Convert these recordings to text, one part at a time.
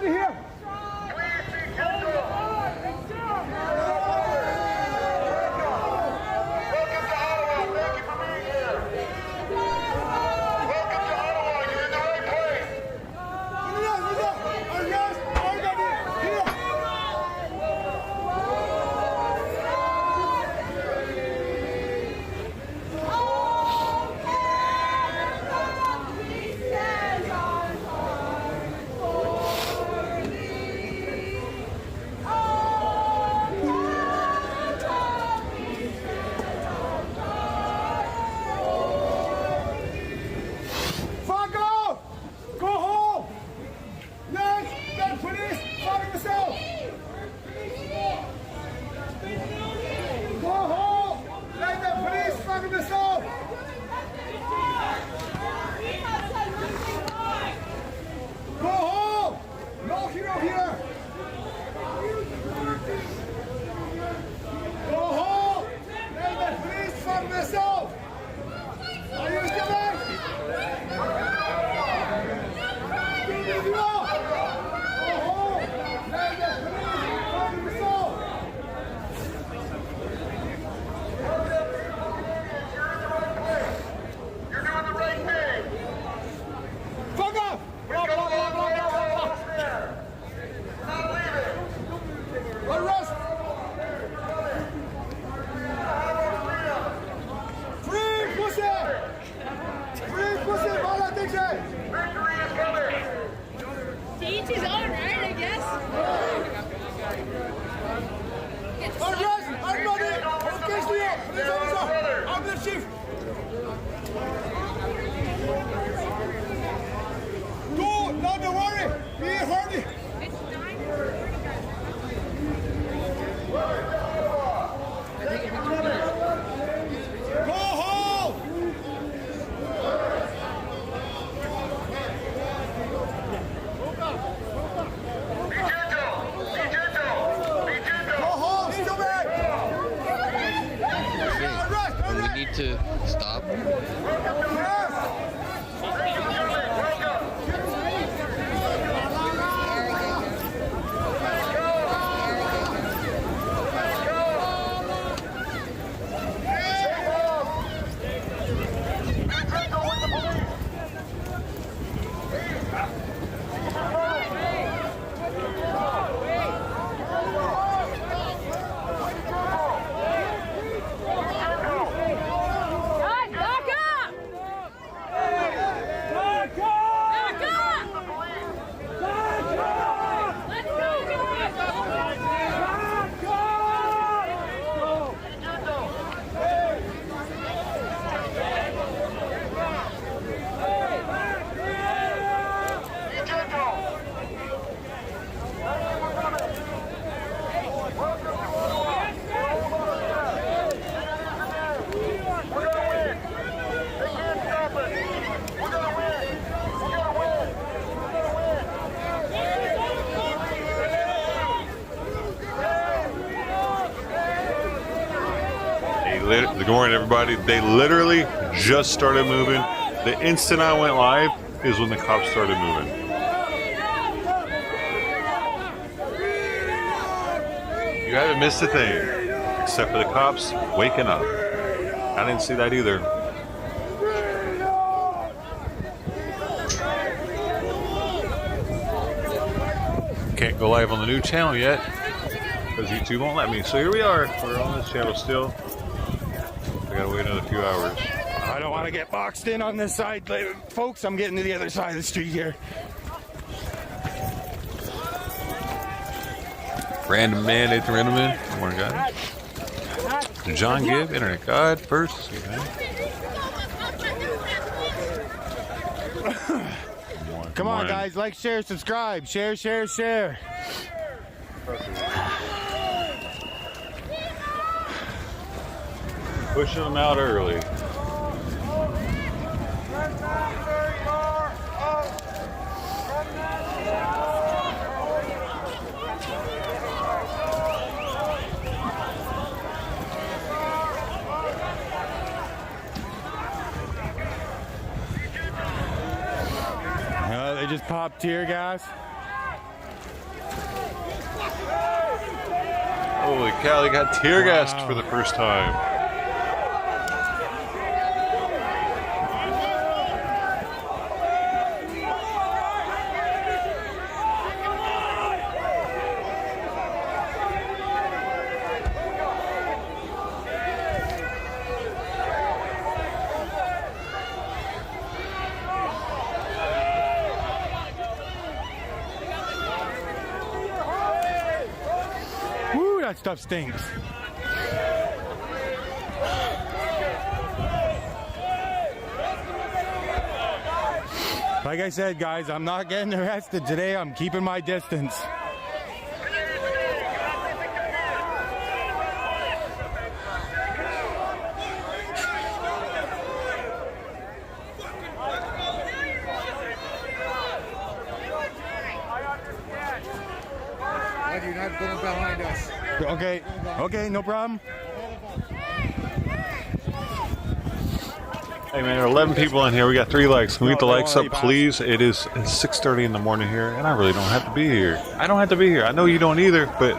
Everybody here. Welcome to Ottawa. Thank you for being here. Welcome to Ottawa. You're in the right place. Fuck off! Go home! Let the police fuck yourself! Go home! Let the police fuck themselves! Go home! No hero here! Go home! Let the police fuck themselves! Are you still there? You're doing the right thing. Fuck off! We're going to let there. We're not leaving. Arrest! Free pussy! Free pussy! Politician! Victory is coming. To each his own, right? I guess. Arrest! Everybody! Okay, Studio! Police officer! I'm the chief! Go! No, don't worry! Be hardy! It's 9:40. Go home! Be gentle. Be gentle. Be gentle. Go home! Still back! Arrest! We Arrest! need to stop. Yes! Guys, back up! Back up! Let's go, Be gentle. We're gonna win. They can't stop us. We're gonna win. We're gonna win. We're gonna win. Good morning, everybody. They literally just started moving. The instant I went live is when the cops started moving. You haven't missed a thing, except for the cops waking up. I didn't see that either. Can't go live on the new channel yet because YouTube won't let me. So here we are. We're on this channel still. I gotta wait another few hours. I don't want to get boxed in on this side. Folks, I'm getting to the other side of the street here. Random man, Nathan Rendelman. Good morning, guys. John Gibb, Internet God, first. Come on, guys. Like, share, subscribe. Share, share, share. Pushing them out early. They just popped tear gas. Holy cow, they got tear gassed for the first time. Woo, that stuff stinks. Like I said, guys, I'm not getting arrested today. I'm keeping my distance. Why do you not go behind us? Okay, okay, no problem. Hey man, there are 11 people in here. We got 3 likes. Can we get the likes up, please? It's 6:30 in the morning here, and I really don't have to be here. I don't have to be here. I know you don't either, but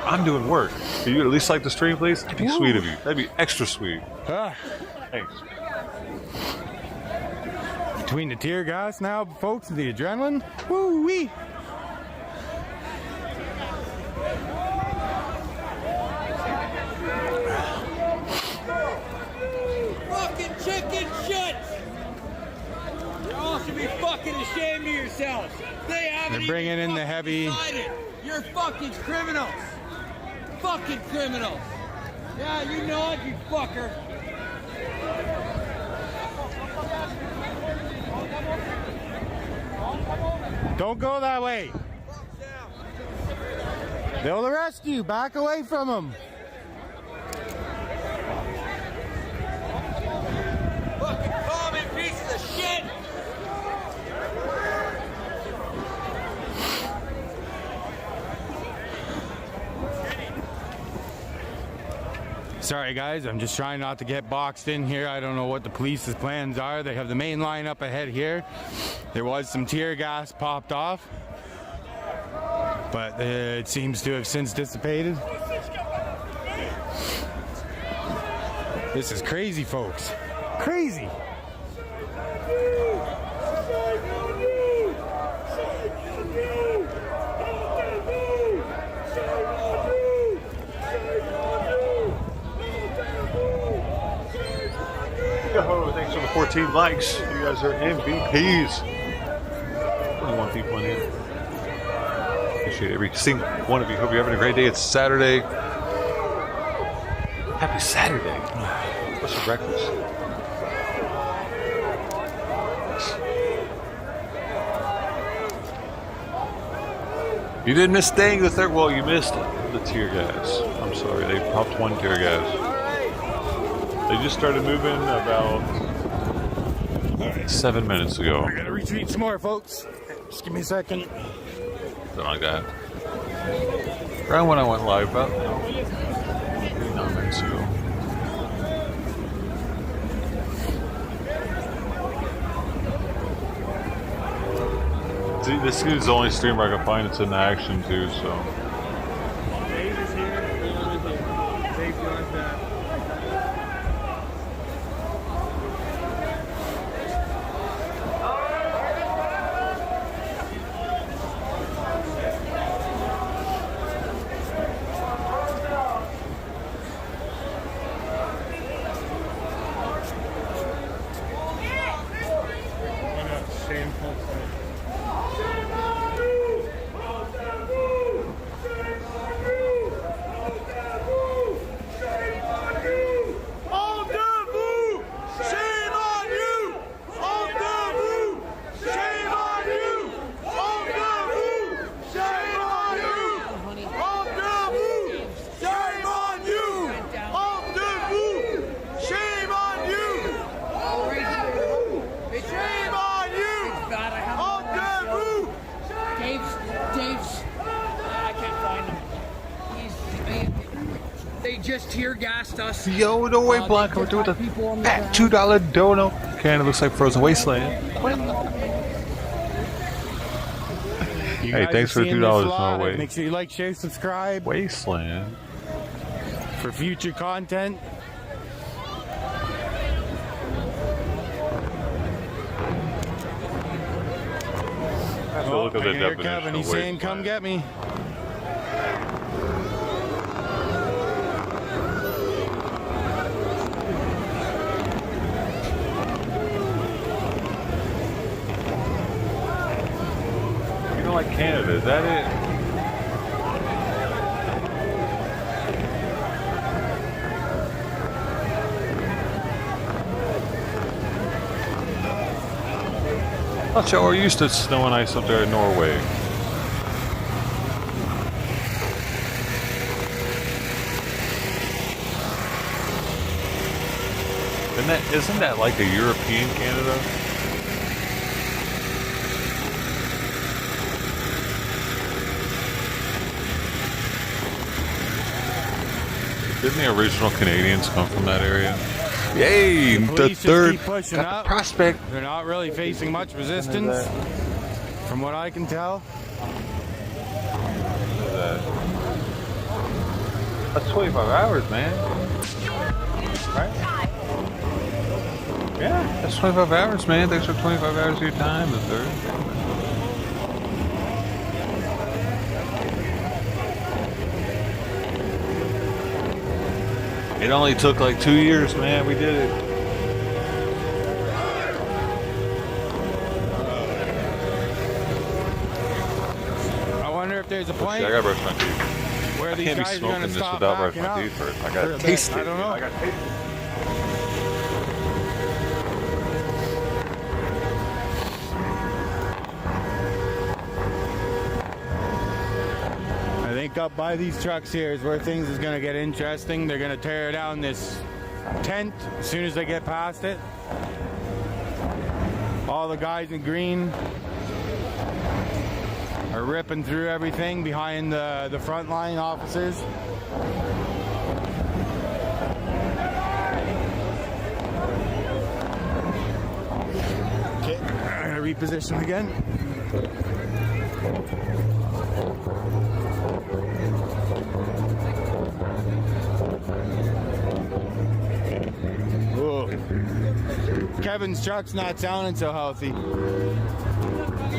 I'm doing work. Can you at least like the stream, please? That'd be sweet of you. That'd be extra sweet. Thanks. Between the tear gas now, folks, and the adrenaline, woo-wee. Fucking chicken shit! You all should be fucking ashamed of yourselves. They haven't They're bringing even in the fucking heavy. decided. You're fucking criminals. Fucking criminals. Yeah, you know it, you fucker. Don't go that way. They'll arrest you. Back away from them. Fucking common pieces of shit. Sorry, guys. I'm just trying not to get boxed in here. I don't know what the police's plans are. They have the main line up ahead here. There was some tear gas popped off, but it seems to have since dissipated. This is crazy, folks. Crazy. Yo, thanks for the 14 likes. You guys are MVPs. 21 people in here. Appreciate every single one of you. Hope you're having a great day. It's Saturday. Happy Saturday. What's for breakfast? You didn't miss staying the third. Well, you missed the tear gas. I'm sorry. They popped 1 tear gas. They just started moving about 7 minutes ago. I gotta retreat some more, folks. Just give me a second. Something like that. Around when I went live, about 9 minutes ago. See, this is the only streamer I can find that's in action too, so. Dave is here. Dave joined that. Shameful. Just tear gassed us. Yo, no way, Black. We're doing the fat $2 dono. Kind of looks like Frozen Wasteland. Hey, thanks for the $2, Norway. Make sure you like, share, subscribe. Wasteland. for future content. So look at I the can hear definition Kevin. of He's saying, wasteland. "Come get me." You know, like Canada, is that it? I thought y'all were used to snow and ice up there in Norway. Isn't that like a European Canada? Didn't the original Canadians come from that area? Yay! The Police just third keep pushing got up. the prospect. They're not really facing much resistance, from what I can tell. That's 25 hours, man. Right? Yeah, that's 25 hours, man. Thanks for 25 hours of your time, the third. It only took like 2 years, man. We did it. I wonder if there's a I point gotta brush my teeth. where I these can't be guys are going to smoking this stop without brushing backing my up. teeth first. I for a gotta bit. taste it. I don't know. I gotta taste it. I think up by these trucks here is where things is going to get interesting. They're going to tear down this tent as soon as they get past it. All the guys in green are ripping through everything behind the frontline officers. Okay, I'm going to reposition again. Whoa. Kevin's truck's not sounding so healthy.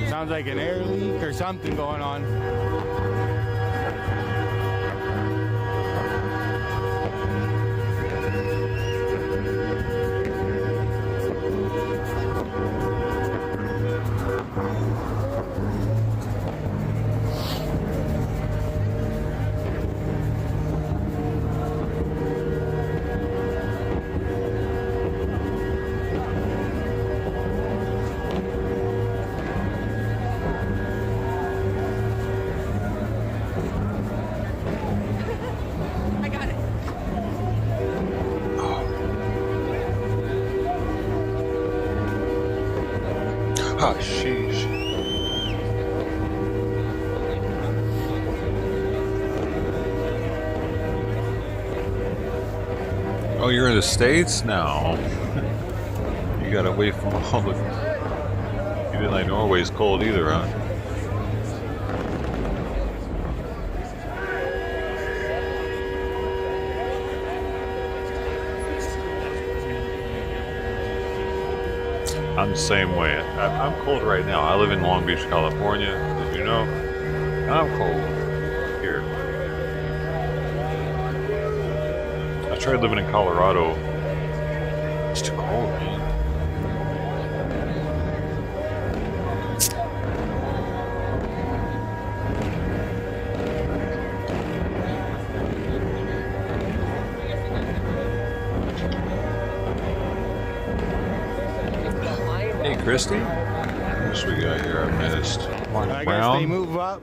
Sounds like an air leak or something going on. I got it. Ah, sheesh. Oh, you're in the States now. You got away from all the. You didn't like Norway's cold either, huh? I'm the same way. I'm cold right now. I live in Long Beach, California, as you know. I'm cold here. I tried living in Colorado. It's too cold, man. Hey, Christy. What we got here? I missed. Mark I guess Brown. they move up.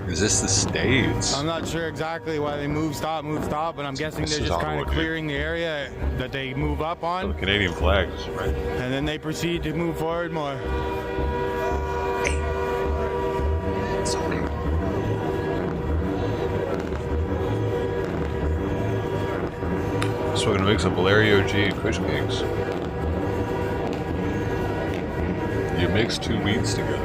Is this the States? I'm not sure exactly why they move, stop, but I'm guessing This they're is just kind Ottawa, of dude. clearing the area that they move up The on, Canadian flags, right? and then they proceed to move forward more. So we're gonna make some Valerio G fish cakes. You mix two wheats together.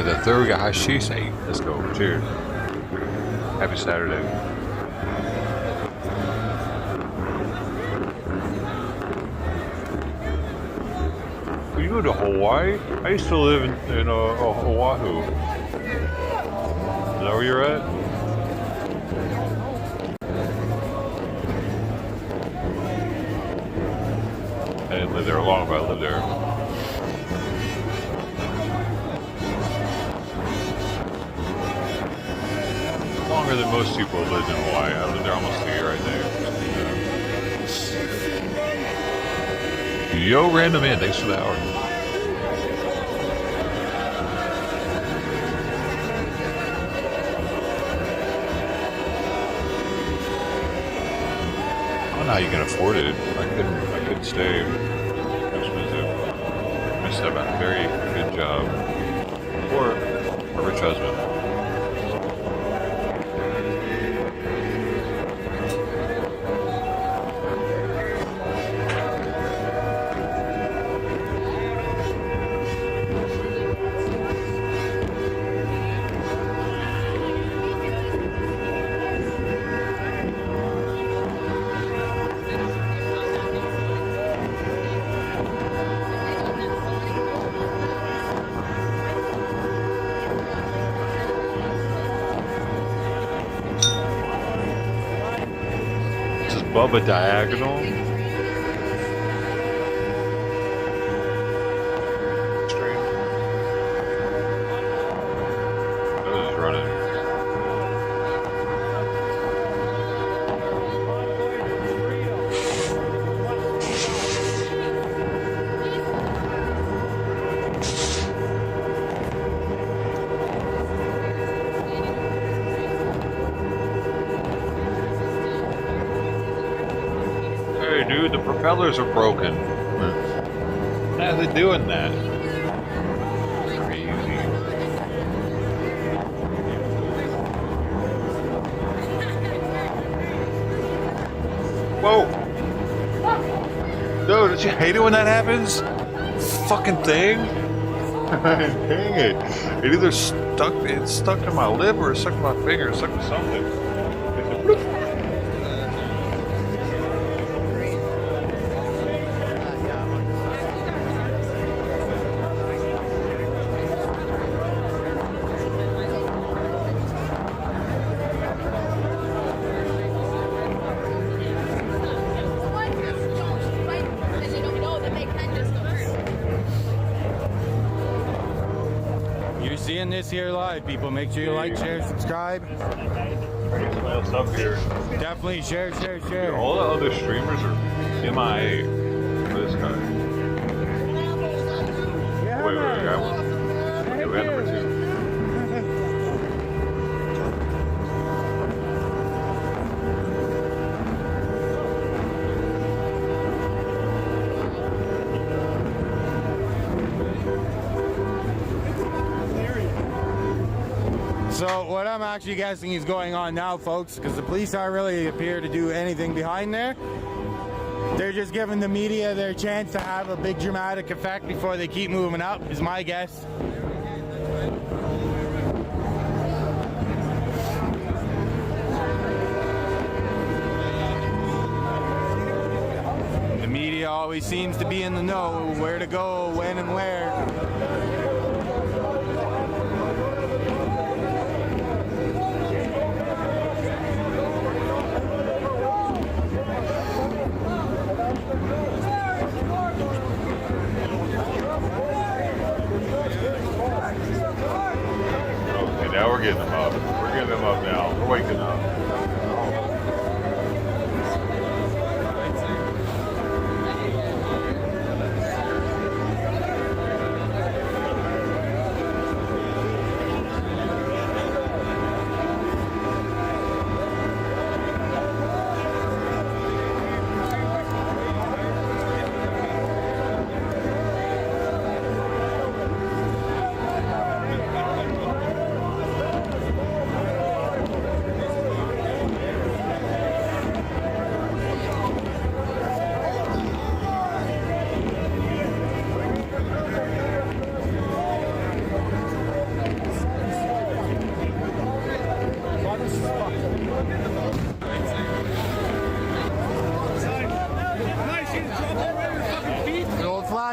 got that third, we got hashish. Hey, let's go. Cheers. Happy Saturday. You go to Hawaii? I used to live in Oahu. Is that where you're at? I didn't live there long, but I lived there. Longer than most people have lived in Hawaii. I lived there almost a year, I think. Yo, random man, thanks for the hour. I don't know how you can afford it. I couldn't stay. Expensive. I just have a very good job. Or a rich husband. Bubba diagonal. Straight. That was running. Dude, the propellers are broken. How are they doing that? Crazy. Whoa! Dude, don't you hate it when that happens? Fucking thing? Dang it. It either it's stuck to my lip or it's stuck to my finger, it's stuck to something. Seeing this here live, people, make sure you like, share, subscribe. Somebody else up here. Definitely share. Dude, all the other streamers are MIA for this guy. Wait, we got one. Okay, we got number 2. So what I'm actually guessing is going on now, folks, because the police aren't really appear to do anything behind there. They're just giving the media their chance to have a big dramatic effect before they keep moving up, is my guess. The media always seems to be in the know where to go, when and where. Now we're getting them up. We're getting them up now. We're waking up.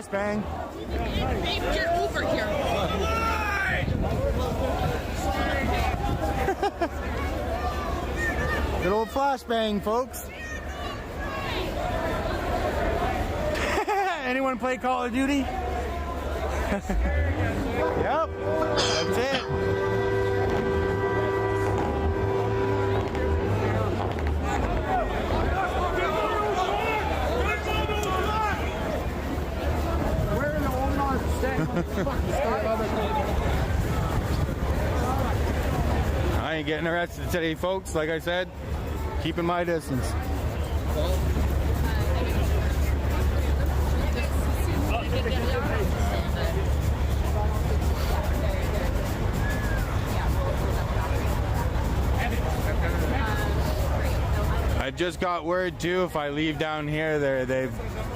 flashbang. Babe, get over here. Good old flashbang, folks. Anyone play Call of Duty? Yep, that's it. I ain't getting arrested today, folks. Like I said, keeping my distance. I just got word too, if I leave down here, they've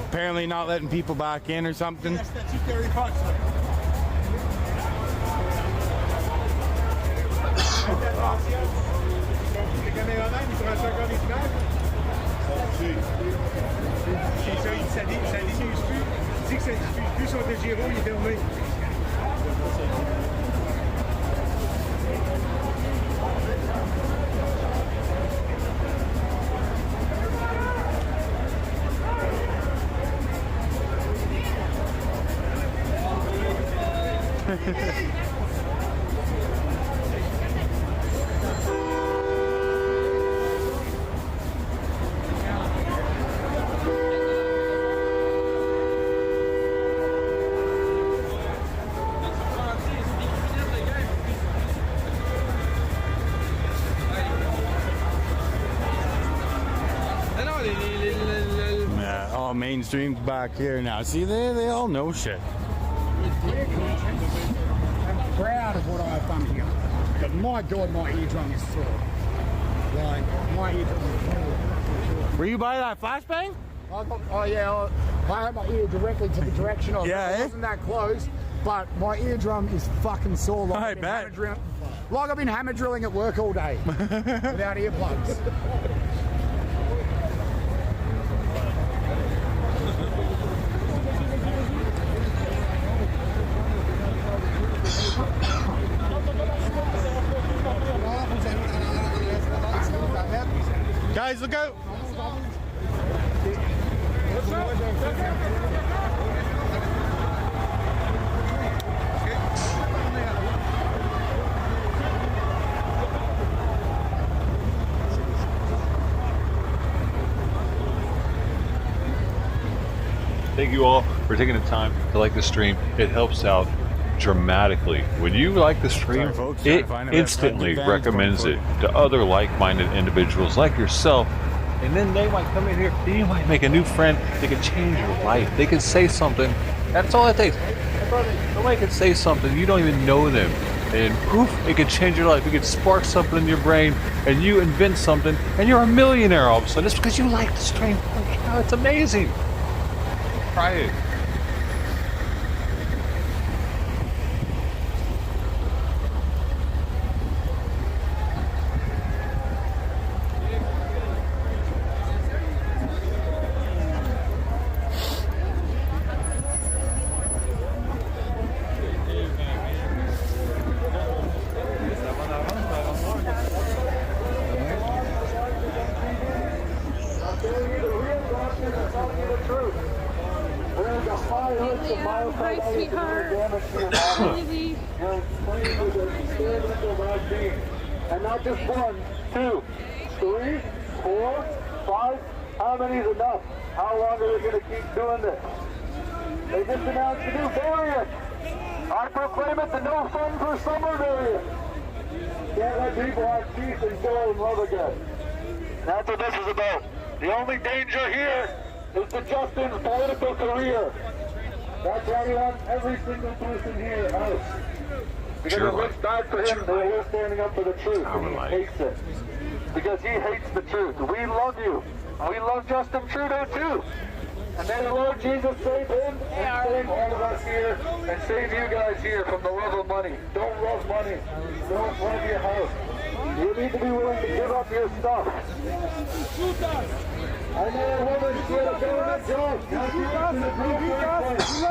apparently not letting people back in or something. Yeah, all mainstream's back here now. See, they all know shit. I'm proud of what I've done here, but my God, my eardrum is sore. Like, my eardrum is sore. Were you by that flashbang? I had my ear directly to the direction of Yeah, it. It wasn't that close, but my eardrum is fucking sore. Like I bet. Like I've been hammer drilling at work all day without earplugs. Guys, look out! Thank you all for taking the time to like the stream. It helps out dramatically. When you like the stream, Sorry, folks. it Trying to find a instantly friend recommends going it to other like-minded individuals like yourself. And then they might come in here, and you might make a new friend. They could change your life. They could say something. That's all it takes. Somebody could say something. You don't even know them. And poof, it could change your life. It could spark something in your brain, and you invent something, and you're a millionaire all of a sudden. It's because you like the stream. Holy cow, it's amazing. Try it. Hi, sweetheart. Baby. And not just 1, 2, 3, 4, 5. How many is enough? How long are they going to keep doing this? They just announced a new variant. I proclaim it the no fun for summer variant. Can't let people have peace and joy and love again. That's what this is about. The only danger here is to Justin's political career. That's why we want every single person here out. Because it looks bad for him that we're standing up for the truth, and he hates it. Because he hates the truth. We love you. And we love Justin Trudeau too. And may the Lord Jesus save him and save all of us here and save you guys here from the love of money. Don't love money. Don't love your house. You need to be willing to give up your stuff. I know a woman, she had a government job. Now she works in a grocery place.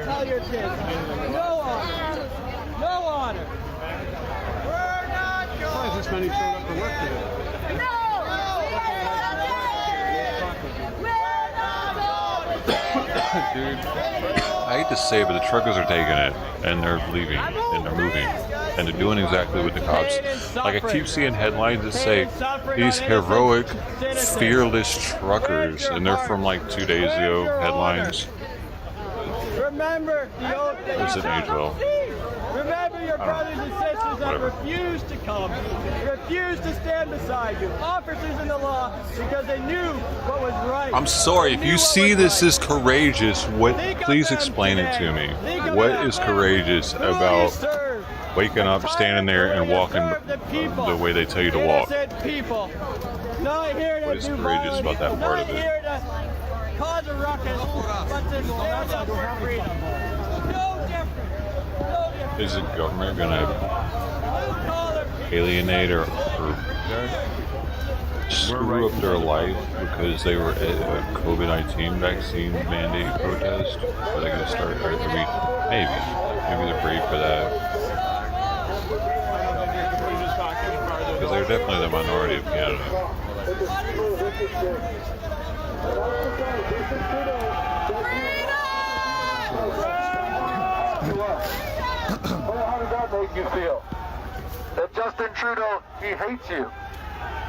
Tell your kids. No honor. No honor. We're not going. Why is this many showing up to work today? Dude, I hate to say it, but the truckers are taking it, and they're leaving, and they're moving, and they're doing exactly what the cops. Like, I keep seeing headlines that say these heroic, fearless truckers, and they're from like 2 days ago. Headlines. Remember the old days. It's an age well. Remember your brothers and sisters that refused to come, refused to stand beside you. Officers in the law because they knew what was right. I'm sorry, if you see this as courageous, what? Please explain it to me. What is courageous about waking up, standing there, and walking the way they tell you to walk? What is courageous about that part of it? Cause a ruckus, but to stand up for freedom. No different. No different. Is the government gonna alienate or screw up their life because they were at a COVID-19 vaccine mandate protest? Are they gonna start? Maybe they're brave for that. Because they're definitely the minority of Canada. How does that make you feel? That Justin Trudeau, he hates you.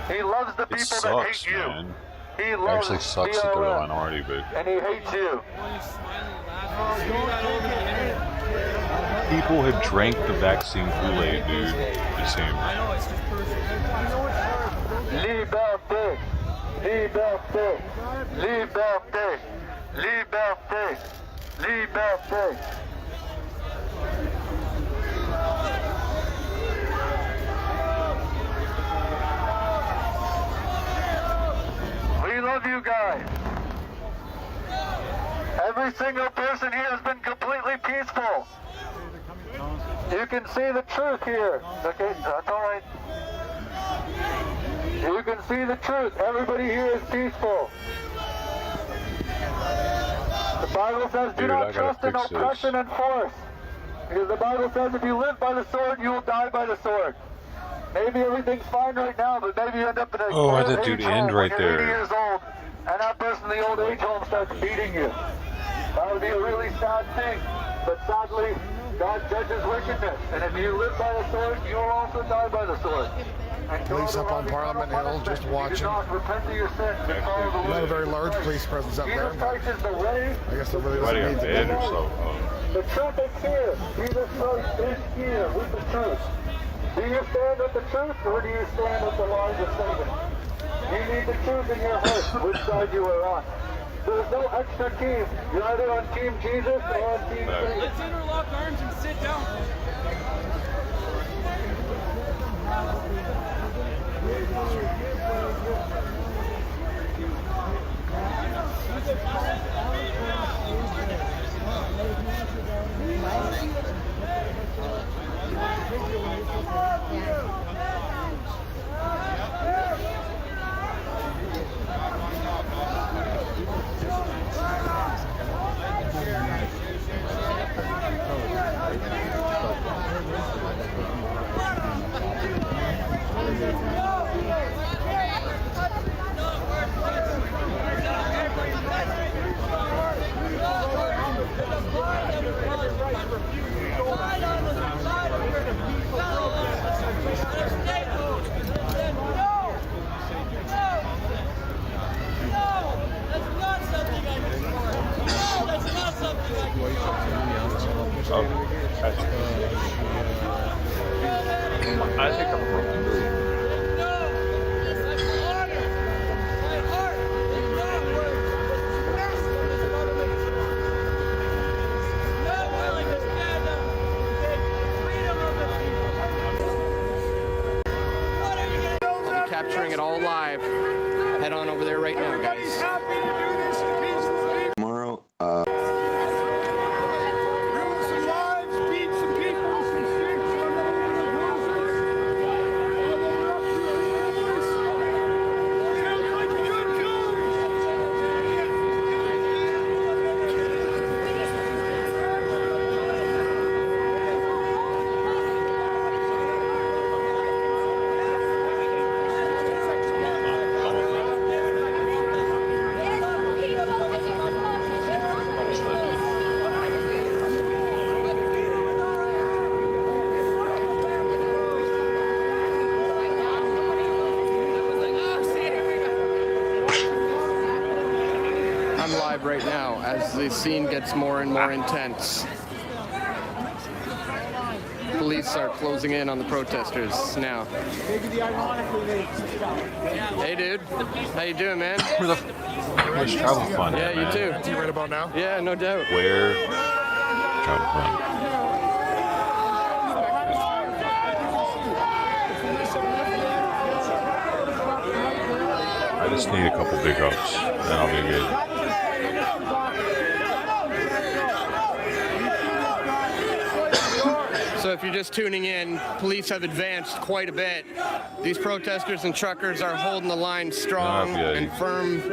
He loves the people that hate you. Man. He It loves actually sucks that they're the minority, but and he hates you. people have drank the vaccine Kool-Aid, dude. It seems. Liberté, liberté, liberté, liberté, liberté. We love you guys. Every single person here has been completely peaceful. You can see the truth here. Okay, that's all right. You can see the truth. Everybody here is peaceful. The Bible says, do not trust in oppression and force. Because the Bible says if you live by the sword, you will die by the sword. Maybe everything's fine right now, but maybe you end up in a I that dude end right when you're 80 there. years old, and that person in the old age home starts beating you. That would be a really sad thing. But sadly, God judges wickedness. And if you live by the sword, you will also die by the sword. Police up on Parliament Hill, just watching. Repent of your sins and follow the Not a Lord. very large police presence up there, Jesus but Christ is the way. I guess there really Why doesn't do you need have to bed be. or so? The truth is here. Jesus Christ is here with the truth. Do you stand with the truth or do you stand with the lies of Satan? You need the truth in your heart, which side you are on. There's no extra team. You're either on Team Jesus or on Team Satan. Let's interlock arms and sit down. Oh, I think I'm wrong. Capturing it all live. Head on over there right now, guys. Tomorrow, I'm live right now as the scene gets more and more intense. Police are closing in on the protesters now. Hey, dude. How you doing, man? Where's Travel Fund? Yeah, you too. You right about now? Yeah, no doubt. Where? Travel Fund. I just need a couple big ups, and I'll be good. So if you're just tuning in, police have advanced quite a bit. These protesters and truckers are holding the line strong and firm.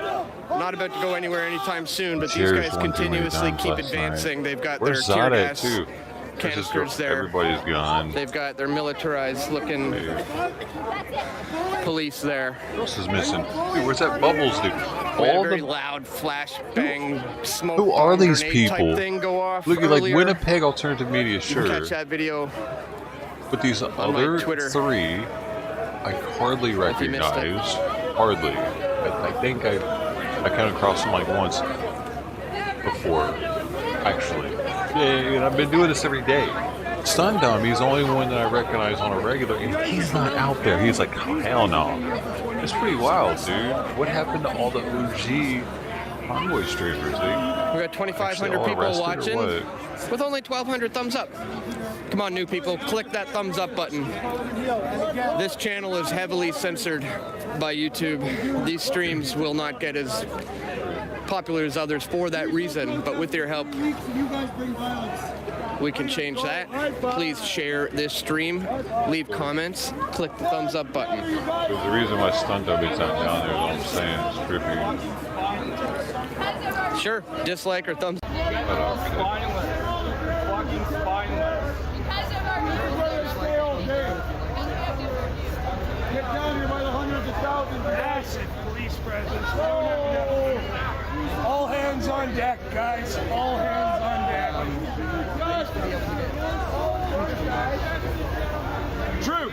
Not about to go anywhere anytime soon, but these guys continuously keep advancing. They've got their tear gas canisters there. Everybody's gone. They've got their militarized looking police there. What else is missing? Dude, where's that Bubbles dude? We had a All very the loud flashbang smoke who are these grenade people? type thing go off Look at like earlier. Winnipeg alternative media, You sure. can catch that video. But these other Twitter. three, I hardly you missed it. recognize. Hardly. I think I came across them like once before, actually. Yeah, and I've been doing this every day. Stun Dummy's the only one that I recognize on a regular, and he's not out there. He's like, oh, hell no. It's pretty wild, dude. What happened to all the OG Convoy streamers, dude? We got 2,500 people watching with only 1,200 thumbs up. Come on, new people, click that thumbs up button. This channel is heavily censored by YouTube. These streams will not get as popular as others for that reason, but with your help, we can change that. Please share this stream, leave comments, click the thumbs up button. There's the reason why Stun Dummy's not down there, is what I'm saying. It's trippy. Sure, dislike or thumbs up. Get down here by the hundreds of thousands. Massive police presence. All hands on deck, guys. All hands on deck. True.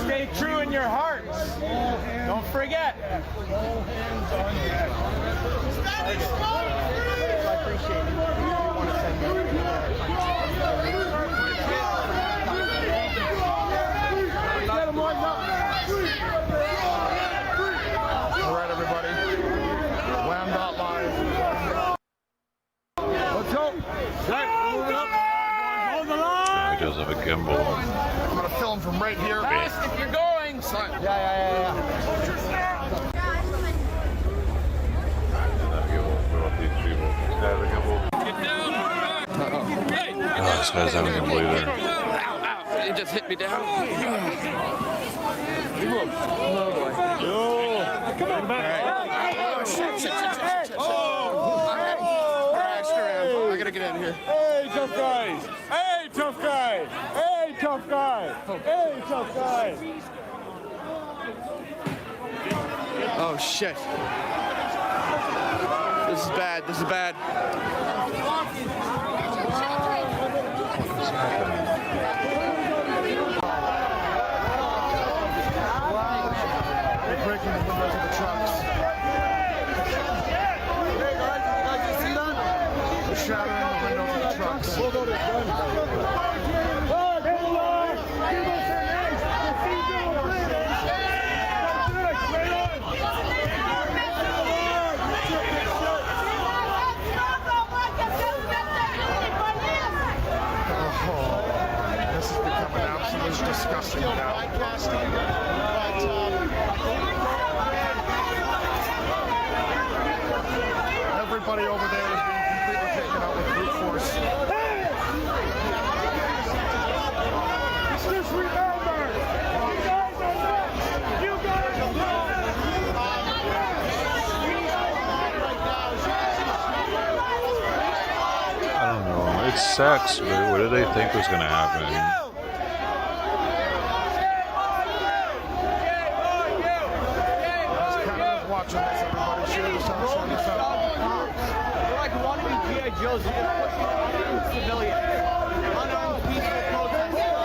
Stay true in your hearts. Don't forget. All hands on deck. I appreciate it. You want to send me all right, everybody. Wham.live. Let's go. Move it up. Hold the line. He does have a gimbal. I'm going to film from right here. Fast if you're going, son. Yeah. Oh, this guy's having a gimbal either. Ow, ow. It just hit me down. Oh, boy. Come on, back. Oh, shit. Oh, crashed around. I gotta get out of here. Hey, tough guys. Hey, tough guy. Hey, tough guy. Hey, tough guy. Oh, shit. This is bad. This is bad. They're breaking the windows of the trucks. Hey, guys, you see that? They're shattering the windows. sucks. This is becoming absolutely disgusting now. Everybody over there is being completely taken out with brute force. Just remember, you guys are next. You guys are I don't know. It's sex, but what did they think was going to happen? Watching this, everybody share this on They're like wannabe G.I. Joes. You just push the civilians. Unarmed peaceful protesters.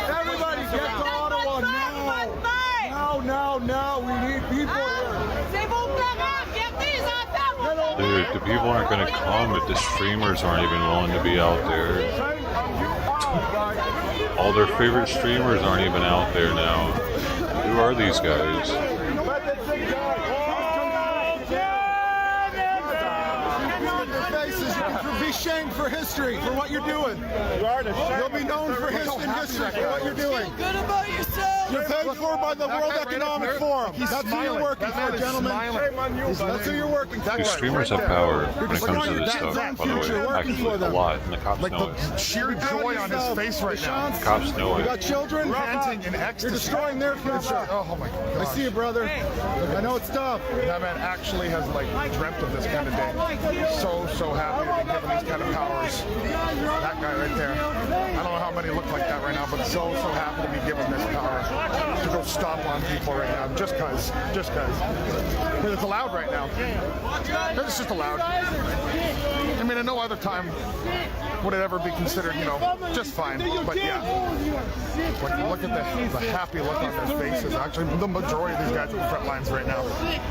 Everybody get to Ottawa now. Now. We need people here. Dude, the people aren't going to come if the streamers aren't even willing to be out there. All their favorite streamers aren't even out there now. Who are these guys? Be shamed for history, for what you're doing. You'll be known for history for what you're doing. Good about yourself. You're paid for by the World Economic Forum. That's who you're working for, gentlemen. That's who you're working for. These streamers have power when it comes to this stuff, by the way. Actually, a lot, and the cops know it. sheer joy on his face right now. The cops know You it. got children? Panting in ecstasy. You're destroying their future. Oh my god. I see you, brother. I know it's tough. That man actually has like dreamt of this kind of day. So happy to be given these kind of powers. That guy right there. I don't know how many look like that right now, but so happy to be given this power to go stomp on people right now. Just cause. Because it's allowed right now. It's just allowed. I mean, at no other time would it ever be considered, just fine. But yeah. Look at the happy look on their faces. Actually, the majority of these guys on the front lines right now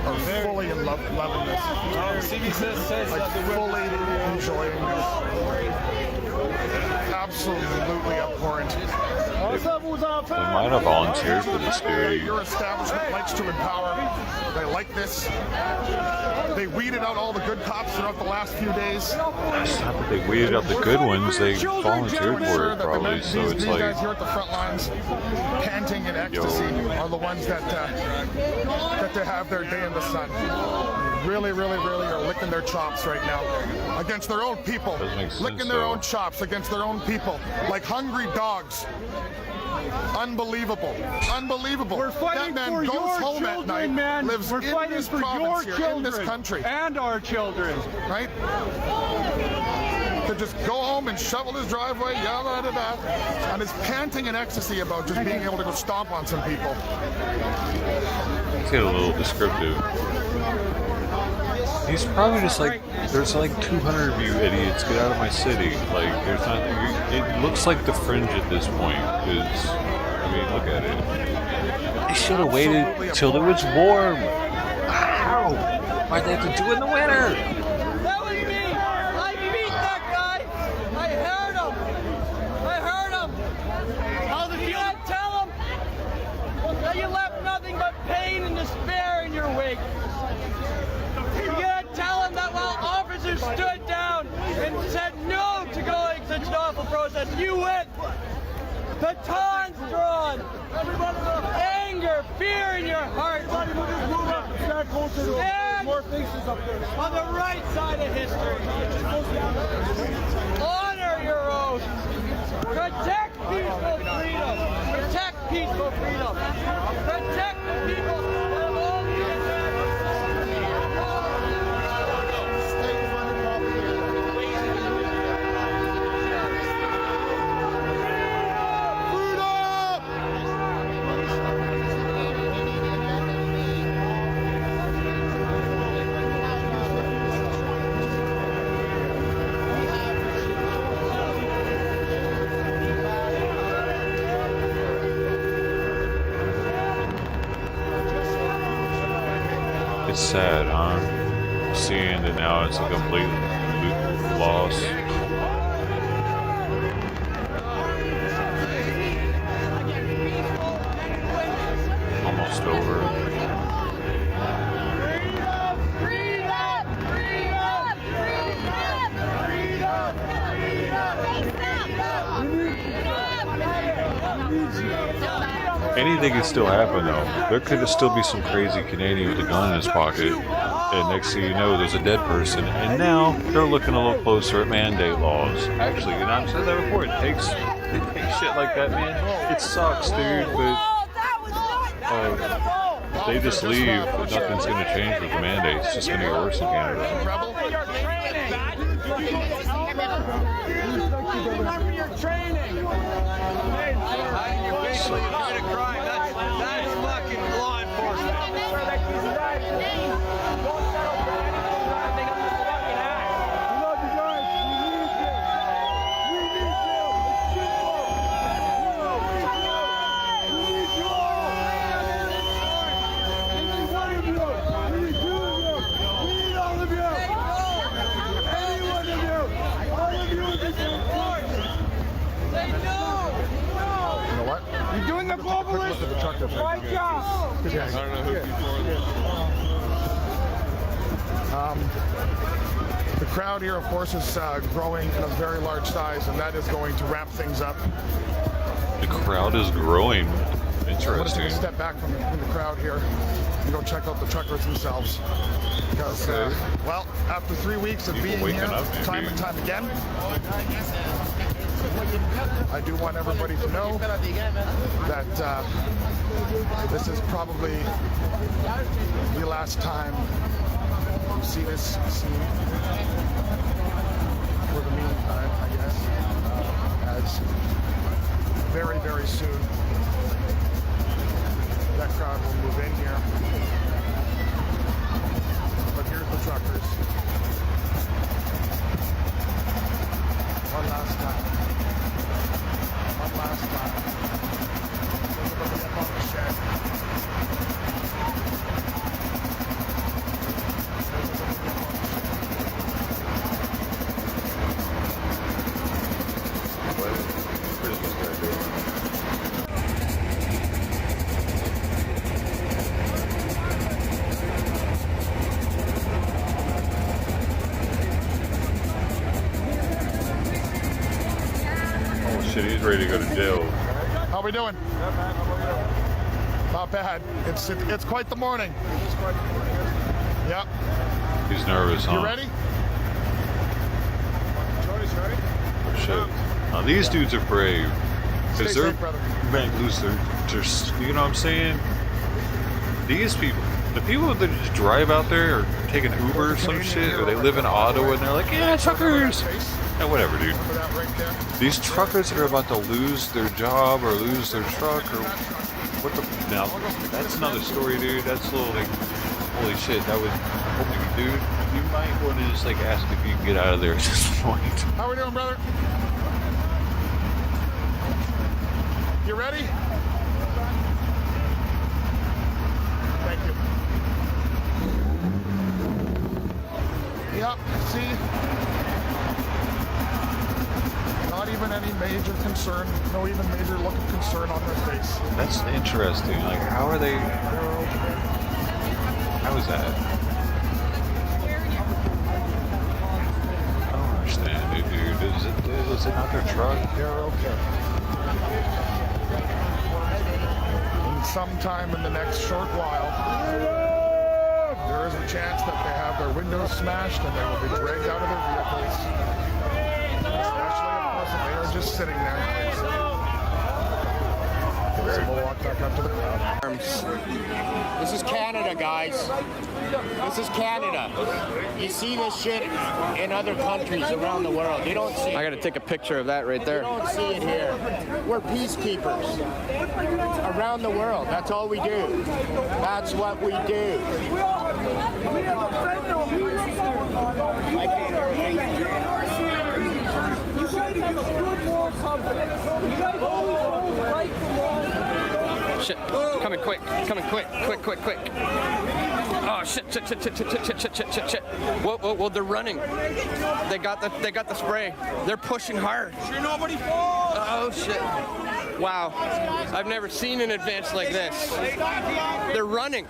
are fully in love, loving this. Like fully enjoying this. Absolutely abhorrent. They might have volunteered for this dude. Your establishment likes to empower. They like this. They weeded out all the good cops throughout the last few days. It's not that they weeded out the good ones, they volunteered for it probably, so it's these like... guys here at the front lines, panting in ecstasy, are the ones that they have their day in the sun. Really are licking their chops right now against their own people. Licking their own chops against their own people like hungry dogs. Unbelievable. We're fighting that man for goes your home children, at night, man. lives We're in fighting this for province your here, children in this country. and our children. Right? To just go home and shovel his driveway, and is panting in ecstasy about just being able to go stomp on some people. Let's get a little descriptive. He's probably just like, there's like 200 of you idiots, get out of my city. Like, there's not, it looks like the Fringe at this point, because, I mean, look at it. They should have waited till it was warm. How? Why'd they have to do it in the winter? That was me. I beat that guy. I heard him. How's it feel? Tell him that you left nothing but pain and despair in your wake. You gotta tell him that while officers stood down and said no to going such an awful process, you went. Batons drawn. Anger, fear in your heart. Stand on the right side of history. Honor your oath. Protect peaceful freedom. Protect peaceful freedom. Protect the people that have all It's sad, huh? Seeing that now it's a complete loss. Anything can still happen, though. There could still be some crazy Canadian with a gun in his pocket, and next thing you know, there's a dead person, and now they're looking a little closer at mandate laws. Actually, and I've said that before, it takes shit like that, man. It sucks, dude, but they just leave, but nothing's going to change with the mandate. It's just going to get worse in Canada. Remember your training. Hiding your face when you commit a crime. That's fucking law enforcement. You're doing the globalist. Right job. I don't know who the crowd here, of course, is growing in a very large size, and that is going to ramp things up. The crowd is growing. I'm going to Interesting. take a step back from the crowd here and go check out the truckers themselves. Because, well, after 3 weeks of being here, time and time again, I do want everybody to know that this is probably the last time you see this scene for the meantime, I guess, as very, very soon that crowd will move in here. But here's the truckers. One last time. One last time. Everybody up on the shed. Shit, he's ready to go to jail. How we doing? Not bad. It's quite the morning. Yep. He's nervous, huh? You ready? Shit. Now these dudes are brave. Stay Because they're safe, brother. man, lose their, you know what I'm saying? These people, the people that just drive out there or taking Uber or some shit, or they live in Ottawa and they're like, yeah, truckers. Yeah, whatever, dude. Remember that right there? These truckers are about to lose their job or lose their truck or what the. Now, that's another story, dude. That's a little like, holy shit, that would, dude, you might want to just like ask if you can get out of there at this point. How we doing, brother? You ready? Thank you. Yep, see? Not even any major concern, no even major look of concern on their face. That's interesting. Like, how are they? How is that? I don't understand it, dude. Is it not their truck? They're okay. And sometime in the next short while, there is a chance that they have their windows smashed and they will be dragged out of their vehicles. Especially, of course, if they are just sitting there. So we'll walk back up to the crowd. This is Canada, guys. This is Canada. You see this shit in other countries around the world. You don't see it. I gotta take a picture of that right there. You don't see it here. We're peacekeepers around the world. That's all we do. That's what we do. Shit, coming quick, quick. Oh shit. Whoa, they're running. They got the spray. They're pushing hard. Sure nobody falls. Oh shit. Wow. I've never seen an advance like this. They're running.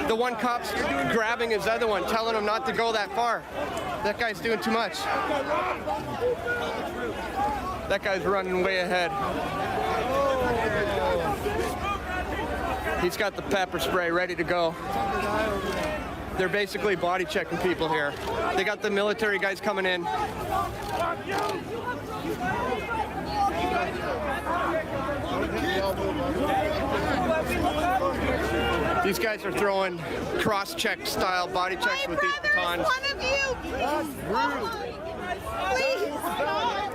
The one cop's grabbing his other one, telling him not to go that far. That guy's doing too much. That guy's running way ahead. He's got the pepper spray ready to go. They're basically body checking people here. They got the military guys coming in. These guys are throwing cross-check style body checks with these batons. One of you, please stop.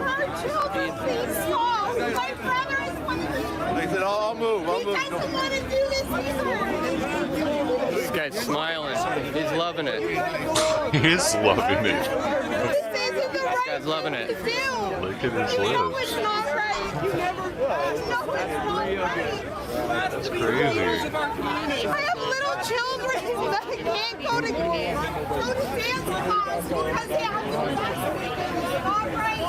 Our children, please stop. My brother is one of you. They said, I'll move. He doesn't want to do this either. This guy's smiling. He's loving it. He's loving it. This isn't the right guy's loving it. thing to do. Look at his You know lips. it's not right. You know it's not right. That's crazy. I have little children that can't go to dance class because they have to vaccinate. It's not right.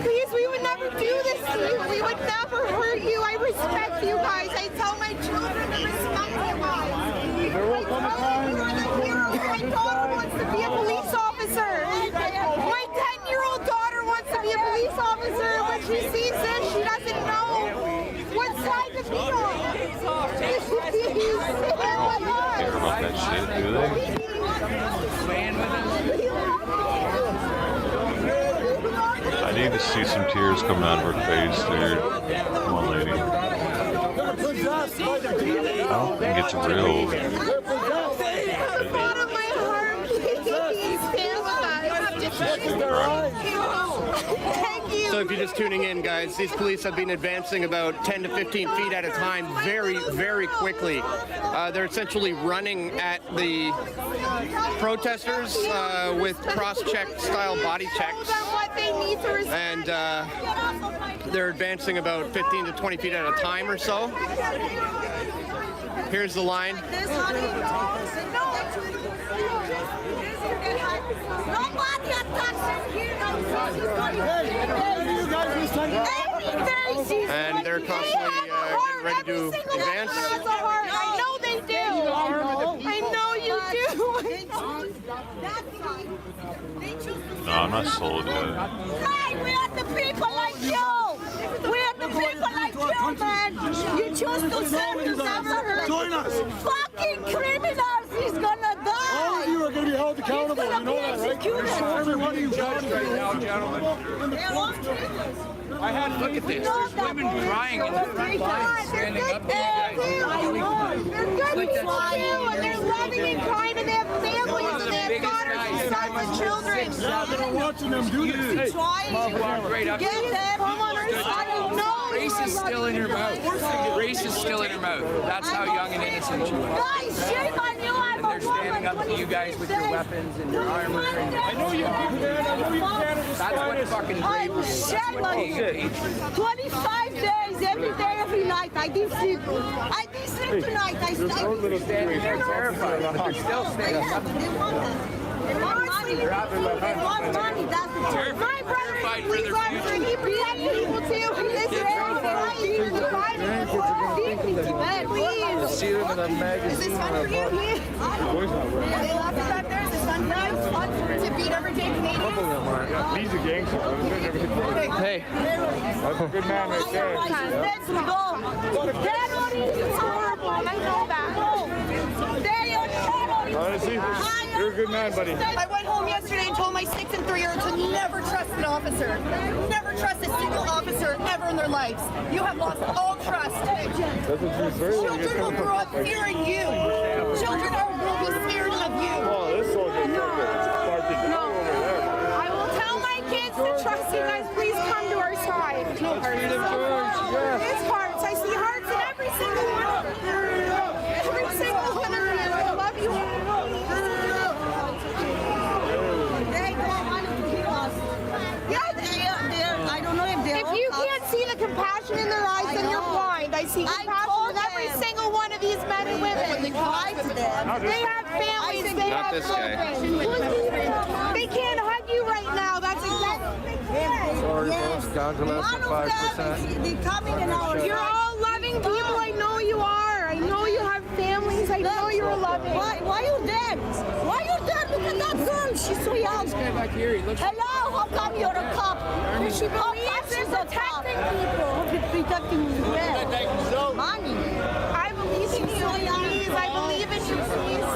Please, we would never do this to you. We would never hurt you. I respect you guys. I tell my children to respect you guys. There will come a time. My daughter wants to be a police officer. My 10-year-old daughter wants to be a police officer. When she sees this, she doesn't know what side to be on. Care about that shit, do they? I need to see some tears coming out of her face, dude. Come on, lady. I don't think it's real. Bottom of my heart, please stand with us. Thank you. So if you're just tuning in, guys, these police have been advancing about 10 to 15 feet at a time very, very quickly. They're essentially running at the protesters with cross-check style body checks. And they're advancing about 15 to 20 feet at a time or so. Here's the line. Nobody attacks here. And they're constantly getting ready to advance. I know they do. I know you do. No, I'm not sold yet. Hey, we are the people like you. We are the people like you, man. You choose to serve to suffer. Join us. Fucking criminals. He's gonna die. All of you are going to be held accountable. You know that, right? Every one of you guys right now, gentlemen. I had to look at this. There's women crying in the front line, standing up to you guys. They're good people too, and they're loving and kind, and they have families, and they have daughters and sons and children. I've been watching them do this. Get them on our side. Race is still in your mouth. Race is still in your mouth. That's how young and innocent you are. Guys, shame on you. And they're standing up to you guys with your weapons and your armor. And I know you can. That's what fucking bravery is. That's what being a patriot. 25 days, every day, every night. I did sleep. Tonight. I They're standing there terrified, but they're still standing up. They want money. They want money. That's the truth. My brother is a police officer. He protects people too. This is please. See them in a magazine. Is this fun for you? They love it back there. Is this fun for you? It's fun to beat everyday Canadians. He's a gangster. Hey. That's a good man right there. Let's go. That audience is horrible. I know that. They are Honestly, you're a good man, buddy. I went home yesterday and told my 6 and 3-year-olds to never trust an officer. Never trust a single officer ever in their lives. You have lost all trust. Children will grow up fearing you. Children will be scared of you. Oh, this soldier's No. I will tell my kids to trust you guys. Please come to our side. It's hearts. I see hearts in every single one. Every single one of you. I love you. They don't want to kill us. Yeah, I don't know if they're. If you can't see the compassion in their eyes, then you're blind. I see compassion in every single one of these men and women. They have families. They Not have this guy. children. They can't hug you right now. That's exactly what they can. down to less than 5%. You're all loving people. I know you are. I know you have families. I know you're a loving Why you dead? Why you dead? Look at that girl. She's so young. Hello, how come you're a cop? She believes she's a cop. Protecting well. Money. I believe in you, please. I believe in you, please.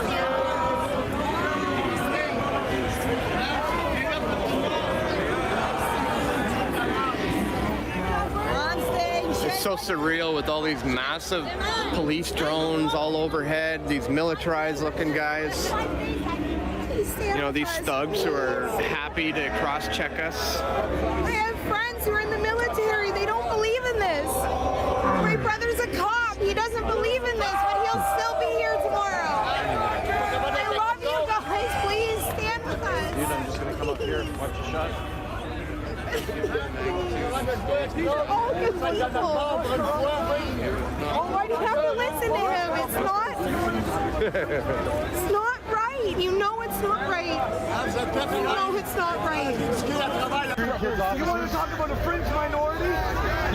It's so surreal with all these massive police drones all overhead, these militarized looking guys. You know, these thugs who are happy to cross-check us. I have friends who are in the military. They don't believe in this. My brother's a cop. He doesn't believe in this, but he'll still be here tomorrow. I love you guys. Please stand with us. Dude, I'm just going to come up here and watch a shot. These are all good people. Oh, why do you have to listen to him? It's not right. You know it's not right. You know it's not right. You want to talk about a fringe minority?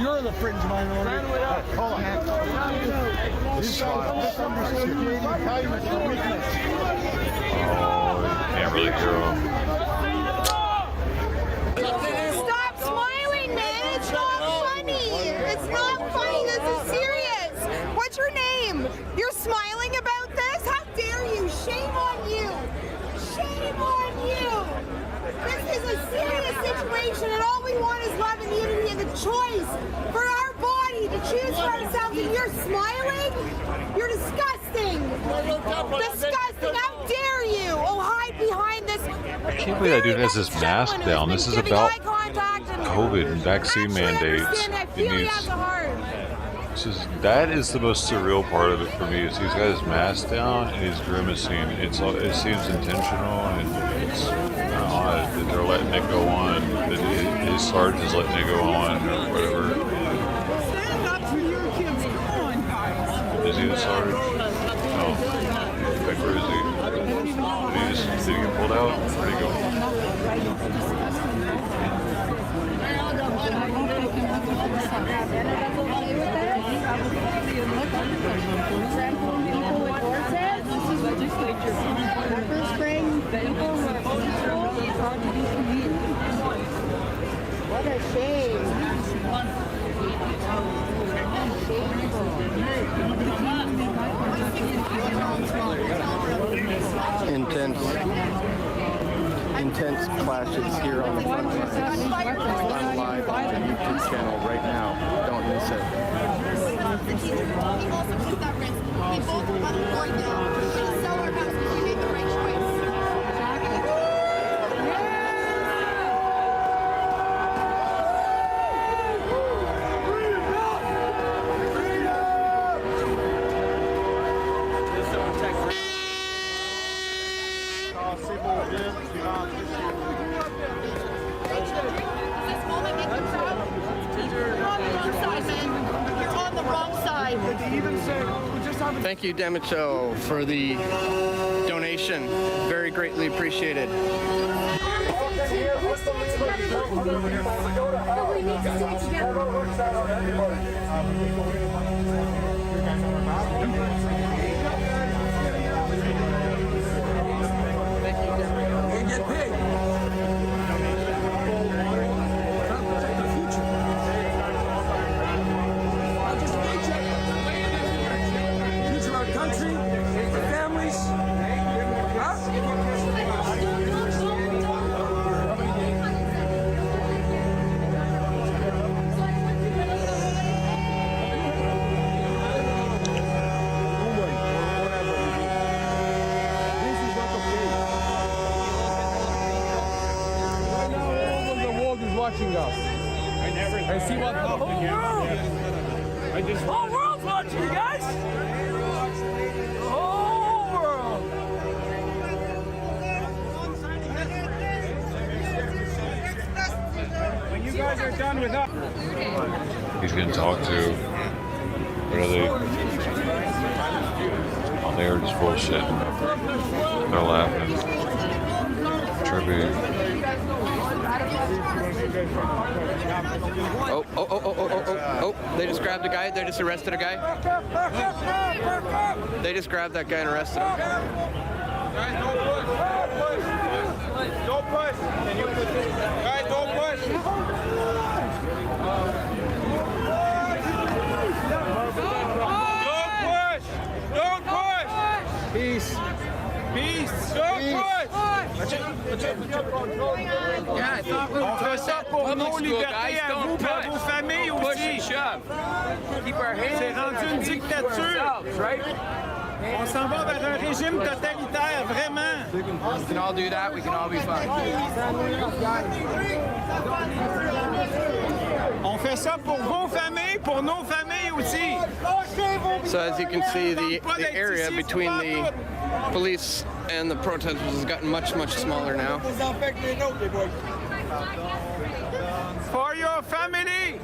You're the fringe minority. Hold on. Can't really hear him. Stop smiling, man. It's not funny. It's not funny. This is serious. What's your name? You're smiling about this? How dare you? Shame on you. Shame on you. This is a serious situation, and all we want is love and unity and the choice for our body to choose for ourselves, and you're smiling? You're disgusting. Disgusting. How dare you? Oh, hide behind this. I can't believe that dude has his mask down. This is about COVID and vaccine mandates. That is the most surreal part of it for me. Is he's got his mask down and he's grimacing. It seems intentional, and it's odd that they're letting it go on. That his sergeant is letting it go on or whatever. Stand up for your kids. Come on, guys. Is he the sergeant? No. Like, where is he? Did he get pulled out? Where'd he go? What a shame. Intense clashes here on the front lines. I'm live on the YouTube channel right now. Don't miss it. He also took that risk. We both were going down. We're going to sell our house because we made the right choice. Thank you, Demicho, for the donation. Very greatly appreciated. Watching us. I see what the whole world. The whole world's watching you guys. The whole world. When you guys are done with us, He's getting talked to. What are they? Oh, they are just bullshitting. They're laughing. Trippy. Oh, Oh, they just grabbed a guy. They just arrested a guy. They just grabbed that guy and arrested him. Guys, don't push. Don't push. Can you push it? Guys, don't push. Don't push. Don't push. Peace. Peace. Don't push. Yeah, I thought we On fait ça pour nos libertés à vous, pour vos familles aussi. C'est rendu une dictature. On s'en va vers un régime totalitaire, vraiment. We can all do that. We can all be fine. On fait ça pour vos familles, pour nos familles aussi. So as you can see, the area between the police and the protesters has gotten much, much smaller now. For your family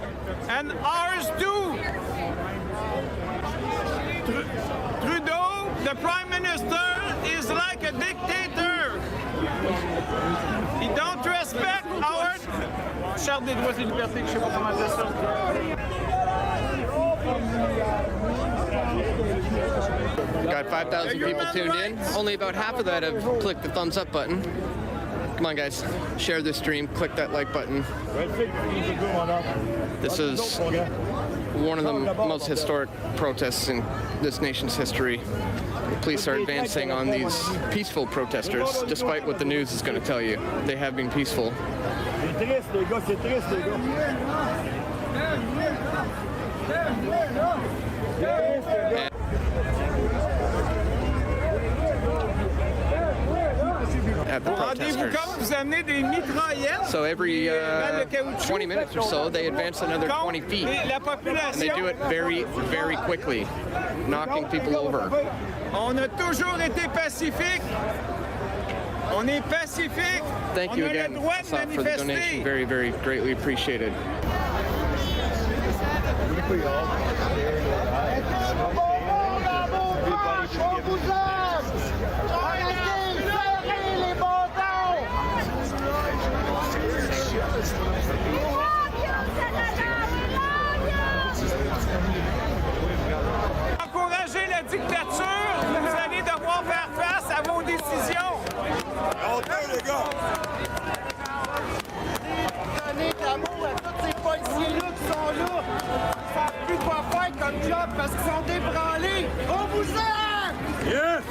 and ours too. Trudeau, the Prime Minister, is like a dictator. He don't respect our Charte des droits et libertés, je sais pas comment dire ça. Got 5,000 people tuned in. Only about half of that have clicked the thumbs up button. Come on, guys. Share this stream. Click that like button. This is one of the most historic protests in this nation's history. The police are advancing on these peaceful protesters, despite what the news is going to tell you. They have been peaceful. At the protesters. So every 20 minutes or so, they advance another 20 feet. And they do it very, very quickly, knocking people over. On a toujours été pacifique. On est pacifique. Thank you again, Assaf, for the donation. Very, very greatly appreciated. Encouragez la dictature, vous allez devoir faire face à vos décisions. Les gars. Donner de l'amour à tous ces policiers-là qui sont là. Ils savent plus quoi faire comme job parce qu'ils sont débranlés. On vous aime! Yes!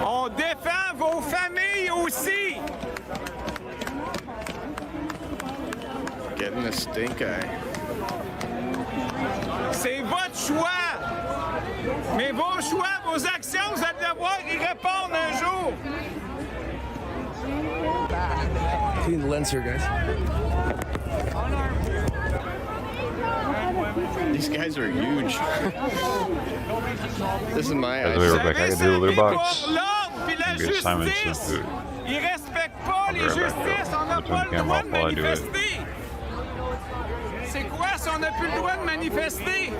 On défend vos familles aussi. Getting the stink eye. C'est votre choix. Mais vos choix, vos actions, vous allez devoir y répondre un jour. Clean the lens here, guys. These guys are huge. This is my eyes. Rebecca, I can do a little box. Get assignments and food. Ils respectent pas les justices. On n'a pas le droit de manifester. C'est quoi si on n'a plus le droit de manifester?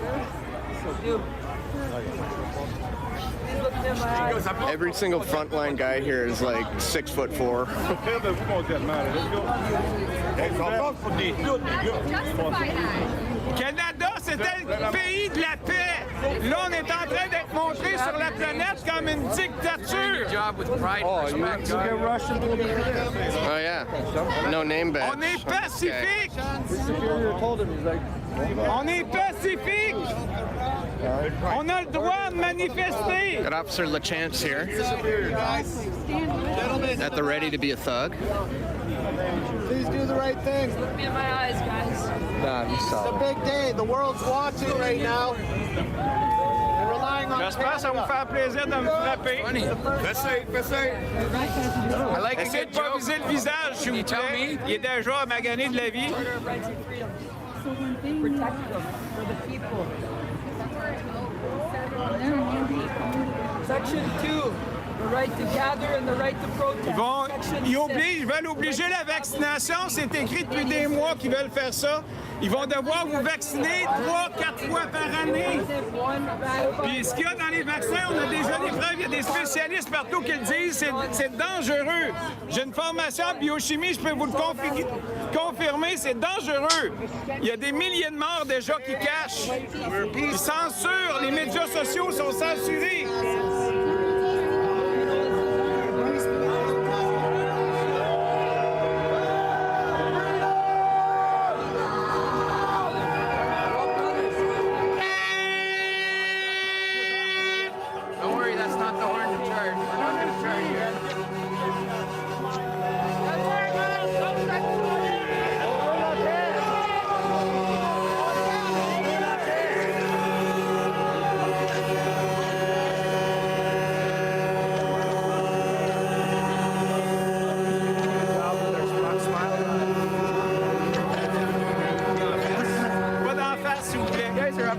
Every single frontline guy here is like 6'4". Canada, c'était le pays de la paix. Là, on est en train d'être montré sur la planète comme une dictature. Oh yeah, no name badge. On est pacifique. On est pacifique. On a le droit de manifester. Got Officer LaChance here, at the ready to be a thug. Please do the right thing. Look me in my eyes, guys. It's a big day. The world's watching right now. They're relying on J'espère que ça va vous faire plaisir de me frapper. Essayez de pas viser le visage, s'il vous plaît. Il est déjà magané de la vie. Section 2. The right to gather and the right to protest. Ils veulent obliger la vaccination. C'est écrit depuis des mois qu'ils veulent faire ça. Ils vont devoir vous vacciner 3-4 fois par année. Puis ce qu'il y a dans les vaccins, on a déjà des preuves. Il y a des spécialistes partout qui le disent. C'est dangereux. J'ai une formation en biochimie, je peux vous le confirmer, c'est dangereux. Il y a des milliers de morts déjà qui cachent. Ils censurent. Les médias sociaux sont censurés.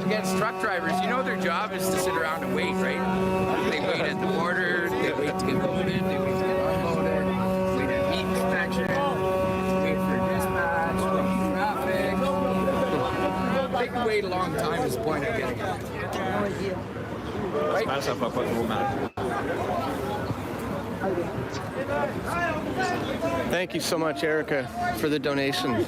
Against truck drivers, you know their job is to sit around and wait, right? They wait at the border, they wait to get loaded, they wait to get unloaded, wait at meat inspection, wait for dispatch, wait for traffic. They can wait a long time is the point I'm getting at. Right? Thank you so much, Erica, for the donation.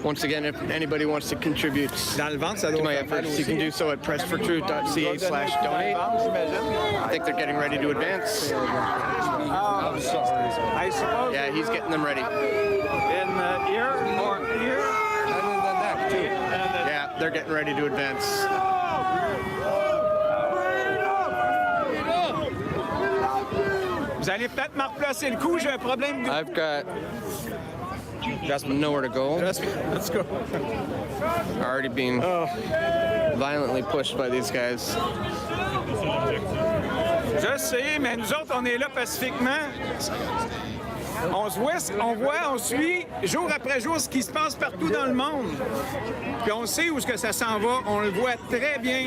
Once again, if anybody wants to contribute to my efforts, you can do so at pressfortruth.ca/donate. I think they're getting ready to advance. I'm sorry. I suppose. Yeah, he's getting them ready. In here or here? And in the neck, too. Yeah, they're getting ready to advance. Vous allez peut-être me replacer le coup, j'ai un problème. I've got nowhere to go. Let's go. Already being violently pushed by these guys. Je sais, mais nous autres, on est là pacifiquement. On suit jour après jour ce qui se passe partout dans le monde. Puis on sait où est-ce que ça s'en va. On le voit très bien.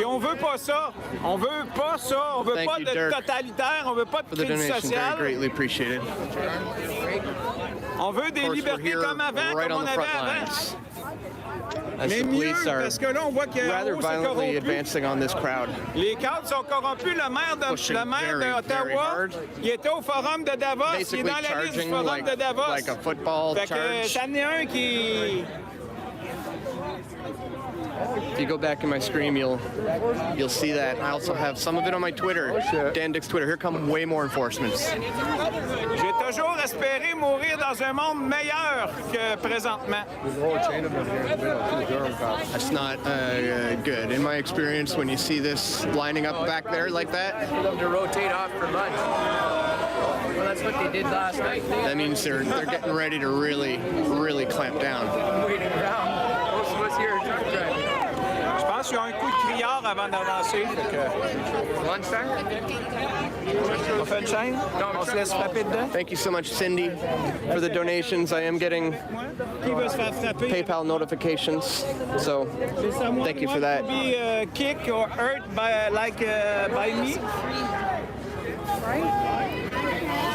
Et on veut pas ça. On veut pas ça. On veut pas de totalitaire. On veut pas de crise sociale. Greatly appreciated. On veut des libertés comme avant, right comme on avait avant. Mais mieux, parce que là, on voit qu'il y a rather violently advancing on this crowd. Les cadres sont corrompus. Le maire d'Ottawa, il était au forum de Davos. Il est dans la liste du forum de Davos. Like a football charge. T'en as un qui... If you go back in my stream, you'll see that. I also have some of it on my Twitter, Dan Dick's Twitter. Here come way more enforcements. J'ai toujours espéré mourir dans un monde meilleur que présentement. That's not good. In my experience, when you see this lining up back there like that, For them to rotate off for lunch. Well, that's what they did last night. that means they're getting ready to really clamp down. Waiting around. What's your truck driving? Je pense qu'ils ont un coup de criard avant d'avancer. Lunchtime? On fait une chaîne? On se laisse frapper dedans? Thank you so much, Cindy, for the donations. I am getting Qui veut se faire frapper? PayPal notifications, so thank you for that. To be kicked or hurt by me?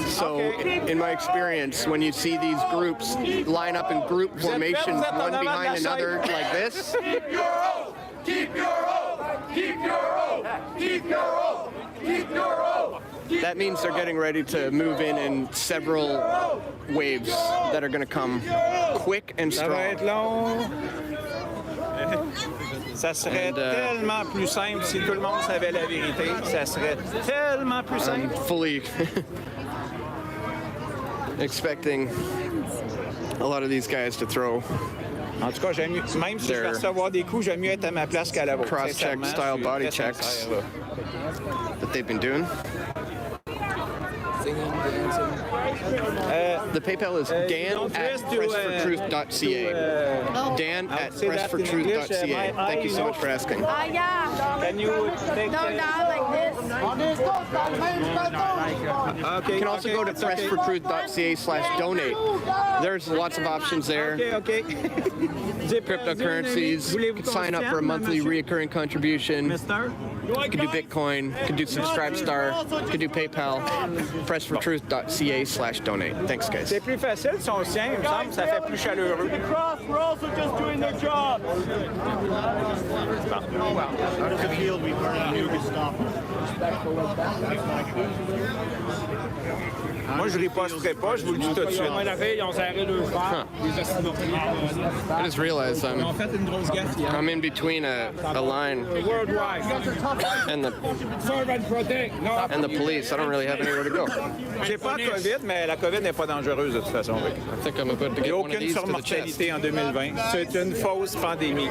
So, in my experience, when you see these groups line up in group formation, one behind another like this, Keep your oath! Keep your oath! Keep your oath! Keep your oath! Keep your oath! that means they're getting ready to move in several waves that are going to come quick and Ça va être strong. long. Ça serait tellement plus simple si tout le monde savait la vérité. Ça serait tellement plus I'm simple. fully expecting a lot of these guys to throw En tout cas, j'aime mieux, même si je vais recevoir des coups, j'aime mieux être à ma place qu'à la vôtre. cross-check Sincèrement, style je suis body très checks sincère, là. that they've been doing. The PayPal is dan at pressfortruth.ca. Dan at pressfortruth.ca. Thank you so much for asking. Yeah. Can you take No, not like this. Okay, You can also go to pressfortruth.ca/donate. There's lots of options there. Okay. Cryptocurrencies. You can sign up for a monthly reoccurring contribution. Mister? You can do Bitcoin, you can do Subscribe Star, you can do PayPal, pressfortruth.ca/donate. Thanks, guys. C'est plus facile, son sien, il me semble, ça fait plus chaleureux. We're also just doing their job. Out of the field, we've learned a new Gestapo. Moi, je riposterai pas, je vous le dis tout de suite. La veille, ils ont serré le fer. I just realized I'm in between a line Worldwide. and Serve and protect. the police. I don't really have anywhere to go. J'ai pas de COVID, mais la COVID n'est pas dangereuse de toute façon. I think I'm about to Il n'y get a one of aucune these to the chest. surmortalité en 2020. C'est une fausse pandémie.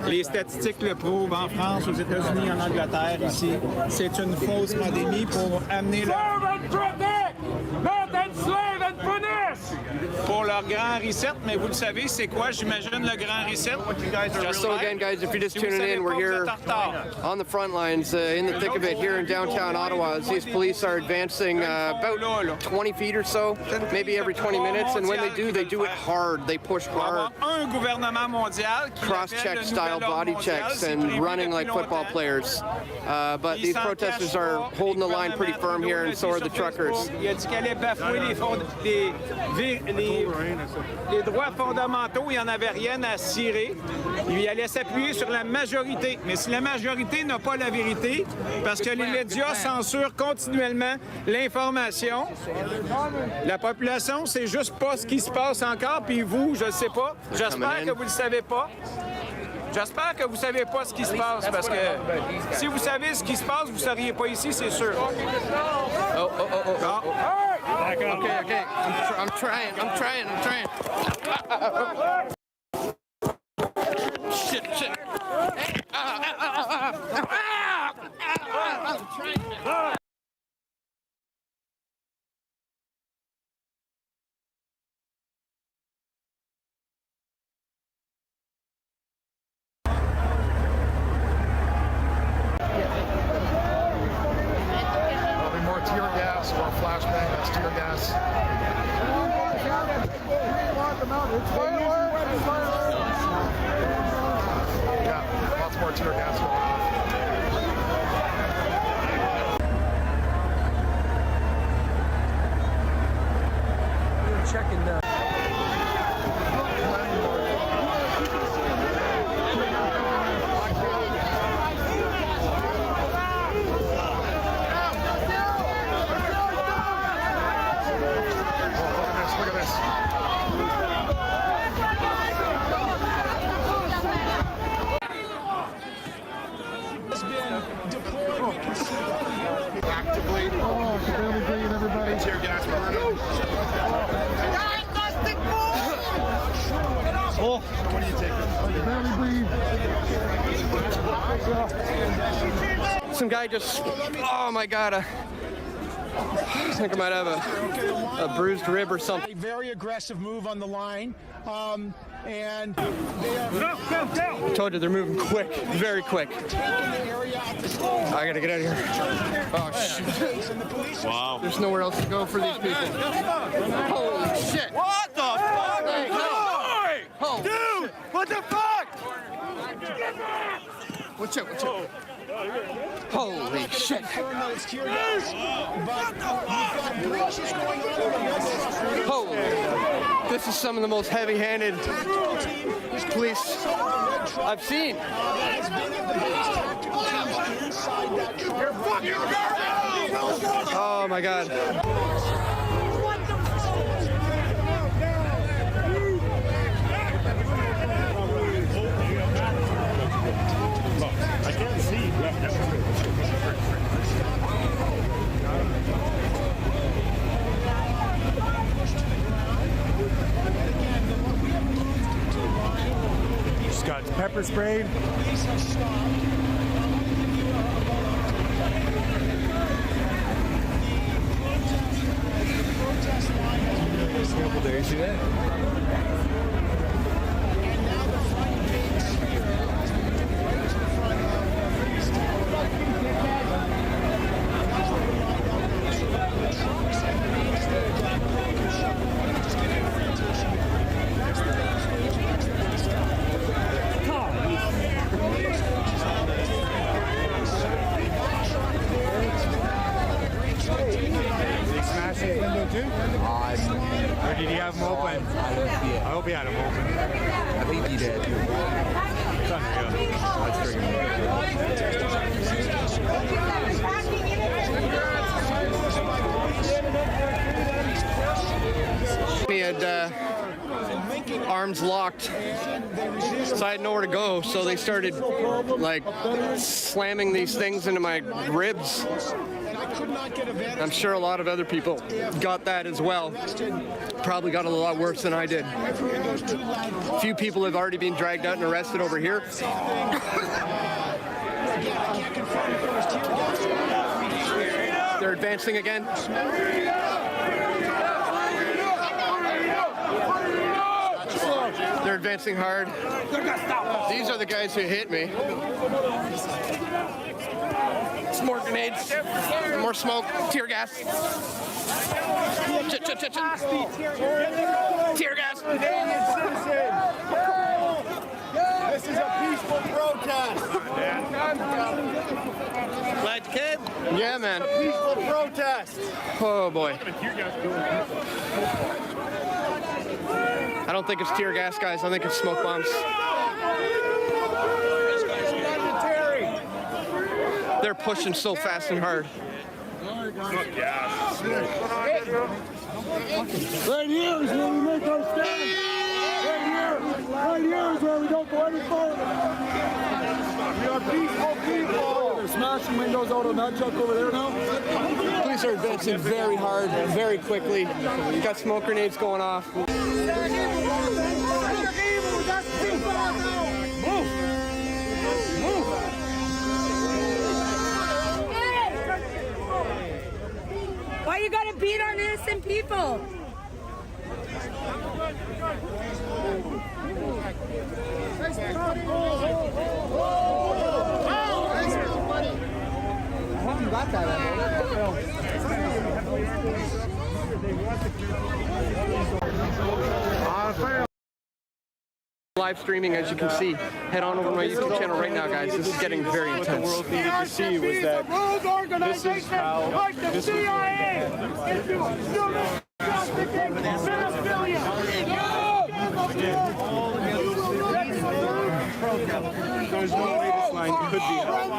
Les statistiques le prouvent en France, aux États-Unis, en Angleterre, ici. C'est une fausse pandémie pour amener Serve and protect, not enslave and punish. pour leur grand reset. Mais vous le savez, c'est quoi, j'imagine, le grand reset? Just so again, guys, if you're just tuning in, we're here on the front lines, in the thick of it, here in downtown Ottawa. These police are advancing about 20 feet or so, maybe every 20 minutes, and when they do it hard. They push hard. Un gouvernement mondial qui Cross-check style body checks and running like football players. But these protesters are holding the line pretty firm here, and so are the truckers. Il a dit qu'elle allait bafouer les droits fondamentaux, il n'y en avait rien à cirer. Il allait s'appuyer sur la majorité. Mais si la majorité n'a pas la vérité, parce que les médias censurent continuellement l'information, la population sait juste pas ce qui se passe encore, puis vous, je ne sais pas. J'espère que vous ne le savez pas. J'espère que vous ne savez pas ce qui se passe, parce que si vous savez ce qui se passe, vous ne seriez pas ici, c'est sûr. Okay. I'm trying. Shit. There'll be more tear gas or flashbang. That's tear gas. Yeah, lots more tear gas going on. Checking the. Look at this. Actively. Oh, barely breathe, everybody. Tear gas burning. Oh. What do you take? Barely breathe. Some guy just, oh my God, I think I might have a bruised rib or something. A very aggressive move on the line, and they are I told you they're moving quick, very quick. I gotta get out of here. Oh shit. Wow. There's nowhere else to go for these people. Holy shit. What the fuck? Hey, Oh, dude, what the fuck? Watch out. Holy shit. Holy. This is some of the most heavy-handed police I've seen. Oh my God. I can't see. Just got pepper sprayed. There you see that? dead. He had arms locked, so I had nowhere to go, so they started like slamming these things into my ribs. I'm sure a lot of other people got that as well. Probably got a lot worse than I did. A few people have already been dragged out and arrested over here. They're advancing again. They're advancing hard. These are the guys who hit me. Some more grenades, more smoke, tear gas. Tear gas. This is a peaceful protest. Glad you came? Yeah, man. It's a peaceful protest. Oh, boy. I don't think it's tear gas, guys. I think it's smoke bombs. They're pushing so fast and hard. Right here is where we make our stand. Right here is where we don't go any further. We are peaceful people. They're smashing windows out on that truck over there now. Police are advancing very hard, very quickly. We've got smoke grenades going off. Why you gotta beat on innocent people? Live streaming, as you can see. Head on over to my YouTube channel right now, guys. This is getting very intense. What the world needed to see was that this is how this was there's no way this line could be held.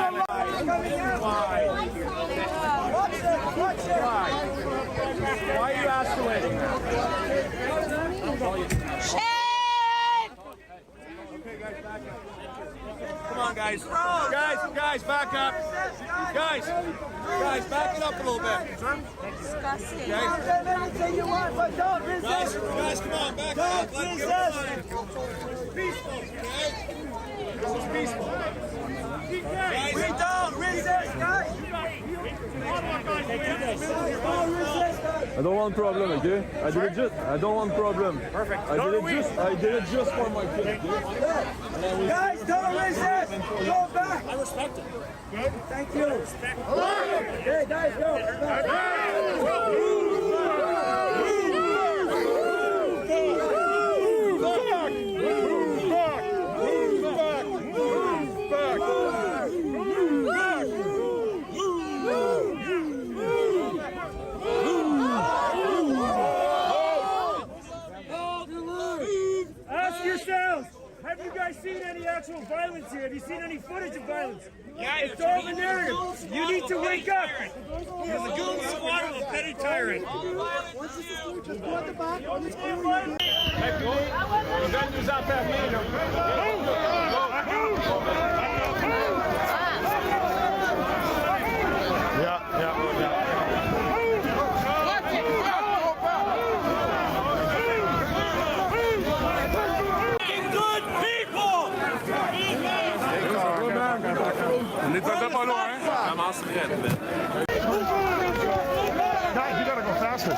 Why are you escalating? Come on, guys. Guys, back up. Guys, back it up a little bit. Disgusting. Guys, come on, back up. Let's get it peaceful, okay? This is peaceful. Guys, we don't resist, guys. I don't want problem, okay? I don't want problem. Perfect. I did it just for my kid, okay? Guys, don't resist. Go back. I respect it. Good. Thank you. Hey, guys, go. Ask yourselves, have you guys seen any actual violence here? Have you seen any footage of violence? Yeah, it's all the narrative. You need to wake up. There's a goon squad of a petty tyrant. Avengers out that man. Yeah. On est pas loin, hein? Commence raide, man. Guys, you gotta go faster.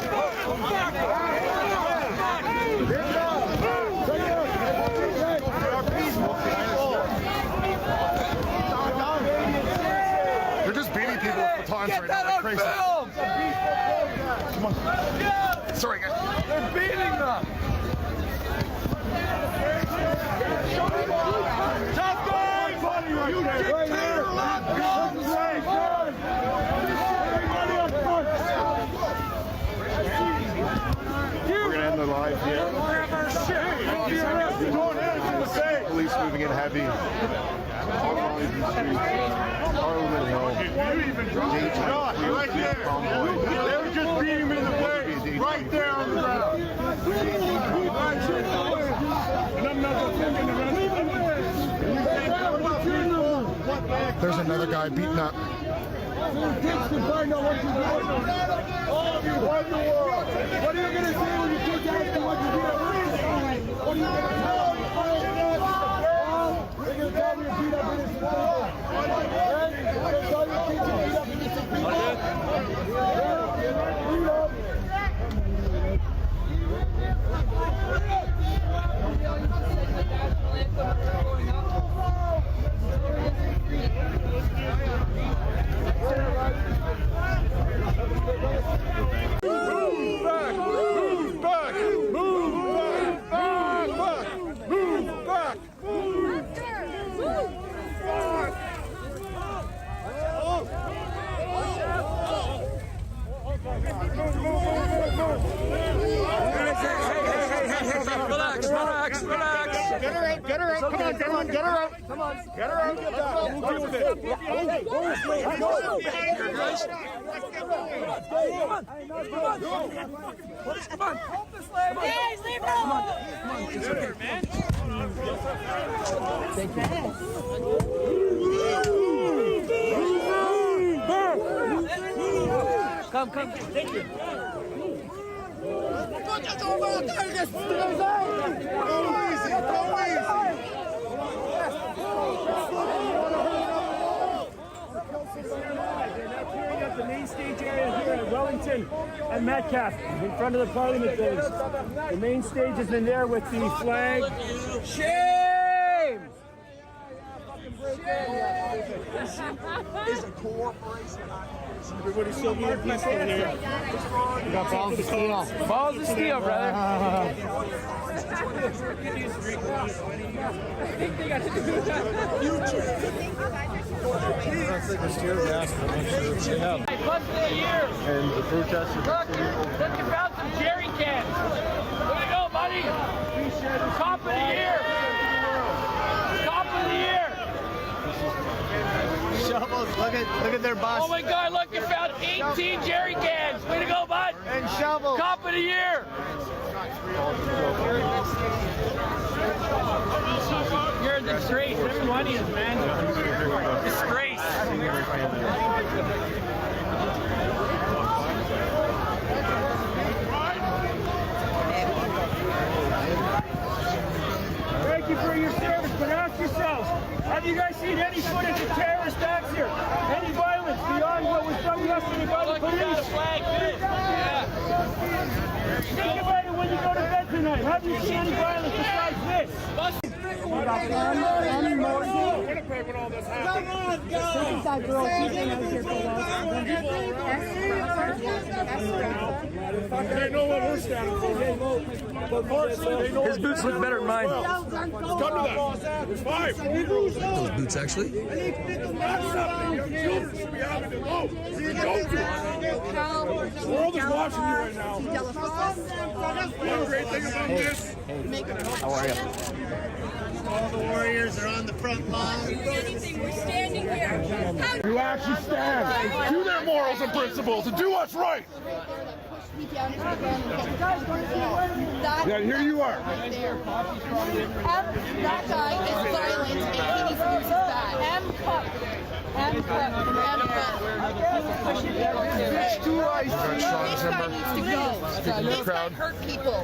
They're just beating people with batons right now. Like crazy. Come on. Sorry, guys. They're beating them. Tough guys! You right here! We're gonna end the live here. Don't have our shit! Don't anything to say! police moving in heavy. Parliament Hill. Right there. They were just beating him in the face. Right there on the ground. There's another guy beaten up. All of you, run the world. What are you going to say when you kids ask you what you did? What are you going to tell them? They're going to tell me you beat up innocent people. They're going to tell your kids you beat up innocent people. Beat up. Move back! Move back! Move back! Move back! Move Relax, relax, relax. Get her out, get her out. Come on, get her out. Get her out. Come on. Get her out. Get that. We'll deal with it. Come on. Help this lady. Hey, leave her alone. Come on, it's okay, man. Thank you. Come. Thank you. At the main stage area here at Wellington and Metcalfe, in front of the Parliament buildings. The main stage has been there with the flag. Shame! Is a corporation. Everybody's still being peaceful here. We got balls of steel. Balls of steel, brother. Busted a year. And the protesters. Look, you found some jerry cans. Way to go, buddy. Top of the year. Top of the year. Shovels, look at their bus. Oh my God, look, you found 18 jerry cans. Way to go, bud. And shovels. Top of the year. You're a disgrace. Everybody is, man. Disgrace. Thank you for your service, but ask yourselves, have you guys seen any footage of terrorist acts here? Any violence beyond what was done yesterday by the police? Think about it when you go to bed tonight. Have you seen any violence besides this? We got Annie Morrison. Winnipeg when all this happened. Come on, go! That girl, she's been out here for a while. They know what we're standing for. But fortunately, they know His boots look better than mine. Come to that. It's 5. Those boots, actually. That's something your children should be having to know. The world is watching you right now. One great thing about this. How are you? All the warriors are on the front line. We're standing here. You actually stand to their morals and principles and do what's right. Yeah, here you are. That guy is violent and he needs to use his bat. There's two eyes. This guy needs to go. This guy hurt people.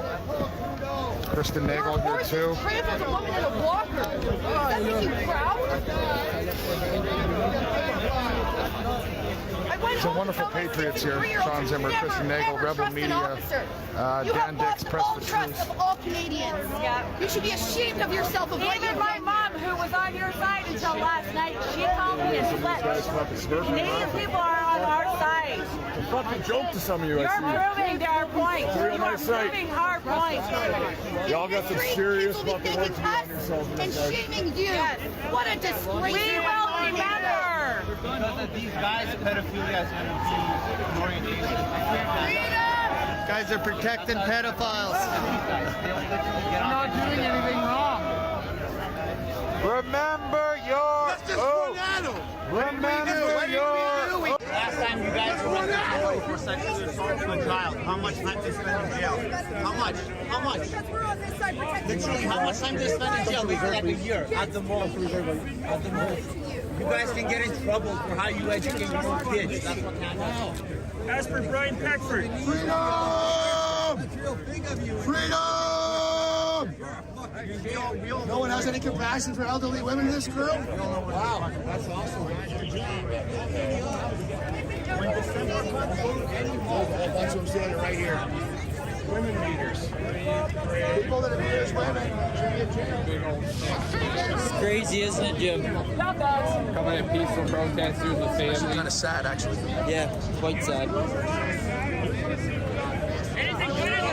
Kristen Nagel here too. Trampled a woman in a walker. Does that make you proud? It's a wonderful Patriots here. Sean Zimmer, Kristen Nagel, Rebel Media, Dan Dix, Press for Trust Truth. of all Canadians. You should be ashamed of yourself. Even my mom, who was on your side until last night, she called me a slut. Canadian people are on our side. It's a fucking joke to some of you. You're proving our point. It's a real You are nice sight. proving our point. Y'all got some serious fucking work to do on yourselves. And shaming you. Yes. What a disgrace. We will remember. These guys, pedophilia is going to be orientation. Guys are protecting pedophiles. You're not doing anything wrong. Remember your oath. Remember your oath. Last time you guys were with for sexual assault of a child, how much time did you spend in jail? How much? How much? Literally, how much time did you spend in jail? Maybe like a year at the most. At the most. You guys can get in trouble for how you educate your own kids. That's what Canada is. As for Brian Peckford. Freedom! No one has any compassion for elderly women in this crew? Wow, that's awesome. That's what I'm saying right here. Women leaders. People that abuse women should be in jail. It's crazy, isn't it, Jim? Coming in peaceful protest with the family. It's kind of sad, actually. Yeah, quite sad.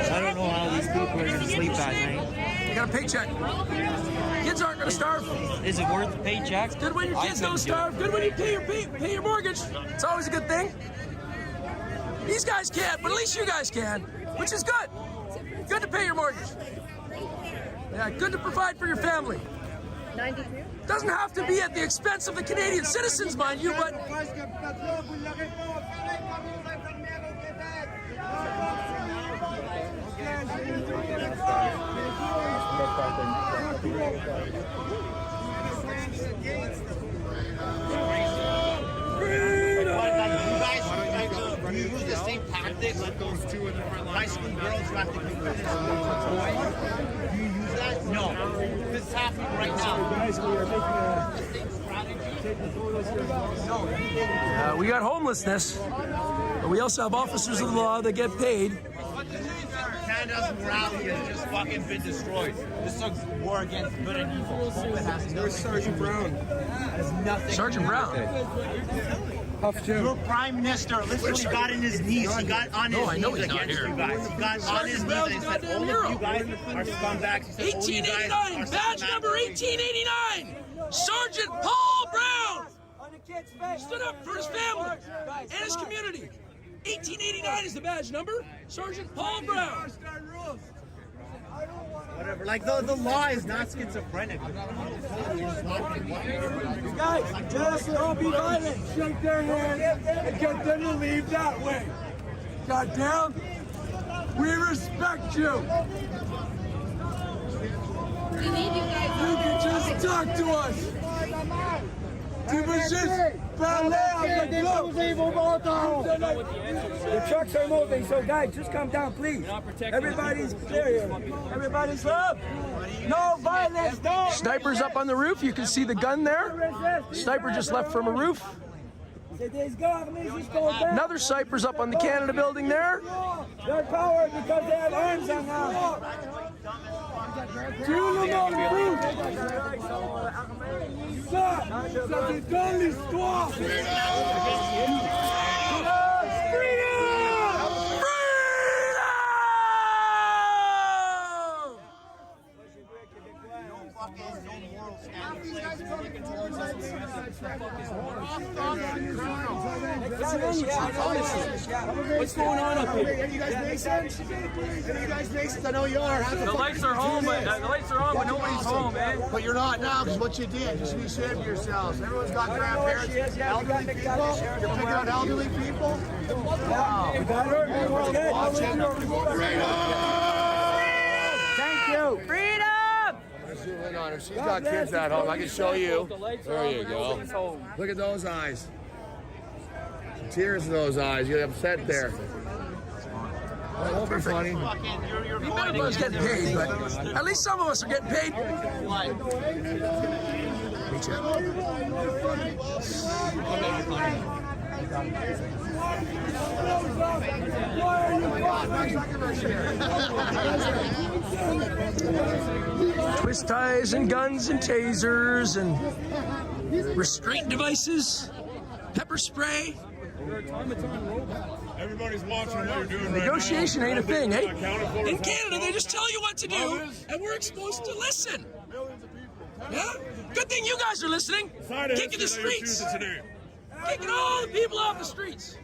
I don't know how these people are going to sleep at night. You got a paycheck. Kids aren't going to starve. Is it worth the paycheck? Good when your kids don't starve. Good when you pay your mortgage. It's always a good thing. These guys can't, but at least you guys can, which is good. Good to pay your mortgage. Yeah, good to provide for your family. 92? Doesn't have to be at the expense of the Canadian citizens, mind you, but... Do you use the same tactics like those two in the front line? High school girls who have to do this Convoy? Do you use that? No. This is happening right now. Guys, we are making we got homelessness, but we also have officers of the law that get paid. Canada's morality has just fucking been destroyed. This is a war against good and evil. Where's Sergeant Brown? Has nothing. Sergeant Brown. Your prime minister literally got in his knees. He got on his knees against you guys. He got on his knees and he said, all of you guys are scumbags. He said, 1889, badge number 1889, Sergeant Paul Brown stood up for his family and his community. 1889 is the badge number, Sergeant Paul Brown. Whatever. Like the law is not schizophrenic. Guys, just don't be violent. Shake their hands and get them to leave that way. Goddamn, we respect you. We need you guys. You can just talk to us. Tu veux juste parler avec nous. The trucks are moving, so guys, just calm down, please. Everybody's clear here. Everybody's up. No violence, no. Sniper's up on the roof. You can see the gun there. Sniper just left from a roof. Another sniper's up on the Canada building there. They're powered because they have arms on now. Tout le monde bouge. Ça c'est dans l'histoire. What's going on up here? Are you guys Masons? Are you guys Masons? I know you are. The lights are home, but the lights are on, but nobody's home, man. But you're not now because what you did. Just be ashamed of yourselves. Everyone's got grandparents, elderly people. You're picking on elderly people. Thank you. Freedom! Zoom in on her. She's got kids at home. I can show you. There you go. Look at those eyes. Some tears in those eyes. You get upset there. That won't be funny. None of us getting paid, but at least some of us are getting paid. Twist ties and guns and tasers and restraint devices, pepper spray. Everybody's watching what you're doing right Negotiation now. ain't a thing, eh? In Canada, they just tell you what to do, and we're supposed to listen. Yeah? Good thing you guys are listening. Kicking the streets. Kicking all the people off the streets.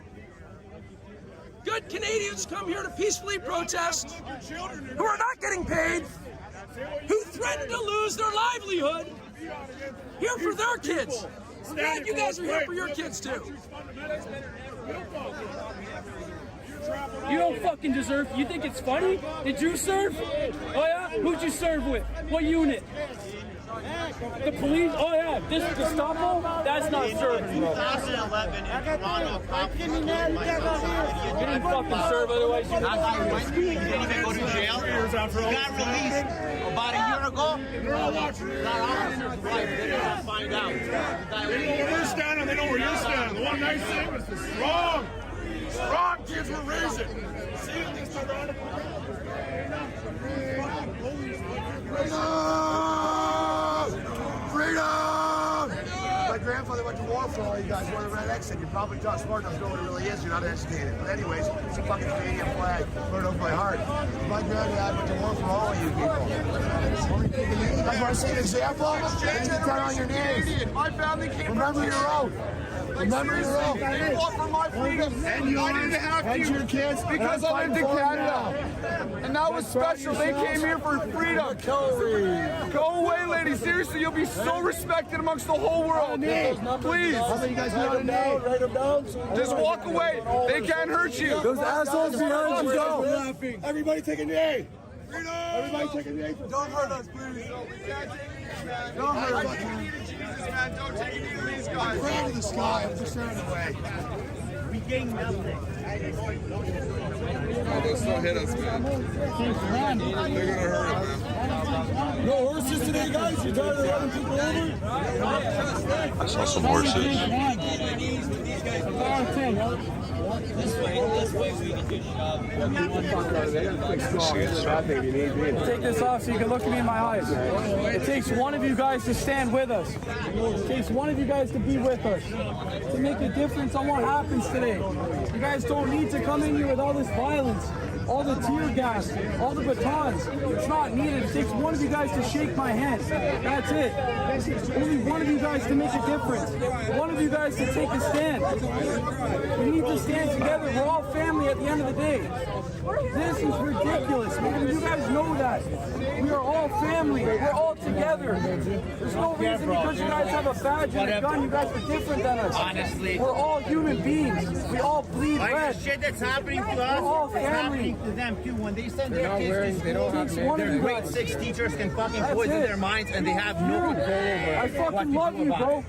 Good Canadians come here to peacefully protest, who are not getting paid who threatened to lose their livelihood here for their kids. I'm glad you guys are here for your kids too. You don't fucking deserve. You think it's funny? Did you serve? Oh yeah? Who'd you serve with? What unit? The police? Oh yeah, this Gestapo? That's not serving, bro. 2011 in Toronto, You didn't fucking serve, otherwise you didn't even go to jail. He got released about a year ago. They didn't find out. They know where you're standing, they know where you're standing. The one nice thing was the strong kids we're raising. See, things are around. Freedom! My grandfather went to war for all you guys. Wore the red exit. You're probably not smart enough to know what it really is. You're not educated. But anyways, it's a fucking Canadian flag. Put it over my heart. My granddad went to war for all of you people. That's why I see an example. You need to turn on your knees. My family came Remember your oath. Remember your oath. They fought for my freedom. And I didn't have to. Your kids, because I lived in Canada. And that was special. They came here for freedom. Go away, lady. Seriously, you'll be so respected amongst the whole world. Please. Just walk away. They can't hurt you. Those assholes behind you go. Everybody take a knee. Freedom. Everybody take a knee. Don't hurt us, please. Don't hurt us. Jesus, man. Don't take it to these guys. I'm proud of this guy. I'm just turning away. We gain nothing. They'll still hit us, man. They're gonna hurt us, man. No horses today, guys? You tired of running people over? I saw some horses. This way we can just shove. Take this off so you can look at me in my eyes. It takes one of you guys to stand with us. It takes one of you guys to be with us. To make a difference on what happens today. You guys don't need to come in here with all this violence. All the tear gas, all the batons. It's not needed. It takes one of you guys to shake my hand. That's it. Only one of you guys to make a difference. One of you guys to take a stand. We need to stand together. We're all family at the end of the day. This is ridiculous, man. You guys know that. We are all family. We're all together. There's no reason because you guys have a badge and a gun, you guys are different than us. Honestly. We're all human beings. We all bleed red. The shit that's happening to us, we're all it's family. happening to them too. When they send their kids to school, their grade 6 teachers can fucking poison their minds and they have no control over I fucking love you, bro.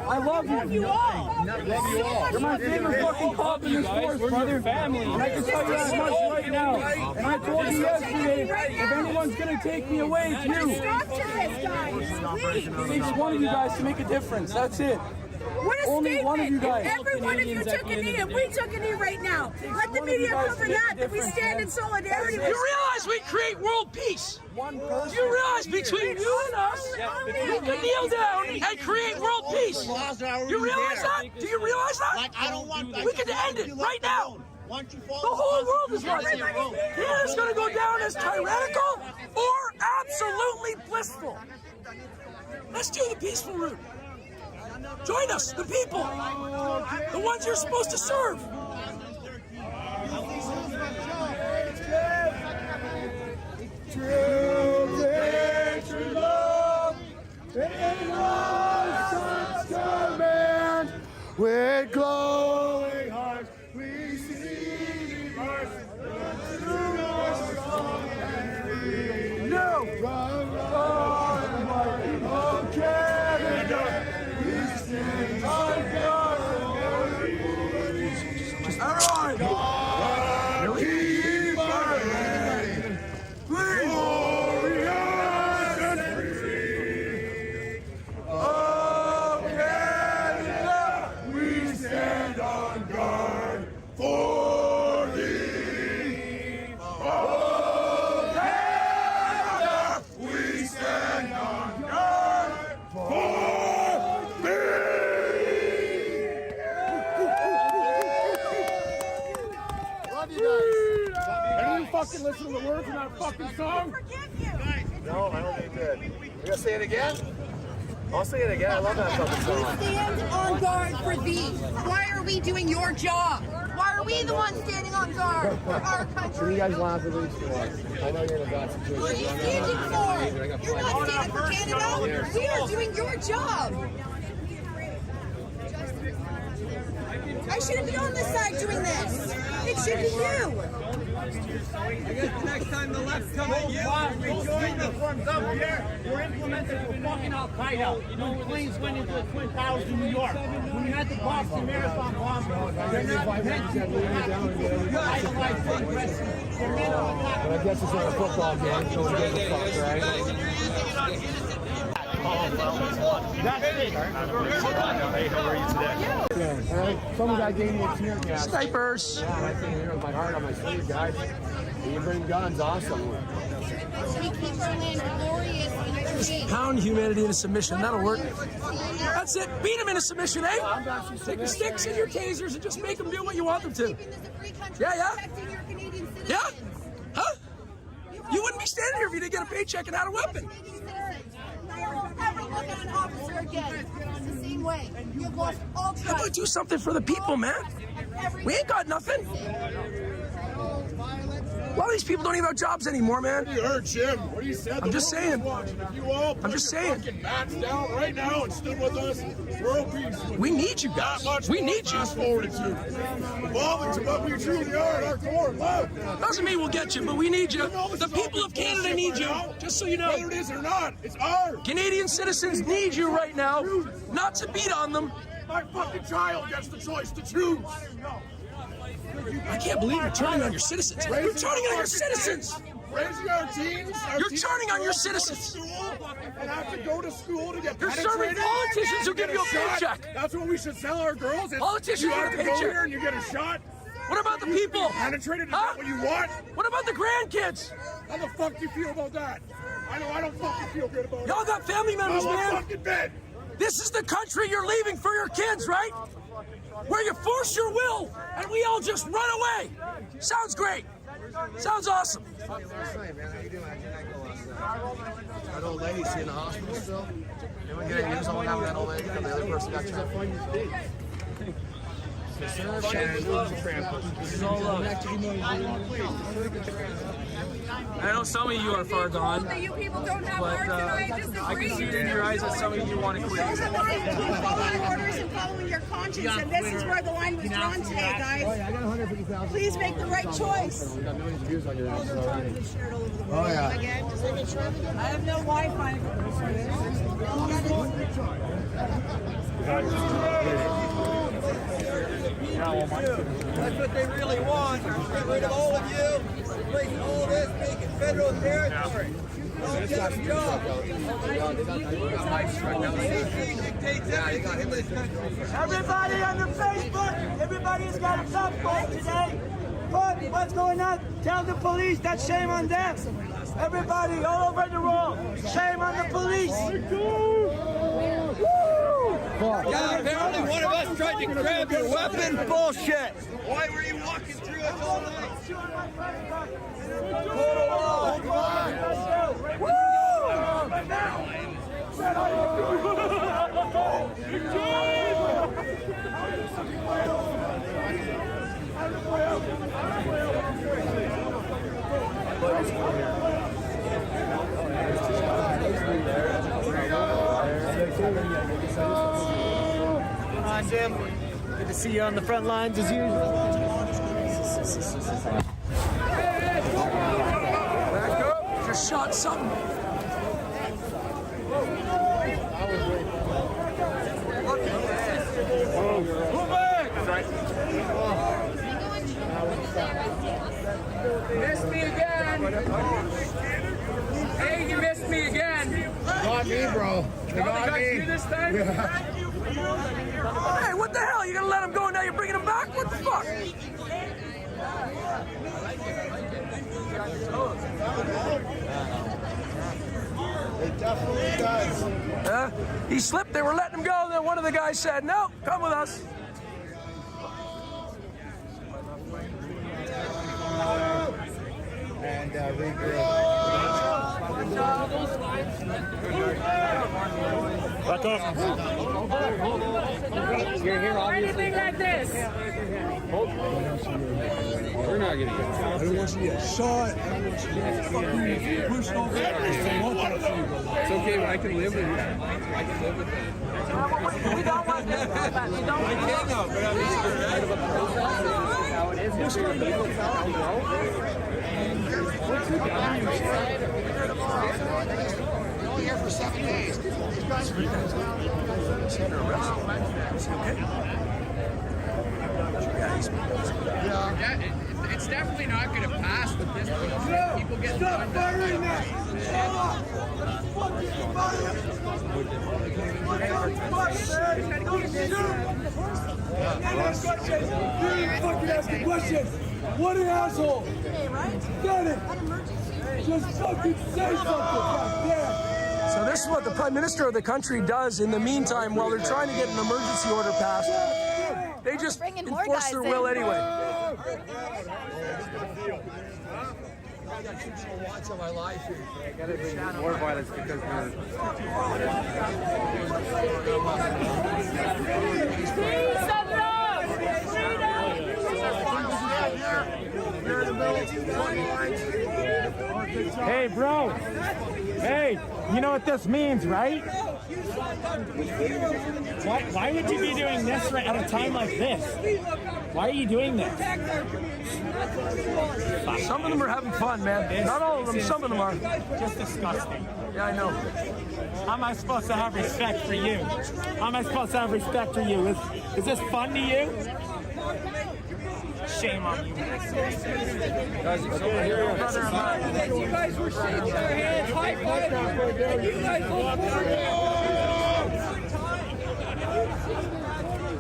I love you. Love you all. Love you all. You're my favorite fucking cop in this force, brother. Family. And I can tell you that much right now. And I told you yesterday, if anyone's gonna take me away, it's you. Stop to this, guys. Please. It takes one of you guys to make a difference. That's it. What a Only statement. one of you guys. If every one of you took a knee, and we took a knee right now. Let the media cover that we stand in solidarity with. You realize we create world peace? Do you realize between you and us, we can kneel down and create world peace? You realize that? Do you realize that? Like, I don't want. We can end it right now. The whole world is watching. Canada's going to go down as tyrannical or absolutely blissful. Let's do the peaceful route. Join us, the people, the ones you're supposed to serve. True love, in our son's command, with glowing hearts we see mercy. No, from Canada, we stand on God. Everyone, keep our hand. Glorious and free. Oh, Canada, we stand on guard for thee. Oh, Canada, we stand on guard for thee. Love you guys. And you fucking listen to the words of that fucking song? No, I don't think you did. You gonna say it again? I'll say it again. I love that fucking song. We stand on guard for thee. Why are we doing your job? Why are Are we the ones standing on guard for our country? You guys laugh at least for us. I know you're in a bad situation. What are you standing for? You're not standing for Canada. We are doing your job. I shouldn't be on this side doing this. It should be you. I guess the next time the left come at you, we join the forms up here. We're implemented for fucking Al-Qaeda. When planes went into the Twin Towers in New York. When we had the Boston Marathon bombing. They're not meant to idolize fake wrestling. They're meant to attack. But I guess it's not a football game, so it doesn't fuck, right? That's it. Hey, how are you today? Some guy gave me a tear gas. Snipers. Yeah, and I think it was my heart on my sleeve, guys. You bring guns, awesome. We keep our land glorious and free. Pound humanity into submission. That'll work. That's it. Beat them into submission, eh? Take the sticks and your tasers and just make them do what you want them to. Yeah, yeah. Yeah? Huh? You wouldn't be standing here if you didn't get a paycheck and had a weapon. Never look at an officer again. It's the same way. You've lost all trust. How about do something for the people, man? We ain't got nothing. A lot of these people don't even have jobs anymore, man. You heard Jim. What he said. I'm just saying. If you all put I'm just your saying. fucking bats down right now and stood with us, world peace. We need you guys. We need you. Fast forward to evolving to what we truly are at our core. Love. Doesn't mean we'll get you, but we need you. The people of Canada need you. Just so you know. Whether it is or not, it's ours. Canadian citizens need you right now, not to beat on them. My fucking child gets the choice to choose. I can't believe you're turning on your citizens. You're turning on your citizens. Raising our teens. You're turning on your citizens. And have to go to school to get You're serving politicians who give you a paycheck. That's what we should sell our girls. Politicians you get a have to go paycheck. here and you get a shot. What about the people? Penetrated, is that what you want? What about the grandkids? How the fuck do you feel about that? I know I don't fucking feel good about it. Y'all got family members, I'm man. fucking dead. This is the country you're leaving for your kids, right? Where you force your will and we all just run away. Sounds great. Sounds awesome. That old lady's in the hospital still. They were getting news on what happened to that old lady because the other person got trapped. I know some of you are far gone, You people don't have but hearts, and I disagree. I can see it in your eyes that some of you want to quit. There's a line between following orders and following your conscience, and this is where the line was drawn today, guys. Please make the right choice. We got millions of views on your ass already. Oh, yeah. I have no Wi-Fi. That's what they really want. Get rid of all of you. Replace all this, make it federal territory. Don't get a job. Everybody under Facebook, everybody's got a tough vote today. But what's going on? Tell the police that shame on them. Everybody all over the world, shame on the police. Yeah, apparently one of us tried to grab your weapon. Bullshit. Why were you walking through us all night? Hi, Jim. Good to see you on the front lines as usual. Back up. Just shot something. Missed me again. Hey, you missed me again. Got me, bro. They got me. You this time? Hey, what the hell? You gonna let him go and now you're bringing him back? What the fuck? It definitely does. He slipped. They were letting him go. Then one of the guys said, "No, come with us." And regroup. Back up. You're here, obviously. Anything like this. We're not getting it. I don't want you to get shot. I don't want you to get fucking pushed over. I want that for you, brother. It's okay, but I can live with it. I can live with it. We don't want this. We don't want how it is. You're only here for 7 days. These guys are under arrest. Yeah, it's definitely not going to pass with this. People get Stop firing that! Shut up! Fucking asking questions! What an asshole! Get it! Just fucking say something! God damn! So this is what the Prime Minister of the country does in the meantime while they're trying to get an emergency order passed. They just enforce their will anyway. More violence because we're... Peace and love! Freedom! Hey, bro. Hey, you know what this means, right? Why would you be doing this right at a time like this? Why are you doing this? Some of them are having fun, man. Not all of them, some of them are. Just disgusting. Yeah, I know. How am I supposed to have respect for you? How am I supposed to have respect for you? Is this fun to you? Shame on you. Guys, you guys were shaking your hands, high-fiving, and you guys look.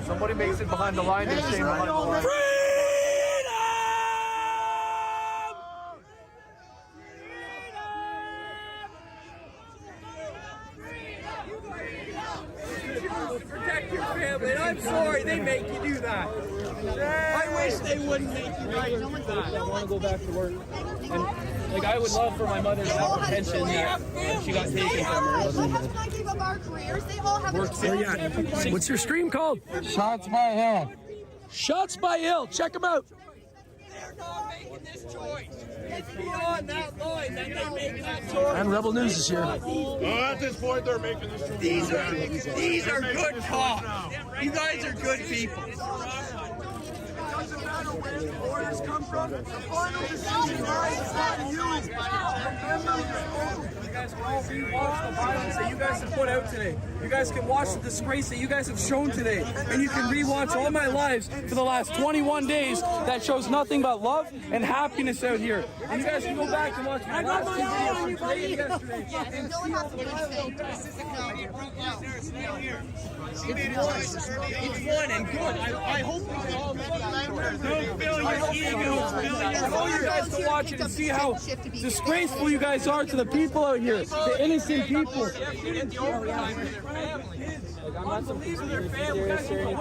Somebody makes it behind the line, there's shame behind the line. Protect your family, and I'm sorry they make you do that. I wish they wouldn't make you do that. I want to go back to work. And, like, I would love for my mother to have a pension that she got taken from her. My husband and I gave up our careers. They all have a What's your stream called? Shots by Hill. Shots by Hill. Check them out. They're not making this choice. It's beyond that line that they make that choice. And Rebel News is here. At this point, they're making this choice. These are good cops. You guys are good people. It doesn't matter where the orders come from. The final decision lies is not in you. You guys can all rewatch the violence that you guys have put out today. You guys can watch the disgrace that you guys have shown today. And you can rewatch all my lives for the last 21 days that shows nothing but love and happiness out here. And you guys can go back and watch my last two videos from today and yesterday. It's one and good. I hope we all don't feel your ego. I want you guys to watch it and see how disgraceful you guys are to the people out here, the innocent people.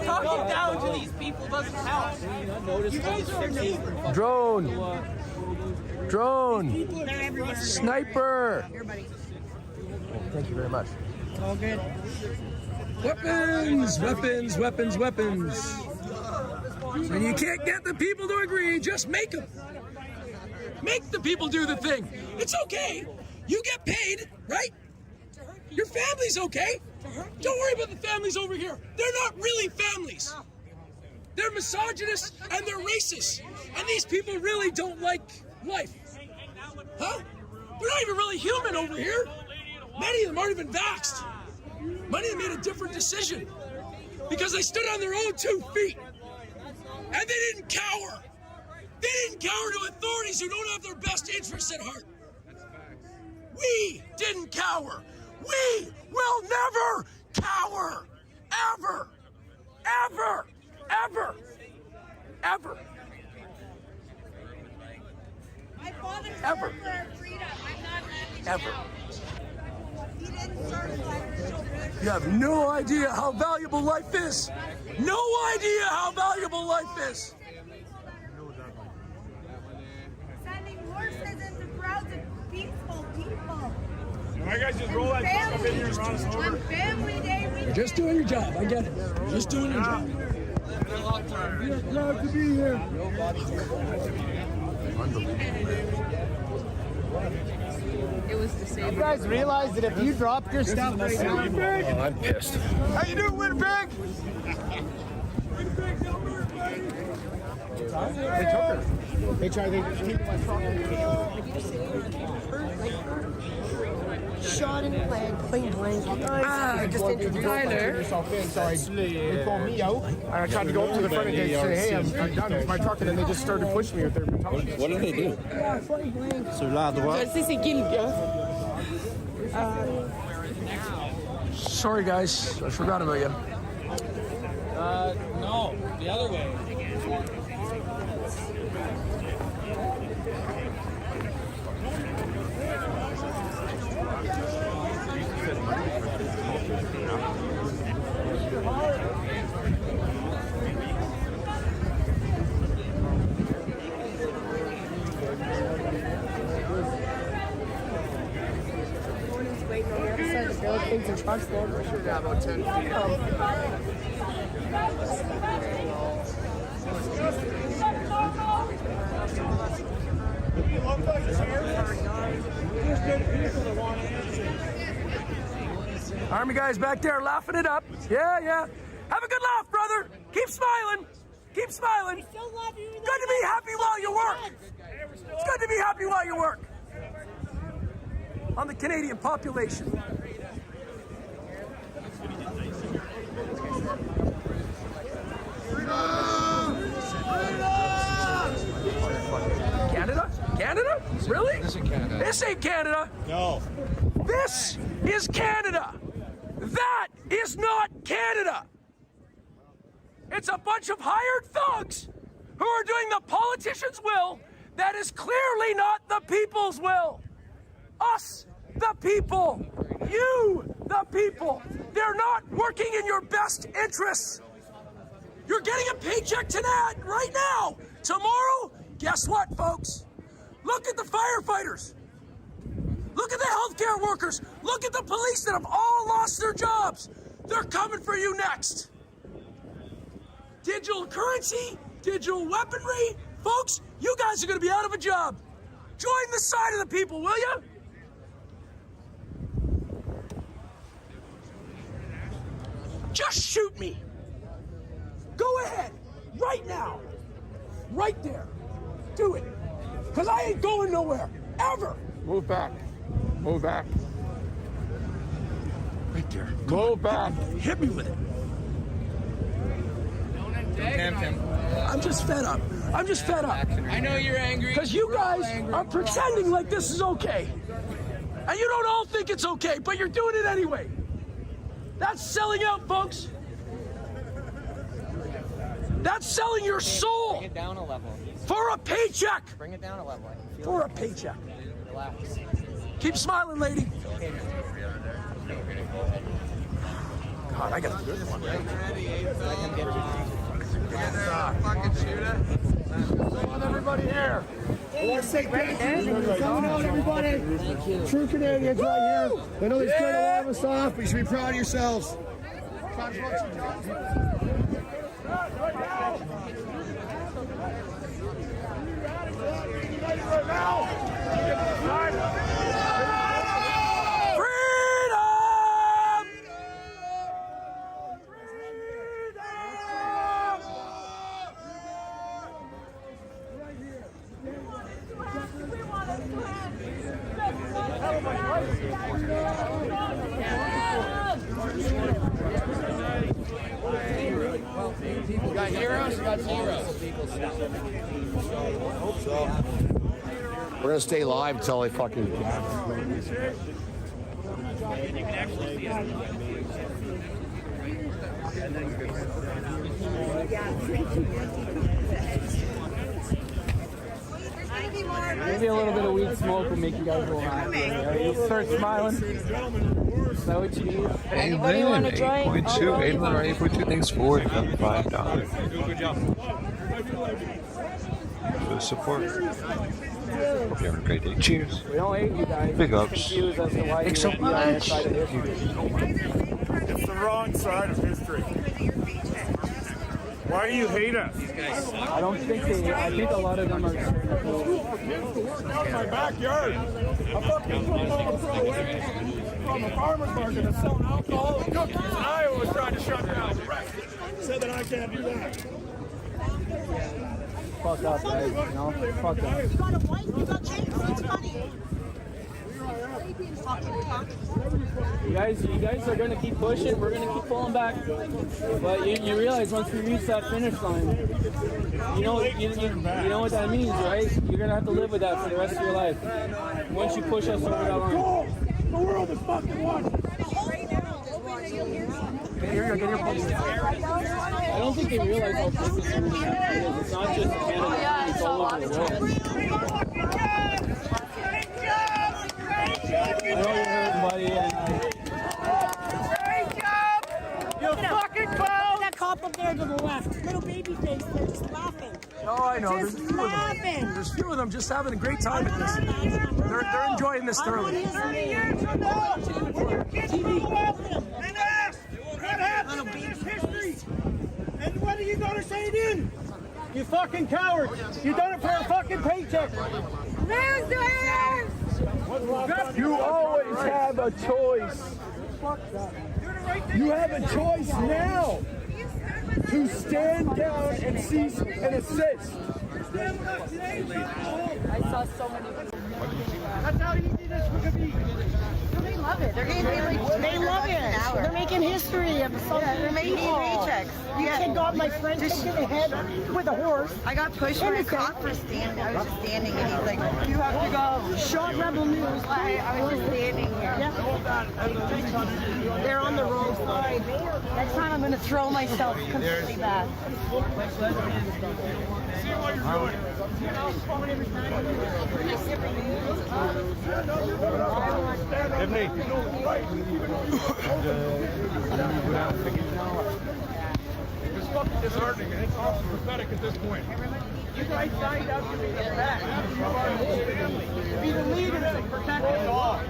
Talking down to these people doesn't help. Drone. Sniper. Thank you very much. All good. Weapons. When you can't get the people to agree, just make them. Make the people do the thing. It's okay. You get paid, right? Your family's okay. Don't worry about the families over here. They're not really families. They're misogynists and they're racist. And these people really don't like life. Huh? They're not even really human over here. Many of them aren't even vaxxed. Many of them made a different decision because they stood on their own 2 feet. And they didn't cower. They didn't cower to authorities who don't have their best interests at heart. We didn't cower. We will never cower. Ever. Ever. Ever. Ever. Ever. Ever. You have no idea how valuable life is. No idea how valuable life is. Sending horses into crowds of peaceful people. Why guys just roll that truck up in here and run us over? On Family Day You're just doing your job. I get it. You're just doing your job. We are proud to be here. It was disabled. You guys realize that if you drop your stuff right now, I'm pissed. how you doing, Winnipeg? They took her. They tried to keep my truck. Shot in the leg, point blank. Just introduced Tyler. Sorry, they pulled me out. I tried to go up to the front and say, hey, I'm done with my truck, and then they just started to push me with their baton. What did they do? Celui-là à droite. Je sais c'est qui le gars. Sorry, guys. I forgot about you. No, the other way. Waiting on the other side of the buildings and trucks there. I should have about 10 feet. Army guys back there laughing it up. Yeah, yeah. Have a good laugh, brother. Keep smiling. Keep smiling. We still love you. Good to be happy while you work. It's good to be happy while you work. On the Canadian population. Canada? Canada? Really? This ain't Canada. This ain't Canada. No. This is Canada. That is not Canada. It's a bunch of hired thugs who are doing the politician's will that is clearly not the people's will. Us, the people. You, the people. They're not working in your best interests. You're getting a paycheck tonight, right now. Tomorrow, guess what, folks? Look at the firefighters. Look at the healthcare workers. Look at the police that have all lost their jobs. They're coming for you next. Digital currency, digital weaponry. Folks, you guys are going to be out of a job. Join the side of the people, will you? Just shoot me. Go ahead. Right now. Right there. Do it. Because I ain't going nowhere. Ever. Move back. Move back. Right there. Move back. Hit me with it. I'm just fed up. I'm just fed up. I know you're angry. Because you guys are pretending like this is okay. And you don't all think it's okay, but you're doing it anyway. That's selling out, folks. That's selling your soul. Bring it down a level. For a paycheck. Bring it down a level. For a paycheck. Relax. Keep smiling, lady. God, I got a good one. Fucking shoot it. I want everybody here. I want to say thank you. Coming out, everybody. True Canadians right here. I know they scared a lot of us off, but you should be proud of yourselves. Proud of what you do. Right now. You got heroes, you got zeros. Hope so. We're gonna stay live until they fucking. You can actually see it. Maybe a little bit of weed smoke will make you guys go happy. You start smiling. Is that what you need? Anybody want to join? 8.2, 8.2, thanks for $5. Good job. For the support. Hope you're having a great day. Cheers. We don't hate you guys. Big ups. Confused as to why Thanks you so would be on our much. side of history. It's the wrong side of history. Why do you hate us? I don't think they. I think a lot of them are. Out in my backyard. A fucking football pro from a farmer's market is selling alcohol and cookies, and Iowa was trying to shut down. Said that I can't do that. Fuck up, guys. You know? Fuck up. You got a wife, you got kids, it's funny. You guys are gonna keep pushing. We're gonna keep pulling back. But you realize once we reach that finish line, you know what that means, right? You're gonna have to live with that for the rest of your life. Once you push us over that line. The world is fucking watching. I don't think they realize how big this is. It's not just Canada, it's all over the world. I know you're hurt, buddy. You fucking clown! That cop up there to the left. Little baby face, they're just laughing. Oh, I know. Just laughing. There's a few of them just having a great time at this. They're enjoying this thoroughly. 30 years from now, your kids will go after them and ask what happened in this history. And what are you going to say then? You fucking coward! You done it for a fucking paycheck! Losers! You always have a choice. You have a choice now to stand down and cease and assist. I saw so many. That's how easy this would be. They love it. They're getting paid like They love it. They're making history of something. they're making paychecks. You kid got my friend hit the head with a horse. I got pushed by a cop for standing. I was just standing, and he's like, "You have to go." Shot Rebel News. I was just standing here. Yeah. They're on the wrong side. Next time, I'm gonna throw myself completely back. It's fucking disheartening and it's also pathetic at this point. You guys signed up to be the best. Be the leaders and protect us all.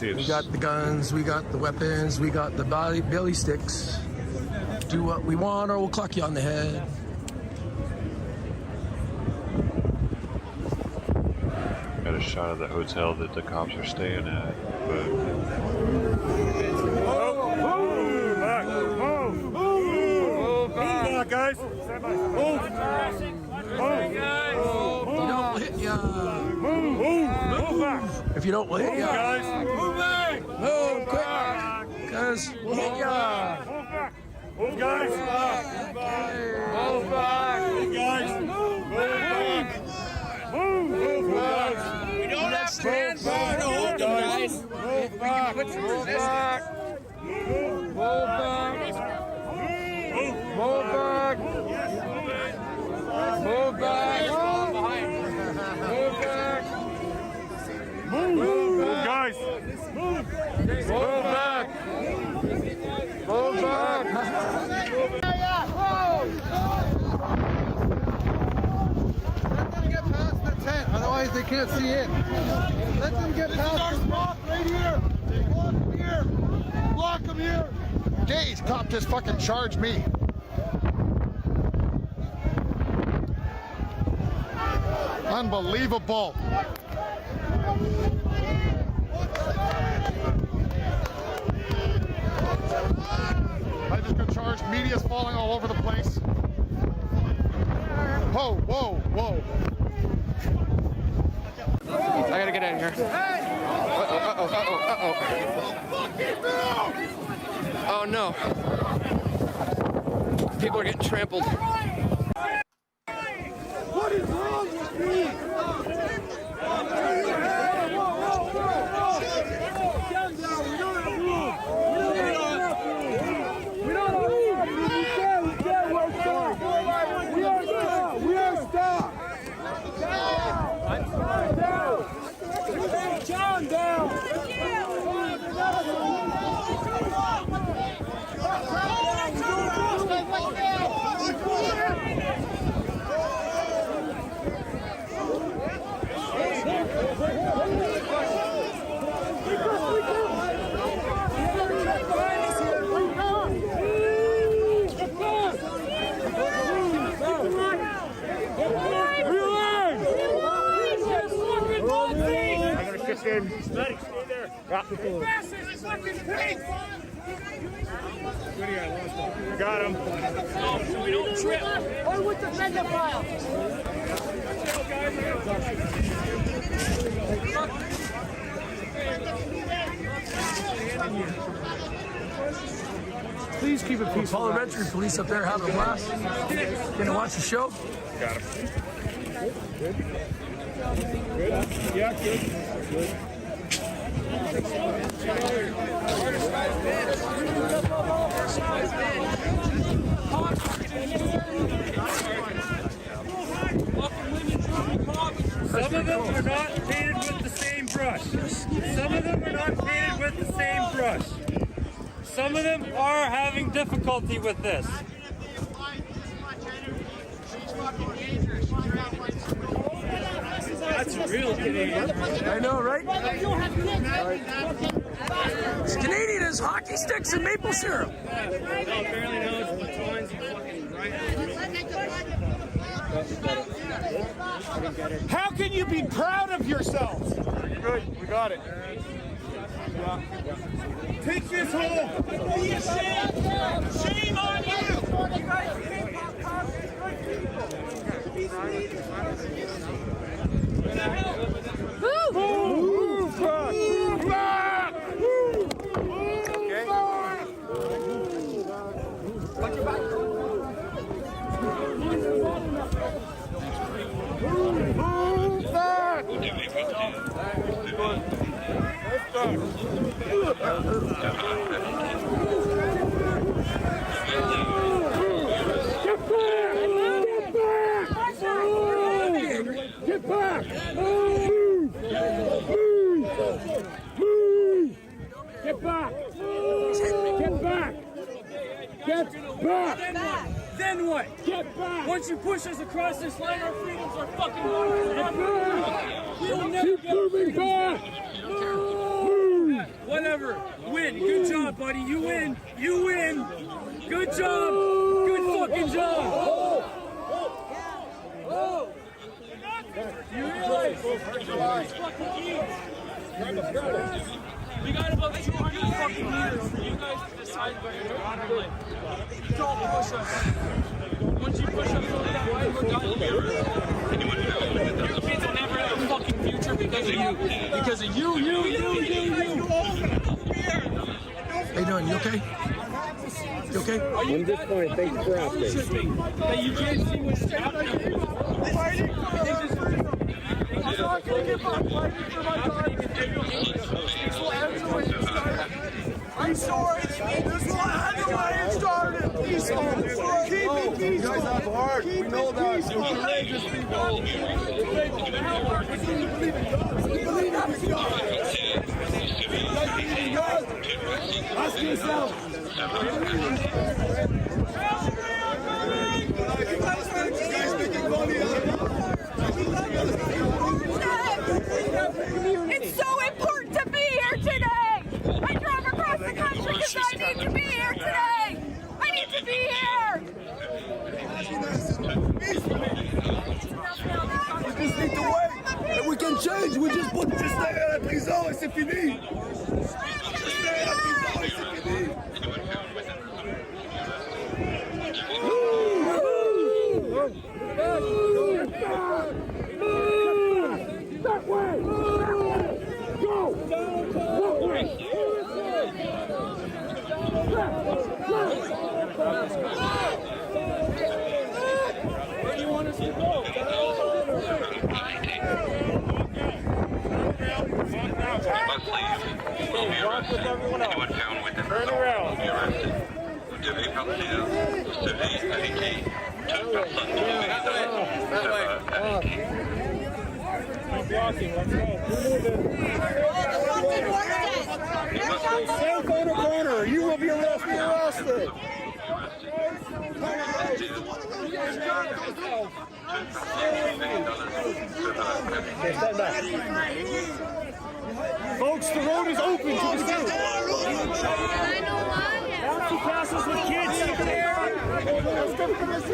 We got the guns, we got the weapons, we got the belly sticks. Do what we want or we'll clock you on the head. Got a shot of the hotel that the cops are staying at, but Move back, guys. Move. If you don't, we'll hit ya. Guys. Move back. Move quick. Cause we'll hit ya. Move, guys. Move back. Move, guys. Move back. Move back. We don't have to stand by to hold them, guys. Move back. Put some resistance. Move back. Move back. Move back. Move back. Move, guys. Move. Move back. Move back. Let them get past the tent, otherwise they can't see in. Let them get past our spot right here. Block them here. Block them here. Jeez, cop just fucking charged me. Unbelievable. I just got charged. Media's falling all over the place. Whoa, whoa, whoa. I gotta get out of here. Oh no. People are getting trampled. What is wrong with me? him. Stay there. Got him. So we don't trip. Or with the magnifier. Please keep it peaceful. Parliamentary police up there having a blast. Gonna watch the show? Got him. Good. Good. Yeah, good. Good. Some of them are not painted with the same brush. Some of them are not painted with the same brush. Some of them are having difficulty with this. That's real Canadian. I know, right? It's Canadian as hockey sticks and maple syrup. Apparently now it's batons and fucking right. How can you be proud of yourself? Good, we got it. Take this home. Be ashamed. Shame on you. You guys can't pop cops. Move back. Move back. Okay. Watch your back. Move back. Get back! Move! Move! Move! Get back! Get back! Get back! Then what? Get back! Once you push us across this line, our freedoms are fucking gone. We'll never Keep moving back! Move! Whatever. Win. Good job, buddy. You win. You win. Good job. Good fucking job. You realize we got about 200 fucking meters for you guys to decide whether you're on or like. Don't push us. Once you push us over that way, we're done. Your kids will never have a fucking future because of you. Because of you. How you doing? You okay? You okay? I'm just fine. Thank you for asking. That you can't see what's happening. I'm not going to give up fighting for my time. This will end the way it started. I'm sorry. This will end the way it started. Peaceful. Keep it peaceful. You guys have heart. We know that. You're courageous people. We believe in God. We believe in God. Ask yourself. It's so important to be here today. I drove across the country because I need to be here today. I need to be here. We just need to wait, and we can change. We just put just stay à la prison et c'est fini. Just stay à la prison et c'est fini. That way! Go! That way! Where do you want us to go? Walk with everyone else. Turn around. That way. Keep walking, let's go. Stay on the corner, you will be arrested. Okay, stand back. Folks, the road is open to the south. Bouncy classes with kids up there. Let's go for this.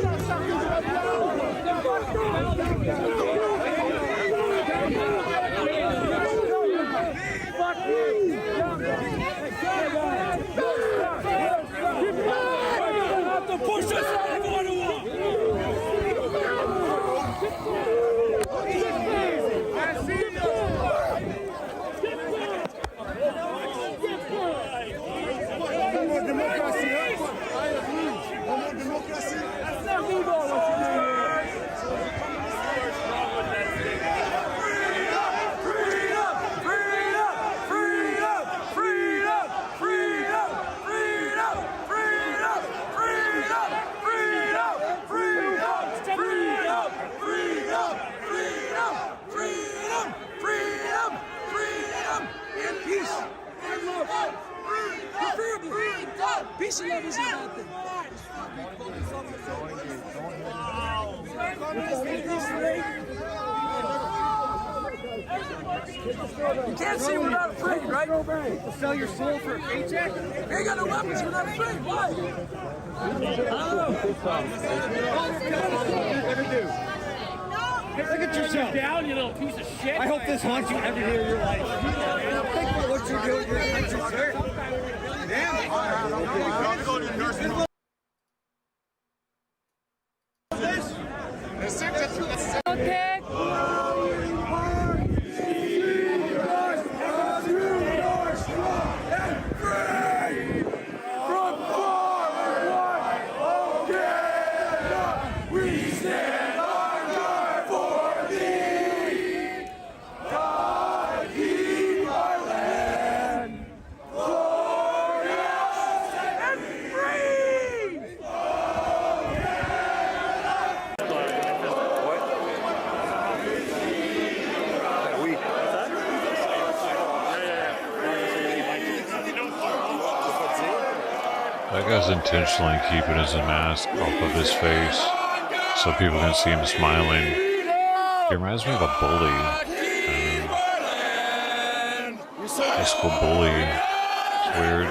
love isn't a bad thing. You can't say we're not afraid, right? To sell your soul for a paycheck? We ain't got no weapons, we're not afraid. Why? Look at yourself. Down, you little piece of shit. I hope this haunts you every day of your life. Think for what you're doing. You're a country, sir. Damn. I'll go to nursing home. Okay. That guy's intentionally keeping his mask off of his face so people can see him smiling. He reminds me of a bully. High school bully. It's weird.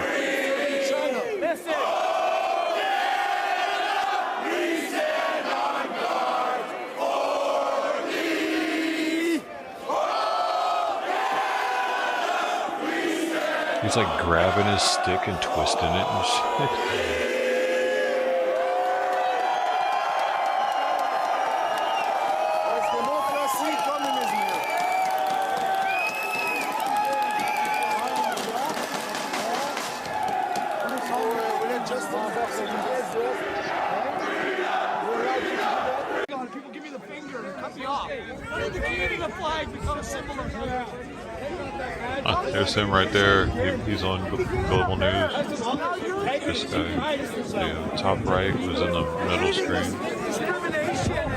He's like grabbing his stick and twisting it and shit. People give me the finger and cut me off. When did the Canadian flag become a symbol of country? There's him right there. He's on Global News. This guy, yeah, top right was in the middle screen. Discrimination.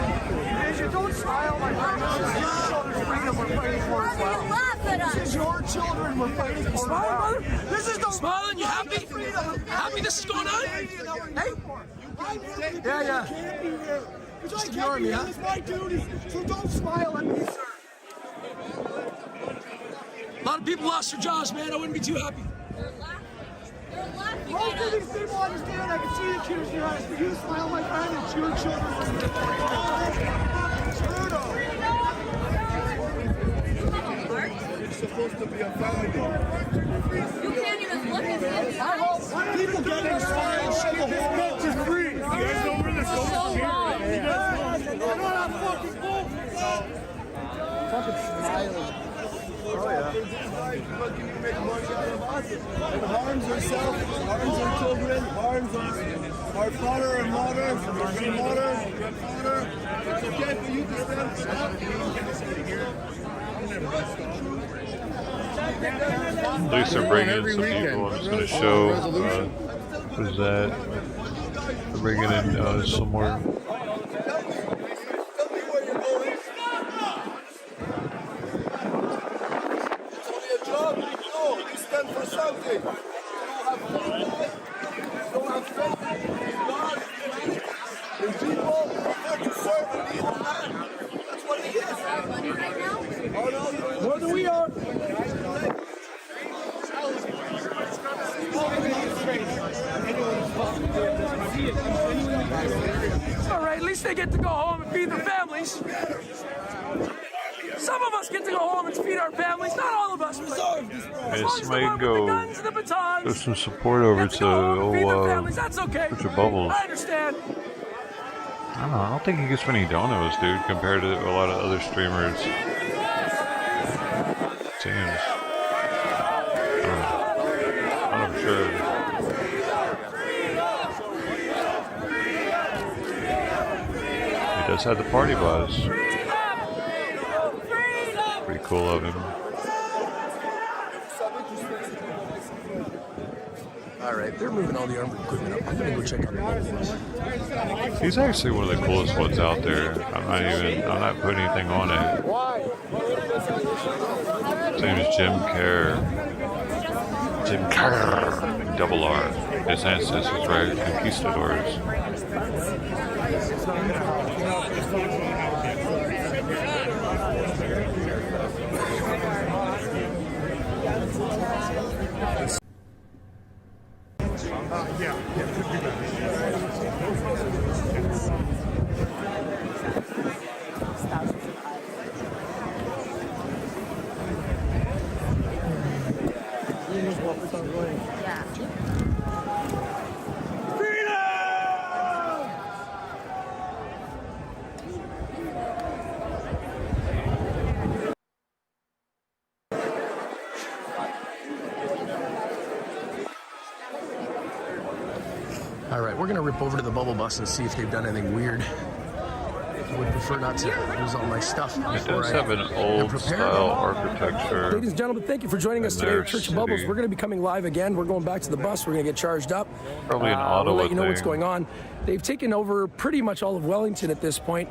Don't smile, my friend. This is your children we're fighting for. Smile, brother. This is the smiling. You happy? Happy this is going on? Hey. Yeah. Just ignore me, huh? It's my duty, so don't smile at me, sir. A lot of people lost their jobs, man. I wouldn't be too happy. Most of these people understand. I can see the tears in your eyes, but you smile, my friend, it's your children. It's supposed to be a family. You can't even look at me. People get their smile, shake the whole world for free. You guys know where this goes? They're not fucking fucking smiling. Oh yeah. Looking to make money out of us. It harms ourselves, harms our children, harms our father and mother, our grandmother, grandfather. It's okay for you to stand up. At least they're bringing in some people. I'm just going to show, what is that? They're bringing in some more. More than we are. All right, at least they get to go home and feed their families. Some of us get to go home and feed our families. Not all of us. This might go some support over to That's okay. Richard Bubbles. I understand. I don't know. I don't think he gets many donos, dude, compared to a lot of other streamers. Seems. I'm not sure. He does have the party buzz. Pretty cool of him. Alright, they're moving all the armored equipment up. I'm gonna go check out the bubbles. He's actually one of the coolest ones out there. I'm not putting anything on it. His name is Jim Kerr. Jim Kerr. Double R. his ancestors, right? Conquistadors. All right, we're gonna rip over to the bubble bus and see if they've done anything weird. I would prefer not to lose all my stuff. It does have an old style architecture. Ladies and gentlemen, thank you for joining us today at Church of Bubbles. We're going to be coming live again. We're going back to the bus. We're going to get charged up. Probably an Ottawa we'll let you know what's thing. going on. They've taken over pretty much all of Wellington at this point,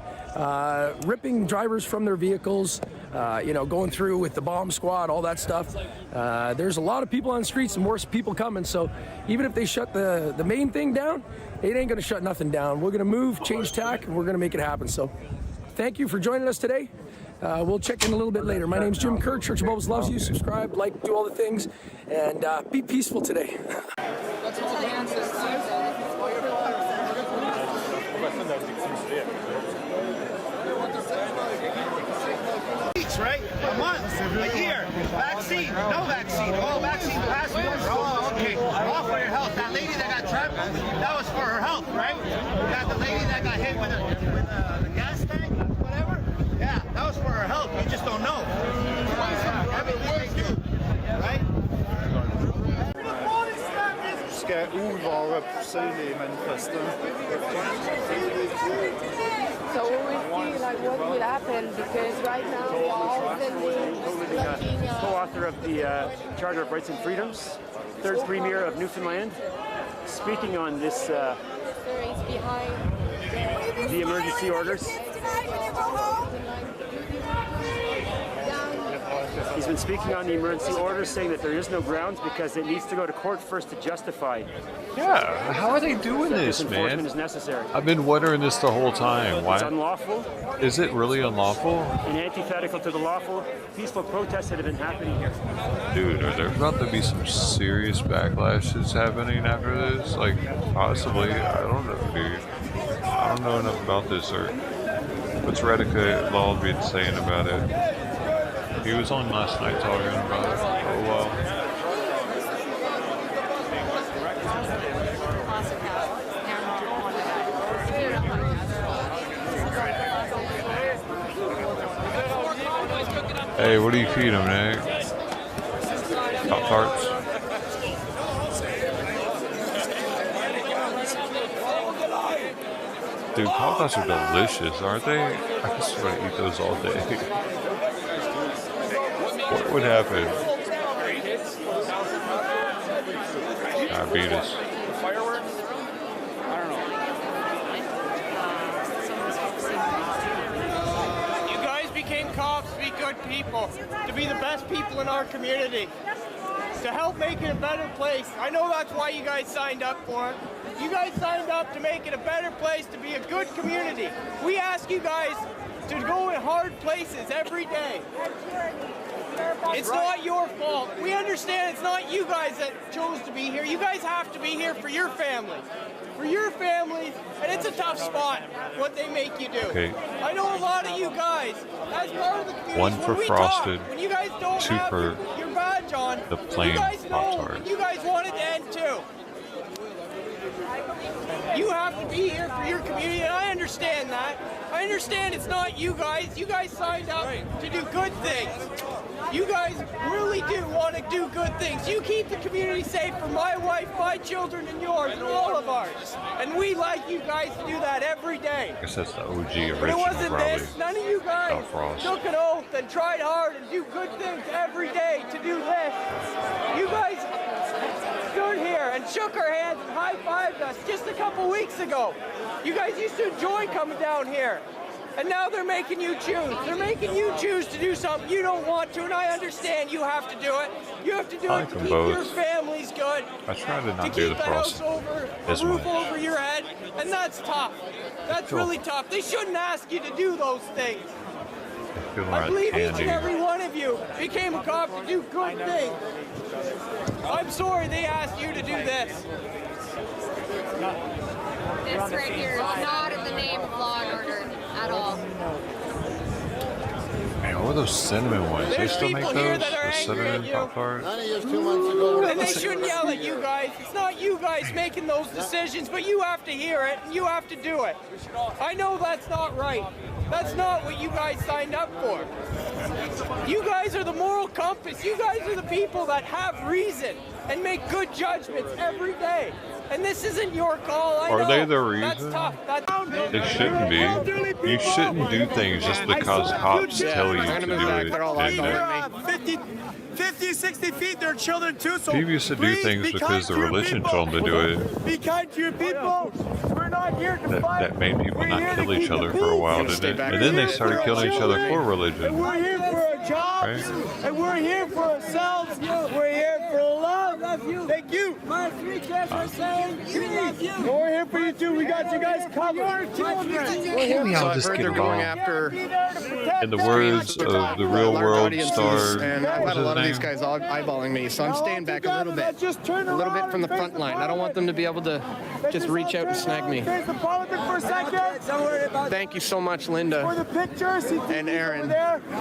ripping drivers from their vehicles, going through with the bomb squad, all that stuff. There's a lot of people on the streets and more people coming. So even if they shut the main thing down, it ain't going to shut nothing down. We're going to move, change tack, and we're going to make it happen. So thank you for joining us today. We'll check in a little bit later. My name's Jim Kerr. Church of Bubbles loves you. Subscribe, like, do all the things, and be peaceful today. Right? A month, a year. Vaccine, no vaccine. Oh, vaccine passport. Oh, okay. All for your health. That lady that got trapped, that was for her health, right? You got the lady that got hit with the gas tank, whatever. Yeah, that was for her health. You just don't know. Everything they do, right? Ska oroa personlige manifester. So we see like what will happen because right now we are all sending co-author of the Charter of Rights and Freedoms, third premier of Newfoundland, speaking on this behind the emergency orders. He's been speaking on the emergency orders, saying that there is no grounds because it needs to go to court first to justify. Yeah, how are they doing this, man? Enforcement is necessary. I've been wondering this the whole time. Why? It's unlawful. Is it really unlawful? And antithetical to the lawful, peaceful protests that have been happening here. Dude, are there about to be some serious backlashes happening after this? Like, possibly? I don't know, dude. I don't know enough about this, or what's Redica Law been saying about it? He was on last night talking about it for a while. Hey, what do you feed him, Nick? Pop-Tarts? Dude, Pop-Tarts are delicious, aren't they? I just want to eat those all day. What would happen? Diabetes. Fireworks? I don't know. You guys became cops to be good people, to be the best people in our community, to help make it a better place. I know that's why you guys signed up for it. You guys signed up to make it a better place, to be a good community. We ask you guys to go in hard places every day. It's not your fault. We understand it's not you guys that chose to be here. You guys have to be here for your families. For your families, and it's a tough spot, what they make you do. Okay. I know a lot of you guys, as part of the community, One for Frosted, when you guys don't two have for your badge on, the plain you guys know Pop-Tart. you guys want it to end too. You have to be here for your community, and I understand that. I understand it's not you guys. You guys signed up to do good things. You guys really do want to do good things. You keep the community safe for my wife, my children, and yours, and all of ours. And we like you guys to do that every day. I guess that's the OG original, But it wasn't probably. this. None of you guys took an oath and tried hard and do good things every day to do this. You guys stood here and shook our hands and high-fived us just a couple weeks ago. You guys used to enjoy coming down here. And now they're making you choose. They're making you choose to do something you don't want to, and I understand you have to do it. You have to do it to keep your families good. I try to not to do keep the a house process over, as a roof much. over your head, and that's tough. That's really tough. They shouldn't ask you to do those things. I believe each and every one of you became a cop to do good things. I'm sorry they asked you to do this. This right here is not in the name of law and order at all. Man, what are those cinnamon ones? They still make those? The cinnamon Pop Tarts? And they shouldn't yell at you guys. It's not you guys making those decisions, but you have to hear it and you have to do it. I know that's not right. That's not what you guys signed up for. You guys are the moral compass. You guys are the people that have reason and make good judgments every day. And this isn't your call. I know. Are they the reason? That's tough. It shouldn't be. You shouldn't do things just because cops tell you to do it. And 50, 60 feet, they're children too, so people used to do things because the religion told them to do it. Be kind to your people. We're not here to fight. That made people not kill each other for a while, didn't it? And then they started killing each other for religion. And we're here for our jobs, and we're here for ourselves. We're here for love. Thank you. My 3 kids are saying we love you. We're here for you too. We got you guys covered. Can't we all just get along? In the words of the real world star, and I've had a lot of these guys eyeballing me, so I'm staying back a little bit from the front line. I don't want them to be able to just reach out and snag me. Thank you so much, Linda and Aaron,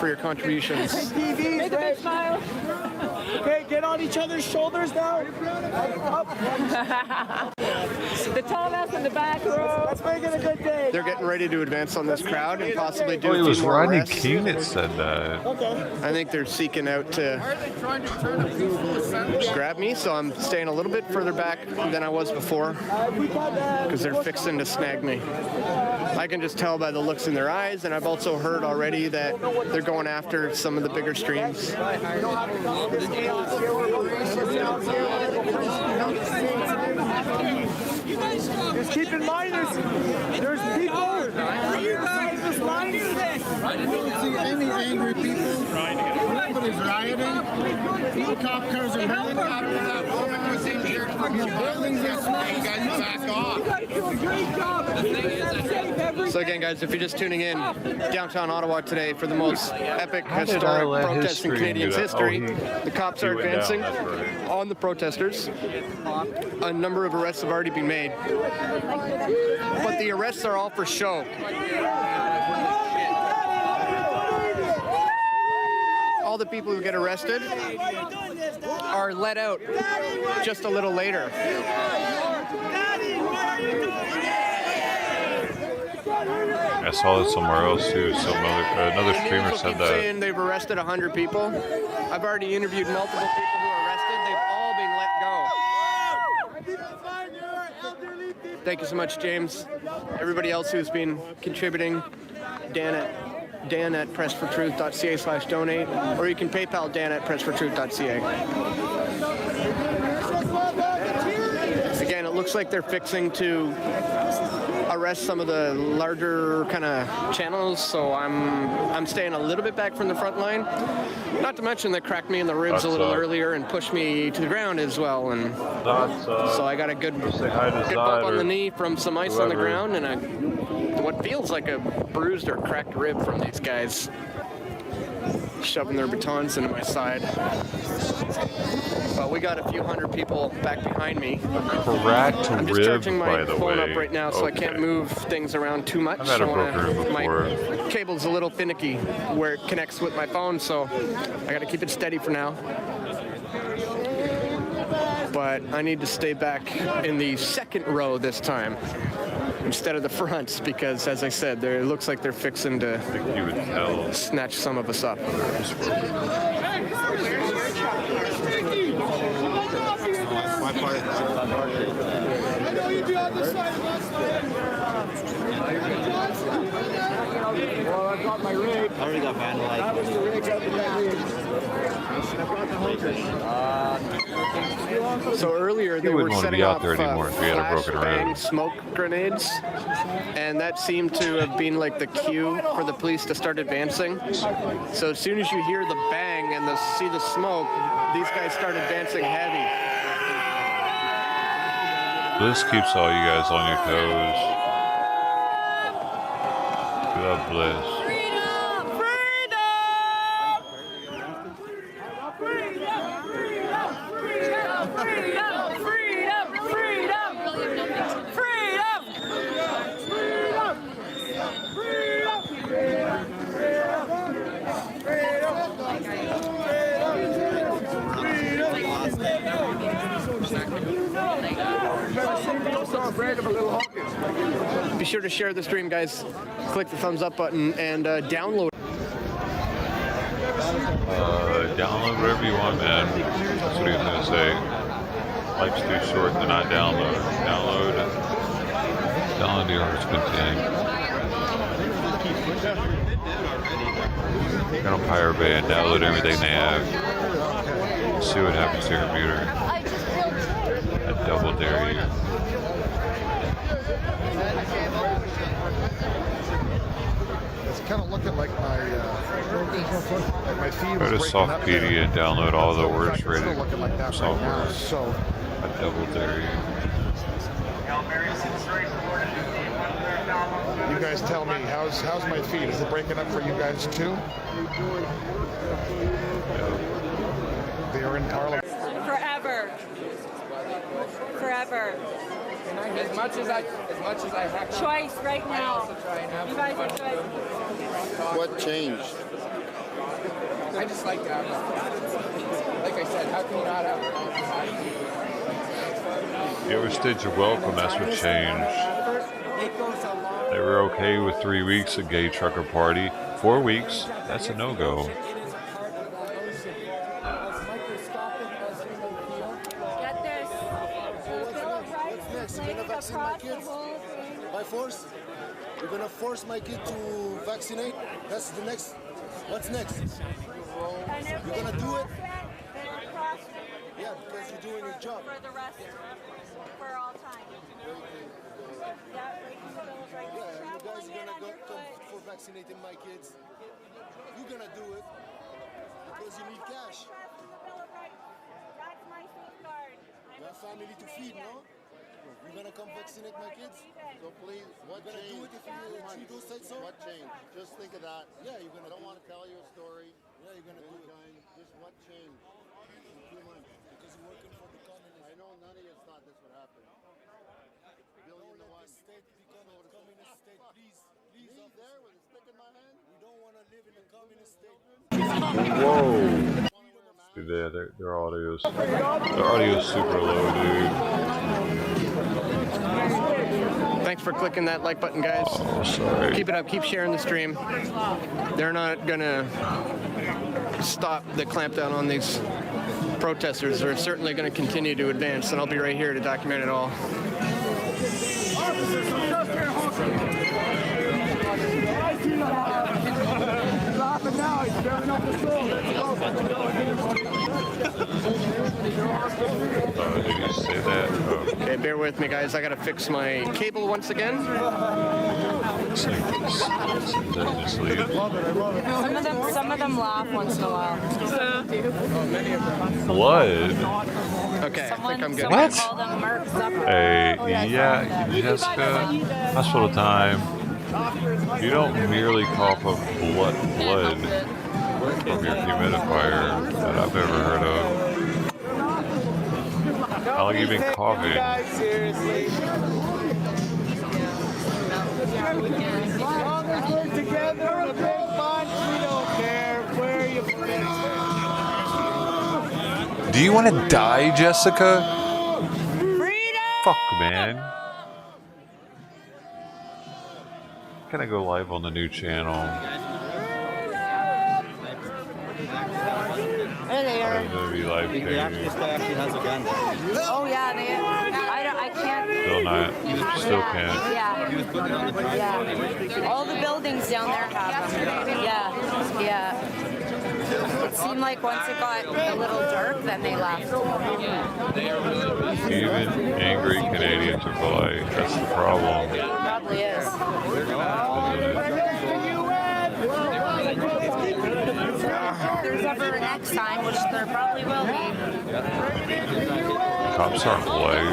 for your contributions. Make a big smile. Okay, get on each other's shoulders now. Up. The tall ass in the back row. Let's make it a good day. They're getting ready to advance on this crowd and possibly do it a few was more Rodney arrests. King that said that. I think they're seeking out to grab me, so I'm staying a little bit further back than I was before because they're fixing to snag me. I can just tell by the looks in their eyes, and I've also heard already that they're going after some of the bigger streams. Just keep in mind there's people. Just line this. I don't see any angry people. Nobody's rioting. No cop cars are helicopters out. Buildings are smoking. Guys, back off. So again, guys, if you're just tuning in, downtown Ottawa today for the most epic historic protest in Canadian history, the cops are advancing on the protesters. A number of arrests have already been made, but the arrests are all for show. All the people who get arrested are let out just a little later. I saw it somewhere else too. So another streamer said that. Saying they've arrested 100 people. I've already interviewed multiple people who are arrested. They've all been let go. Thank you so much, James. Everybody else who's been contributing, Dan at pressfortruth.ca/donate, or you can PayPal Dan at pressfortruth.ca. Again, it looks like they're fixing to arrest some of the larger kind of channels, so I'm staying a little bit back from the front line. Not to mention they cracked me in the ribs a little earlier and pushed me to the ground as well, and so I got a good bump on the knee from some ice on the ground, and what feels like a bruised or cracked rib from these guys shoving their batons into my side. But we got a few hundred people back behind me. Cracked I'm just rib, charging my by the phone way. up right now, so I can't move things around too much. I've had a broken rib before. My cable's a little finicky where it connects with my phone, so I got to keep it steady for now. But I need to stay back in the second row this time instead of the front, because as I said, it looks like they're fixing to snatch some of us up. Well, I got my rig. I already got vandalized. So earlier they You were wouldn't want to setting be out off there anymore if you had a broken flashbang road. smoke grenades, and that seemed to have been like the cue for the police to start advancing. So as soon as you hear the bang and see the smoke, these guys start advancing heavy. Bliss keeps all you guys on your toes. God bless. Be sure to share the stream, guys. Click the thumbs up button and download. Download whatever you want, man. That's what he was gonna say. Life's too short to not download. Download the art's content. Go on Pirate Bay and download everything they have. See what happens to your computer. I double dare you. It's kind of looking like my feed. Go to Softpedia and download all the worst rated software. So I double dare you. You guys tell me, how's my feed? Is it breaking up for you guys too? They are in Parliament. Forever. Forever. As much as I have Choice right now. You guys have choice. What changed? I just like to have, like I said, how can you not have? You overstayed your welcome, that's what changed. They were okay with 3 weeks of gay trucker party. 4 weeks, that's a no-go. Get this. You're gonna vaccinate my kids by force? You're gonna force my kid to vaccinate? That's the next. What's next? You're gonna do it? Yeah, because you're doing your job. For the rest, for all time. Yeah, breaking the Bill of Rights. Yeah, you guys are gonna go for vaccinating my kids. You're gonna do it because you need cash. That's my safeguard. You have family to feed, no? You're gonna come vaccinate my kids? So please, what You're gonna do it if Trudeau said so? What changed? Just think of that. Yeah, you're gonna. I don't want to tell you a story. Yeah, you're gonna do it. Just what changed? In 2 months. Because you're working for the communists. I know none of you thought this would happen. Billion to one. This state become a communist state, please. Please. Me there with a stick in my hand? We don't want to live in a communist state. Whoa. Dude, yeah, their audio's super low, dude. Thanks for clicking that like button, guys. Oh, sorry. Keep it up. Keep sharing the stream. They're not gonna stop the clampdown on these protesters. They're certainly going to continue to advance, and I'll be right here to document it all. Now he's tearing up the Did you say that? Oh. Okay, bear with me, guys. I got to fix my cable once again. Some of them laugh once in a while. Blood? Okay, I think I'm good. What? Call them Mark Zuckerberg. Hey, yeah, Jessica, hospital time. You don't merely cough up blood from your humidifier that I've ever heard of. How long have you been coughing? Seriously. As long as we're together in a big bunch, we don't care where you put. Do you want to die, Jessica? Fuck, man. Can I go live on the new channel? There they are. I'm gonna be live streaming. Oh yeah, I can't. Still not. Still can't. Yeah. Yeah. All the buildings down there have them. Yeah. Yeah. It seemed like once it got a little dark, then they left. Even angry Canadians are polite. That's the problem. It probably is. If there's ever a next time, which there probably will be. Cops aren't polite.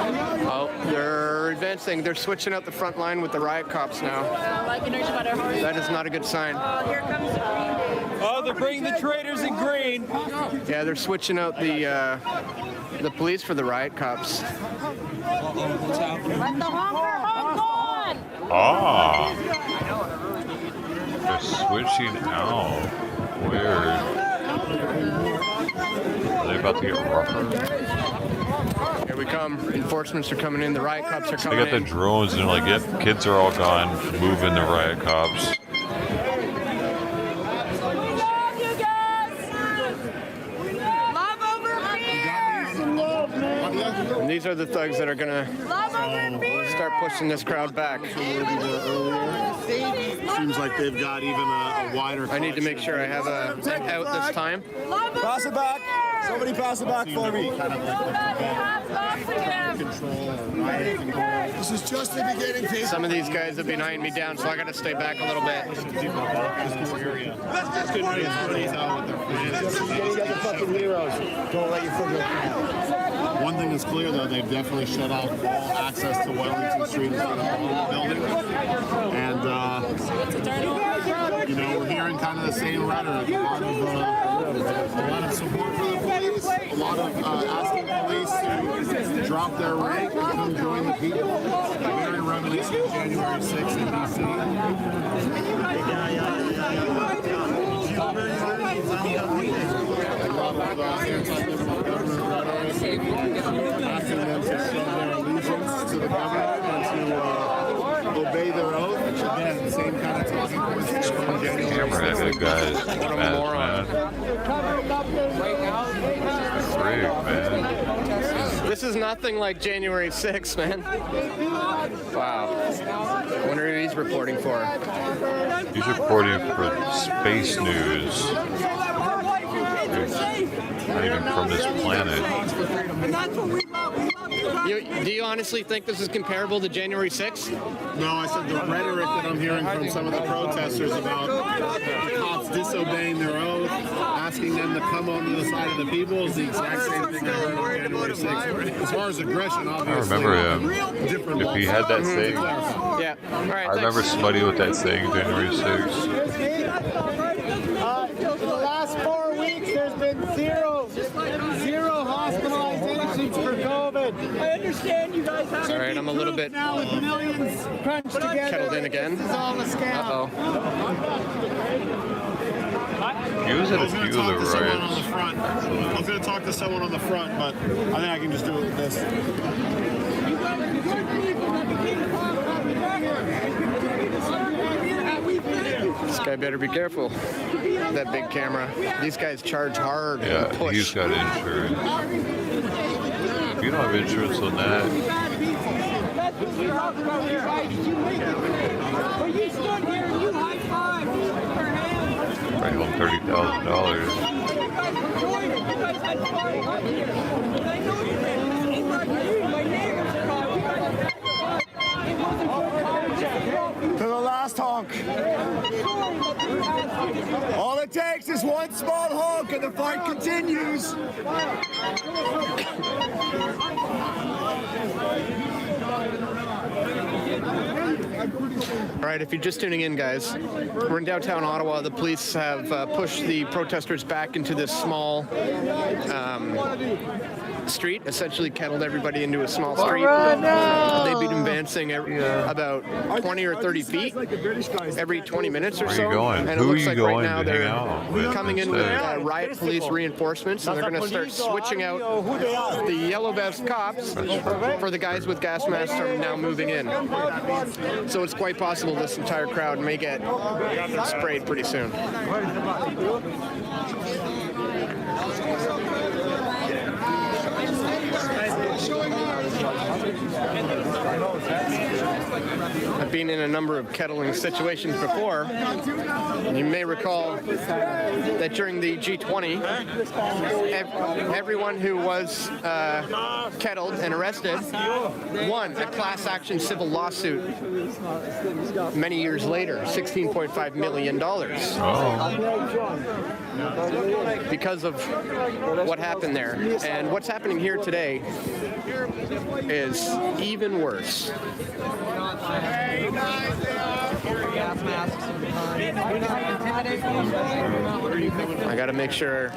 Oh, they're advancing. They're switching out the front line with the riot cops now. That is not a good sign. Oh, here comes the green. Oh, they're bringing the traitors in green. Yeah, they're switching out the police for the riot cops. Let the honker honk on! Ah. They're switching out. Weird. Are they about to get rougher? Here we come. Enforcements are coming in. The riot cops are They coming got the in. drones and they're like, yep, kids are all gone. Moving the riot cops. Love over fear! And these are the thugs that are gonna start pushing this crowd back. Seems like they've got even a wider. I need to make sure I have a out this time. Pass it back. Somebody pass it back for me. This is just the beginning. Some of these guys are behind me down, so I gotta stay back a little bit. Don't let you forget. One thing is clear, though, they've definitely shut off all access to Wellington Street and all the buildings. And, you know, we're hearing kind of the same rhetoric. A lot of support for the police, a lot of asking police to drop their rank and come join the people. Very reminiscent of January 6th in D.C. A lot of anti-liberal government rhetoric, asking them to show their allegiance to the government and to obey their oath, which again, the same kind of talking points from January 6th. Camera-headed guys. Frig, man. This is nothing like January 6th, man. Wow. I wonder who he's reporting for. He's reporting for Space News. Not even from this planet. Do you honestly think this is comparable to January 6th? No, I said the rhetoric that I'm hearing from some of the protesters about the cops disobeying their oath, asking them to come onto the side of the people is the exact same thing I heard on January 6th. As far as aggression, obviously. I remember him. If he had that saying. Yeah. All right, I remember Smutty with that saying January 6th. For the last 4 weeks, there's been zero hospitalizations for COVID. I understand you guys have. All right, I'm a little bit now with millions crunched together. kettled in again. This is all a scam. Uh-oh. He was at a few of the riots. I was going to talk to someone on the front, but I think I can just do it with this. This guy better be careful. That big camera. These guys charge hard. Yeah, and push. he's got insurance. If you don't have insurance on that, right home $30,000. To the last honk. All it takes is one small honk and the fight continues. All right, if you're just tuning in, guys, we're in downtown Ottawa. The police have pushed the protesters back into this small street, essentially kettled everybody into a small street. They've been advancing about 20 or 30 feet every 20 minutes or so. Where are you going? And Who it looks are like you right going now to hang they're out with coming in with instead? riot police reinforcements, and they're going to start switching out the yellow vest cops for the guys with gas masks are now moving in. So it's quite possible this entire crowd may get sprayed pretty soon. been in a number of kettling situations before, you may recall that during the G20, everyone who was kettled and arrested won a class action civil lawsuit many years later, $16.5 million. Because of what happened there. And what's happening here today is even worse. I gotta make sure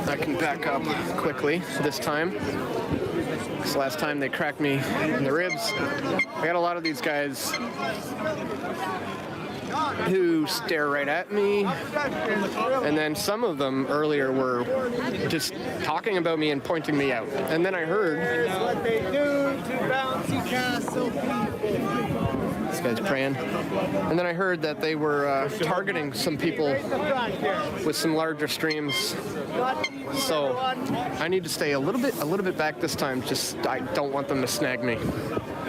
I can back up quickly this time. Because last time they cracked me in the ribs. I got a lot of these guys who stare right at me, and then some of them earlier were just talking about me and pointing me out. And then I heard this guy's praying, and then I heard that they were targeting some people with some larger streams. So I need to stay a little bit back this time. Just I don't want them to snag me.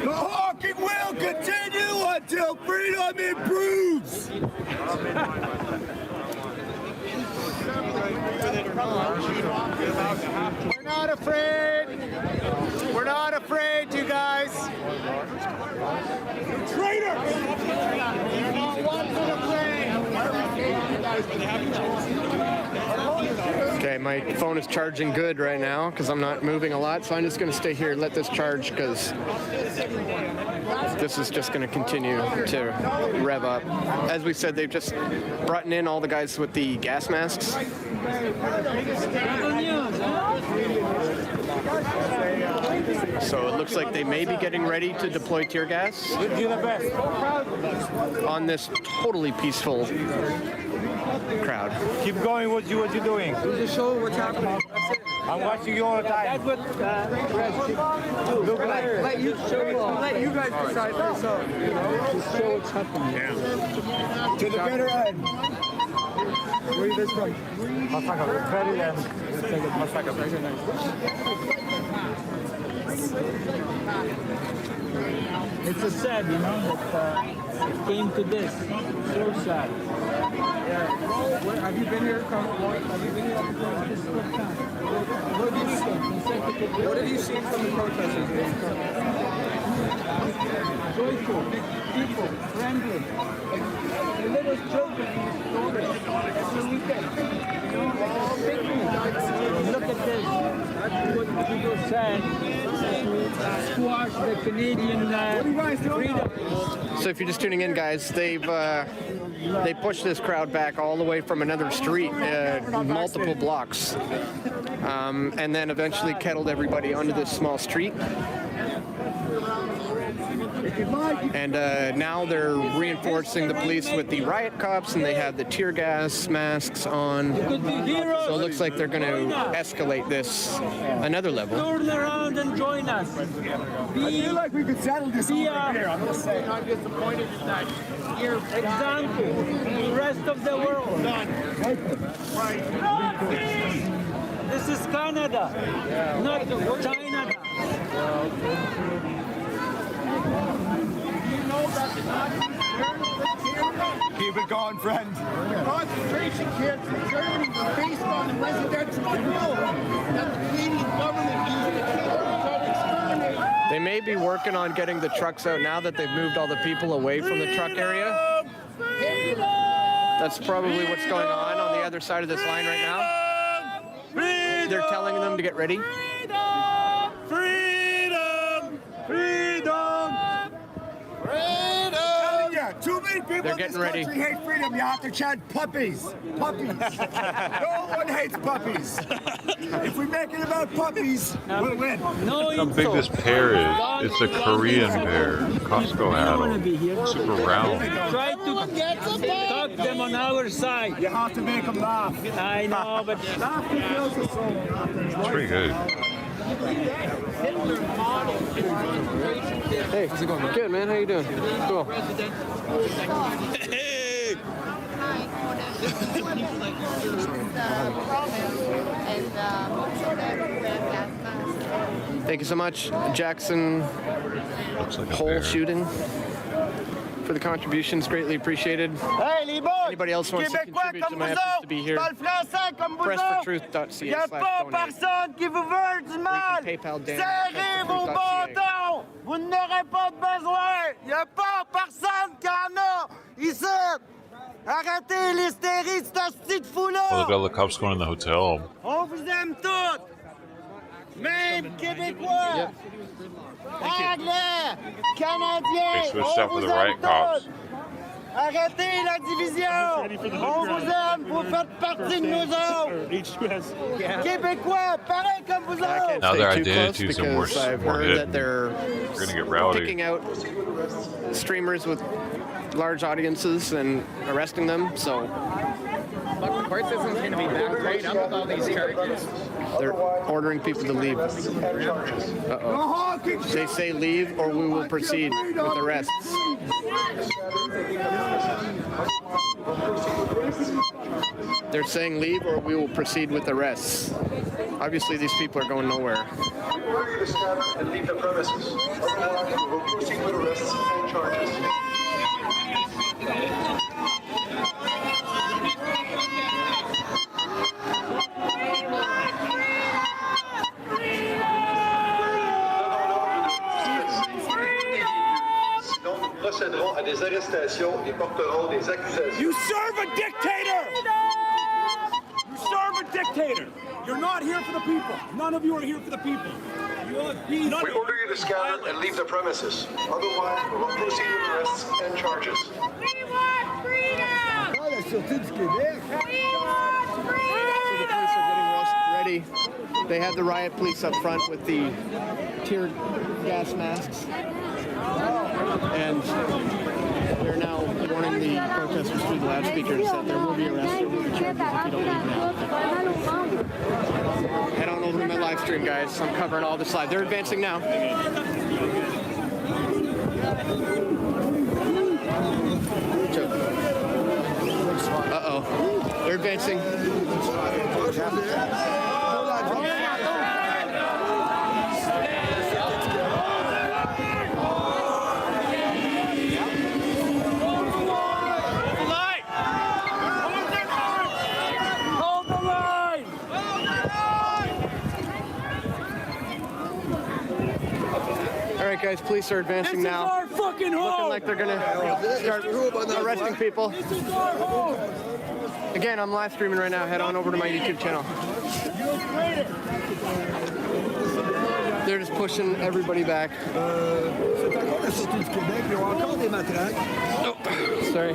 The hawking will continue until freedom improves! We're not afraid. We're not afraid, you guys. Traitor! You're not one for the plane. Okay, my phone is charging good right now because I'm not moving a lot, so I'm just going to stay here and let this charge because this is just going to continue to rev up. As we said, they've just brought in all the guys with the gas masks. So it looks like they may be getting ready to deploy tear gas on this totally peaceful crowd. Keep going what you're doing. Just show what's happening. I'm watching you all the time. That's what look like. Let you guys decide for yourself. Just show what's happening. Yeah. To the better end. Where are you guys from? Very end. It's a sad, you know, that it came to this. So sad. Have you been here? Have you been here? What have you seen from the protesters? Joyful, people, friendly. The little children every weekend. You know, all picnics. Look at this. That's what people said. Squash the Canadian freedom. So if you're just tuning in, guys, they pushed this crowd back all the way from another street, multiple blocks, and then eventually kettled everybody onto this small street. And now they're reinforcing the police with the riot cops, and they have the tear gas masks on. So it looks like they're going to escalate this another level. Turn around and join us. I feel like we could settle this over here. I'm just saying. I'm disappointed in that. Example, the rest of the world. This is Canada, not China. Keep it going, friend. Concentration camps in Germany were based on the residential drill that the Canadian government used to kill and try to exterminate. They may be working on getting the trucks out now that they've moved all the people away from the truck area. That's probably what's going on the other side of this line right now. They're telling them to get ready. Too many people They're in this getting ready. country hate freedom. You have to chant puppies. Puppies. No one hates puppies. If we make it about puppies, we'll win. Look how big this pear is. It's a Korean pear. Costco had them. Super round. Try to talk them on our side. You have to make them laugh. I know, but It's pretty good. Hey, how's it going? Good, man. How you doing? Cool. Hey! Thank you so much, Jackson. Hole shooting for the contributions, greatly appreciated. Hey, les boys! Anybody else wants to contribute to my efforts to be here? Pressfortruth.ca/donate. Y a pas personne qui vous veut du mal! Serrez vos bâtons! Vous n'aurez pas besoin! Y a pas personne qui en a ici! Arrêtez l'hystérie de cette petite foule-là! Oh, look at all the cops going in the hotel. On vous aime tous! Même Québécois! Anglais! Canadiens! They switched out for the right cops. Arrêtez la division! On vous aime! Vous faites partie de nous autres! Québécois, pareil comme vous autres! Now their identities are more I've heard that they're gonna get rowdy. picking out streamers with large audiences and arresting them, so But the court system's going to be backed right up with all these charges. they're ordering people to leave. Uh-oh. They say leave or we will proceed with arrests. They're saying leave or we will proceed with arrests. Obviously these people are going nowhere. And leave the premises. Otherwise, we will proceed with arrests and charges. Sinon, nous procéderons à des arrestations et porterons des accusations. You serve a dictator! You serve a dictator! You're not here for the people. None of you are here for the people. We order you to scatter and leave the premises. Otherwise, we will proceed with arrests and charges. We want freedom! La Sûreté du Québec. We want So the police are getting ready. They had the riot police up front with the tear gas masks. And they're now warning the protesters through the loudspeakers that there will be arrests, there will be charges if you don't leave now. Head on over to my live stream, guys. I'm covering all this live. They're advancing now. Uh-oh. They're advancing. All right, guys, police are advancing now. Looking like they're gonna start arresting people. Again, I'm live streaming right now. Head on over to my YouTube channel. They're just pushing everybody back. Oh, sorry.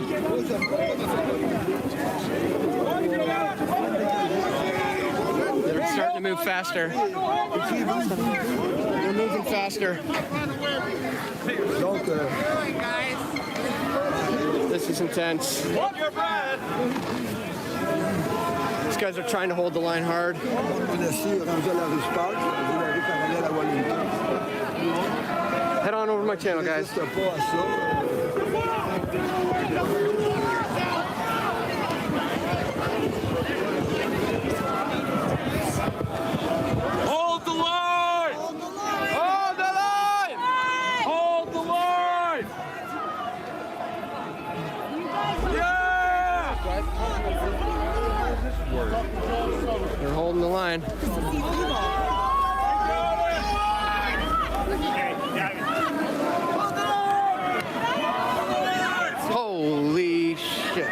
They're starting to move faster. They're moving faster. This is intense. These guys are trying to hold the line hard. Head on over to my channel, guys. Hold the line! Hold the line! Hold the line! Yeah! They're holding the line. Holy shit.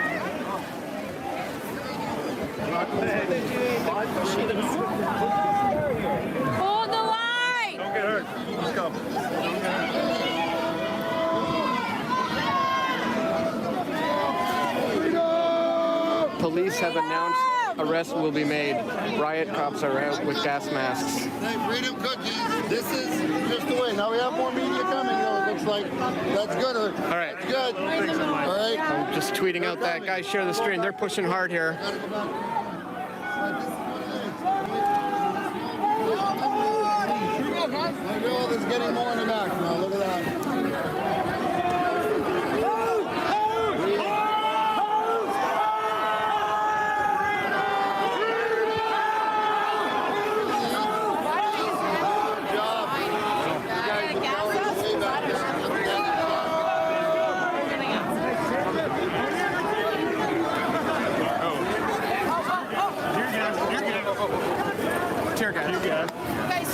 Hold the line! Don't get hurt. Let's go. Police have announced arrests will be made. Riot cops are out with gas masks. Freedom cookies. This is just the way. Now we have more media coming. It looks like that's good. All right. That's good. All right. I'm just tweeting out that. Guys, share the stream. They're pushing hard here. My girl is getting more in the back now. Look at that.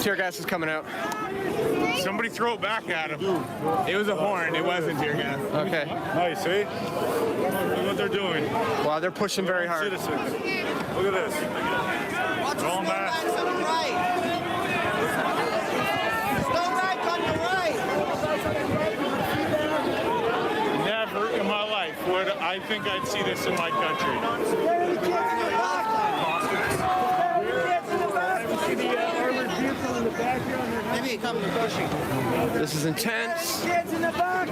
Tear gas is coming out. Somebody throw it back at him. It was a horn. It wasn't tear gas. Okay. Nice, see? Look what they're doing. Wow, they're pushing very hard. Citizens. Look at this. All mask. Never in my life would I think I'd see this in my country. Maybe come to pushing. This is intense. Kids in the back.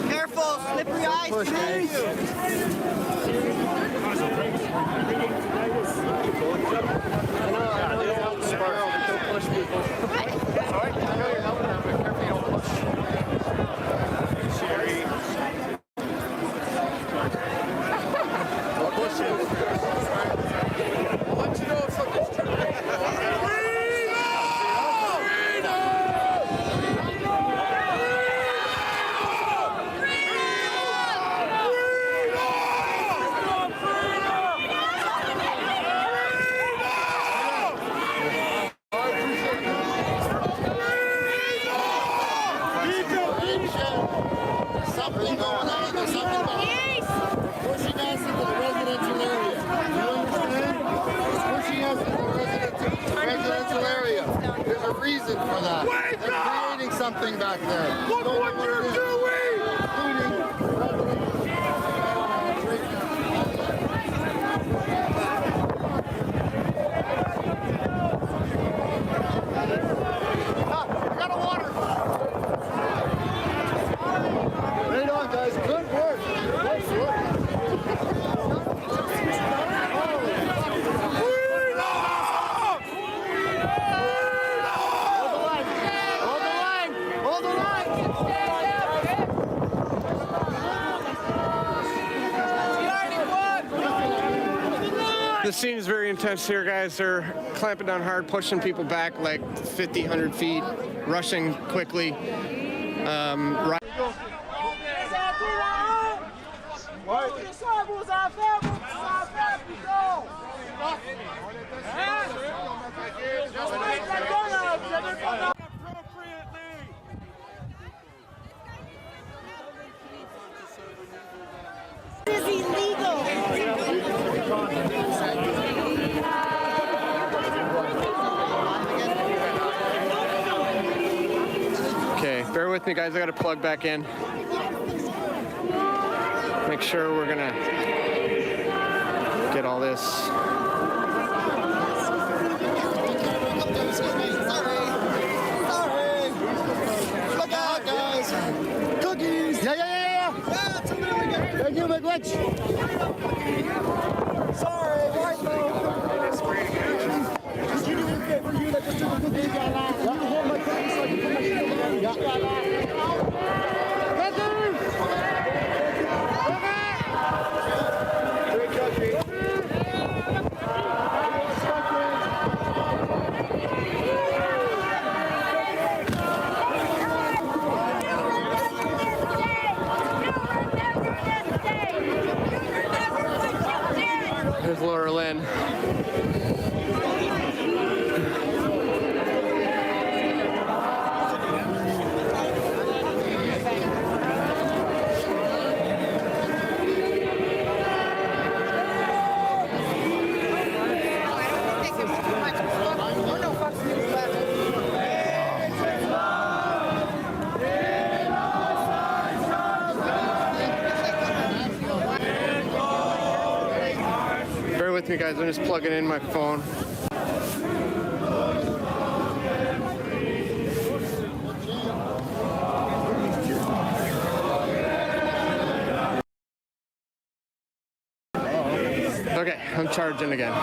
Careful, slippery ice, please. Something going on. There's something going on. Pushing us into the residential area. You understand? It's pushing us into the residential area. There's a reason for that. They're creating something back there. Look what you're doing! Right on, guys. Good work. Nice work. The scene is very intense here, guys. They're clamping down hard, pushing people back like 50, 100 feet, rushing quickly. Right. This is illegal. Okay, bear with me, guys. I got to plug back in. Make sure we're gonna get all this. Sorry. Look out, guys. Cookies. Yeah. Thank you, McWitch. Sorry, right now. Just give me a bit for you that just took a cookie. You hold my cookies so I can put my shield on. There's Laura Lynn. Bear with me, guys. I'm just plugging in my phone. Okay, I'm charging again.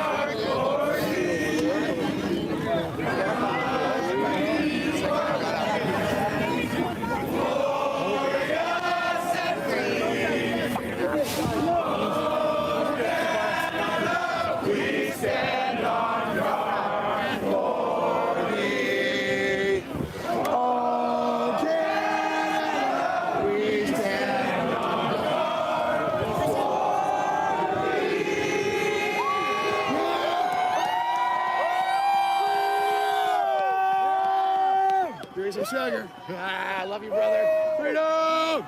sugar. I love you, brother. Freedom!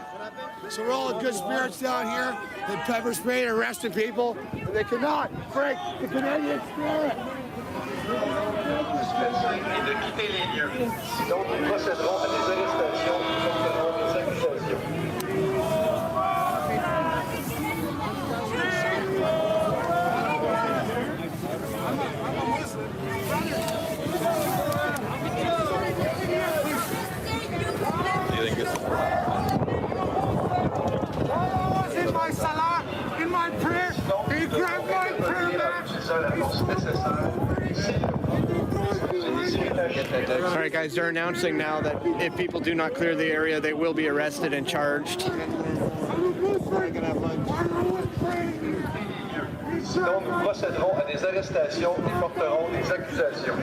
So we're all in good spirits down here. They pepper sprayed and arrested people. And they cannot break the Canadian spirit. De quitter les lieux. Sinon, nous procéderons à des arrestations qui contiendront des accusations. In my salah, in my prayer, he grabbed my prayer mat. All right, guys, they're announcing now that if people do not clear the area, they will be arrested and charged. Sinon, nous procéderons à des arrestations et porterons des accusations.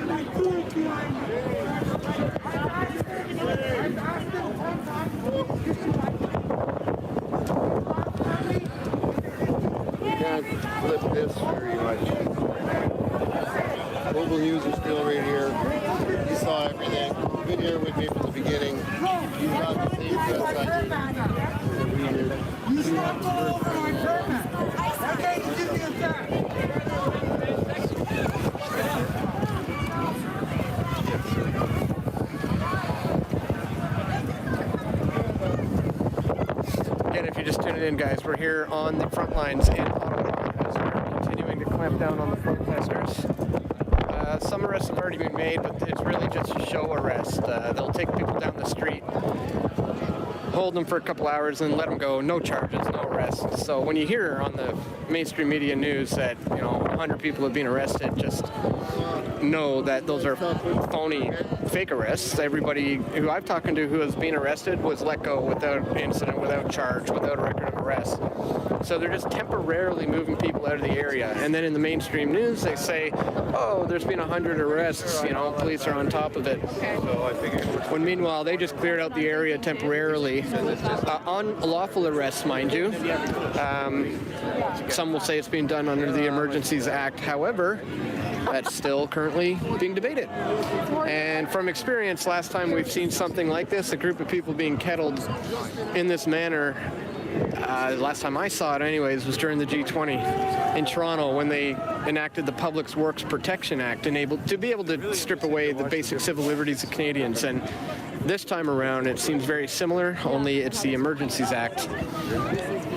Can't flip this very much. Mobile news is still right here. He saw everything. He's been here with me from the beginning. He's not the same dress I did. Again, if you're just tuning in, guys, we're here on the front lines in Ottawa as we're continuing to clamp down on the protesters. Some arrests have already been made, but it's really just a show arrest. They'll take people down the street, hold them for a couple hours, and let them go. No charges, no arrests. So when you hear on the mainstream media news that 100 people have been arrested, just know that those are phony, fake arrests. Everybody who I've talked to who has been arrested was let go without incident, without charge, without a record of arrest. So they're just temporarily moving people out of the area. And then in the mainstream news, they say, oh, there's been 100 arrests, police are on top of it. When meanwhile, they just cleared out the area temporarily. Unlawful arrests, mind you. Some will say it's being done under the Emergencies Act. However, that's still currently being debated. And from experience, last time we've seen something like this, a group of people being kettled in this manner, last time I saw it anyways was during the G20 in Toronto when they enacted the Public Works Protection Act and to be able to strip away the basic civil liberties of Canadians. And this time around it seems very similar, only it's the Emergencies Act.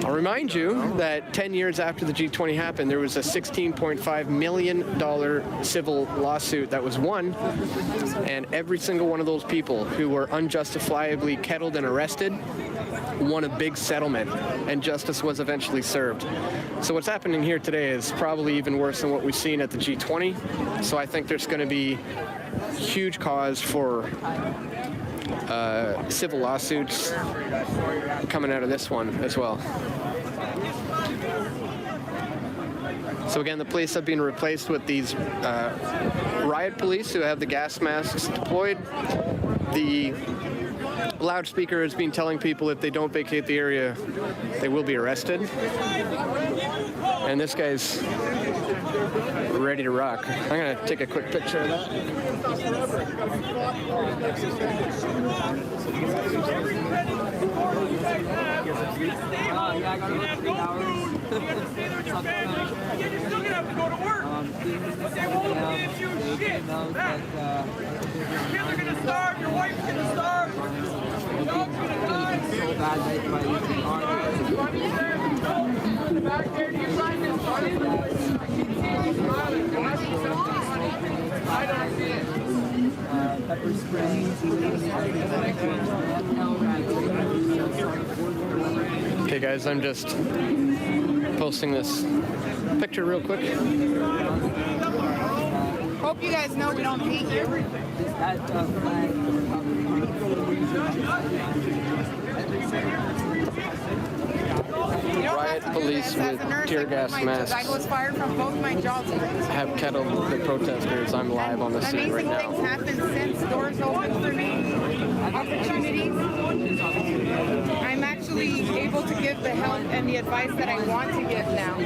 I'll remind you that 10 years after the G20 happened, there was a $16.5 million civil lawsuit that was won, and every single one of those people who were unjustifiably kettled and arrested won a big settlement, and justice was eventually served. So what's happening here today is probably even worse than what we've seen at the G20, so I think there's going to be huge cause for civil lawsuits coming out of this one as well. So again, the police have been replaced with these riot police who have the gas masks deployed. The loudspeaker has been telling people if they don't vacate the area, they will be arrested. And this guy's ready to rock. I'm going to take a quick picture of that. Okay guys, I'm just posting this picture real quick. Hope you guys know we don't hate you. Riot police with tear gas masks I was fired from both my jobs. have kettled the protesters. I'm live on the scene right now. Amazing things happen since doors open for me. Opportunities. I'm actually able to give give the help and the advice that I want to give now.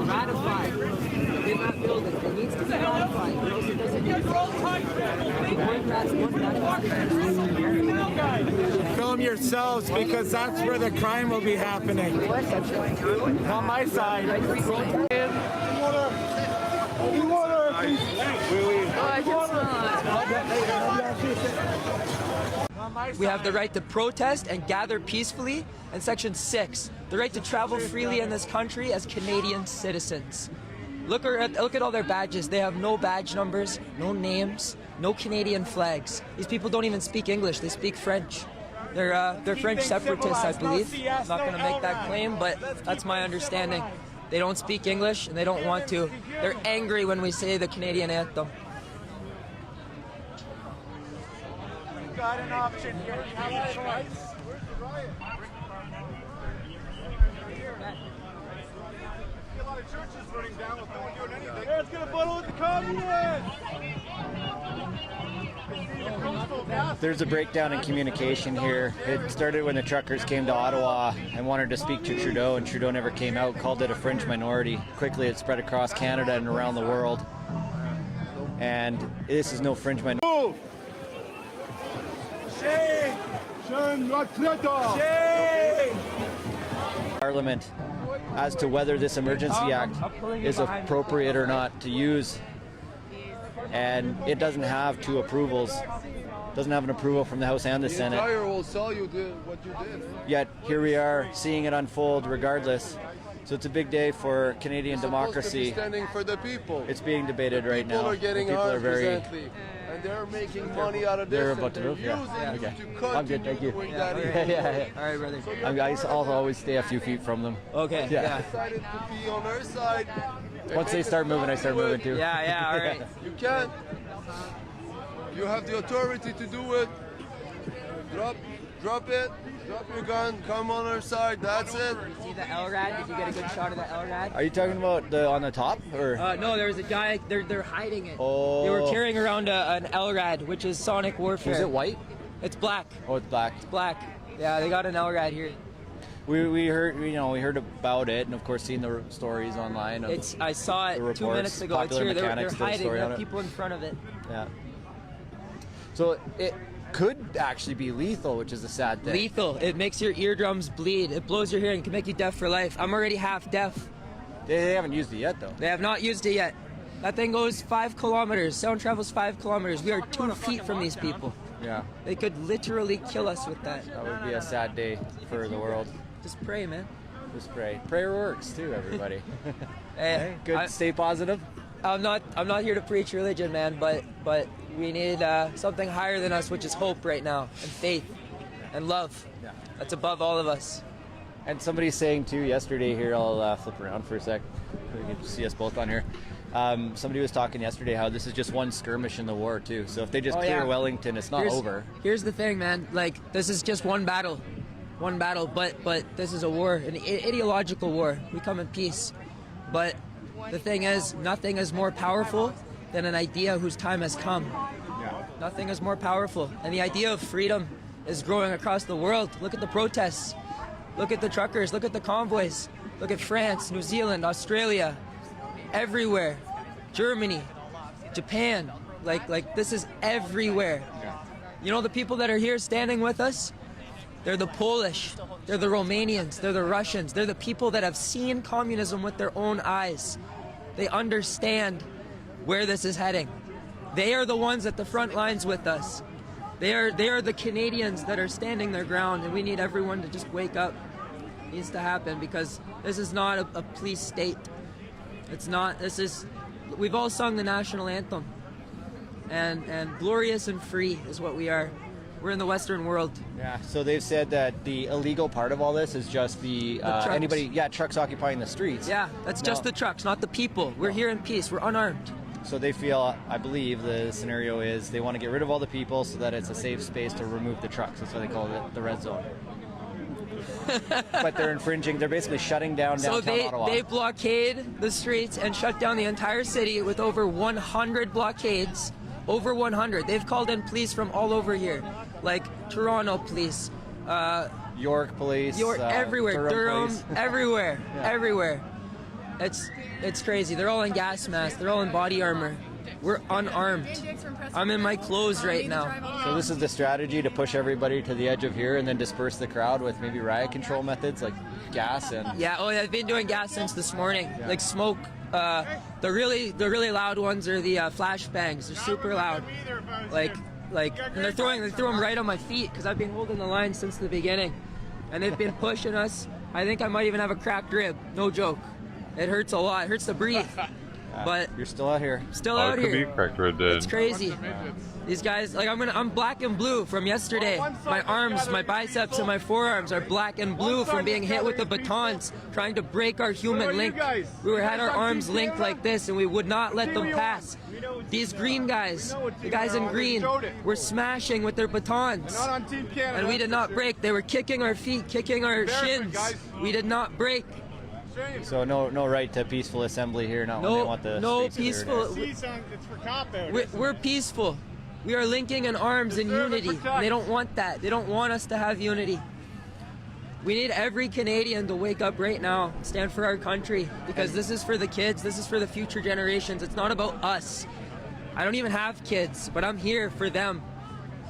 Ratified. They're not building. It needs to be ratified. Or else it doesn't need to. Film yourselves because that's where the crime will be happening. On my side. We have the right to protest and gather peacefully, and Section 6, the right to travel freely in this country as Canadian citizens. Look at all their badges. They have no badge numbers, no names, no Canadian flags. These people don't even speak English. They speak French. They're French separatists, I believe. I'm not going to make that claim, but that's my understanding. They don't speak English, and they don't want to. They're angry when we say the Canadian anthem. You've got an option here. You have a choice. A lot of churches burning down with no one doing anything. It's going to follow with the communists. There's a breakdown in communication here. It started when the truckers came to Ottawa and wanted to speak to Trudeau, and Trudeau never came out, called it a fringe minority. Quickly it spread across Canada and around the world. And this is no fringe minority. Parliament as to whether this emergency act is appropriate or not to use, and it doesn't have two approvals. Doesn't have an approval from the House and the Senate. The entire will tell you what you did. Yet here we are seeing it unfold regardless. So it's a big day for Canadian democracy. Standing for the people. It's being debated right now. People are getting People are very. recently, and they're making money out of this. They're about to move. Yeah. Okay. I'm good. Thank you. Yeah. All right, brother. I'll always stay a few feet from them. Okay. Yeah. Decided to be on our side. Once they start moving, I start moving too. Yeah. All right. You can't. You have the authority to do it. Drop it. Drop your gun. Come on our side. That's it. See the LRAD? Did you get a good shot of the LRAD? Are you talking about on the top or? No, there was a guy. They're hiding it. Oh. They were carrying around an LRAD, which is sonic warfare. Is it white? It's black. Oh, it's black. It's black. Yeah, they got an LRAD here. We heard about it, and of course seen the stories online. I saw it 2 minutes ago. It's here. They're hiding. There are people in front of it. Yeah. So it could actually be lethal, which is a sad thing. Lethal. It makes your eardrums bleed. It blows your hearing. It can make you deaf for life. I'm already half deaf. They haven't used it yet, though. They have not used it yet. That thing goes 5 kilometers. Sound travels 5 kilometers. We are 2 feet from these people. Yeah. They could literally kill us with that. That would be a sad day for the world. Just pray, man. Just pray. Prayer works too, everybody. Hey, good. Stay positive. I'm not here to preach religion, man, but we need something higher than us, which is hope right now, and faith, and love. Yeah. That's above all of us. And somebody's saying too yesterday here, I'll flip around for a sec, so you can see us both on here. Somebody was talking yesterday how this is just one skirmish in the war too. So if they just clear Wellington, it's not over. Here's the thing, man. Like, this is just one battle, but this is a war, an ideological war. We come in peace, but the thing is, nothing is more powerful than an idea whose time has come. Yeah. Nothing is more powerful, and the idea of freedom is growing across the world. Look at the protests. Look at the truckers. Look at the convoys. Look at France, New Zealand, Australia, everywhere. Germany, Japan. Like this is everywhere. Yeah. You know the people that are here standing with us? They're the Polish, they're the Romanians, they're the Russians, they're the people that have seen communism with their own eyes. They understand where this is heading. They are the ones at the front lines with us. They are the Canadians that are standing their ground, and we need everyone to just wake up. It needs to happen, because this is not a police state. It's not. We've all sung the national anthem, and glorious and free is what we are. We're in the Western world. Yeah. So they've said that the illegal part of all this is just the trucks occupying the streets. Yeah, that's just the trucks, not the people. We're here in peace. We're unarmed. So they feel, I believe the scenario is they want to get rid of all the people so that it's a safe space to remove the trucks. That's why they call it the red zone. But they're infringing. They're basically shutting down downtown Ottawa. So they blockade the streets and shut down the entire city with over 100 blockades. Over 100. They've called in police from all over here, like Toronto police, York police. York, everywhere. Durham, police. everywhere. Yeah. Everywhere. It's crazy. They're all in gas masks. They're all in body armor. We're unarmed. I'm in my clothes right now. So this is the strategy to push everybody to the edge of here and then disperse the crowd with maybe riot control methods like gas and... Yeah, I've been doing gas since this morning. Yeah. Like smoke. The really loud ones are the flashbangs. They're super loud. Like, and they throw them right on my feet because I've been holding the line since the beginning, and they've been pushing us. I think I might even have a cracked rib. No joke. It hurts a lot. It hurts to breathe. But you're still out here. Still out here. Could be cracked rib dead. It's crazy. These guys, like I'm black and blue from yesterday. My arms, my biceps, and my forearms are black and blue from being hit with the batons, trying to break our human link. We had our arms linked like this, and we would not let them pass. These green guys, the guys in green, were smashing with their batons, and we did not break. They were kicking our feet, kicking our shins. We did not break. So no right to peaceful assembly here. Not when they want the peaceful. We're peaceful. We are linking in arms in unity. And they don't want that. They don't want us to have unity. We need every Canadian to wake up right now, stand for our country, because this is for the kids. This is for the future generations. It's not about us. I don't even have kids, but I'm here for them.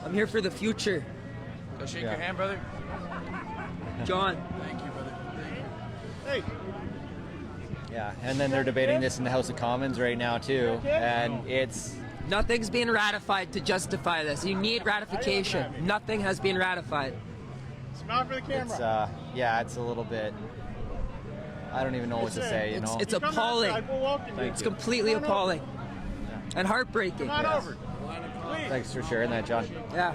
I'm here for the future. Go shake your hand, brother. John. Thank you, brother. Hey. Yeah, and then they're debating this in the House of Commons right now too, and it's... Nothing's being ratified to justify this. You need ratification. Nothing has been ratified. Smile for the camera. It's a little bit... I don't even know what to say, you know? It's appalling. It's completely appalling. And heartbreaking. Come on over. Thanks for sharing that, John. Yeah.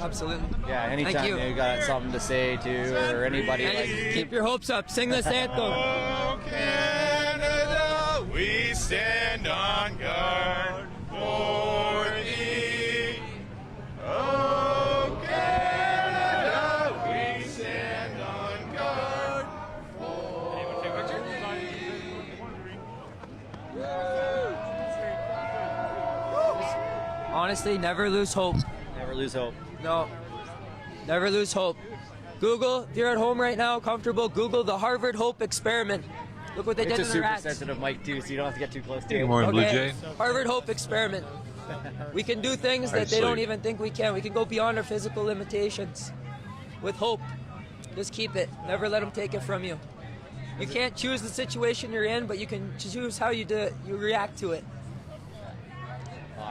Absolutely. Yeah, anytime you got something to say to, or anybody keep your hopes up. Sing this anthem. Oh, Canada, we stand on guard for thee. Oh, Canada, we stand on guard for thee. Honestly, never lose hope. Never lose hope. No, never lose hope. Google, if you're at home right now, comfortable, Google the Harvard Hope Experiment. Look what they did to the rats. It's a super sensitive mic too, so you don't have to get too close to it. Good morning, Blue Jay. Harvard Hope Experiment. We can do things that they don't even think we can. We can go beyond our physical limitations with hope. Just keep it. Never let them take it from you. You can't choose the situation you're in, but you can choose how you react to it.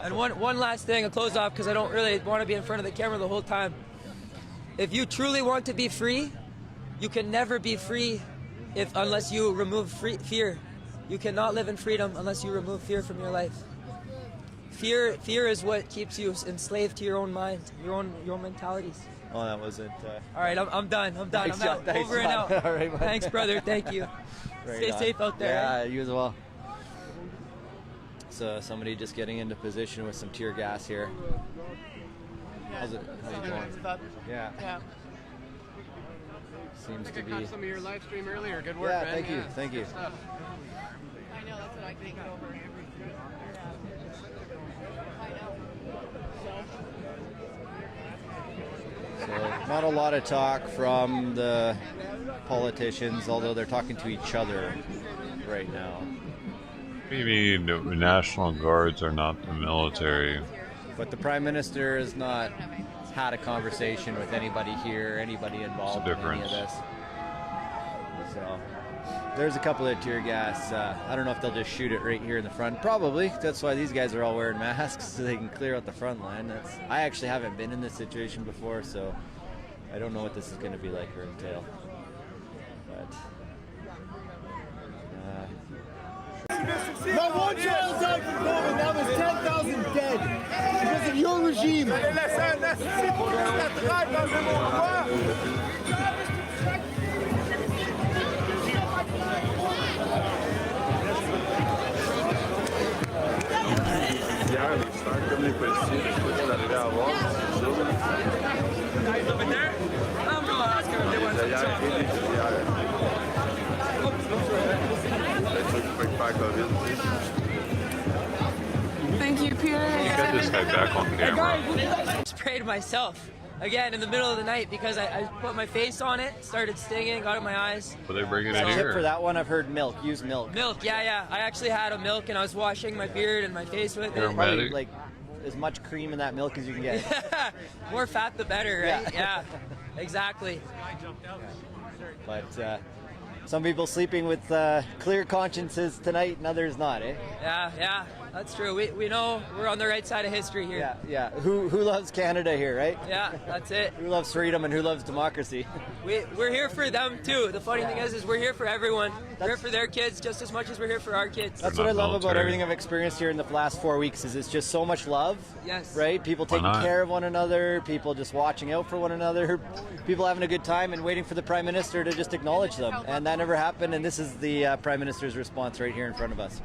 And one last thing, I'll close off because I don't really want to be in front of the camera the whole time. If you truly want to be free, you can never be free unless you remove fear. You cannot live in freedom unless you remove fear from your life. Fear is what keeps you enslaved to your own mind, your own mentalities. Oh, that wasn't... All right, I'm done. I'm Thanks, out. Thanks, Over and out. All right, thanks, brother. Thank you. Stay safe out there. Yeah, you as well. So somebody just getting into position with some tear gas here. How's it going? Yeah. Seems to be. I caught some of your live stream earlier. Good work, yeah, man. Thank you. Thank you. I know, that's what I think over. So not a lot of talk from the politicians, although they're talking to each other right now. Maybe the National Guards are not the military. But the Prime Minister has not had a conversation with anybody here, anybody involved in any of this. So there's a couple of tear gas. I don't know if they'll just shoot it right here in the front. Probably. That's why these guys are all wearing masks, so they can clear out the front line. I actually haven't been in this situation before, so I don't know what this is going to be like or entail. But Not one child died from COVID. Now there's 10,000 dead because of your regime. Thank you, Peter. Got this guy back on camera. Sprayed myself. Again, in the middle of the night because I put my face on it, started stinging, got in my eyes. But they bring it So in here. for that one, I've heard milk. Use milk. Milk, yeah. I actually had a milk and I was washing my beard and my face with it. Probably, like as much cream in that milk as you can get. More fat the better, right? Yeah, exactly. But some people sleeping with clear consciences tonight and others not, eh? Yeah, that's true. We know we're on the right side of history here. Yeah. Who loves Canada here, right? Yeah, that's it. Who loves freedom and who loves democracy? We're here for them too. The funny thing is we're here for everyone. We're here for their kids just as much as we're here for our kids. That's what I love about everything I've experienced here in the last 4 weeks is it's just so much love. Yes. Right? People taking care of one another, people just watching out for one another, people having a good time and waiting for the Prime Minister to just acknowledge them. And that never happened, and this is the Prime Minister's response right here in front of us.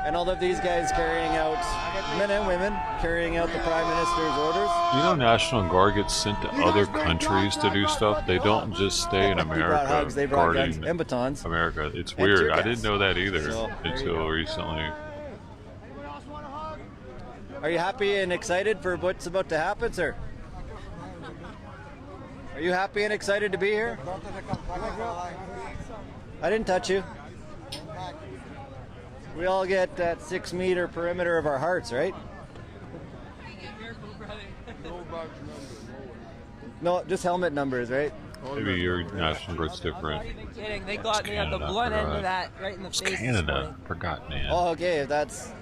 And all of these guys carrying out, men and women, carrying out the Prime Minister's orders. You know, National Guard gets sent to other countries to do stuff. They don't just stay in America. They brought hugs, they brought guns guarding and batons. America. It's And weird. tear I gas. didn't know that either So, until recently. Are you happy and excited for what's about to happen, sir? Are you happy and excited to be here? I didn't touch you. We all get that 6 meter perimeter of our hearts, right? No, just helmet numbers, right? Maybe your National Guard's different. Not even kidding. They got me at the blunt end of that, right in the face. Canada. Forgot, man. Oh, okay, if that's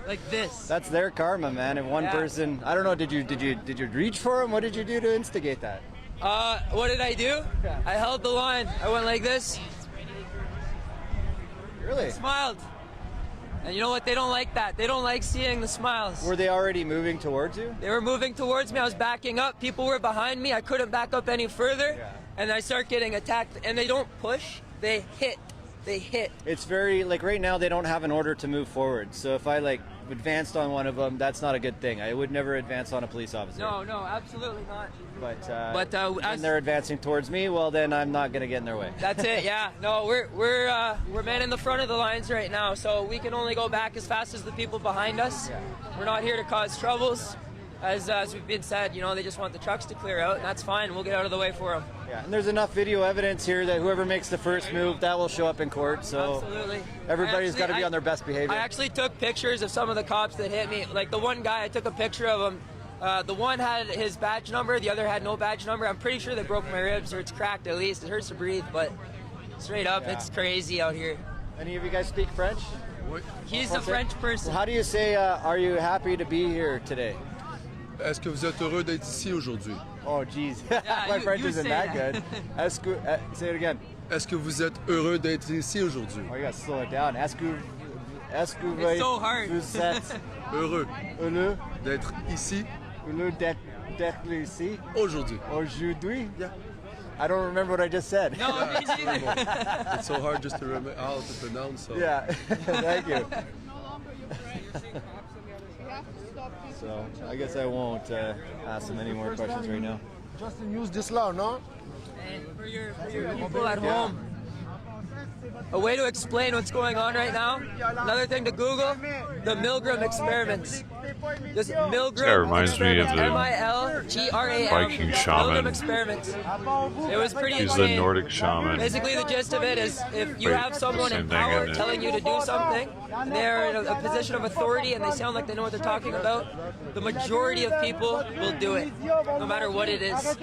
like this. That's their karma, man. If one person, I don't know, did you reach for him? What did you do to instigate that? What did I do? I held the line. I went like this. Really? Smiled. And you know what? They don't like that. They don't like seeing the smiles. Were they already moving towards you? They were moving towards me. I was backing up. People were behind me. I couldn't back up any further. And I start getting attacked. And they don't push. They hit. They hit. It's very, like right now they don't have an order to move forward. So if I like advanced on one of them, that's not a good thing. I would never advance on a police officer. No, absolutely not. But when they're advancing towards me, well then I'm not gonna get in their way. That's it. Yeah. No, we're manning the front of the lines right now, so we can only go back as fast as the people behind us. We're not here to cause troubles. As we've been said, you know, they just want the trucks to clear out, and that's fine. We'll get out of the way for them. Yeah, and there's enough video evidence here that whoever makes the first move, that will show up in court. So absolutely, everybody's got to be on their best behavior. I actually took pictures of some of the cops that hit me. Like the one guy, I took a picture of him. The one had his badge number, the other had no badge number. I'm pretty sure they broke my ribs, or it's cracked at least. It hurts to breathe, but straight up, it's crazy out here. Any of you guys speak French? He's a French person. How do you say, are you happy to be here today? Est-ce que vous êtes heureux d'être ici aujourd'hui? Oh, jeez. My French isn't that good. Say it again. Est-ce que vous êtes heureux d'être ici aujourd'hui? Oh, you gotta slow it down. Est-ce que It's so hard. vous êtes heureux d'être ici? Heureux d'être ici? Aujourd'hui. Aujourd'hui? Yeah. I don't remember what I just said. No, me neither. It's so hard just to remember how to pronounce. So. Yeah. Thank you. So I guess I won't ask them any more questions right now. Justin used this law, no? And for your people at home, a way to explain what's going on right now, another thing to Google, the Milgram experiments. This Milgram That reminds me of the M-I-L-G-R-A-M Viking shaman. Milgram experiments. It was pretty He's insane. the Nordic shaman. Basically, the gist of it is if you have someone in power telling you to do something, they're in a position of authority and they sound like they know what they're talking about, the majority of people will do it, no matter what it is.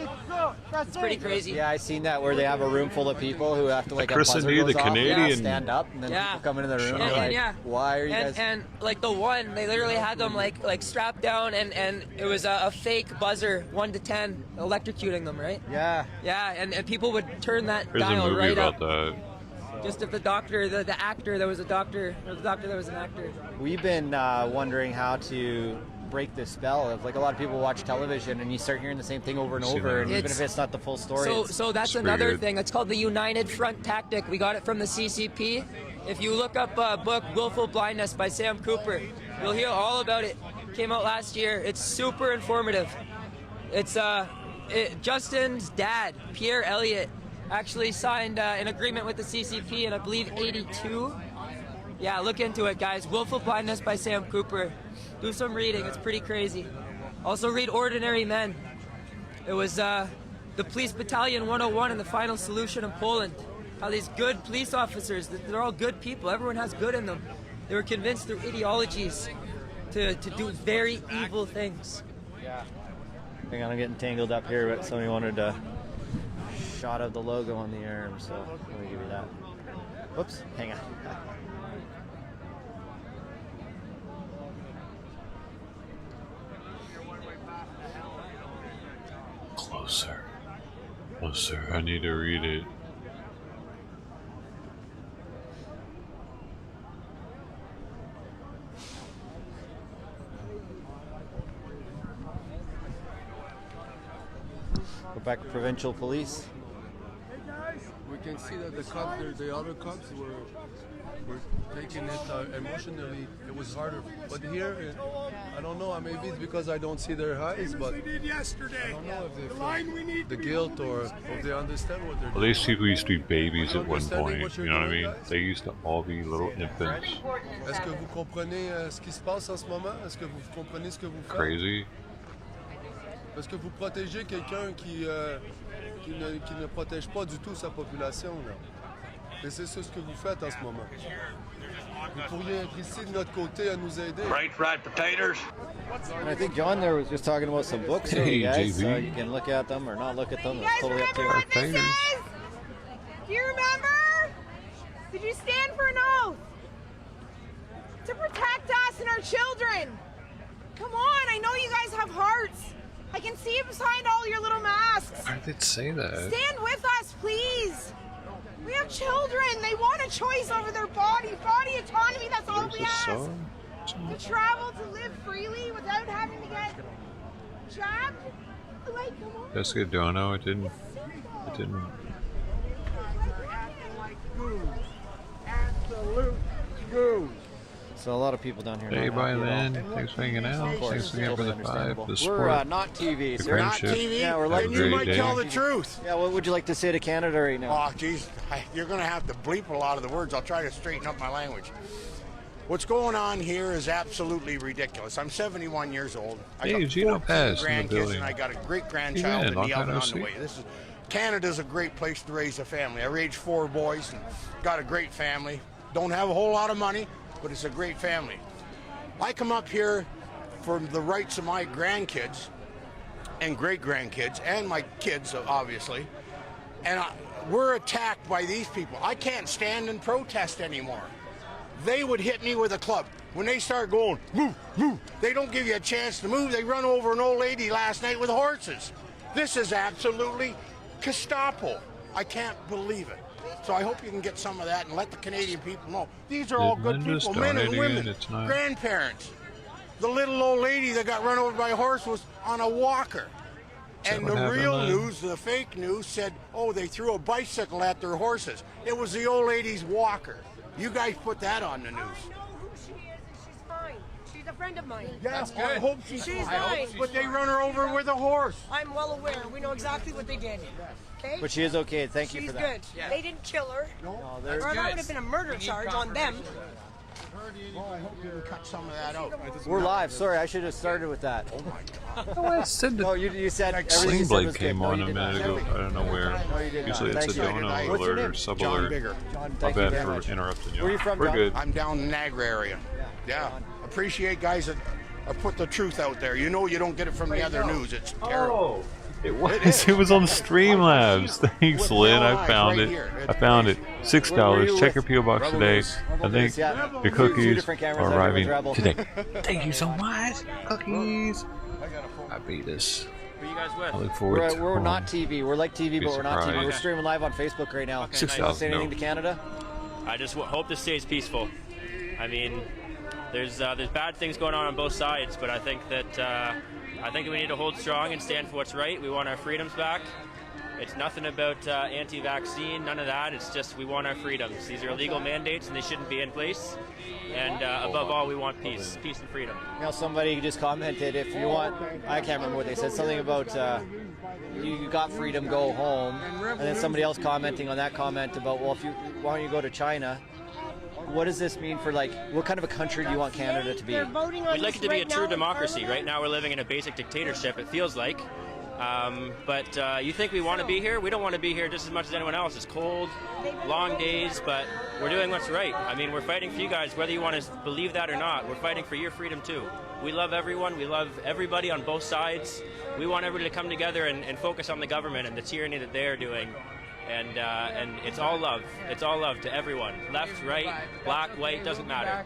It's pretty crazy. Yeah, I've seen that where they have a room full of people who have to like Chris and me, the Canadian, stand up, and then people come into the room and like, why are you guys? And like the one, they literally had them like strapped down, and it was a fake buzzer, 1 to 10, electrocuting them, right? Yeah. Yeah, and people would turn that There's dial a movie right about up. that. Just if the doctor, the actor, there was a doctor, or the doctor, there was an actor. We've been wondering how to break this spell of like a lot of people watch television and you start hearing the same thing over and over, and even if it's not the full story. So that's another thing. It's called the United Front Tactic. We got it from the CCP. If you look up a book, Willful Blindness by Sam Cooper, you'll hear all about it. Came out last year. It's super informative. It's Justin's dad, Pierre Elliott, actually signed an agreement with the CCP in, I believe, '82. Yeah, look into it, guys. Willful Blindness by Sam Cooper. Do some reading. It's pretty crazy. Also read Ordinary Men. It was the Police Battalion 101 and the Final Solution in Poland. How these good police officers, they're all good people. Everyone has good in them. They were convinced through ideologies to do very evil things. Yeah. Hang on, I'm getting tangled up here, but somebody wanted a shot of the logo on the arm, so let me give you that. Whoops, hang on. Closer. Closer. I need to read it. Quebec Provincial Police. We can see that the other cops were taking it emotionally. It was harder. But here, I don't know. Maybe it's because I don't see their eyes, but I don't know if they feel the guilt or if they understand what they're doing. Well, these people used to be babies at one point, you know what I mean? They used to all be little infants. Est-ce que vous comprenez ce qui se passe en ce moment? Est-ce que vous comprenez ce que vous faites? Crazy. Parce que vous protégez quelqu'un qui ne protège pas du tout sa population. Là. Et c'est ce que vous faites en ce moment. Vous pourriez être ici de notre côté à nous aider. Right, fried potatoes. And I think John there was just talking about some books for you guys, so you can look at them or not look at them. It's totally up to you. Do you remember? Did you stand for an oath? To protect us and our children. Come on, I know you guys have hearts. I can see it behind all your little masks. I did say that. Stand with us, please. We have children. They want a choice over their body autonomy. That's all we ask. To travel, to live freely without having to get jabbed. Like, come on. Jessica Dono, it didn't. Absolute goose. So a lot of people down here. Hey, Brian Lynn, thanks for hanging out. Thanks again for the 5, the support. We're not TV. The So we're not friendship. TV. Yeah, we're like Have a great You might day. tell the truth. Yeah, what would you like to say to Canada right now? Oh, geez, you're going to have to bleep a lot of the words. I'll try to straighten up my language. What's going on here is absolutely ridiculous. I'm 71 years old. I Hey, got Gino 14 Paz in the grandkids, building. and I got a great-grandchild in long the time oven no on the see. way. Canada's a great place to raise a family. I raised 4 boys and got a great family. Don't have a whole lot of money, but it's a great family. I come up here for the rights of my grandkids and great-grandkids and my kids, obviously, and we're attacked by these people. I can't stand and protest anymore. They would hit me with a club. When they start going, move, move, they don't give you a chance to move. They run over an old lady last night with horses. This is absolutely Gestapo. I can't believe it. So I hope you can get some of that and let the Canadian people know. These are all good people, men and women, grandparents. The little old lady that got run over by a horse was on a walker. And the real news, the fake news, said, oh, they threw a bicycle at their horses. It was the old lady's walker. You guys put that on the news. I know who she is. She's fine. She's a friend of mine. Yes, I hope she's fine. But they run her over with a horse. I'm well aware. We know exactly what they did. Okay? But she is okay. Thank you for that. She's good. They didn't kill her. No, they're or that would have been a murder charge on them. Well, I hope you can cut some of that out. We're live. Sorry, I should have started with that. Oh my God. No, you said everything you said Blade was came good. No, on you a did minute not. ago. I don't know where. No, you did not. Usually it's Thank a you. dono What's your alert or name? sub John alert. Bigger. John, My thank you bad very for much. interrupting you. Where are you from, We're John? good. I'm down in the Niagara area. Yeah. Appreciate guys that put the truth out there. You know you don't get it from the other news. It's terrible. It was on Streamlabs. Thanks, Lynn. I found it. $6. Check your PO box today. I think your cookies are arriving today. Thank you so much. Cookies. I beat this. I look forward to We're not TV. We're like TV, Be but we're not TV. surprised. We're streaming live on Facebook right now. Okay, Can you say anything no. to Canada? I just hope this stays peaceful. I mean, there's bad things going on both sides, but I think that we need to hold strong and stand for what's right. We want our freedoms back. It's nothing about anti-vaccine, none of that. It's just we want our freedoms. These are illegal mandates and they shouldn't be in place. And above all, we want peace and freedom. You know, somebody just commented, if you want, I can't remember what they said, something about you got freedom, go home. And then somebody else commenting on that comment about, well, why don't you go to China? what does this mean for, like, what kind of a country do you want Canada to be? We'd like it to be a true democracy. Right now we're living in a basic dictatorship, it feels like. But you think we want to be here? We don't want to be here just as much as anyone else. It's cold, long days, but we're doing what's right. I mean, we're fighting for you guys, whether you want to believe that or not. We're fighting for your freedom too. We love everyone. We love everybody on both sides. We want everybody to come together and focus on the government and the tyranny that they're doing. And it's all love. It's all love to everyone. Left, right, black, white, doesn't matter.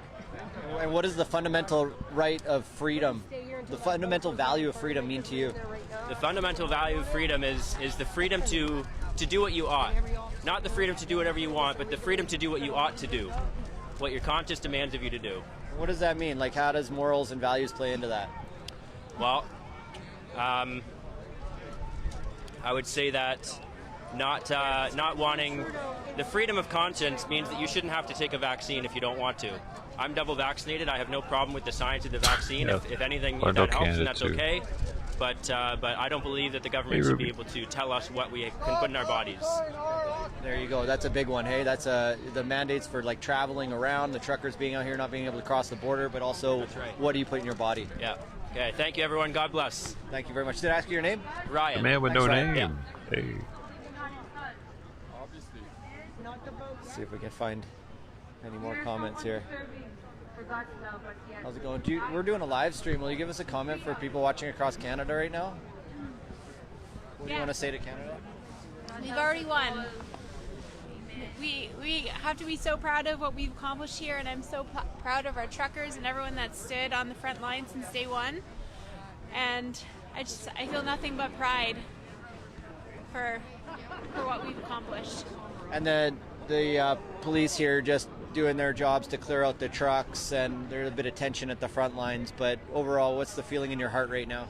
And what does the fundamental right of freedom, the fundamental value of freedom mean to you? The fundamental value of freedom is the freedom to do what you ought. Not the freedom to do whatever you want, but the freedom to do what you ought to do. What your conscience demands of you to do. What does that mean? Like, how does morals and values play into that? Well, I would say that not wanting the freedom of conscience means that you shouldn't have to take a vaccine if you don't want to. I'm double vaccinated. I have no problem with the science of the vaccine. Yeah. If anything, if that helps, then that's okay. But I don't believe that the government should be able to tell us what we can put in our bodies. There you go. That's a big one. Hey, that's the mandates for, like, traveling around, the truckers being out here, not being able to cross the border, but also what do you put in your body? Yeah. Okay. Thank you, everyone. God bless. Thank you very much. Did I ask you your name? Ryan. The man with no name. Yeah. Hey. Let's see if we can find any more comments here. How's it going? We're doing a live stream. Will you give us a comment for people watching across Canada right now? What do you want to say to Canada? We've already won. We have to be so proud of what we've accomplished here, and I'm so proud of our truckers and everyone that stood on the front line since day one. And I feel nothing but pride for what we've accomplished. And then the police here just doing their jobs to clear out the trucks, and there's a bit of tension at the front lines, but overall, what's the feeling in your heart right now?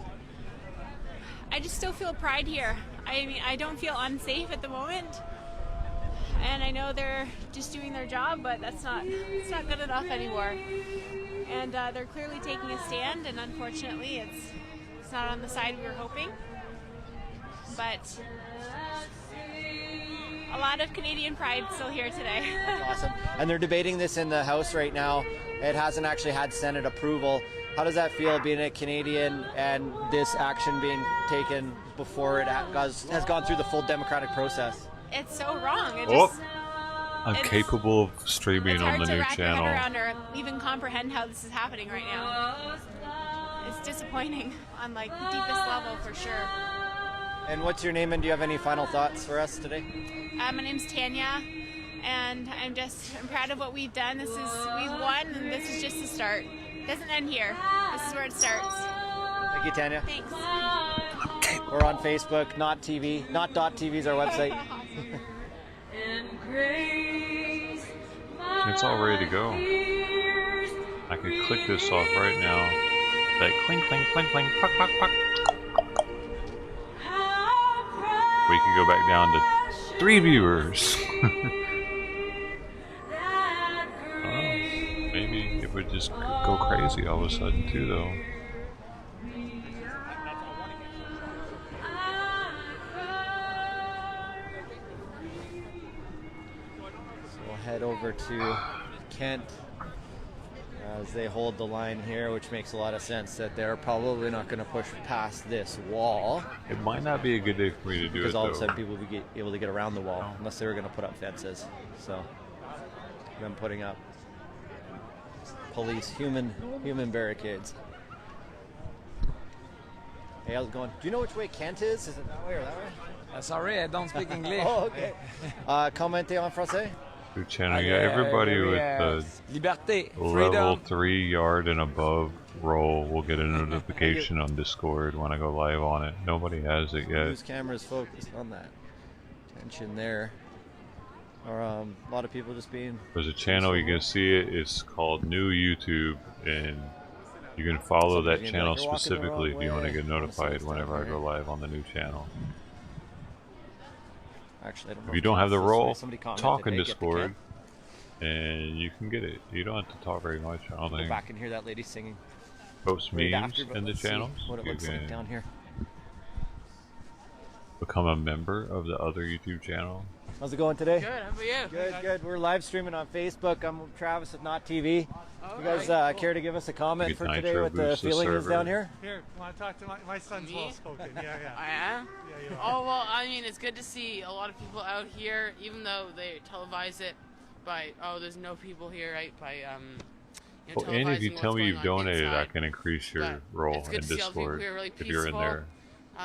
I just still feel pride here. I mean, I don't feel unsafe at the moment, and I know they're just doing their job, but it's not good enough anymore. And they're clearly taking a stand, and unfortunately, it's not on the side we were hoping. But a lot of Canadian pride still here today. That's awesome. And they're debating this in the House right now. It hasn't actually had Senate approval. How does that feel, being a Canadian and this action being taken before it has gone through the full democratic process? It's so wrong. I'm capable of streaming on the new It's hard to wrap channel. your head around or even comprehend how this is happening right now. It's disappointing on, like, the deepest level for sure. And what's your name, and do you have any final thoughts for us today? My name's Tanya, and I'm proud of what we've done. We've won, and this is just the start. It doesn't end here. This is where it starts. Thank you, Tanya. Thanks. We're on Facebook, Not TV. Not.tv is our website. It's all ready to go. I could click this off right now. That clink, clink, clink, clink, puck, puck, puck. We can go back down to 3 viewers. Maybe it would just go crazy all of a sudden too, though. So we'll head over to Kent as they hold the line here, which makes a lot of sense that they're probably not going to push past this wall. It might not be a good day for me to do it, because all of a though. sudden people will be able to get around the wall unless they were going to put up fences. So them putting up police human barricades. Hey, how's it going? Do you know which way Kent is? Is it that way or that way? Sorry, I don't speak English. Oh, okay. Commentez en français? New channel, yeah, everybody with the level 3 yard and above role will get a notification on Discord when I go live on it. Nobody has it yet. Whose camera is focused on that? Tension there. Or a lot of people just being... There's a channel, you can see it, it's called New YouTube, and you can follow that channel specifically if you want to get notified whenever I go live on the new channel. Actually, I don't know if you don't have the role, commented, talk in hey, Discord, and you can get it. You don't have to talk very much. I don't Go think. back and hear that lady singing. Post Right memes after, but in the let's see channels. what it You looks like can down here. become a member of the other YouTube channel. How's it going today? Good, how about you? Good, good. We're live streaming on Facebook. I'm Travis with Not TV. You guys care to give us a comment for today what the feeling is down here? Here, want to talk to my son's well spoken. Yeah. I am? Yeah, you are. Oh, well, I mean, it's good to see a lot of people out here, even though they televise it by, there's no people here, right? By, Well, and if you tell me you've donated, I can increase your role in Discord really if you're in there.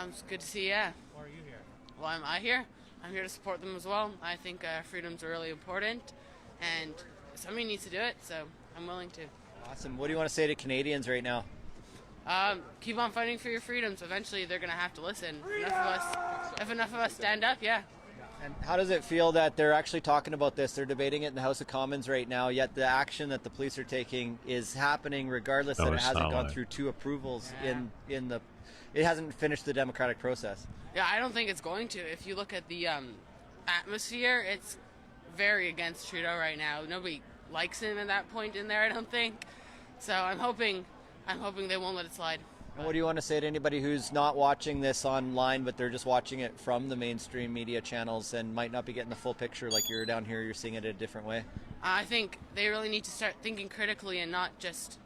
It's good to see, yeah. Why are you here? Why am I here? I'm here to support them as well. I think freedoms are really important, and somebody needs to do it, so I'm willing to. Awesome. What do you want to say to Canadians right now? Keep on fighting for your freedoms. Eventually, they're going to have to listen. If enough of us stand up, yeah. And how does it feel that they're actually talking about this? They're debating it in the House of Commons right now, yet the action that the police are taking is happening regardless that it hasn't gone through 2 approvals in the... It hasn't finished the democratic process. Yeah, I don't think it's going to. If you look at the atmosphere, it's very against Trudeau right now. Nobody likes him at that point in there, I don't think. So I'm hoping they won't let it slide. And what do you want to say to anybody who's not watching this online, but they're just watching it from the mainstream media channels and might not be getting the full picture like you're down here, you're seeing it a different way? I think they really need to start thinking critically and not just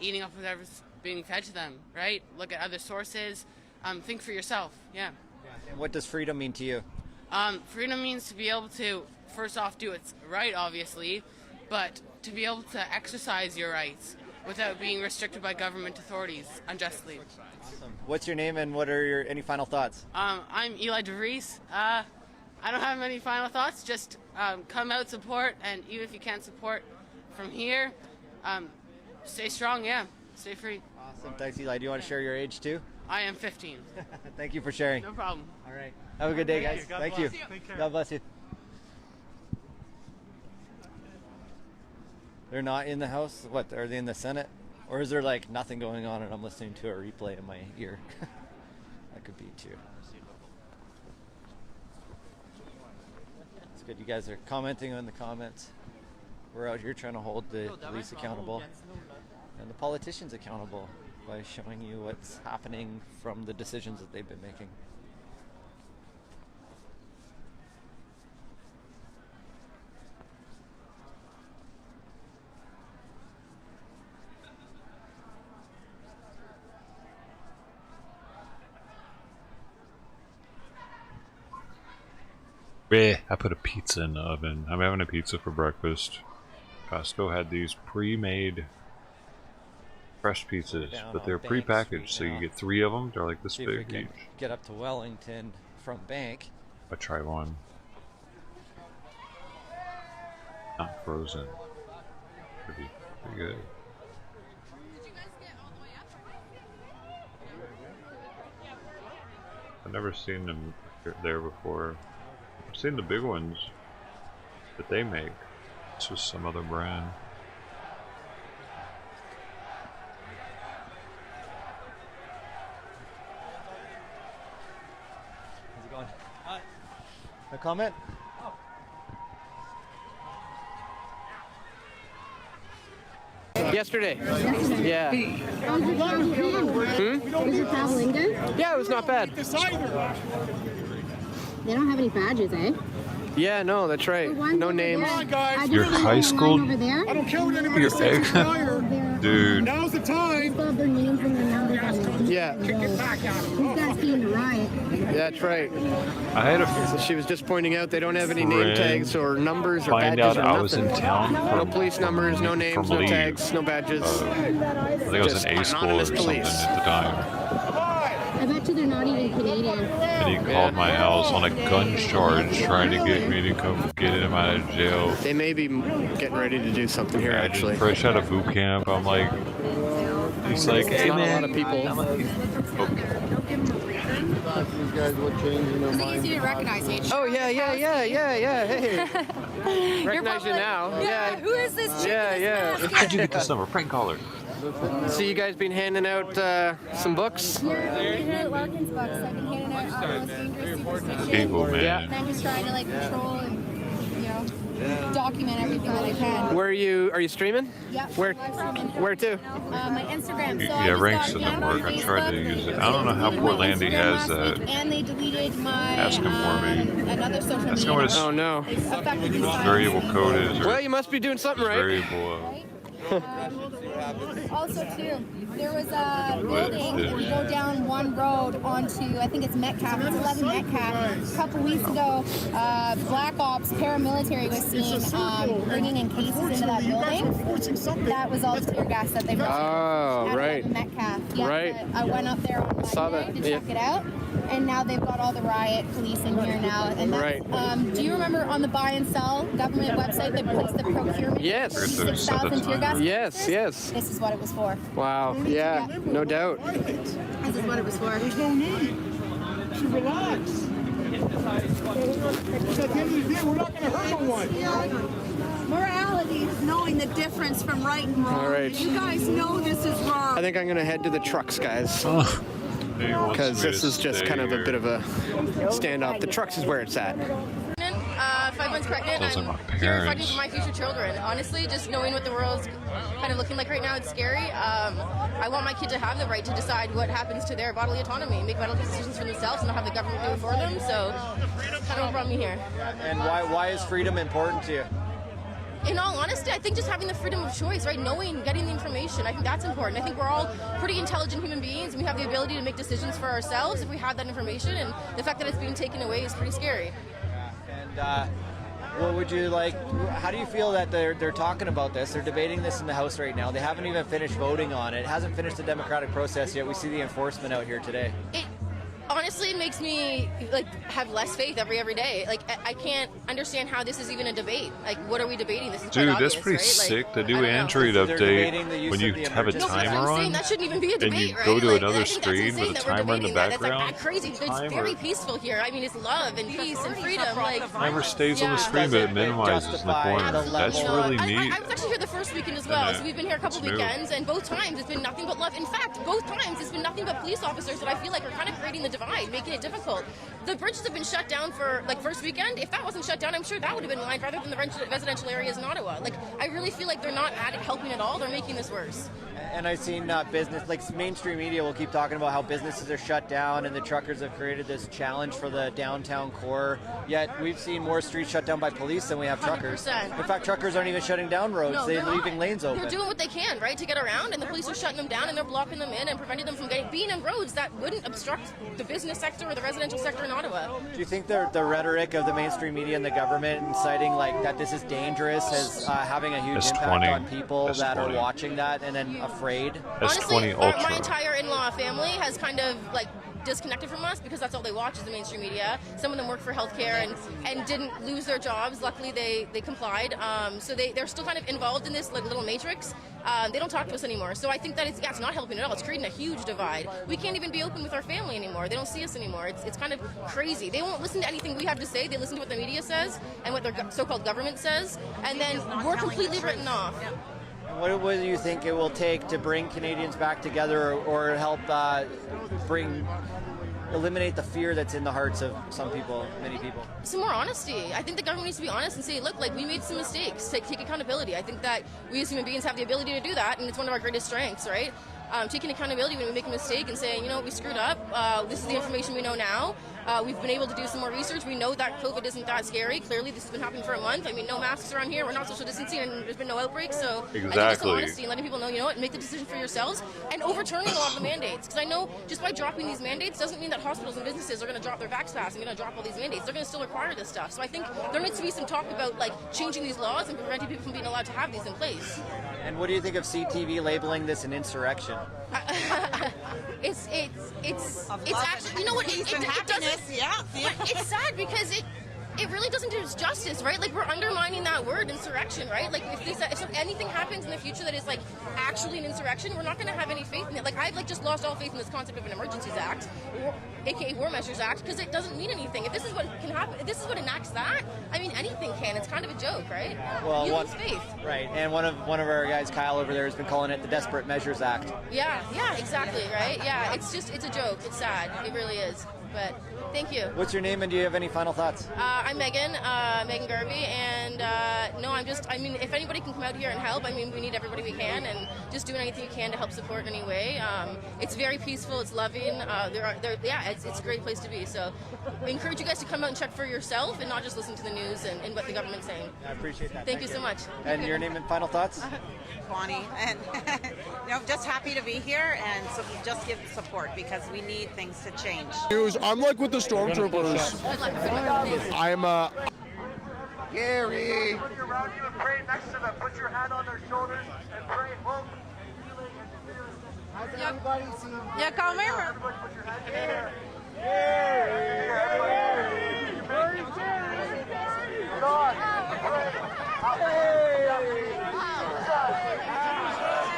eating up whatever's being fed to them, right? Look at other sources. Think for yourself, yeah. And what does freedom mean to you? Freedom means to be able to, first off, do what's right, obviously, but to be able to exercise your rights without being restricted by government authorities unjustly. Awesome. What's your name and what are any final thoughts? I'm Eli DeVries. I don't have many final thoughts, just come out, support, and even if you can't support from here, stay strong, yeah, stay free. Awesome, thanks Eli. Do you want to share your age too? I am 15. Thank you for sharing. No problem. All right. Have a good day, guys. Thank you. God bless you. They're not in the House? What, are they in the Senate? Or is there like nothing going on and I'm listening to a replay in my ear? That could be too. It's good you guys are commenting on the comments. We're out here trying to hold the police accountable and the politicians accountable by showing you what's happening from the decisions that they've been making. I put a pizza in the oven. I'm having a pizza for breakfast. Costco had these pre-made fresh pizzas, but they're pre-packaged, so you get 3 of them. They're like this big each. Get up to Wellington from Bank. I try one. Not frozen. Pretty good. I've never seen them there before. I've seen the big ones that they make. It's just some other brand. How's it going? Hi. A comment? Yesterday. Yeah. Was your traveling good? Yeah, it was not bad. They don't have any badges, eh? Yeah, no, that's right. No names. Your high school? Over there? I don't care what anybody says. Dude. Now's the time. Still have their names and their numbers on it. Yeah. These guys came to riot. That's right. I had a So she was just pointing out they don't have any name tags or numbers or find badges out or I was in nothing. town. No police numbers, no names, no leave. tags, no badges. I think I was Just in A school or anonymous something police. at the time. I bet you they're not even Canadian. And he called my house on a gun charge, trying to get me to come get him out of jail. They may be getting ready to do something here, I just actually. fresh out of boot camp. I'm like, he's like, It's hey not man. a lot of people. These guys will change in their It's mind. easy to recognize each. Oh, yeah. Hey. Recognize you now. Yeah, who is this chick? Yeah. How'd you get this number? Prank caller. So you guys been handing out some books? Yeah, I've been handing out Larkin's books. I've been handing out Most Dangerous Superstition. People, man. Yeah. And I'm just trying to like control and, document everything that I can. Where are you streaming? Yep. Where to? My Instagram. So Yeah, ranks doesn't work. I tried to use it. I don't know how Portlandy has that. And they deleted my Ask him for me. another social media. Ask him what his Oh no. variable code is. Or Well, you must be doing something right. variable. Also, too, there was a building, if you go down one road onto, I think it's Metcalf, it's 11 Metcalf. A couple weeks ago, Black Ops paramilitary was seen bringing in cases into that building. That was all tear gas that they brought. Oh, right. Metcalf. Yeah, Right. I went up there on Monday to check it out. And now they've got all the riot police in here now. And that's, do you remember on the buy and sell government website they placed the procurement? Yes. 6,000 tear gas? Yes. This is what it was for. Wow. Yeah. No doubt. This is what it was for. There's no need to relax. Because at the end of the day, we're not going to hurt no one. Morality is knowing the difference from right and wrong. All right. You guys know this is wrong. I think I'm gonna head to the trucks, guys. Oh. Because this is just kind of a bit of a standoff. The trucks is where it's at. 5 months pregnant. Those are I'm my here fighting parents. for my future children. Honestly, just knowing what the world's kind of looking like right now, it's scary. I want my kid to have the right to decide what happens to their bodily autonomy, make vital decisions for themselves, and not have the government do it for them. So, kind of what brought me here. And why is freedom important to you? In all honesty, I think just having the freedom of choice, right? Knowing, getting the information, I think that's important. I think we're all pretty intelligent human beings, and we have the ability to make decisions for ourselves if we have that information, and the fact that it's being taken away is pretty scary. And what would you like, how do you feel that they're talking about this? They're debating this in the House right now. They haven't even finished voting on it. It hasn't finished the democratic process yet. We see the enforcement out here today. Honestly, it makes me have less faith every day. Like I can't understand how this is even a debate. Like, what are we debating? This is quite Dude, obvious, that's pretty right? sick to do Android update when you have a timer on, that shouldn't even be a debate, and you right? go to Like, another I think that's screen insane with a that we're timer in the debating that. That's background. like crazy. It's very peaceful here. I mean, it's love and peace and freedom. Like Timer stays on the screen, but it minimizes in the corner. That's really neat. I was actually here the first weekend as well, so we've been here a couple weekends, and both times it's been nothing but love. In fact, both times it's been nothing but police officers that I feel like are kind of creating the divide, making it difficult. The bridges have been shut down for first weekend. If that wasn't shut down, I'm sure that would have been lined rather than the residential areas in Ottawa. Like, I really feel like they're not helping at all. They're making this worse. And I've seen business, like mainstream media will keep talking about how businesses are shut down and the truckers have created this challenge for the downtown core. Yet we've seen more streets shut down by police than we have truckers. 100%. In fact, truckers aren't even shutting down roads. No, they're not. leaving lanes open. They're doing what they can, right, to get around, and the police are shutting them down, and they're blocking them in and preventing them from being in roads that wouldn't obstruct the business sector or the residential sector in Ottawa. Do you think the rhetoric of the mainstream media and the government inciting that this is dangerous is having a huge impact on people that are watching that and then afraid? Honestly, my entire in-law family has kind of disconnected from us because that's all they watch is the mainstream media. Some of them work for healthcare and didn't lose their jobs. Luckily, they complied. So they're still kind of involved in this little matrix. They don't talk to us anymore. So I think that it's not helping at all. It's creating a huge divide. We can't even be open with our family anymore. They don't see us anymore. It's kind of crazy. They won't listen to anything we have to say. They listen to what the media says and what their so-called government says, and then we're completely written off. What do you think it will take to bring Canadians back together or help eliminate the fear that's in the hearts of some people, many people? Some more honesty. I think the government needs to be honest and say, look, we made some mistakes. Take accountability. I think that we as human beings have the ability to do that, and it's one of our greatest strengths, right? Taking accountability when we make a mistake and saying, we screwed up. This is the information we know now. We've been able to do some more research. We know that COVID isn't that scary. Clearly, this has been happening for a month. I mean, no masks around here. We're not social distancing, and there's been no outbreaks. So I think just some honesty and letting people know, make the decision for yourselves, and overturning a lot of the mandates. Because I know just by dropping these mandates doesn't mean that hospitals and businesses are going to drop their vax pass and going to drop all these mandates. They're going to still require this stuff. So I think there needs to be some talk about changing these laws and preventing people from being allowed to have these in place. And what do you think of CTV labeling this an insurrection? It's actually, it doesn't. It's sad because it really doesn't do us justice, right? We're undermining that word, insurrection, right? If anything happens in the future that is actually an insurrection, we're not going to have any faith in it. I've just lost all faith in this concept of an Emergencies Act, aka War Measures Act, because it doesn't mean anything. If this is what can happen, if this is what enacts that, I mean, anything can. It's kind of a joke, right? Well, you lose faith. Right, and one of our guys, Kyle over there, has been calling it the Desperate Measures Act. Yeah, exactly, right? Yeah, it's a joke. It's sad. It really is. But thank you. What's your name, and do you have any final thoughts? I'm Megan Garvey, and no, I mean, if anybody can come out here and help, I mean, we need everybody we can, and just doing anything you can to help support in any way. It's very peaceful, it's loving, it's a great place to be, so I encourage you guys to come out and check for yourself and not just listen to the news and what the government's saying. I appreciate that. Thank you so much. And your name and final thoughts? Bonnie, and just happy to be here and so just give support because we need things to change. I'm like with the stormtroopers. I'm Gary. Everybody around you and pray next to them. Put your hand on their shoulders and pray hope, healing, and spirit. Yeah, come here. Everybody put your hand in the air. Gary. God, pray.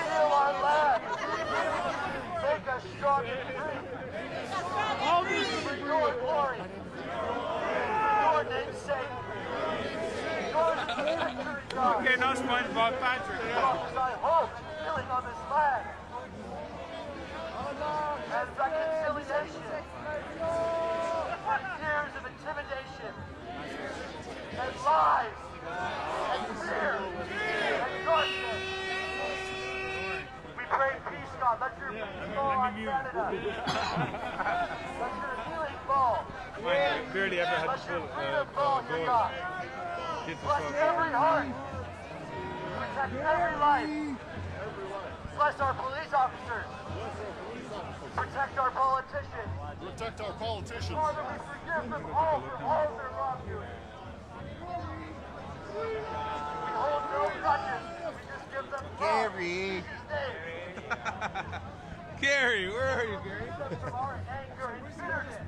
Heal our land. Make us strong and free. For your glory. Your name's sake. Okay, now SpongeBob Patrick. I hope healing on this land and reconciliation. Years of intimidation and lies and fear and darkness. We pray peace, God. Let your peace fall on Canada. Let your healing fall. Barely ever had Let to your pull freedom fall, dear God. Bless every heart. Protect every life. Bless our police officers. Protect our politicians. Protect our politicians. Father, we forgive them all for all their wrongdoing. We hold no grudges. We just give them love. Gary. Name. Gary, where are you, Gary? From our anger and bitterness.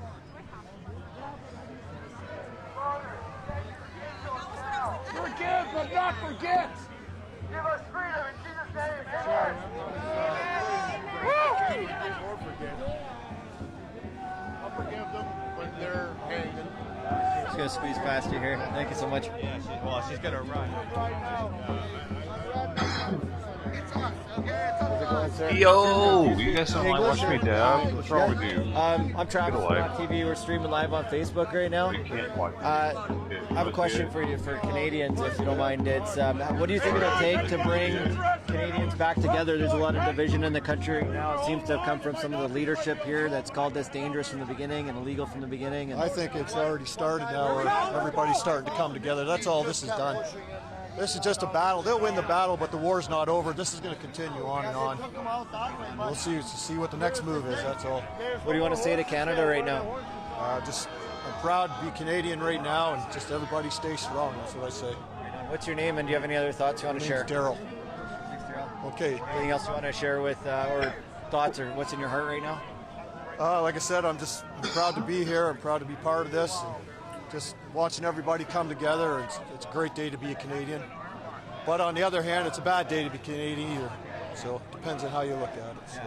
Father, send your angels now. Forgive, but not forget. Give us freedom in Jesus' name. Amen. I'll forgive them when they're hanging. Just gonna squeeze past you here. Thank you so much. Yeah, she's gonna run. Yo, you guys don't like watching me dab? What's wrong with you? I'm Travis from TV. We're streaming live on Facebook right now. I have a question for you, for Canadians, if you don't mind. It's what do you think it'll take to bring Canadians back together? There's a lot of division in the country right now. It seems to have come from some of the leadership here that's called this dangerous from the beginning and illegal from the beginning. And I think it's already started now, where everybody's starting to come together. That's all this has done. This is just a battle. They'll win the battle, but the war's not over. This is going to continue on and on. We'll see what the next move is, that's all. What do you want to say to Canada right now? I'm proud to be Canadian right now, and just everybody stay strong. That's what I say. What's your name, and do you have any other thoughts you want to share? Daryl. Thanks, Daryl. Okay. Anything else you want to share with, or thoughts, or what's in your heart right now? Like I said, I'm proud to be here. I'm proud to be part of this. And just watching everybody come together. It's a great day to be a Canadian. But on the other hand, it's a bad day to be Canadian either. So it depends on how you look at it. So.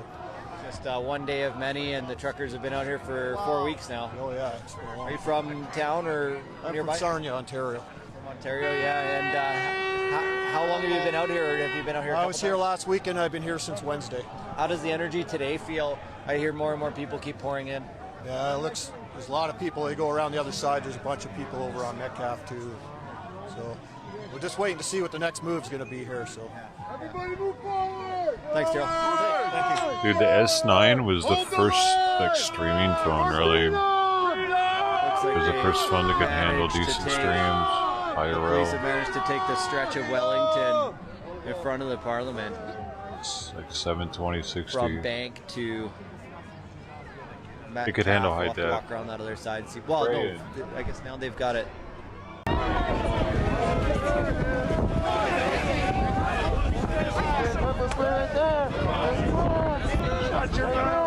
Just one day of many, and the truckers have been out here for 4 weeks now. Oh yeah, it's been a long Are you from town or I'm nearby? from Sarnia, Ontario. From Ontario, yeah. And how long have you been out here, or have you been out here? I was here last week, and I've been here since Wednesday. How does the energy today feel? I hear more and more people keep pouring in. Yeah, there's a lot of people. They go around the other side. There's a bunch of people over on Metcalf too. So we're just waiting to see what the next move's going to be here. So. Everybody move forward. Thanks, Daryl. Thank you. Dude, the S9 was the first streaming phone, really. It was the first phone that could handle decent streams, IRL. Police have managed to take the stretch of Wellington in front of the Parliament. It's like 720, 60. From Bank to It could handle high def. def. Walk around that other side. See, well, no, I guess now they've got it. Shut your mouth!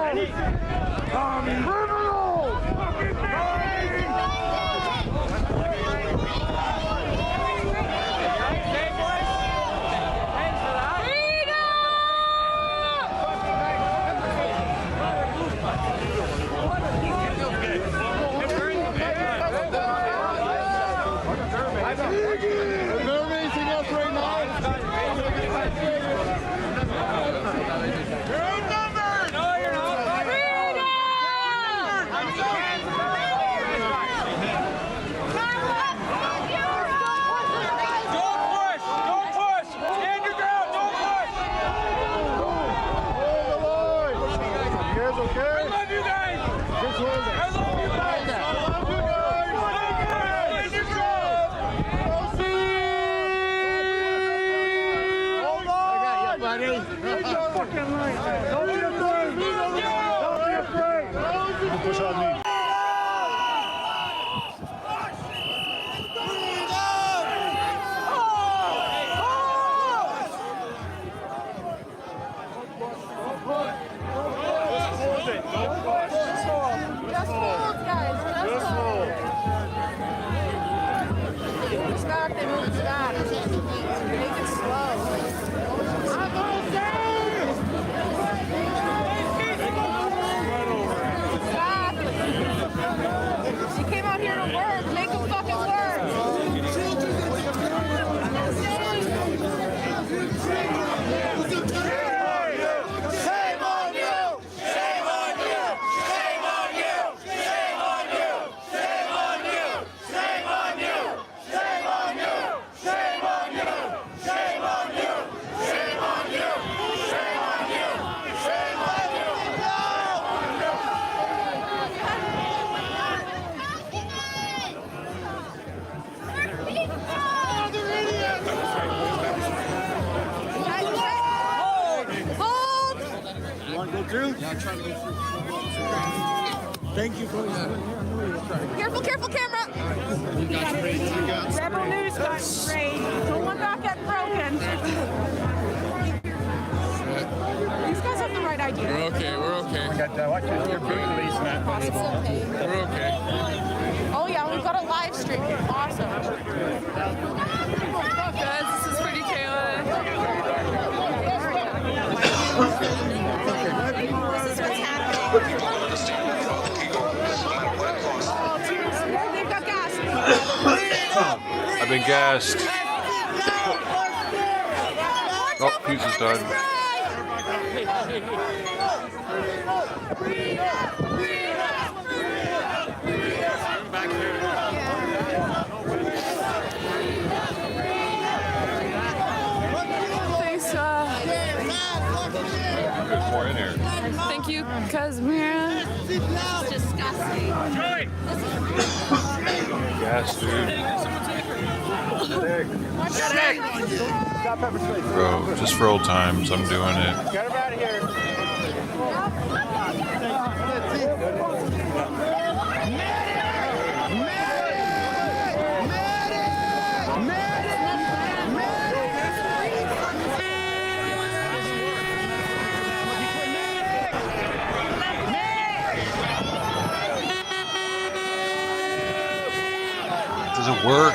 Thank you for Careful, careful, camera. Rebel News got sprayed. Don't want that getting broken. These guys have the right idea. We're okay, we're okay. We got watch your boot release, man. We're okay. Oh yeah, we've got a live stream. Awesome. Guys, this is pretty chaotic. This is what's happening. They've got gas. I've been gassed. Oh, pizza's done. Thanks, There's more in here. thank you, Casimira. It's disgusting. Gas, dude. Bro, just for old times, I'm doing it. Get him out of here. Does it work?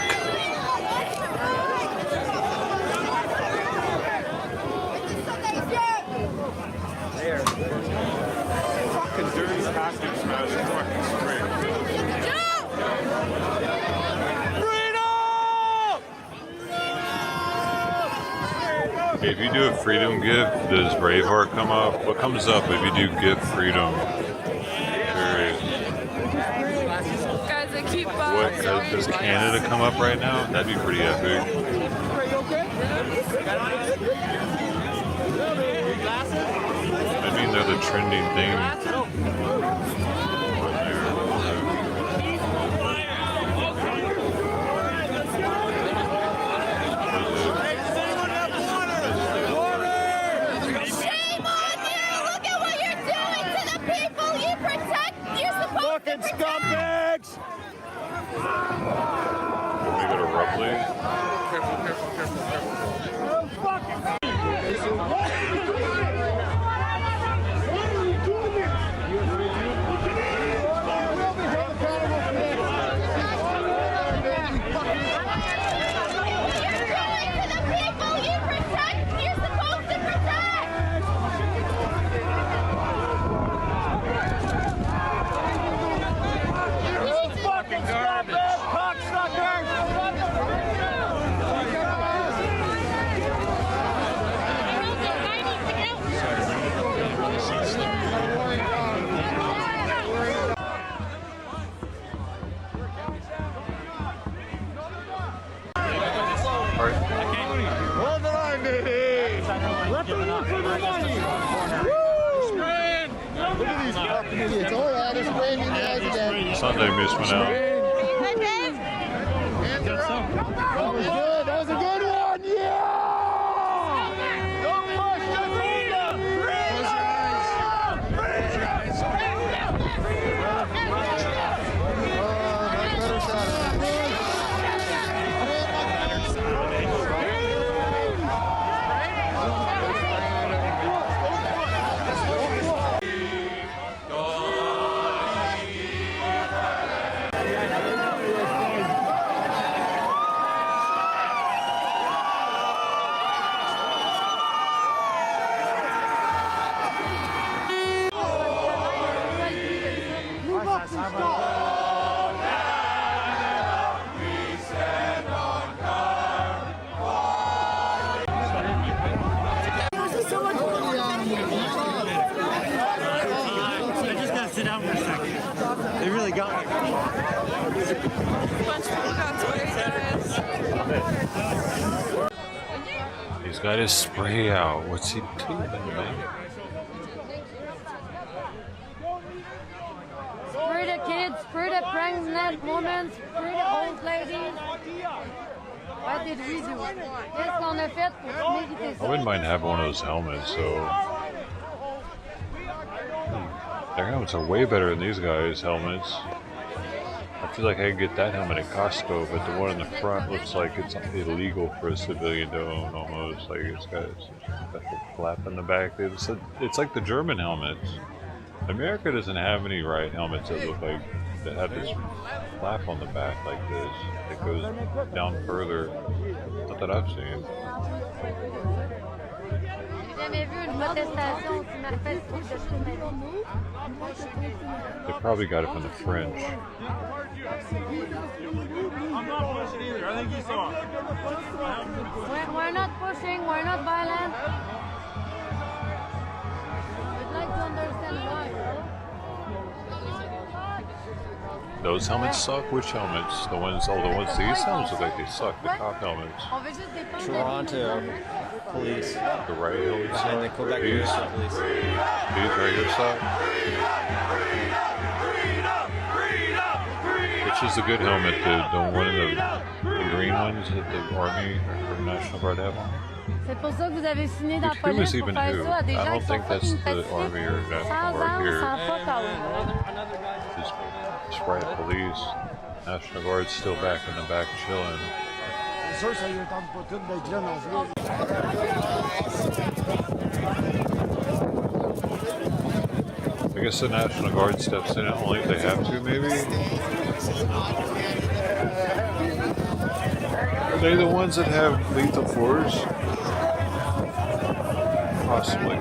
Fucking dirty costume smash. Fucking straight. Okay, if you do a freedom gift, does Braveheart come up? What comes up if you do gift freedom? Curious. Guys, I keep What does Canada come up right now? That'd be pretty epic. I mean, they're the trending thing. Shame on you! Look at what you're doing to the people you protect. You're supposed to protect. Scumbags! Can we go to Roughly? Careful, careful, careful, careful. Hold the line, baby. Represent for the money. Look at these fucking idiots. Oh yeah, they're spraying me in the eyes again. Sunday miss one out. That was good. That was a good one. Yeah. Don't push the freedom. They really got me. He's got his spray out. What's he doing, man? Free the kids, free the pregnant women, free the old ladies. What did we do? Qu'est-ce qu'on a fait pour mériter I ça? wouldn't mind having one of those helmets, so Their helmets are way better than these guys' helmets. I feel like I could get that helmet at Costco, but the one in the front looks like it's illegal for a civilian to own almost. Like it's got a special flap in the back. It's like the German helmets. America doesn't have any riot helmets that look like, that have this flap on the back like this. It goes down further. Not that I've seen. They probably got it from the French. I'm not pushing either. I think you saw. We're not pushing, we're not violent. I'd like to understand why. Those helmets suck? Which helmets? The ones, oh, the ones, these helmets look like they suck. The cop helmets. Toronto police. The riot helmets suck. And the Quebec These police. right here suck. Which is the good helmet? The one of the green ones that the Army or National Guard have on? C'est pour ça que vous avez signé dans la Who police is pour even faire who? ça à des I gens don't qui think sont that's fucking the Army or National sans Guard armes, here. sans fuck all. Just riot police. National Guard's still back in the back chilling. I guess the National Guard steps in only if they have to, maybe? Are they the ones that have lethal force? Possibly.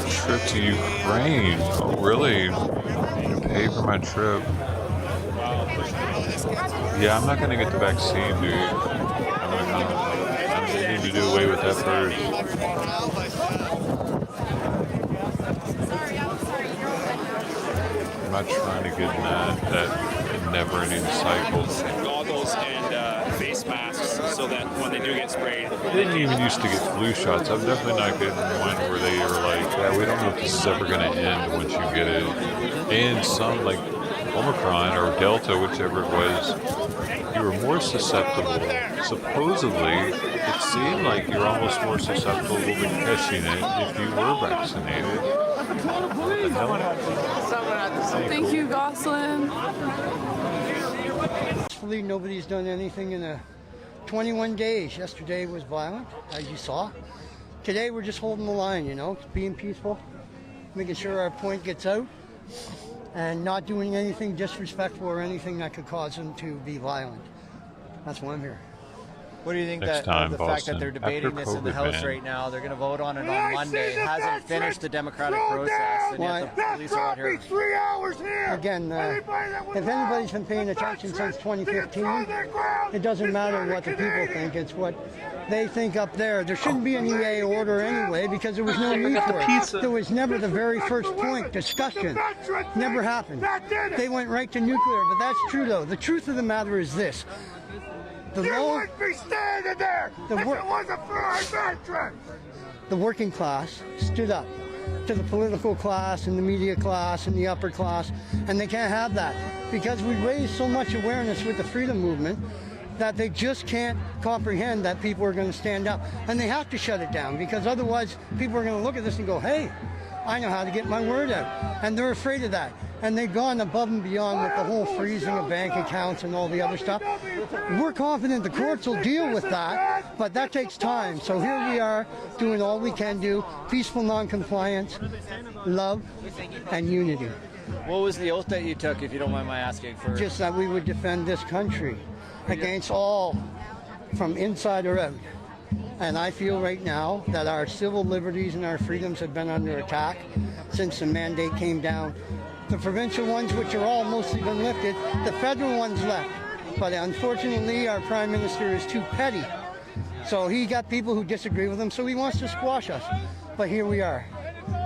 Trip to Ukraine. Oh, really? Pay for my trip. Yeah, I'm not gonna get the vaccine, dude. I need to do away with that first. I'm not trying to get in that never-ending cycle. Goggles and face masks so that when they do get sprayed. I didn't even used to get flu shots. I'm definitely not getting one where they are like, yeah, we don't know if this is ever going to end once you get it. And some, like Omicron or Delta, whichever it was, you were more susceptible. Supposedly, it seemed like you're almost more susceptible to catching it if you were vaccinated. What the hell? Thank you, Gosselin. Hopefully nobody's done anything in 21 days. Yesterday was violent, as you saw. Today we're just holding the line, you know, being peaceful, making sure our point gets out, and not doing anything disrespectful or anything that could cause them to be violent. That's why I'm here. What do you think Next that time, the Boston. fact that they're debating After this in the COVID, House man. right now, they're going to vote on it on Monday, hasn't finished the democratic process, and yet the police are out here. 3 hours here. Again, if anybody's been paying attention since 2015, it doesn't matter what the people think, it's what they think up there. There shouldn't be an EA order anyway because there was no need for it. There was never the very first point, discussion. Never happened. They went right to nuclear, but that's true though. The truth of the matter is this. The You wouldn't be standing there if it wasn't for our veterans. The working class stood up to the political class and the media class and the upper class, and they can't have that because we raised so much awareness with the freedom movement that they just can't comprehend that people are going to stand up, and they have to shut it down because otherwise people are going to look at this and go, hey, I know how to get my word out, and they're afraid of that. And they've gone above and beyond with the whole freezing of bank accounts and all the other stuff. We're confident the courts will deal with that, but that takes time. So here we are doing all we can do, peaceful non-compliance, love, and unity. What was the oath that you took, if you don't mind my asking? For Just that we would defend this country against all, from inside or out. And I feel right now that our civil liberties and our freedoms have been under attack since the mandate came down. The provincial ones, which are all mostly been lifted, the federal ones left. But unfortunately, our Prime Minister is too petty. So he got people who disagree with him, so he wants to squash us. But here we are,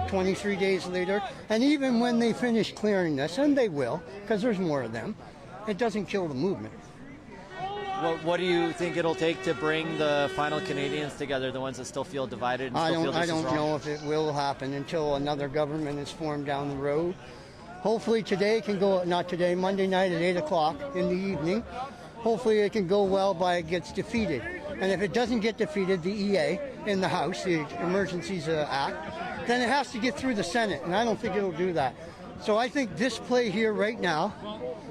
23 days later, and even when they finish clearing this, and they will, because there's more of them, it doesn't kill the movement. what do you think it'll take to bring the final Canadians together, the ones that still feel divided and still feel this is wrong? I don't know if it will happen until another government is formed down the road. Hopefully today can go, not today, Monday night at 8 o'clock in the evening. Hopefully it can go well by it gets defeated. And if it doesn't get defeated, the EA in the House, the Emergencies Act, then it has to get through the Senate, and I don't think it'll do that. So I think this play here right now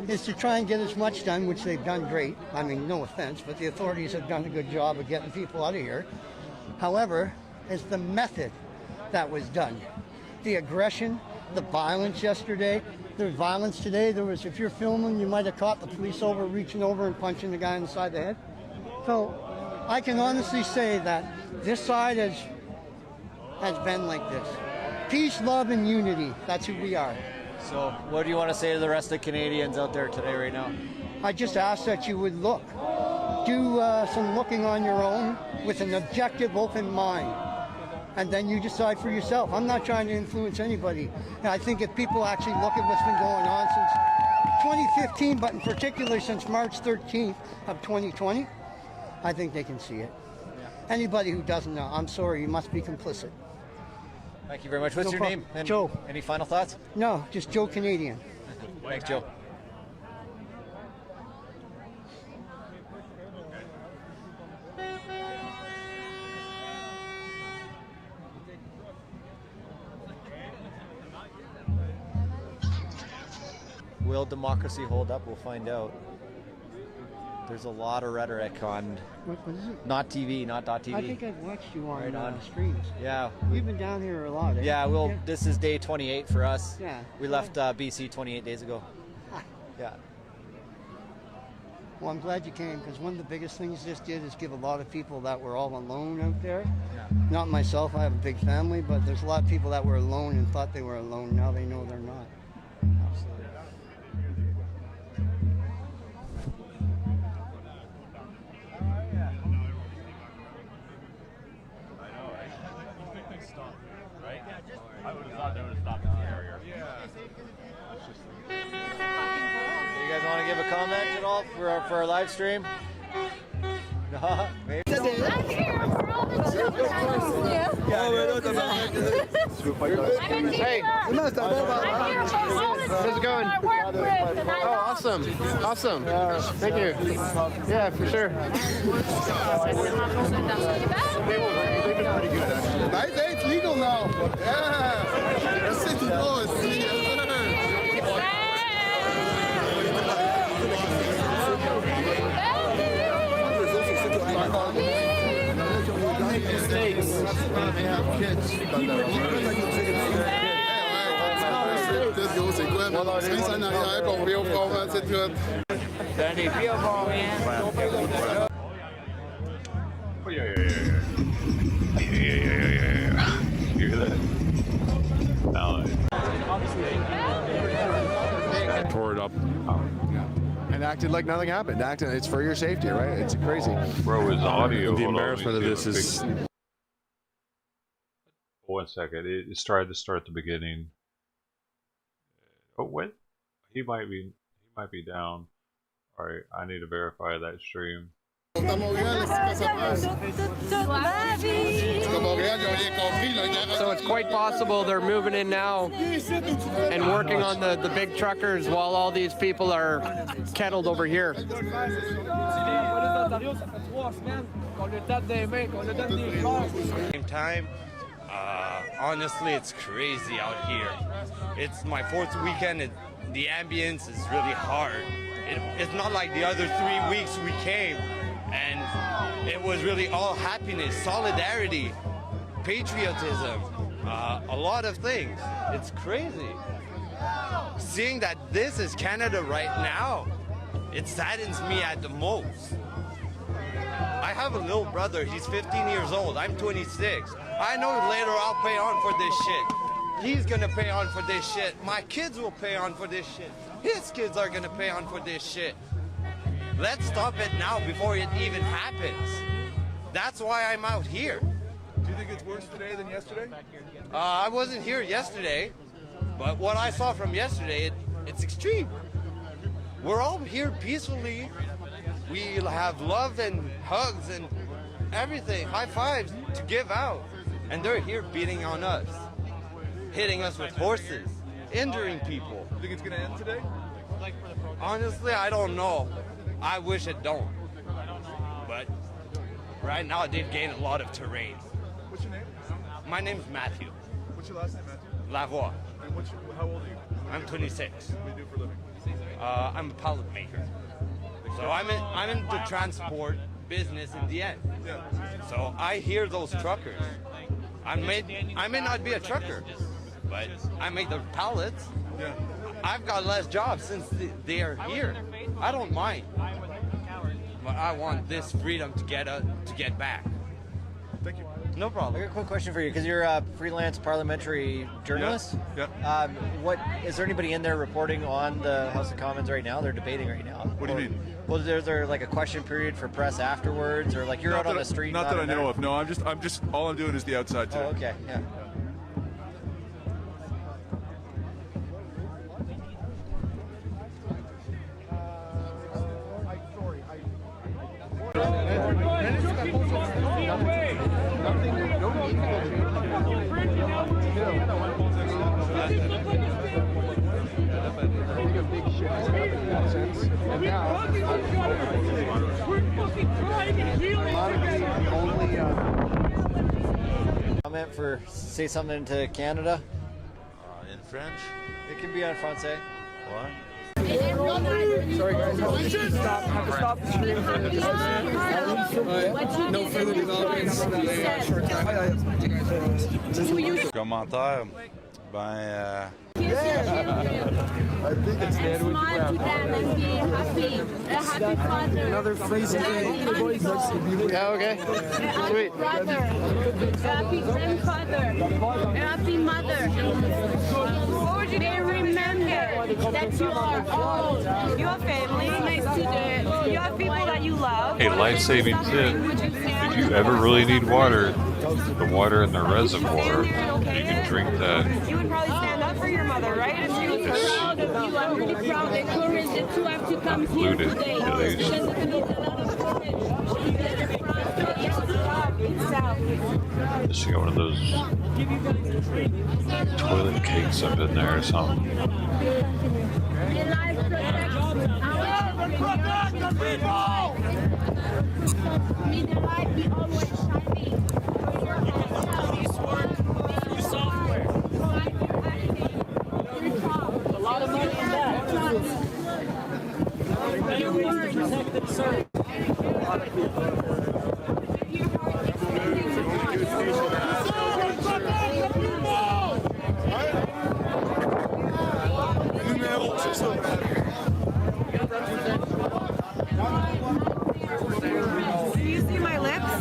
is to try and get as much done, which they've done great. I mean, no offense, but the authorities have done a good job of getting people out of here. However, it's the method that was done. The aggression, the violence yesterday, the violence today. There was, if you're filming, you might have caught the police reaching over and punching the guy in the side of the head. So I can honestly say that this side has been like this. Peace, love, and unity. That's who we are. So what do you want to say to the rest of the Canadians out there today right now? I just ask that you would look. Do some looking on your own with an objective, open mind. And then you decide for yourself. I'm not trying to influence anybody. And I think if people actually look at what's been going on since 2015, but in particular since March 13th of 2020, I think they can see it. Anybody who doesn't know, I'm sorry, you must be complicit. Thank you very much. What's your name? And Joe. Any final thoughts? No, just Joe Canadian. Thanks, Joe. Will democracy hold up? We'll find out. There's a lot of rhetoric on What is it? not TV, not .tv. I think I've watched you on, Right on. streams. Yeah. You've been down here a lot, eh? Yeah, well, this is day 28 for us. Yeah. We left BC 28 days ago. Yeah. Well, I'm glad you came, because one of the biggest things this did is give a lot of people that were all alone out there. Yeah. Not myself, I have a big family, but there's a lot of people that were alone and thought they were alone. Now they know they're not. Absolutely. You guys want to give a comment at all for our live stream? No, maybe. I'm here for all the children. Hey, I'm here for all the how's it going? I work with, and I Oh, awesome. Awesome. Thank you. Yeah, for sure. It's legal now. Yeah. That's it, You hear that? Tore it up. And acted like nothing happened. It's for your safety, right? It's crazy. Bro, his audio. The embarrassment of this is. 1 second. It started to start the beginning. Oh, what? He might be down. All right, I need to verify that stream. So it's quite possible they're moving in now and working on the big truckers while all these people are kettled over here. Same time, honestly, it's crazy out here. It's my fourth weekend. The ambience is really hard. It's not like the other 3 weeks we came and it was really all happiness, solidarity, patriotism, a lot of things. It's crazy. Seeing that this is Canada right now, it saddens me at the most. I have a little brother, he's 15 years old, I'm 26. I know later I'll pay on for this shit. He's gonna pay on for this shit. My kids will pay on for this shit. His kids are gonna pay on for this shit. Let's stop it now before it even happens. That's why I'm out here. Do you think it's worse today than yesterday? I wasn't here yesterday, but what I saw from yesterday, it's extreme. We're all here peacefully. We have love and hugs and everything, high fives to give out. And they're here beating on us, hitting us with horses. injuring people. You think it's going to end today? Honestly, I don't know. I wish it don't. But right now, they've gained a lot of terrain. What's your name? My name's Matthew. What's your last name, Matthew? Lavoie. And how old are you? I'm 26. What do you do for a living? I'm a pallet maker. So I'm in the transport business in the end. Yeah. So I hear those truckers. I may not be a trucker, but I make the pallets. Yeah. I've got less jobs since they are here. I don't mind. But I want this freedom to get back. Thank you. No problem. I got a quick question for you, because you're a freelance parliamentary journalist. Yeah. What is there anybody in there reporting on the House of Commons right now? They're debating right now. What do you mean? Well, is there like a question period for press afterwards, or like you're out on the street? Not that I know of. No, I'm just all I'm doing is the outside too. Oh, okay. Yeah. Comment for say something to Canada. In French? It can be en français. What? Sorry guys, have to stop the stream for no further developments. Commentaire? Ben, I think it's dead with the another freezing day. Yeah, okay. Sweet. Brother, happy grandfather, happy mother. They remember that you are all your family, you have people that you love. A life-saving tip: if you ever really need water, the water in the reservoir, you can drink that. You would probably stand up for your mother, right? If she was proud of you, I'm really proud that courage that you have to come here Included, today. at least. Because it needs a lot of courage. Just got one of those toilet cakes up in there or something. Protect the people! May the light be always shining. Piecework through software. A lot of money in that. Protect and serve. Do you see my lips?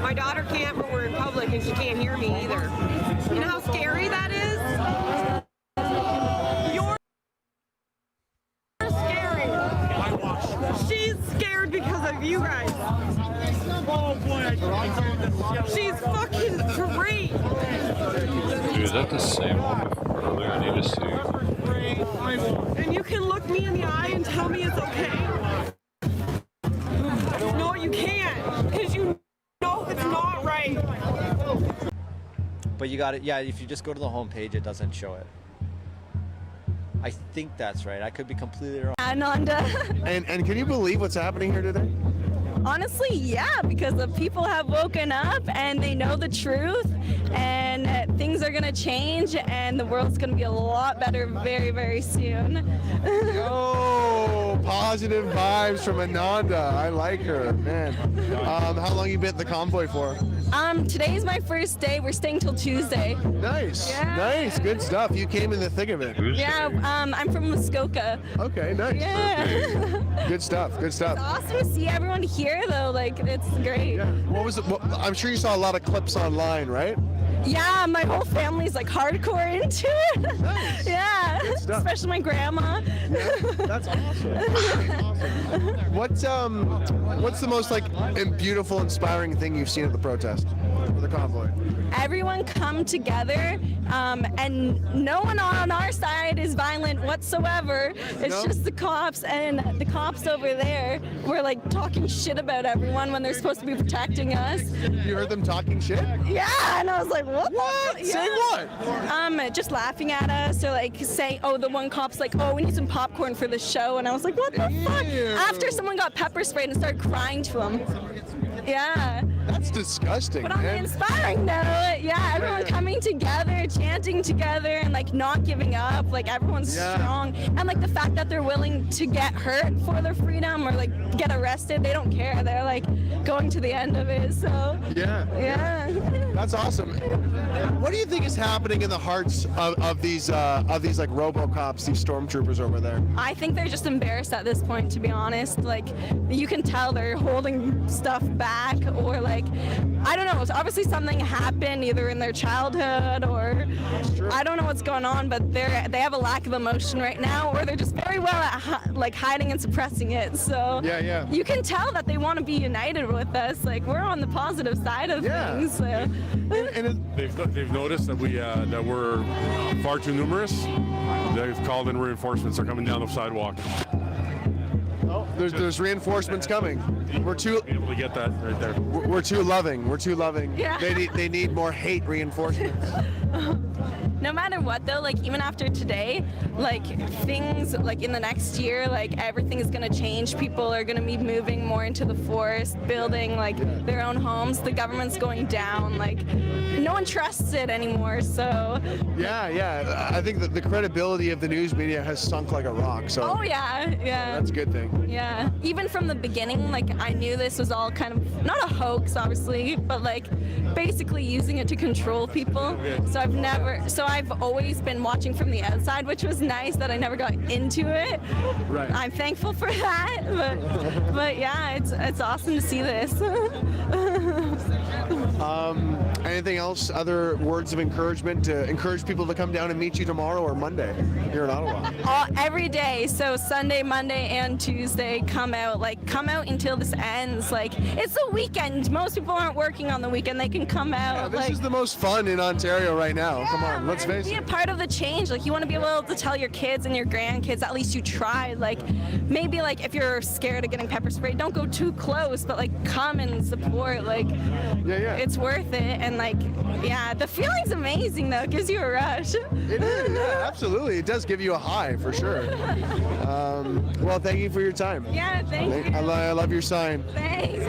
My daughter can't, but we're in public and she can't hear me either. You know how scary that is? You're scary. She's scared because of you guys. She's fucking great. Dude, is that the same one before earlier? I need to see. And you can look me in the eye and tell me it's okay. No, you can't, because you know it's not right. But you got it. Yeah, if you just go to the homepage, it doesn't show it. I think that's right. I could be completely wrong. Ananda. And can you believe what's happening here today? Honestly, yeah, because the people have woken up and they know the truth, and things are gonna change, and the world's gonna be a lot better very, very soon. Oh, positive vibes from Ananda. I like her, man. How long you been at the Convoy for? Today's my first day. We're staying till Tuesday. Nice, Yeah. nice, good stuff. You came in the thick of it. Yeah, I'm from Muskoka. Okay, nice. Yeah. Good stuff, good stuff. It's awesome to see everyone here, though. Like, it's great. Yeah. What was it? I'm sure you saw a lot of clips online, right? Yeah, my whole family's like hardcore into it. Nice. Yeah, Good stuff. especially my grandma. Yeah, that's awesome. That's awesome. What's the most like beautiful, inspiring thing you've seen at the protest or the convoy? Everyone come together, and no one on our side is violent whatsoever. It's just the cops, and the cops over there were like talking shit about everyone when they're supposed to be protecting us. You heard them talking shit? Yeah, and I was like, what? What? Yeah. Say what? Just laughing at us, or like saying, oh, the one cop's like, oh, we need some popcorn for the show, and I was like, what the fuck? After someone got pepper sprayed and started crying to him. Yeah. That's disgusting, But on the man. inspiring note, yeah, everyone coming together, chanting together, and like not giving up. Like everyone's strong, and like the fact that they're willing to get hurt for their freedom or like get arrested, they don't care. They're like going to the end of it. So yeah. That's awesome. What do you think is happening in the hearts of these like RoboCops, these stormtroopers over there? I think they're just embarrassed at this point, to be honest. Like, you can tell they're holding stuff back, or like, I don't know. It's obviously something happened either in their childhood, or I don't know what's going on, but they have a lack of emotion right now, or they're just very well at like hiding and suppressing it. So you can tell that they want to be united with us. Like, we're on the positive side of things. So. And they've noticed that we're far too numerous. They've called in reinforcements. They're coming down the sidewalk. There's reinforcements coming. We're too able to get that right there. We're too loving. We're too loving. Yeah. They need more hate reinforcements. No matter what though, like even after today, like things like in the next year, like everything is gonna change. People are gonna be moving more into the forest, building like their own homes. The government's going down. Like no one trusts it anymore. So yeah. I think that the credibility of the news media has sunk like a rock. So oh yeah. That's a good thing. Yeah. Even from the beginning, like I knew this was all kind of not a hoax, obviously, but like basically using it to control people. So I've always been watching from the outside, which was nice that I never got into it. Right. I'm thankful for that, but yeah, it's awesome to see this. Anything else? Other words of encouragement to encourage people to come down and meet you tomorrow or Monday here in Ottawa? Every day, so Sunday, Monday, and Tuesday, come out until this ends. Like it's a weekend. Most people aren't working on the weekend. They can come out. This is the most fun in Ontario right now. Come on, let's face it. Be a part of the change. Like you want to be able to tell your kids and your grandkids, at least you tried. Like maybe like if you're scared of getting pepper sprayed, don't go too close, but like come and support. Like it's worth it. And like the feeling's amazing though. It gives you a rush. It is. Yeah, absolutely. It does give you a high for sure. Well, thank you for your time. Yeah, thank you. I love your sign. Thanks.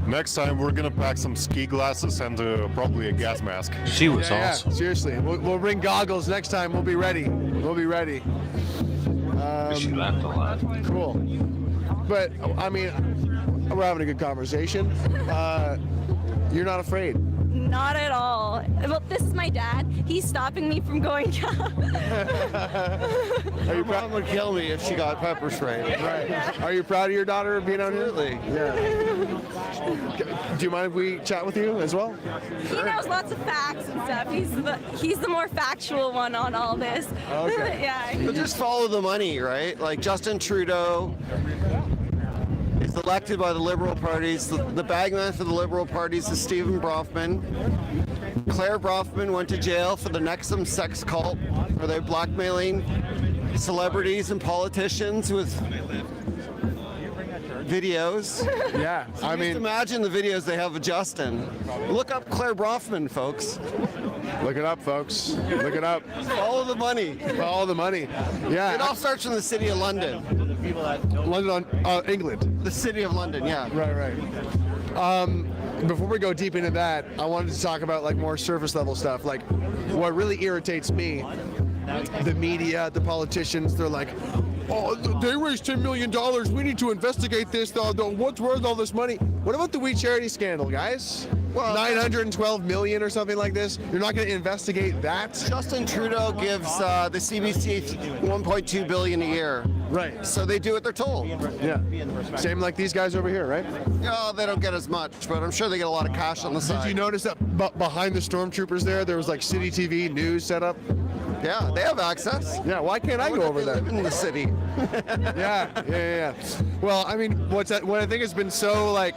Next time we're gonna pack some ski glasses and probably a gas mask. She was awesome. Seriously, we'll bring goggles next time. We'll be ready. She laughed a lot. Cool. But I mean, we're having a good conversation. You're not afraid. Not at all. Well, this is my dad. He's stopping me from going down. Your mom would kill me if she got pepper sprayed. Right. Are you proud of your daughter being out here? Absolutely. Yeah. Do you mind if we chat with you as well? He knows lots of facts and stuff. He's the more factual one on all this. Okay. Yeah. But just follow the money, right? Like Justin Trudeau is elected by the Liberal parties. The bagman for the Liberal parties is Stephen Brofman. Claire Brofman went to jail for the Nexum sex cult, where they're blackmailing celebrities and politicians with videos. Yeah, So just imagine the videos they have of Justin. Look up Claire Brofman, folks. Look it up, folks. Look it up. Follow the money. Follow the money. Yeah. It all starts from the city of London. London, England. The city of London, yeah. Right. Before we go deep into that, I wanted to talk about like more surface level stuff. Like, what really irritates me, the media, the politicians. They're like, oh, they raised $10 million. We need to investigate this. What's worth all this money? What about the We Charity scandal, guys? Well, 912 million or something like this. You're not going to investigate that? Justin Trudeau gives the CBC 1.2 billion a year. Right. So they do what they're told. Yeah. Same like these guys over here, right? No, they don't get as much, but I'm sure they get a lot of cash on the side. Did you notice that behind the stormtroopers there was like City TV news set up? Yeah, they have access. Yeah, why can't I go over there? Live in the city. Yeah. Well, I mean, what I think has been so like,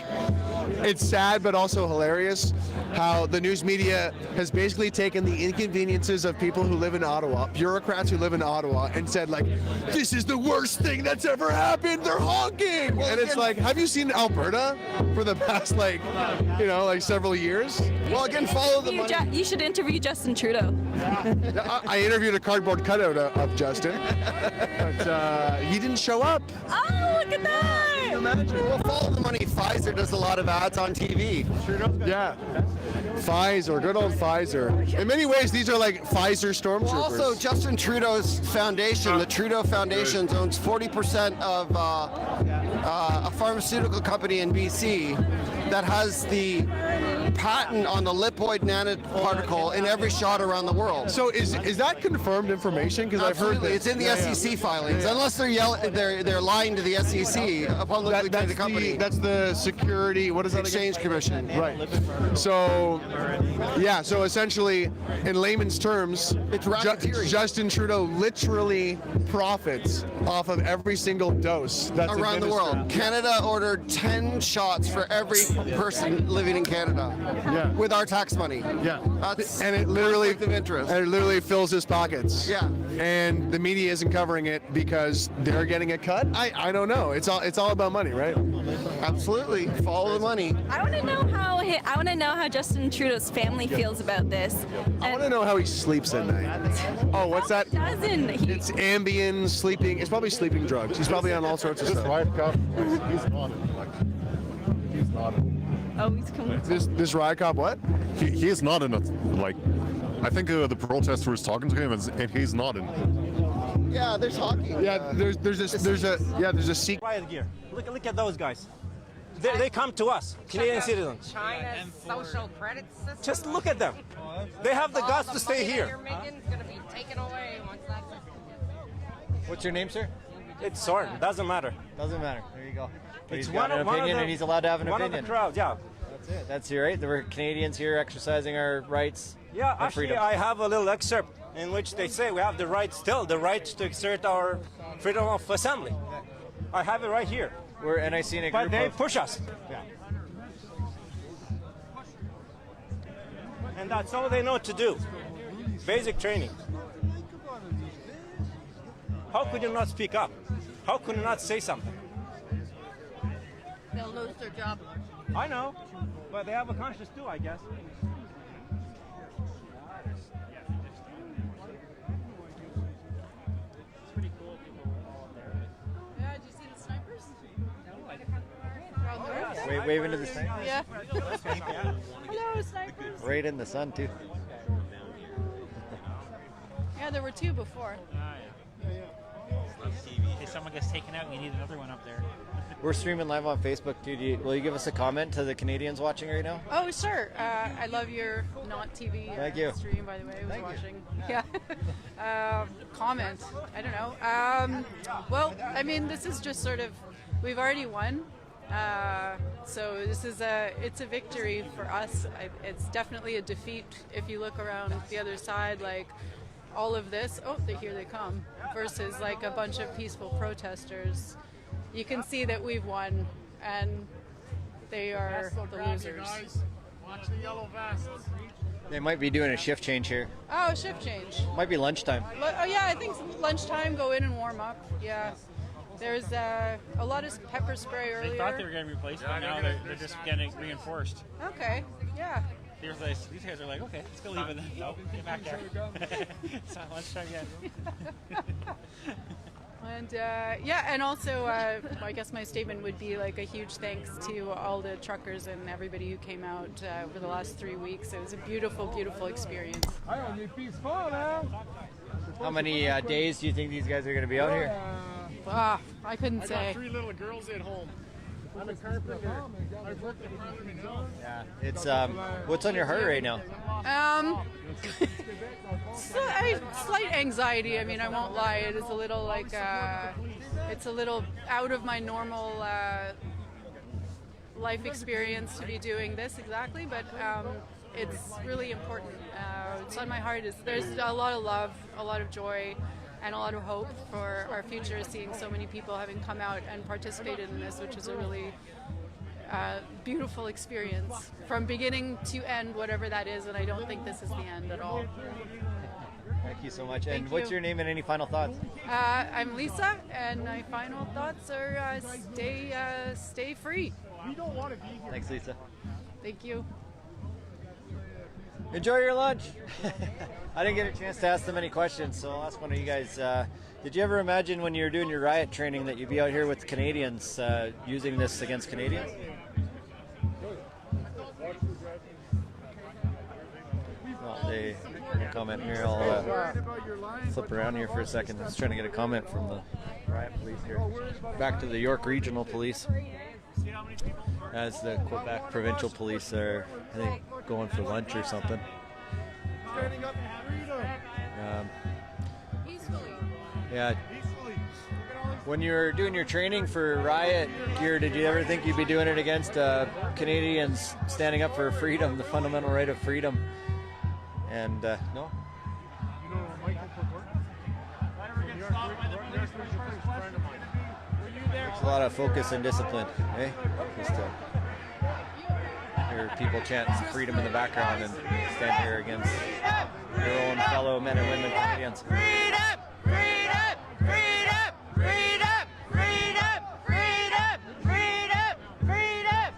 it's sad but also hilarious how the news media has basically taken the inconveniences of people who live in Ottawa, bureaucrats who live in Ottawa, and said like, this is the worst thing that's ever happened. They're honking, and it's like, have you seen Alberta for the past like several years? Well, again, follow the money. You should interview Justin Trudeau. I interviewed a cardboard cutout of Justin, but he didn't show up. Oh, look at that! Can you imagine? Well, follow the money. Pfizer does a lot of ads on TV. Yeah. Pfizer, good old Pfizer. In many ways, these are like Pfizer stormtroopers. Also, Justin Trudeau's foundation, the Trudeau Foundation, owns 40% of a pharmaceutical company in BC that has the patent on the lipoid nanoparticle in every shot around the world. So is that confirmed information? Because I've heard that it's in the SEC filings. Unless they're lying to the SEC upon looking at the company. That's the security. What is that? Exchange Commission. Right. So essentially, in layman's terms, it's racketeering. Justin Trudeau literally profits off of every single dose that's around the world. Canada ordered 10 shots for every person living in Canada. Yeah. With our tax money. Yeah. That's and it literally conflict of interest. And it literally fills his pockets. Yeah. And the media isn't covering it because they're getting a cut. I don't know. It's all about money, right? Absolutely. Follow the money. I want to know how Justin Trudeau's family feels about this. I want to know how he sleeps at night. Oh, what's that? Doesn't he? It's Ambien, sleeping. It's probably sleeping drugs. He's probably on all sorts of stuff. He's not He's not Oh, he's coming. This riot cop, what? He's not in it. Like, I think the protester was talking to him, and he's not in it. Yeah, they're talking. Yeah, there's a secret. Riot gear. Look at those guys. They come to us, Canadian citizens. China's social credit system. Just look at them. They have the guts to stay here. What's your name, sir? It's Soren. Doesn't matter. Doesn't matter. There you go. But It's he's got an opinion, and he's allowed to have an one opinion. Of the crowd, yeah. That's it. That's it, right? There were Canadians here exercising our rights. Yeah, and actually, freedom. I have a little excerpt in which they say we have the right, still the right to exert our freedom of assembly. I have it right here. And I see in a but group they of, push us. Yeah. And that's all they know to do. Basic training. How could you not speak up? How could you not say something? They'll lose their job. I know, but they have a conscience too, I guess. It's pretty cool. Yeah, did you see the snipers? No, waving to the snipers? Yeah. Hello, snipers. Right in the sun, too. Yeah, there were two before. If someone gets taken out, you need another one up there. We're streaming live on Facebook, too. Will you give us a comment to the Canadians watching right now? Oh, sure. I love your not TV Thank you. stream, by the way. I was watching. Yeah. Comment. I don't know. Well, I mean, this is just sort of, we've already won. So this is it's a victory for us. It's definitely a defeat if you look around the other side, like all of this, here they come, versus like a bunch of peaceful protesters. You can see that we've won and they are the losers. Watch the yellow vests. They might be doing a shift change here. Oh, shift change. Might be lunchtime. Oh yeah, I think lunchtime, go in and warm up. Yeah. There's a lot of pepper spray earlier. They thought they were getting replaced, but now they're just getting reinforced. Okay, yeah. These guys are like, okay, let's go leave it then. Nope, get back there. It's not lunchtime yet. And and also, I guess my statement would be like a huge thanks to all the truckers and everybody who came out over the last 3 weeks. It was a beautiful, beautiful experience. How many days do you think these guys are going to be out here? I couldn't say. I got 3 little girls at home. I'm a carpenter. I work at Carpenter Hill. Yeah. It's what's on your heart right now? Slight anxiety. I mean, I won't lie. It is a little like it's a little out of my normal life experience to be doing this exactly. But it's really important. It's on my heart. There's a lot of love, a lot of joy, and a lot of hope for our future, seeing so many people having come out and participated in this, which is a really beautiful experience from beginning to end, whatever that is, and I don't think this is the end at all. Thank you so much. And Thank what's you. your name and any final thoughts? I'm Lisa, and my final thoughts are stay free. Thanks, Lisa. Thank you. Enjoy your lunch. I didn't get a chance to ask them any questions, so I'll ask one of you guys. Did you ever imagine when you were doing your riot training that you'd be out here with Canadians using this against Canadians? Well, they comment here. I'll flip around here for a second. I was trying to get a comment from the riot police here. Back to the York Regional Police. As the Quebec Provincial Police are, I think, going for lunch or something. Yeah. When you were doing your training for riot gear, did you ever think you'd be doing it against Canadians standing up for freedom, the fundamental right of freedom? And no? There's a lot of focus and discipline, eh? Just to hear people chant freedom in the background and stand here against your own fellow men and women Canadians. Freedom! Freedom! Freedom! Freedom! Freedom! Freedom! Freedom! Freedom!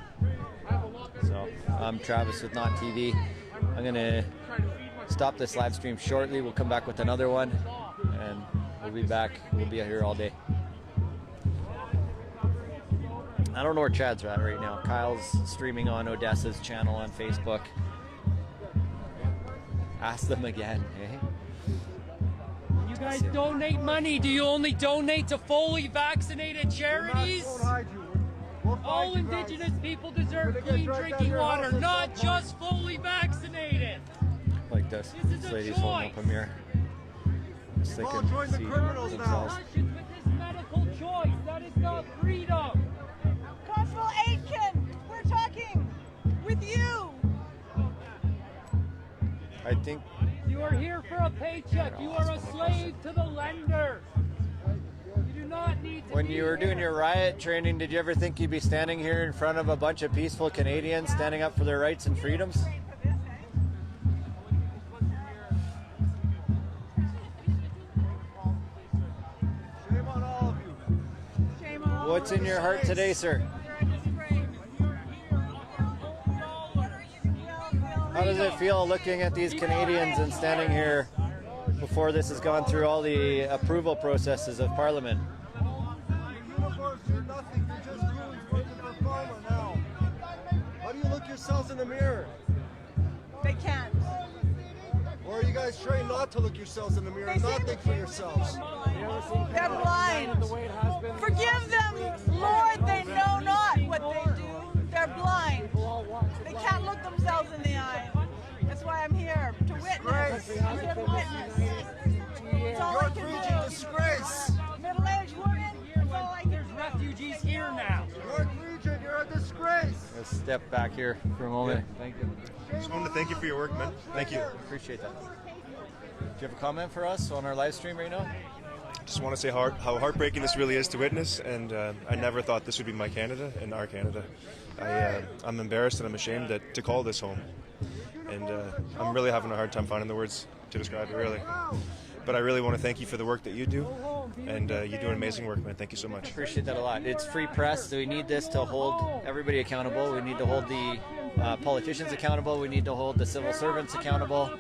So, I'm Travis with Not TV. I'm going to stop this live stream shortly. We'll come back with another one, and we'll be back. We'll be here all day. I don't know where Chad's at right now. Kyle's streaming on Odessa's channel on Facebook. Ask them again, eh? You guys donate money. Do you only donate to fully vaccinated charities? All Indigenous people deserve clean drinking water, not just fully vaccinated. Like this. This lady's holding up a mirror. Just they can see themselves. With this medical choice, that is not freedom. Constable Aitken, we're talking with you. I think You are here for a paycheck. You are a slave to the lender. You do not need to when be you were doing here. your riot training, did you ever think you'd be standing here in front of a bunch of peaceful Canadians standing up for their rights and freedoms? Shame on all of you. Shame on all What's in your heart today, sir? How does it feel looking at these Canadians and standing here before this has gone through all the approval processes of Parliament? Uniforms do nothing. You're just goons working for pharma now. How do you look yourselves in the mirror? They can't. Or are you guys trained not to look yourselves in the mirror and not think for yourselves? They're blind. Forgive them, Lord, they know not what they do. They're blind. They can't look themselves in the eye. That's why I'm here, to witness. I'm here to witness. That's all I can do. Disgrace. Middle-aged woman, that's all I can do. There's refugees here now. York Region, you're a disgrace. Let's step back here for a moment. Thank you. Just wanted to thank you for your work, man. Thank you. Appreciate that. Do you have a comment for us on our live stream right now? Just want to say how heartbreaking this really is to witness, and I never thought this would be my Canada and our Canada. I'm embarrassed and I'm ashamed to call this home, and I'm really having a hard time finding the words to describe it, really. But I really want to thank you for the work that you do, and you do an amazing work, man. Thank you so much. Appreciate that a lot. It's free press, so we need this to hold everybody accountable. We need to hold the politicians accountable. We need to hold the civil servants accountable.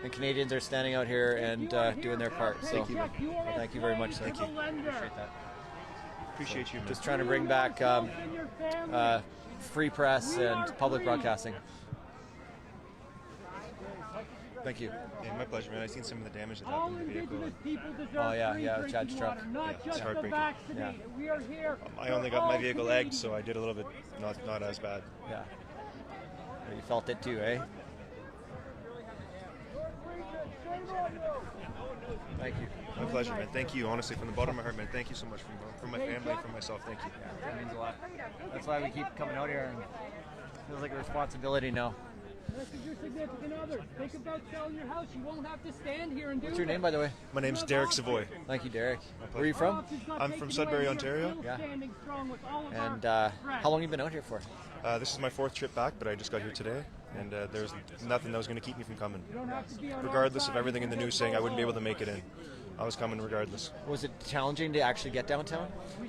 And Canadians are standing out here and doing their part. So thank you very much. Thank you. Appreciate that. Appreciate you, man. Just trying to bring back free press and public broadcasting. Thank you. Yeah, my pleasure, man. I've seen some of the damage that happened to the vehicle. Oh yeah, Chad's truck. Yeah, it's heartbreaking. Yeah. We are here. I only got my vehicle egged, so I did a little bit not as bad. Yeah. You felt it too, eh? Thank you. My pleasure, man. Thank you, honestly, from the bottom of my heart, man. Thank you so much for my family, for myself. Thank you. That means a lot. That's why we keep coming out here, and it feels like a responsibility now. Message your significant other. Think about selling your house. You won't have to stand here and do What's your name, by the way? My name's Derek Savoy. Thank you, Derek. Where are you from? I'm from Sudbury, Ontario. Yeah. And how long have you been out here for? This is my 4th trip back, but I just got here today, and there's nothing that was going to keep me from coming. Regardless of everything in the news saying I wouldn't be able to make it in, I was coming regardless. Was it challenging to actually get downtown?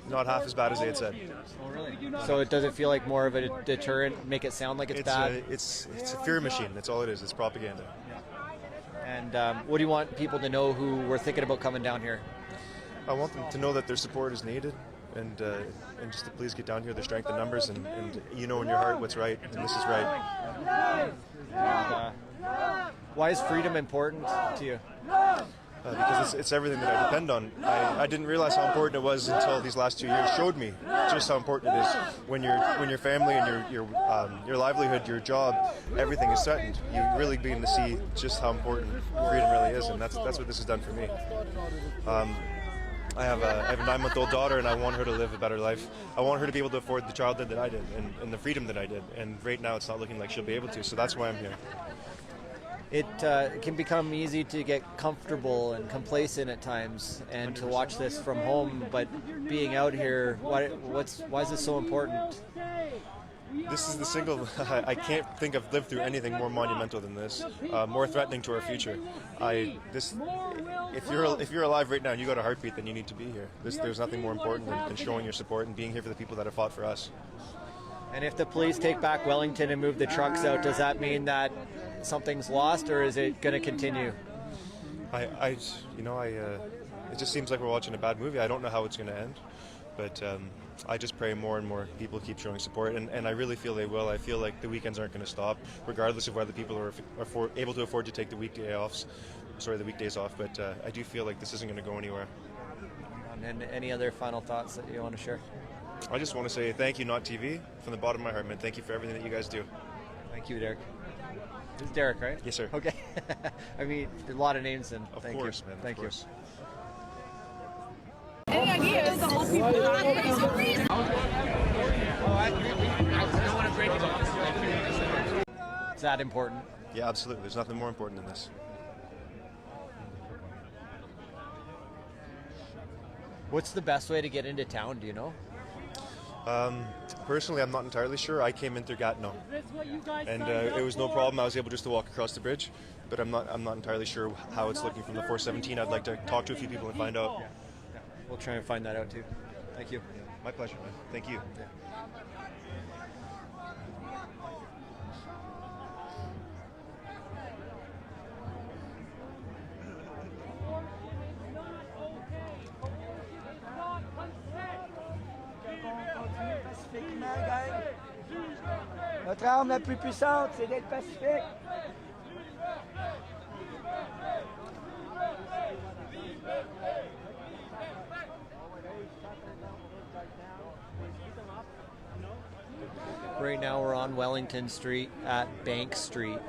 Not half as bad as they had said. Oh, really? So it doesn't feel like more of a deterrent, make it sound like it's bad? It's a fear machine. That's all it is. It's propaganda. And what do you want people to know who were thinking about coming down here? I want them to know that their support is needed, and just to please get down here. There's strength in numbers, and you know in your heart what's right, and this is right. And, why is freedom important to you? Because it's everything that I depend on. I didn't realize how important it was until these last 2 years showed me just how important it is. When your family and your livelihood, your job, everything is threatened, you really begin to see just how important freedom really is, and that's what this has done for me. I have a 9-month-old daughter, and I want her to live a better life. I want her to be able to afford the childhood that I did and the freedom that I did. And right now, it's not looking like she'll be able to. So that's why I'm here. It can become easy to get comfortable and complacent at times, and to watch this from home. But being out here, why is this so important? This is the single. I can't think I've lived through anything more monumental than this, more threatening to our future. If you're alive right now and you got a heartbeat, then you need to be here. There's nothing more important than showing your support and being here for the people that have fought for us. And if the police take back Wellington and move the trucks out, does that mean that something's lost, or is it going to continue? It just seems like we're watching a bad movie. I don't know how it's going to end, but I just pray more and more people keep showing support, and I really feel they will. I feel like the weekends aren't going to stop, regardless of whether people are able to afford to take the weekdays off. But I do feel like this isn't going to go anywhere. And any other final thoughts that you want to share? I just want to say thank you, Not TV, from the bottom of my heart, man. Thank you for everything that you guys do. Thank you, Derek. This is Derek, right? Yes, sir. Okay. I mean, a lot of names, and of thank course, you. Man. Thank of course. Any ideas? Is that important? Yeah, absolutely. There's nothing more important than this. What's the best way to get into town, do you know? Personally, I'm not entirely sure. I came in through Gatineau, and it was no problem. I was able just to walk across the bridge, but I'm not entirely sure how it's looking from the 417. I'd like to talk to a few people and find out. Yeah. We'll try and find that out too. Thank you. My pleasure, man. Thank you. Yeah. Notre arme la plus puissante, c'est d'être pacifique. Right now we're on Wellington Street at Bank Street.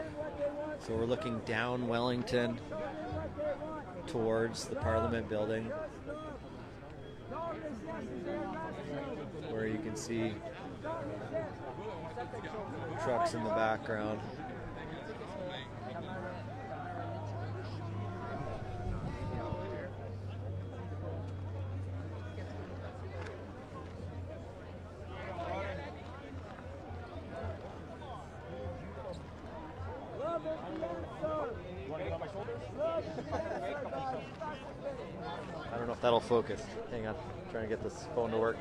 So we're looking down Wellington towards the Parliament building, where you can see trucks in the background. I don't know if that'll focus. Hang on, I'm trying to get this phone to work.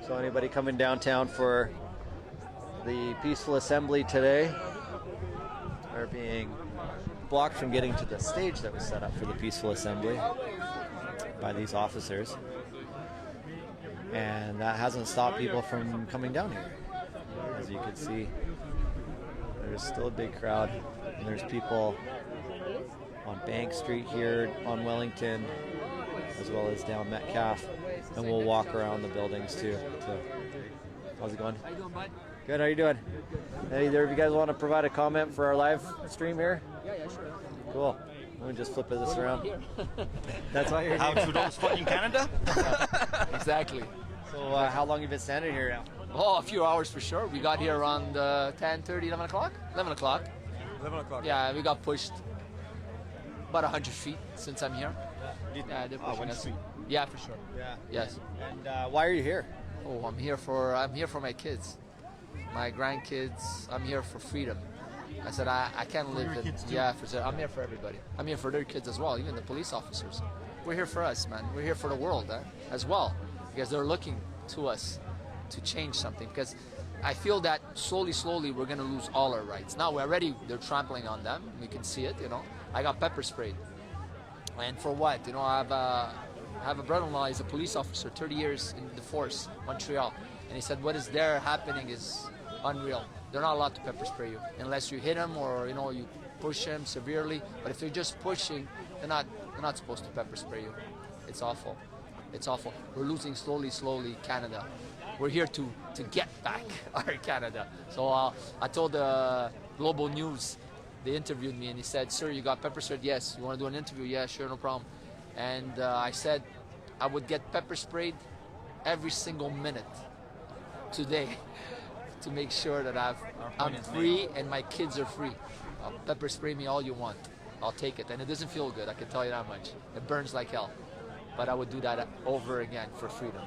So anybody coming downtown for the peaceful assembly today are being blocked from getting to the stage that was set up for the peaceful assembly by these officers, and that hasn't stopped people from coming down here. As you can see, there's still a big crowd, and there's people on Bank Street here on Wellington, as well as down Metcalf. and we'll walk around the buildings too. So, how's it going? How you doing, bud? Good. How you doing? Either of you guys want to provide a comment for our live stream here? Yeah, sure. Cool. Let me just flip this around. That's why you're How here. Trudeau's fucking Canada? Exactly. So how long have you been standing here now? Oh, a few hours for sure. We got here around 10:30, 11 o'clock? 11 o'clock. 11 o'clock. Yeah, we got pushed about 100 feet since I'm here. Yeah, they're pushing us. Yeah, for sure. Yeah. Yes. And why are you here? Oh, I'm here for my kids, my grandkids. I'm here for freedom. I said I can't live in. Yeah, I'm here for everybody. I'm here for their kids as well, even the police officers. We're here for us, man. We're here for the world as well, because they're looking to us to change something. Because I feel that slowly we're gonna lose all our rights. Now they're trampling on them. We can see it. I got pepper sprayed, and for what? I have a brother-in-law. He's a police officer, 30 years in the force, Montreal, and he said what is there happening is unreal. They're not allowed to pepper spray you unless you hit them or you push them severely. But if they're just pushing, they're not supposed to pepper spray you. It's awful. It's awful. We're losing slowly Canada. We're here to get back our Canada. So I told Global News, they interviewed me and he said, "Sir, you got pepper sprayed?" "Yes." "You want to do an interview?" "Yeah, sure, no problem." And I said I would get pepper sprayed every single minute today to make sure that I'm free and my kids are free. Pepper spray me all you want. I'll take it. And it doesn't feel good, I can tell you that much. It burns like hell. But I would do that over again for freedom.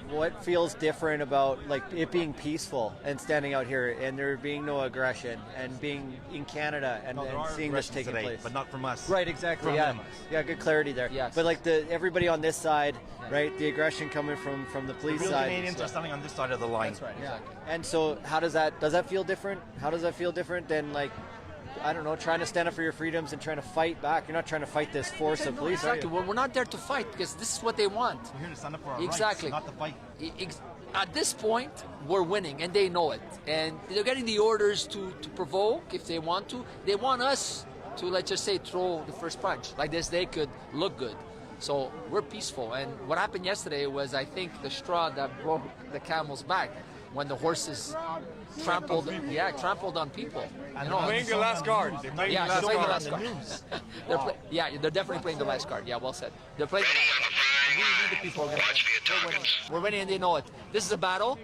What feels different about it being peaceful and standing out here and there being no aggression and being in Canada and seeing this taking place? But not from us. Right, exactly. Yeah, good clarity there. Yes. But everybody on this side, right? The aggression coming from the police Real side. Canadians are standing on this side of the line. That's right. Exactly. And so, does that feel different? How does that feel different than I don't know, trying to stand up for your freedoms and trying to fight back? You're not trying to fight this force of police. Exactly. We're not there to fight because this is what they want. We're here to stand up for our Exactly. rights, not to fight. At this point, we're winning, and they know it. And they're getting the orders to provoke if they want to. They want us to, let's just say, throw the first punch. Like this, they could look good. So we're peaceful. And what happened yesterday was, I think, the straw that broke the camel's back when the horses trampled on people. And they're playing the last card. They're playing the last card. They're definitely playing the last card. Yeah, well said. They're playing the last card. We the people are going to win. We're winning. We're winning, and they know it. This is a battle,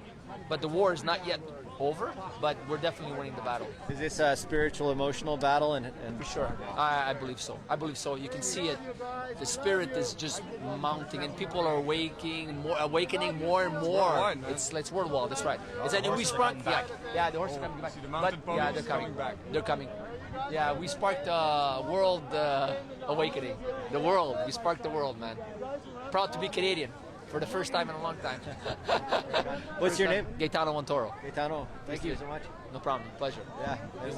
but the war is not yet over. But we're definitely winning the battle. Is this a spiritual, emotional battle? And for sure, I believe so. I believe so. You can see it. The spirit is just mounting, and people are awakening more and more. It's world war. That's right. We sparked. Yeah, the horses are coming back. Yeah, they're coming back. They're coming. Yeah, we sparked world awakening. The world. We sparked the world, man. Proud to be Canadian for the first time in a long time. What's your name? Gaetano Montoro. Gaetano, thank you so much. No problem. Pleasure. Yeah. I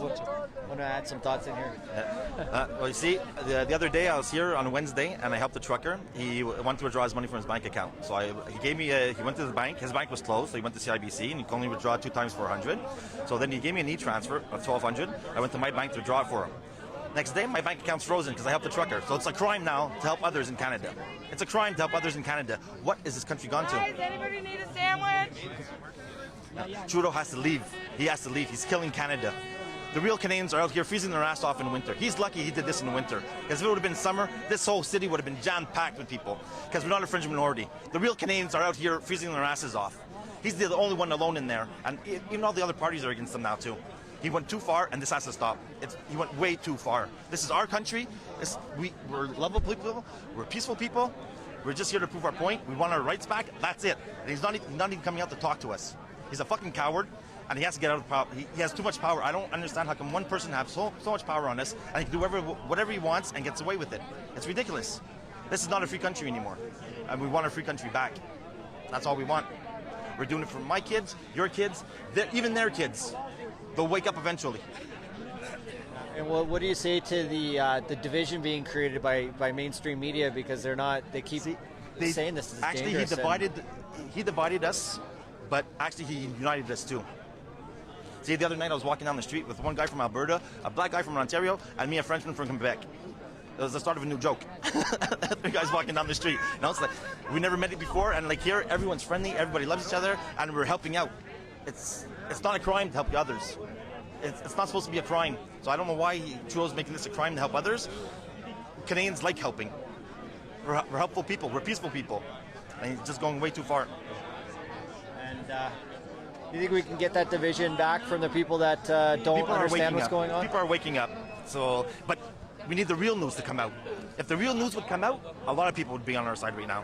want to add some thoughts in here. Well, you see, the other day I was here on Wednesday and I helped the trucker. He wanted to withdraw his money from his bank account. So he gave me he went to the bank. His bank was closed, so he went to CIBC and he could only withdraw 2 times for $100. So then he gave me an e-transfer of $1,200. I went to my bank to withdraw it for him. Next day, my bank account's frozen because I helped the trucker. So it's a crime now to help others in Canada. It's a crime to help others in Canada. What is this country gone to? Guys, anybody need a sandwich? Trudeau has to leave. He has to leave. He's killing Canada. The real Canadians are out here freezing their ass off in winter. He's lucky he did this in the winter. Because if it would have been summer, this whole city would have been jam-packed with people. Because we're not a fringe minority. The real Canadians are out here freezing their asses off. He's the only one alone in there. And even all the other parties are against him now, too. He went too far, and this has to stop. He went way too far. This is our country. We're lovable people. We're peaceful people. We're just here to prove our point. We want our rights back. That's it. And he's not even coming out to talk to us. He's a fucking coward, and he has to get out of power. He has too much power. I don't understand how come one person has so much power on us, and he can do whatever he wants and gets away with it. It's ridiculous. This is not a free country anymore, and we want our free country back. That's all we want. We're doing it for my kids, your kids, even their kids. They'll wake up eventually. And what do you say to the division being created by mainstream media because they keep saying this is actually dangerous? He divided us, but actually he united us too. See, the other night I was walking down the street with one guy from Alberta, a black guy from Ontario, and me, a Frenchman from Quebec. It was the start of a new joke. Three guys walking down the street. You know, it's like we never met it before, and like here, everyone's friendly, everybody loves each other, and we're helping out. It's not a crime to help the others. It's not supposed to be a crime. So I don't know why Trudeau's making this a crime to help others. Canadians like helping. We're helpful people. We're peaceful people, and he's just going way too far. And you think we can get that division back from the people that don't understand what's going on? People are waking up. So, but we need the real news to come out. If the real news would come out, a lot of people would be on our side right now.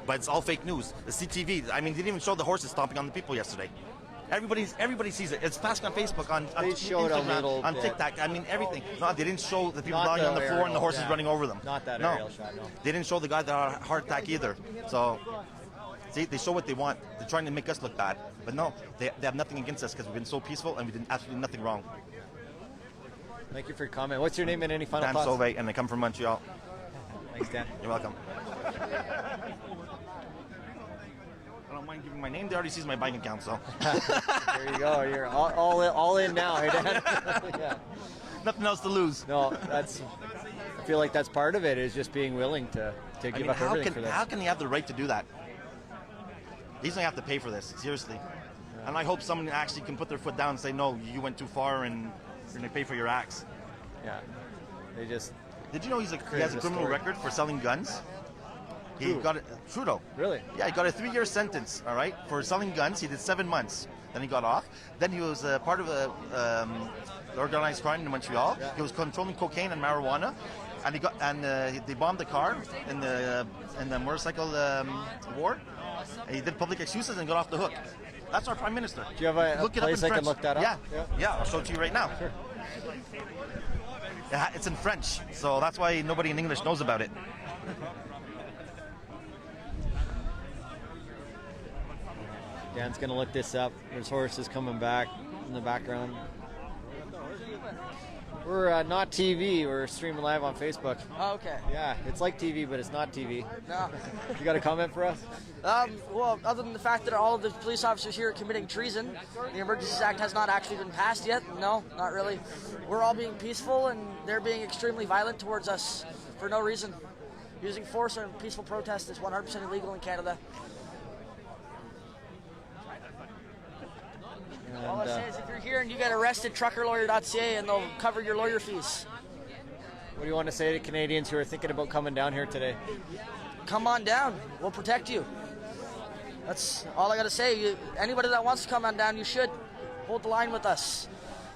But it's all fake news. The CTV, I mean, they didn't even show the horses stomping on the people yesterday. Everybody sees it. It's passing on Facebook, on Instagram, on TikTok. I mean, everything. No, they didn't show the people lying on the floor and the horses running over them. Not that aerial shot, no. They didn't show the guy that had a heart attack either. So, see, they show what they want. They're trying to make us look bad. But no, they have nothing against us because we've been so peaceful and we did absolutely nothing wrong. Thank you for your comment. What's your name and any final Dan thoughts? Sauvé, and I come from Montreal. Thanks, Dan. You're welcome. I don't mind giving my name. They already sees my bank account, so. There you go. You're all in now, hey, Dan? Yeah. Nothing else to lose. No, I feel like that's part of it, is just being willing to give up everything for this. How can they have the right to do that? He's going to have to pay for this, seriously. Yeah. And I hope someone actually can put their foot down and say, no, you went too far and you're going to pay for your acts. Yeah. They just... Did you know he has a criminal record for selling guns? He got it, Trudeau. Really? Yeah, he got a 3-year sentence, all right, for selling guns. He did 7 months. Then he got off. Then he was part of a organized crime in Montreal. Yeah. He was controlling cocaine and marijuana, and they bombed the car in the motorcycle war. And he did public excuses and got off the hook. That's our prime minister. Do you have a place I can look that up? Yeah, I'll show it to you right now. Sure. Yeah, it's in French, so that's why nobody in English knows about it. Dan's going to look this up. There's horses coming back in the background. We're not TV. We're streaming live on Facebook. Oh, okay. Yeah, it's like TV, but it's not TV. No. You got a comment for us? Well, other than the fact that all of the police officers here are committing treason, the Emergencies Act has not actually been passed yet. No, not really. We're all being peaceful, and they're being extremely violent towards us for no reason. Using force or peaceful protest is 100% illegal in Canada. All I say is if you're here and you get arrested, truckerlawyer.ca and they'll cover your lawyer fees. What do you want to say to Canadians who are thinking about coming down here today? Come on down. We'll protect you. That's all I got to say. Anybody that wants to come on down, you should hold the line with us.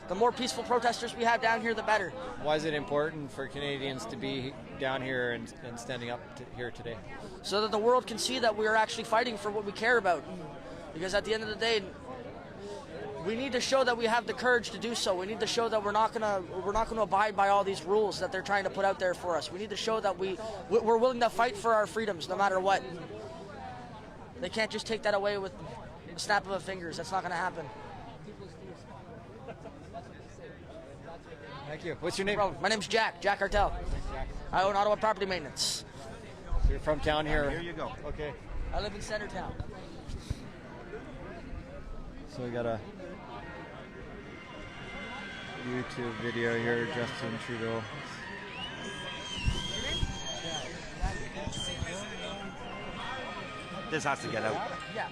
The more peaceful protesters we have down here, the better. Why is it important for Canadians to be down here and standing up here today? So that the world can see that we are actually fighting for what we care about. Because at the end of the day, we need to show that we have the courage to do so. We need to show that we're not gonna abide by all these rules that they're trying to put out there for us. We need to show that we're willing to fight for our freedoms no matter what. They can't just take that away with a snap of a fingers. That's not going to happen. Thank you. What's your name? My name's Jack Artel. I own Ottawa Property Maintenance. So you're from town here? Here you go. Okay. I live in Centertown. So we got a YouTube video here, Justin Trudeau. This has to get out. Yeah.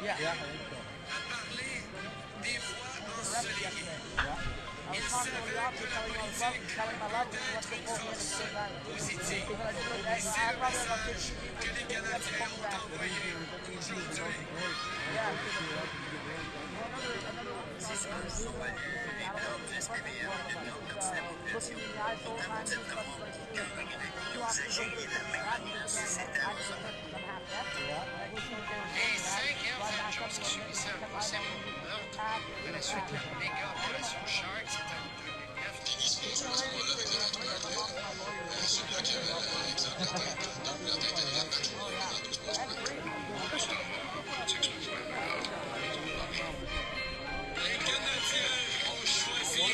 Yeah. I was talking to the officer, telling him I love him, let's go both in at the same time. I probably about 15 people, let's go back. Et 5 heures de job sécurisé un procès pour meurtre. À la suite, la méga opération Shark, c'est en 2009. Les Canadiens ont choisi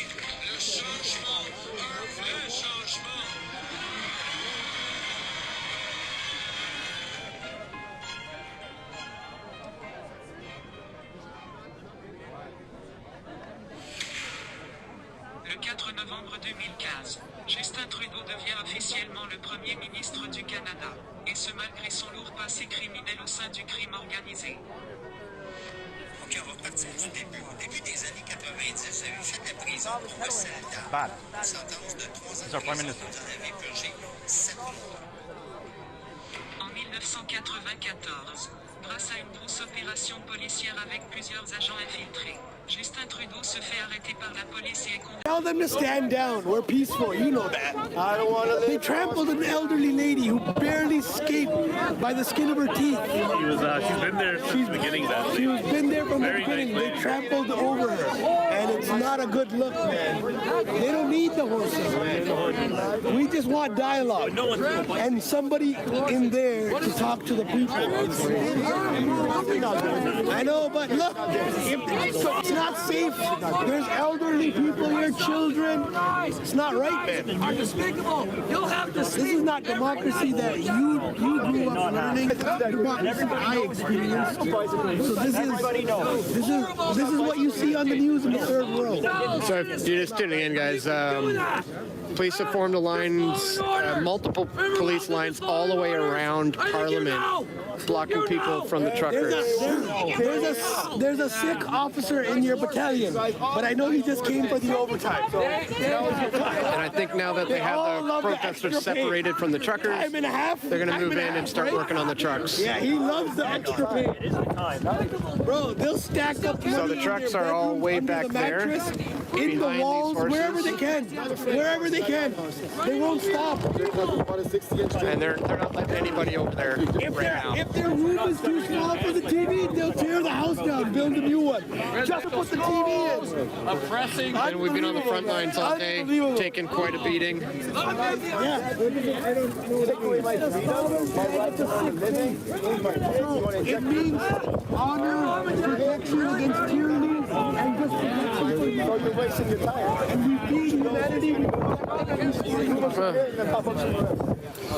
le changement, un vrai changement. 2015, Justin Trudeau devient officiellement le Premier ministre du Canada, et ce malgré son lourd passé criminel au sein du crime organisé. Ok, on va partir du début. Au début des années 90, avez fait de la prison pour le Canada. Une sentence de 3 ans de prison, vous en avez purgé 7 mois. En 1994, grâce à une grosse opération policière avec plusieurs agents infiltrés, Justin Trudeau se fait arrêter par la police et est condamné. Tell them to stand down. We're peaceful. You know that. I don't want to. They trampled an elderly lady who barely escaped by the skin of her teeth. She's been there since the beginning. She's been there from the beginning. They trampled over her, and it's not a good look, man. They don't need the horses. We just want dialogue and somebody in there to talk to the people. I know, but look, it's not safe. There's elderly people here, children. It's not right, man. Unspeakable. You'll have to speak. This is not democracy that you grew up learning. This is democracy I experienced. So this is what you see on the news in the third world. So if you're just tuning in, guys, police have formed lines, multiple police lines all the way around Parliament, blocking people from the truckers. There's a sick officer in your battalion, but I know he just came for the overtime. And I think now that they have the protesters separated from the truckers, they're going to move in and start working on the trucks. Yeah, he loves the extra pay. Bro, they'll stack up money. So the trucks are all way back there, in the walls, wherever they can. Wherever they can. They won't stop. And they're not letting anybody over there right now. If their room is too small for the TV, they'll tear the house down, build a new one. Just to put the TV in. Oppressing. And we've been on the front lines all day, taking quite a beating. It means honor, protection against tyranny, and just protection. So you're wasting your time. And we feed humanity.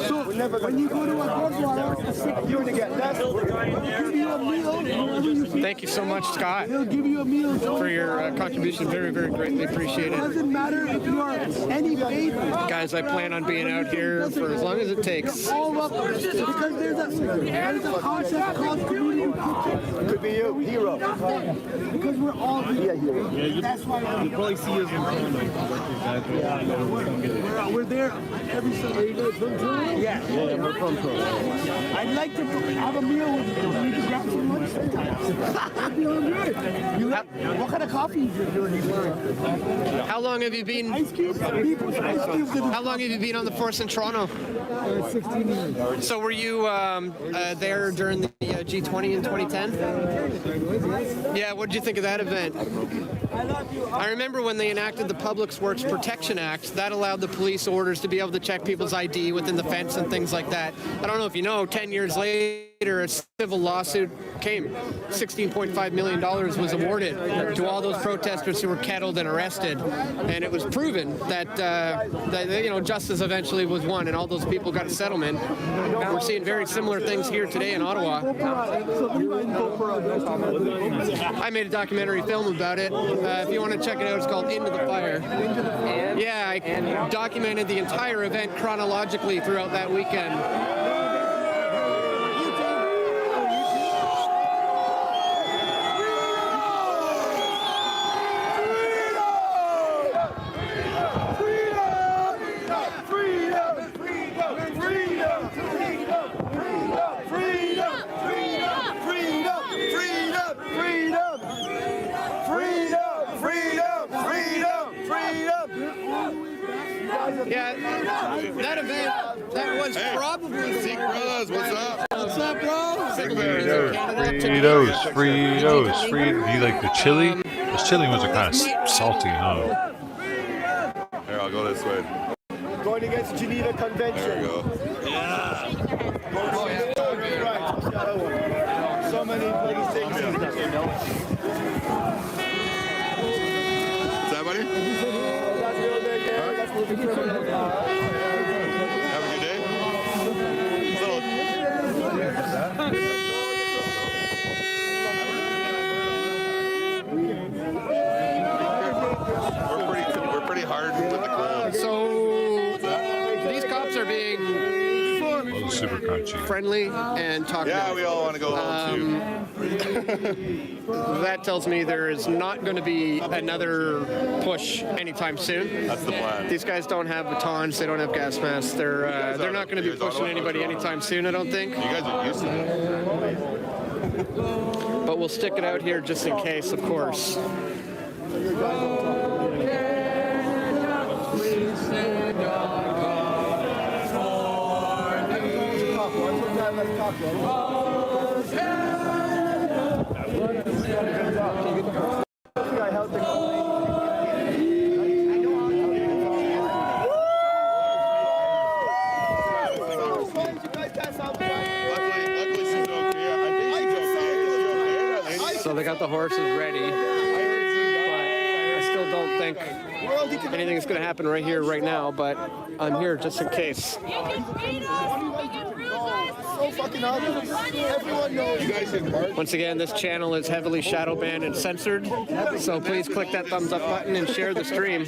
So when you go to a Convoy, you're going to get less. Give you a meal. Thank you so much, Scott, They'll give you a meal for your contribution. Very, very greatly appreciated. It doesn't matter if you are any faith. Guys, I plan on being out here for as long as it takes. All up because there's a concept called community. Could be you, hero. Because we're all here. That's why you probably see us in we're there every Sunday. Yeah, we're from Toronto. I'd like to have a meal with you. We can grab some lunch sometime. What kind of coffee are you doing? How long have you been? Ice cubes. How long have you been on the force in Toronto? 16 years. So were you there during the G20 in 2010? Yeah, what did you think of that event? I remember when they enacted the Public Works Protection Act, that allowed the police orders to be able to check people's ID within the fence and things like that. I don't know if you know, 10 years later, a civil lawsuit came. $16.5 million was awarded to all those protesters who were kettled and arrested. And it was proven that, justice eventually was won and all those people got a settlement. We're seeing very similar things here today in Ottawa. I made a documentary film about it. If you want to check it out, it's called Into the Fire. Yeah, I documented the entire event chronologically throughout that weekend. Yeah, that event, that was probably... Zeke Brothers, what's up? What's up, bro? Fritos. Do you like the chili? Those chili ones are kind of salty, huh? Here, I'll go this way. Going against Geneva Convention. There we go. Yeah. So many bloody things. Is that buddy? Have a good day. We're pretty hard with the cold. are being super crunchy, friendly, and talkative. Yeah, we all want to go home That tells me there is not going to be another push anytime soon. That's the plan. These guys don't have batons. They don't have gas masks. They're not going to be pushing anybody anytime soon, I don't think. You guys are used to it. But we'll stick it out here just in case, of course. So they got the horses ready, but I still don't think anything's going to happen right here, right now, but I'm here just in case. Once again, this channel is heavily shadow banned and censored, so please click that thumbs up button and share the stream.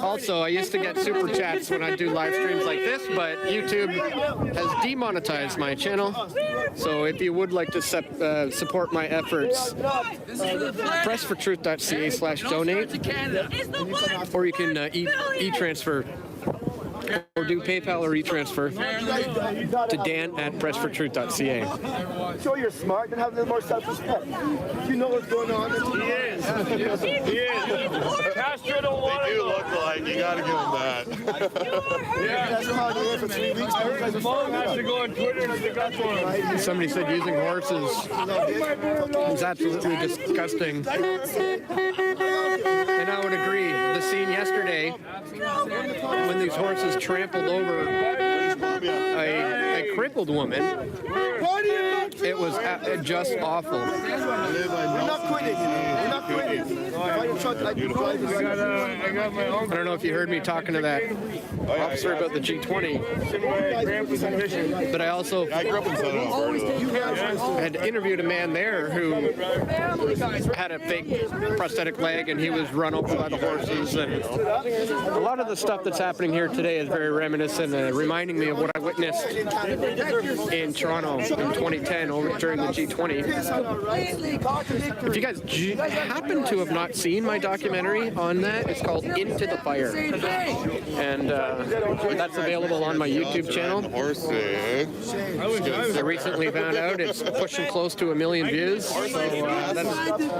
Also, I used to get super chats when I do live streams like this, but YouTube has demonetized my channel. So if you would like to support my efforts, pressfortruth.ca/donate, or you can e-transfer or do PayPal or e-transfer to Dan@pressfortruth.ca. Show you're smart and have a little more self-respect. You know what's going on. He is. Castro don't want They do look like. You got to give them that. Yeah. That's how they for 3 weeks. Mom has to go on Twitter to stick up for him. Somebody said using horses is absolutely disgusting. And I would agree. The scene yesterday when these horses trampled over a crippled woman, it was just awful. We're not quitting. We're not quitting. I don't know if you heard me talking to that officer about the G20, but I also had interviewed a man there who had a fake prosthetic leg, and he was run over by the horses. And a lot of the stuff that's happening here today is very reminiscent, reminding me of what I witnessed in Toronto in 2010 during the G20. If you guys happen to have not seen my documentary on that, it's called Into the Fire, and that's available on my YouTube channel. I recently found out it's pushing close to 1 million views, so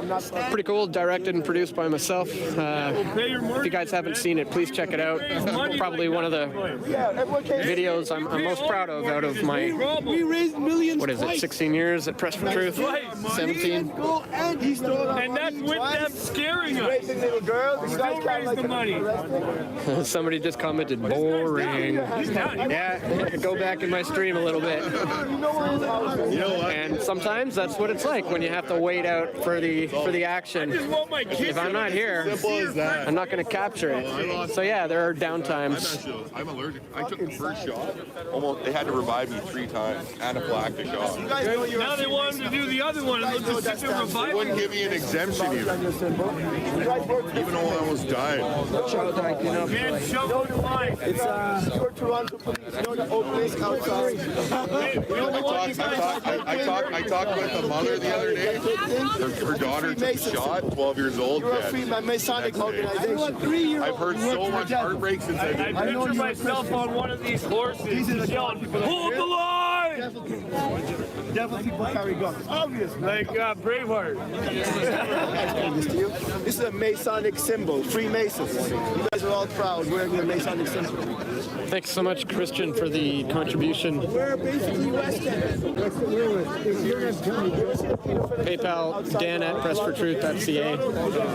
that's pretty cool. Directed and produced by myself. If you guys haven't seen it, please check it out. Probably one of the videos I'm most proud of out of my, what is it, 16 years at Press for Truth? 17. And that's with them scaring us. Still raise the money. Somebody just commented, boring. Yeah, go back in my stream a little bit. And sometimes that's what it's like when you have to wait out for the action. If I'm not here, I'm not going to capture it. So yeah, there are downtimes. I'm allergic. I took the first shot. Almost, they had to revive me 3 times. Anaphylactic shot. Now they want him to do the other one. They wouldn't give me an exemption even though I almost died. Man, show the line. It's your Toronto police. You're the old place outside. I talked with the mother the other day. Her daughter took a shot, 12 years old. You're a free Masonic organization. I've heard so much heartbreak since I did. I picture myself on one of these horses yelling, hold the line! Devil people carry guns, obviously. Like Braveheart. This is a Masonic symbol, Freemasons. You guys are all proud wearing the Masonic symbol. Thanks so much, Christian, for the contribution. We're basically West End. PayPal, Dan@pressfortruth.ca.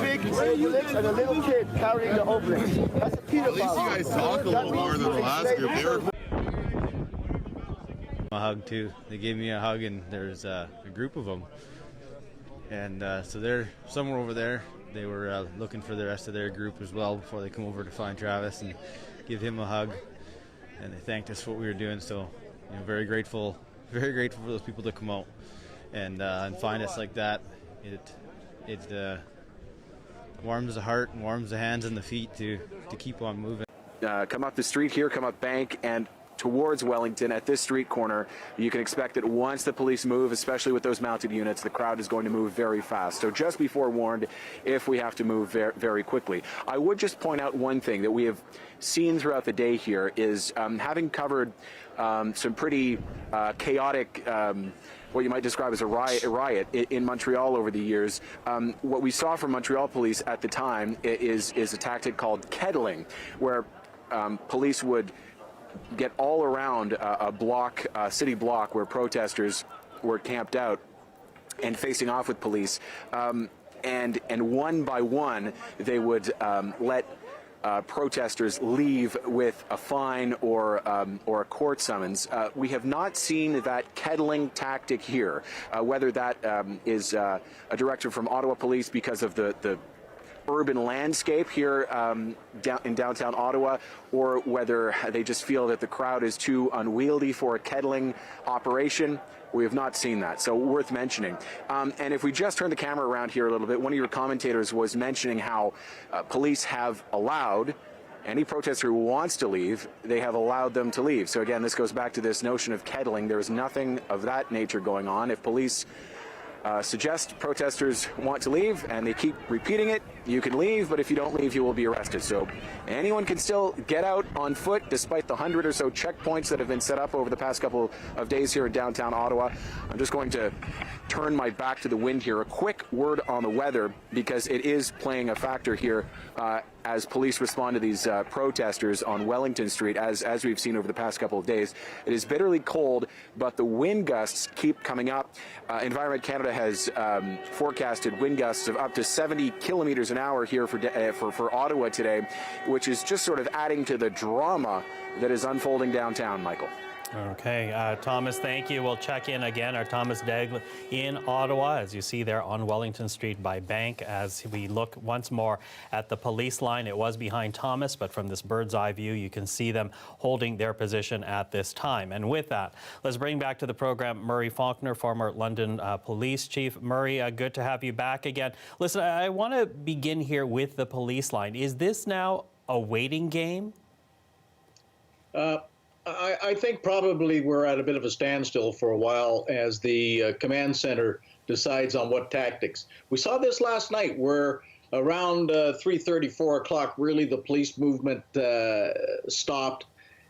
Big obelisks and a little kid carrying the obelisk. That's a peanut At least you guys talk a little more than the last group. They were a hug too. They gave me a hug, and there's a group of them, and so they're somewhere over there. They were looking for the rest of their group as well before they come over to find Travis and give him a hug, and they thanked us for what we were doing. So, very grateful for those people to come out and find us like that. It warms the heart and warms the hands and the feet to keep on moving. Come up the street here, come up Bank, and towards Wellington at this street corner, you can expect that once the police move, especially with those mounted units, the crowd is going to move very fast. So just be forewarned if we have to move very quickly. I would just point out one thing that we have seen throughout the day here is having covered some pretty chaotic what you might describe as a riot in Montreal over the years. What we saw from Montreal police at the time is a tactic called kettling, where police would get all around a city block where protesters were camped out and facing off with police, and one by one they would let protesters leave with a fine or a court summons. We have not seen that kettling tactic here, whether that is a directive from Ottawa Police because of the urban landscape here in downtown Ottawa, or whether they just feel that the crowd is too unwieldy for a kettling operation. We have not seen that, so worth mentioning. And if we just turn the camera around here a little bit, one of your commentators was mentioning how police have allowed any protester who wants to leave, they have allowed them to leave. So again, this goes back to this notion of kettling. There is nothing of that nature going on. If police suggest protesters want to leave and they keep repeating it, you can leave, but if you don't leave, you will be arrested. So anyone can still get out on foot despite the 100 or so checkpoints that have been set up over the past couple of days here in downtown Ottawa. I'm just going to turn my back to the wind here. A quick word on the weather, because it is playing a factor here as police respond to these protesters on Wellington Street, as we've seen over the past couple of days. It is bitterly cold, but the wind gusts keep coming up. Environment Canada has forecasted wind gusts of up to 70 kilometers an hour here for Ottawa today, which is just sort of adding to the drama that is unfolding downtown, Michael. Okay, Thomas, thank you. We'll check in again. Our Thomas Daigle in Ottawa, as you see there on Wellington Street by Bank, as we look once more at the police line. It was behind Thomas, but from this bird's eye view, you can see them holding their position at this time. And with that, let's bring back to the program Murray Faulkner, former London police chief. Murray, good to have you back again. Listen, I want to begin here with the police line. Is this now a waiting game? I think probably we're at a bit of a standstill for a while as the command center decides on what tactics. We saw this last night where around 3:30, 4 o'clock, really the police movement stopped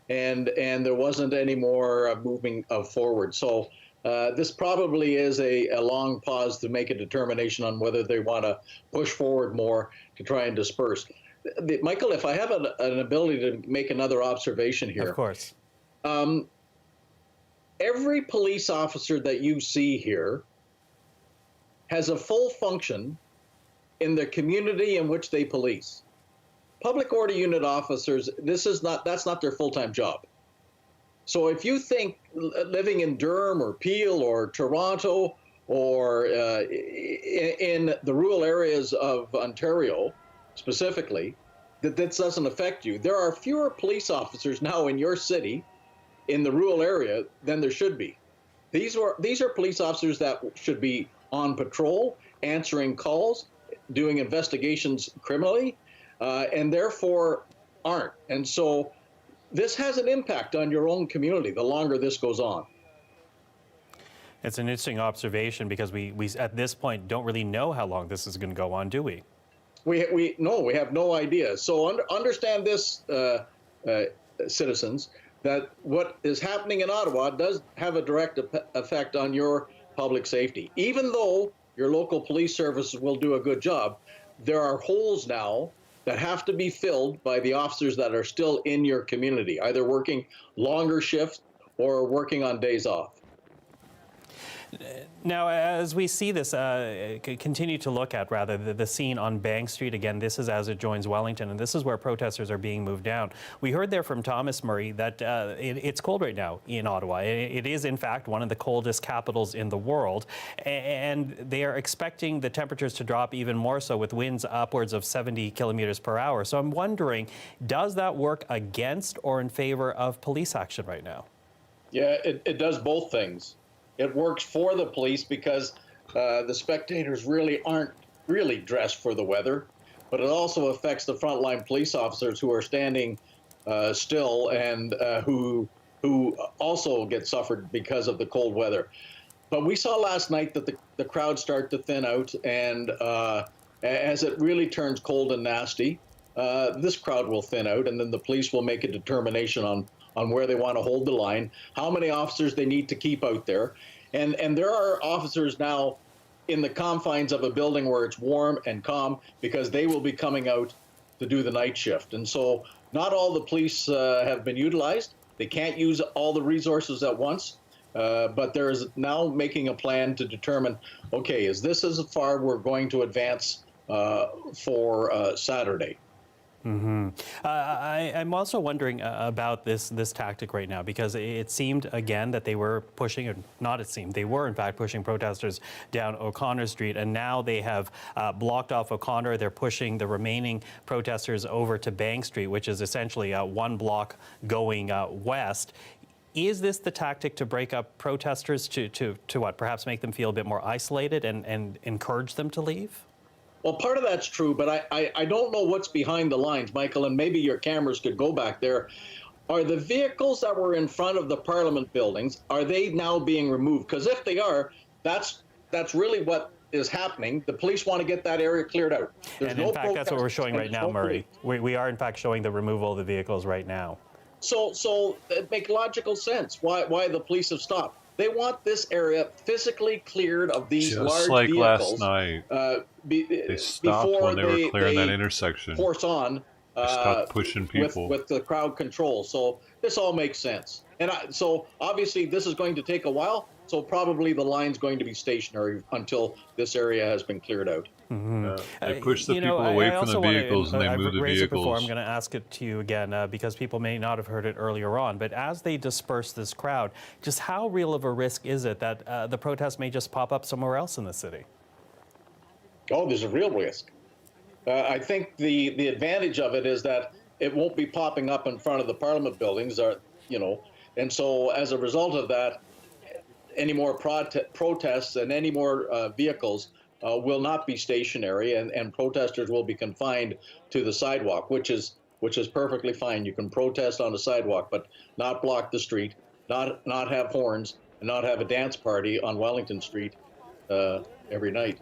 and there wasn't any more moving forward. So this probably is a long pause to make a determination on whether they want to push forward more to try and disperse. Michael, if I have an ability to make another observation here. Of course. Every police officer that you see here has a full function in the community in which they police. Public order unit officers, that's not their full-time job. So if you think living in Durham or Peel or Toronto or in the rural areas of Ontario specifically, that this doesn't affect you, there are fewer police officers now in your city in the rural area than there should be. These are police officers that should be on patrol, answering calls, doing investigations criminally, and therefore aren't. And so this has an impact on your own community the longer this goes on. It's an interesting observation because we at this point don't really know how long this is going to go on, do we? We have no idea. So understand this, citizens, that what is happening in Ottawa does have a direct effect on your public safety. Even though your local police services will do a good job, there are holes now that have to be filled by the officers that are still in your community, either working longer shifts or working on days off. Now, as we see this, continue to look at, rather, the scene on Bank Street, again, this is as it joins Wellington, and this is where protesters are being moved down. We heard there from Thomas Murray that it's cold right now in Ottawa. It is, in fact, one of the coldest capitals in the world, and they are expecting the temperatures to drop even more so with winds upwards of 70 kilometers per hour. So I'm wondering, does that work against or in favor of police action right now? Yeah, it does both things. It works for the police because the spectators really aren't really dressed for the weather, but it also affects the frontline police officers who are standing still and who who also get suffered because of the cold weather. But we saw last night that the crowd start to thin out, and as it really turns cold and nasty, this crowd will thin out, and then the police will make a determination on where they want to hold the line, how many officers they need to keep out there. And there are officers now in the confines of a building where it's warm and calm, because they will be coming out to do the night shift. And so not all the police have been utilized. They can't use all the resources at once, but there is now making a plan to determine, okay, is this as far we're going to advance for Saturday? I'm also wondering about this tactic right now, because it seemed again that they were pushing, or not it seemed, they were in fact pushing protesters down O'Connor Street, and now they have blocked off O'Connor. They're pushing the remaining protesters over to Bank Street, which is essentially one block going west. Is this the tactic to break up protesters, to what, perhaps make them feel a bit more isolated and encourage them to leave? Well, part of that's true, but I don't know what's behind the lines, Michael, and maybe your cameras could go back there. Are the vehicles that were in front of the Parliament buildings, are they now being removed? Because if they are, that's really what is happening. The police want to get that area cleared out. There's and in fact, that's what we're showing right now, Murray. We are in fact showing the removal of the vehicles right now. So it makes logical sense why the police have stopped. They want this area physically cleared of these large like vehicles. Last night, they stopped when they were clearing that intersection. Force on. They stopped pushing people with the crowd control. So this all makes sense. And so obviously this is going to take a while. So probably the line's going to be stationary until this area has been cleared out. They push the people away from the vehicles and they move the vehicles. Before. I'm going to ask it to you again because people may not have heard it earlier on. But as they disperse this crowd, just how real of a risk is it that the protest may just pop up somewhere else in the city? Oh, there's a real risk. I think the advantage of it is that it won't be popping up in front of the Parliament buildings, and so as a result of that, any more protests and any more vehicles will not be stationary, and protesters will be confined to the sidewalk, which is perfectly fine. You can protest on the sidewalk, but not block the street, not have horns, and not have a dance party on Wellington Street every night.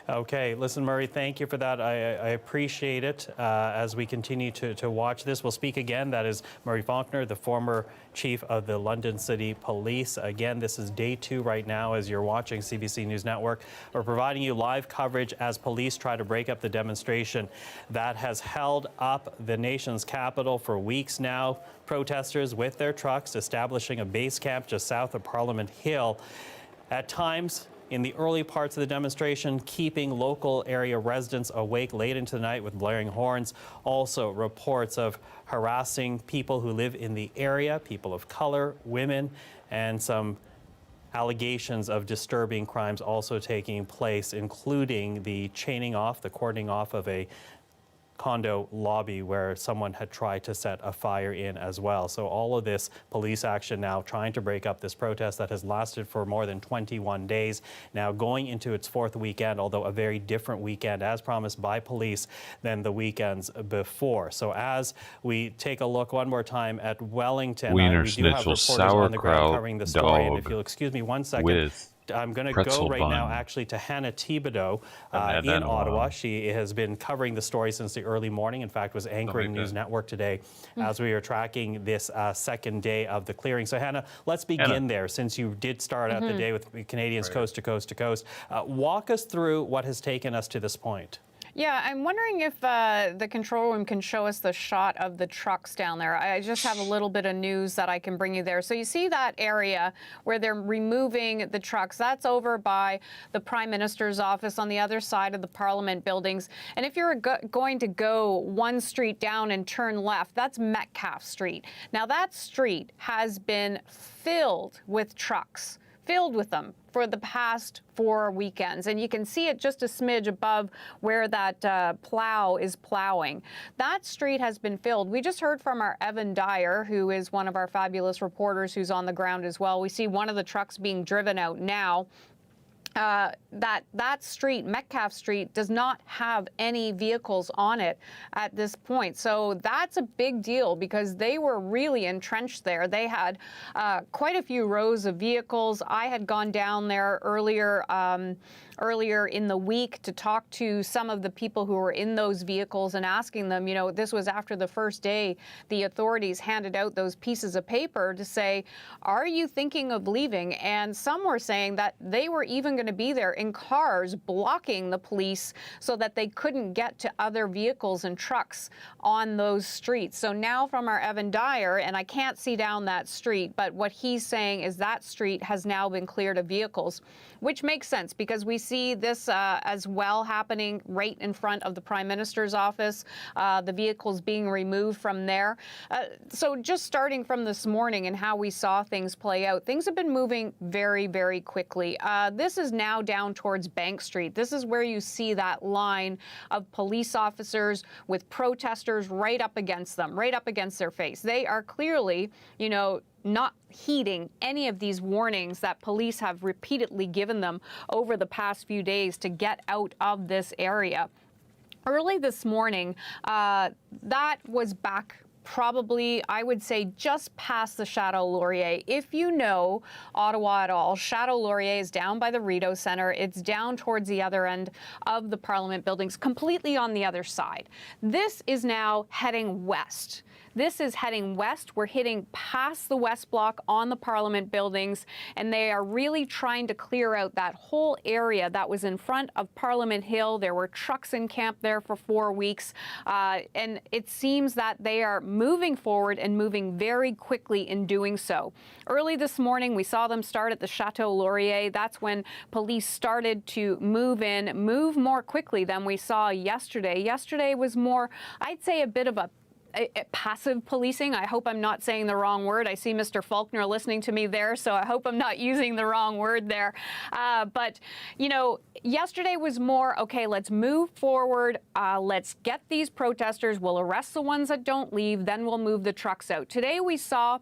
Okay, listen, Murray, thank you for that. I appreciate it as we continue to watch this. We'll speak again. That is Murray Faulkner, the former chief of the London City Police. Again, this is day 2 right now as you're watching CBC News Network. We're providing you live coverage as police try to break up the demonstration that has held up the nation's capital for weeks now. Protesters with their trucks establishing a base camp just south of Parliament Hill. At times, in the early parts of the demonstration, keeping local area residents awake late into the night with blaring horns. Also reports of harassing people who live in the area, people of color, women, and some allegations of disturbing crimes also taking place, including the chaining off, the cordoning off of a condo lobby where someone had tried to set a fire in as well. So all of this police action now trying to break up this protest that has lasted for more than 21 days, now going into its 4th weekend, although a very different weekend as promised by police than the weekends before. So as we take a look one more time at Wellington, we do have reporters on the ground covering the story. And if you'll excuse me one second, I'm going to go right now actually to Hannah Thibodeau in Ottawa. She has been covering the story since the early morning. In fact, was anchoring News Network today as we are tracking this second day of the clearing. So Hannah, let's begin there since you did start out the day with Canadians coast to coast to coast. Walk us through what has taken us to this point. Yeah, I'm wondering if the control room can show us the shot of the trucks down there. I just have a little bit of news that I can bring you there. So you see that area where they're removing the trucks. That's over by the Prime Minister's office on the other side of the Parliament buildings. And if you're going to go one street down and turn left, that's Metcalfe Street. Now that street has been filled with trucks. Filled with them for the past 4 weekends. And you can see it just a smidge above where that plow is plowing. That street has been filled. We just heard from our Evan Dyer, who is one of our fabulous reporters who's on the ground as well. We see one of the trucks being driven out now. that street, Metcalfe Street, does not have any vehicles on it at this point. So that's a big deal because they were really entrenched there. They had quite a few rows of vehicles. I had gone down there earlier in the week to talk to some of the people who were in those vehicles and asking them, you know, this was after the first day the authorities handed out those pieces of paper to say, are you thinking of leaving? And some were saying that they were even going to be there in cars blocking the police so that they couldn't get to other vehicles and trucks on those streets. So now from our Evan Dyer, and I can't see down that street, but what he's saying is that street has now been cleared of vehicles, which makes sense because we see this as well happening right in front of the Prime Minister's office, the vehicles being removed from there. So just starting from this morning and how we saw things play out, things have been moving very, very quickly. This is now down towards Bank Street. This is where you see that line of police officers with protesters right up against them, right up against their face. They are clearly, you know, not heeding any of these warnings that police have repeatedly given them over the past few days to get out of this area. Early this morning, that was back probably, I would say, just past the Chateau Laurier. If you know Ottawa at all, Chateau Laurier is down by the Rideau Centre. It's down towards the other end of the Parliament buildings, completely on the other side. This is now heading west. This is heading west. We're hitting past the West Block on the Parliament buildings, and they are really trying to clear out that whole area that was in front of Parliament Hill. There were trucks in camp there for 4 weeks, and it seems that they are moving forward and moving very quickly in doing so. Early this morning, we saw them start at the Chateau Laurier. That's when police started to move more quickly than we saw yesterday. Yesterday was more, I'd say, a bit of a passive policing. I hope I'm not saying the wrong word. I see Mr. Faulkner listening to me there, so I hope I'm not using the wrong word there. But, you know, yesterday was more, okay, let's move forward. Let's get these protesters. We'll arrest the ones that don't leave. Then we'll move the trucks out. Today we saw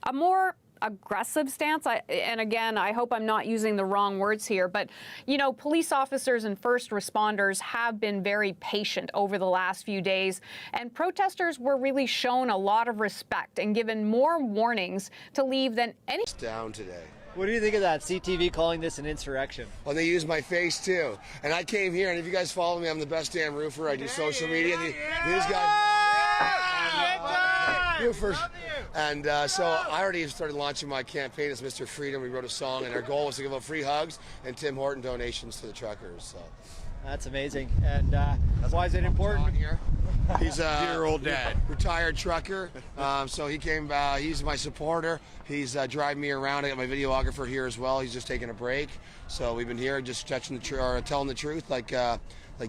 a more aggressive stance. And again, I hope I'm not using the wrong words here, but, you know, police officers and first responders have been very patient over the last few days, and protesters were really shown a lot of respect and given more warnings to leave than any. Down today. What do you think of that? CTV calling this an insurrection? Well, they use my face too. And I came here, and if you guys follow me, I'm the best damn roofer. I do social media. These guys. Roofers. And so I already started launching my campaign as Mr. Freedom. We wrote a song, and our goal was to give out free hugs and Tim Horton donations to the truckers. So that's amazing. And why is it important? Here. He's a dear old dad, retired trucker. So he came. He's my supporter. He's driving me around. I got my videographer here as well. He's just taking a break. So we've been here just stretching the telling the truth, like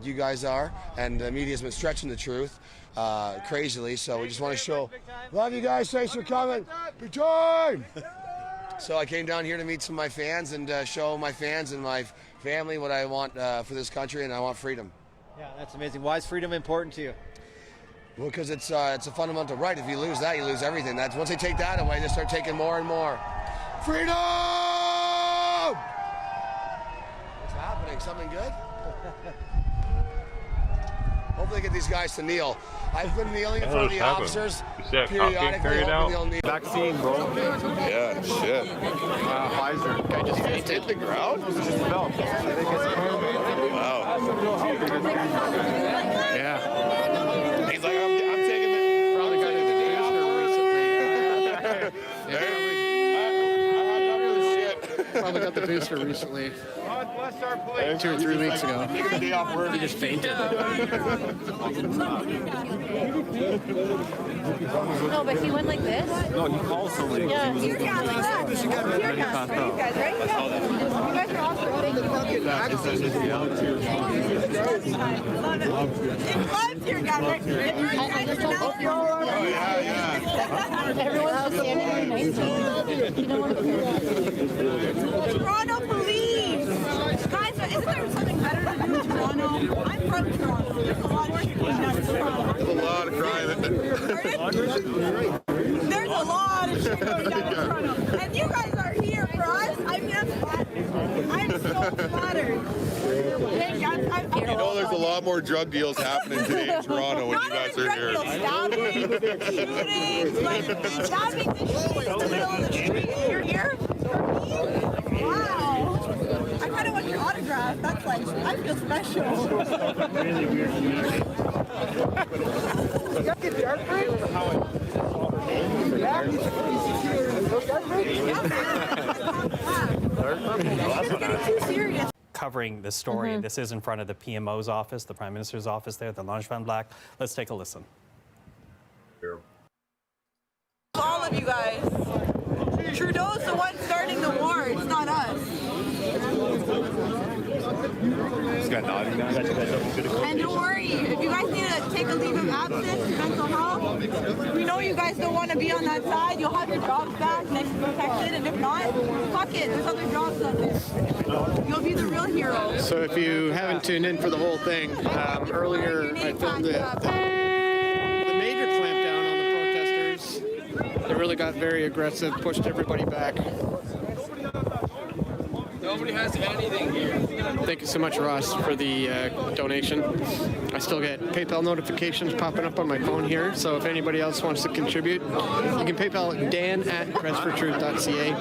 you guys are, and the media's been stretching the truth crazily. So we just want to show, love you guys. Thanks for coming. Big time. So I came down here to meet some of my fans and show my fans and my family what I want for this country, and I want freedom. Yeah, that's amazing. Why is freedom important to you? Well, because it's a fundamental right. If you lose that, you lose everything. That's once they take that away, they start taking more and more. Freedom! What's happening? Something good? Hopefully, get these guys to kneel. I've been kneeling in front of the officers periodically. Vaccine, bro. Yeah, shit. Pfizer. Guy just hit the ground? Wow. Yeah. He's like, I'm taking it. Probably got his booster recently. Probably got the booster recently. 2 or 3 weeks ago. He just fainted. No, but he went like this? No, he called somebody. Yeah. Tear gas like that. Tear gas. You guys, right? You guys are awesome. Thank you. It's fun, tear gas, right? Oh, yeah. Everyone's just standing there. Toronto police! Guys, isn't there something better to do in Toronto? I'm from Toronto. There's a lot of shit going on in Toronto. There's a lot of crime. There's a lot of shit going on in Toronto. And you guys are here for us. I mean, that's I'm so flattered. Thank you. You know, there's a lot more drug deals happening today in Toronto when you guys are here. Shootings, like stabbing the shit in the middle of the street. You're here for me? Wow. I kind of want your autograph. That's like, I feel special. Really weird. You got the dark room? Too serious. Covering the story. This is in front of the PMO's office, the Prime Minister's office there, the Lounge Van Black. Let's take a listen. All of you guys. Trudeau's the one starting the war. It's not us. And don't worry, if you guys need to take a leave of absence, mental health, we know you guys don't want to be on that side. You'll have your jobs back next to protected, and if not, fuck it. There's other jobs out there. You'll be the real hero. So if you haven't tuned in for the whole thing, earlier I filmed the major clampdown on the protesters. They really got very aggressive, pushed everybody back. Nobody has anything here. Thank you so much, Ross, for the donation. I still get PayPal notifications popping up on my phone here, so if anybody else wants to contribute, you can PayPal dan@pressfortruth.ca,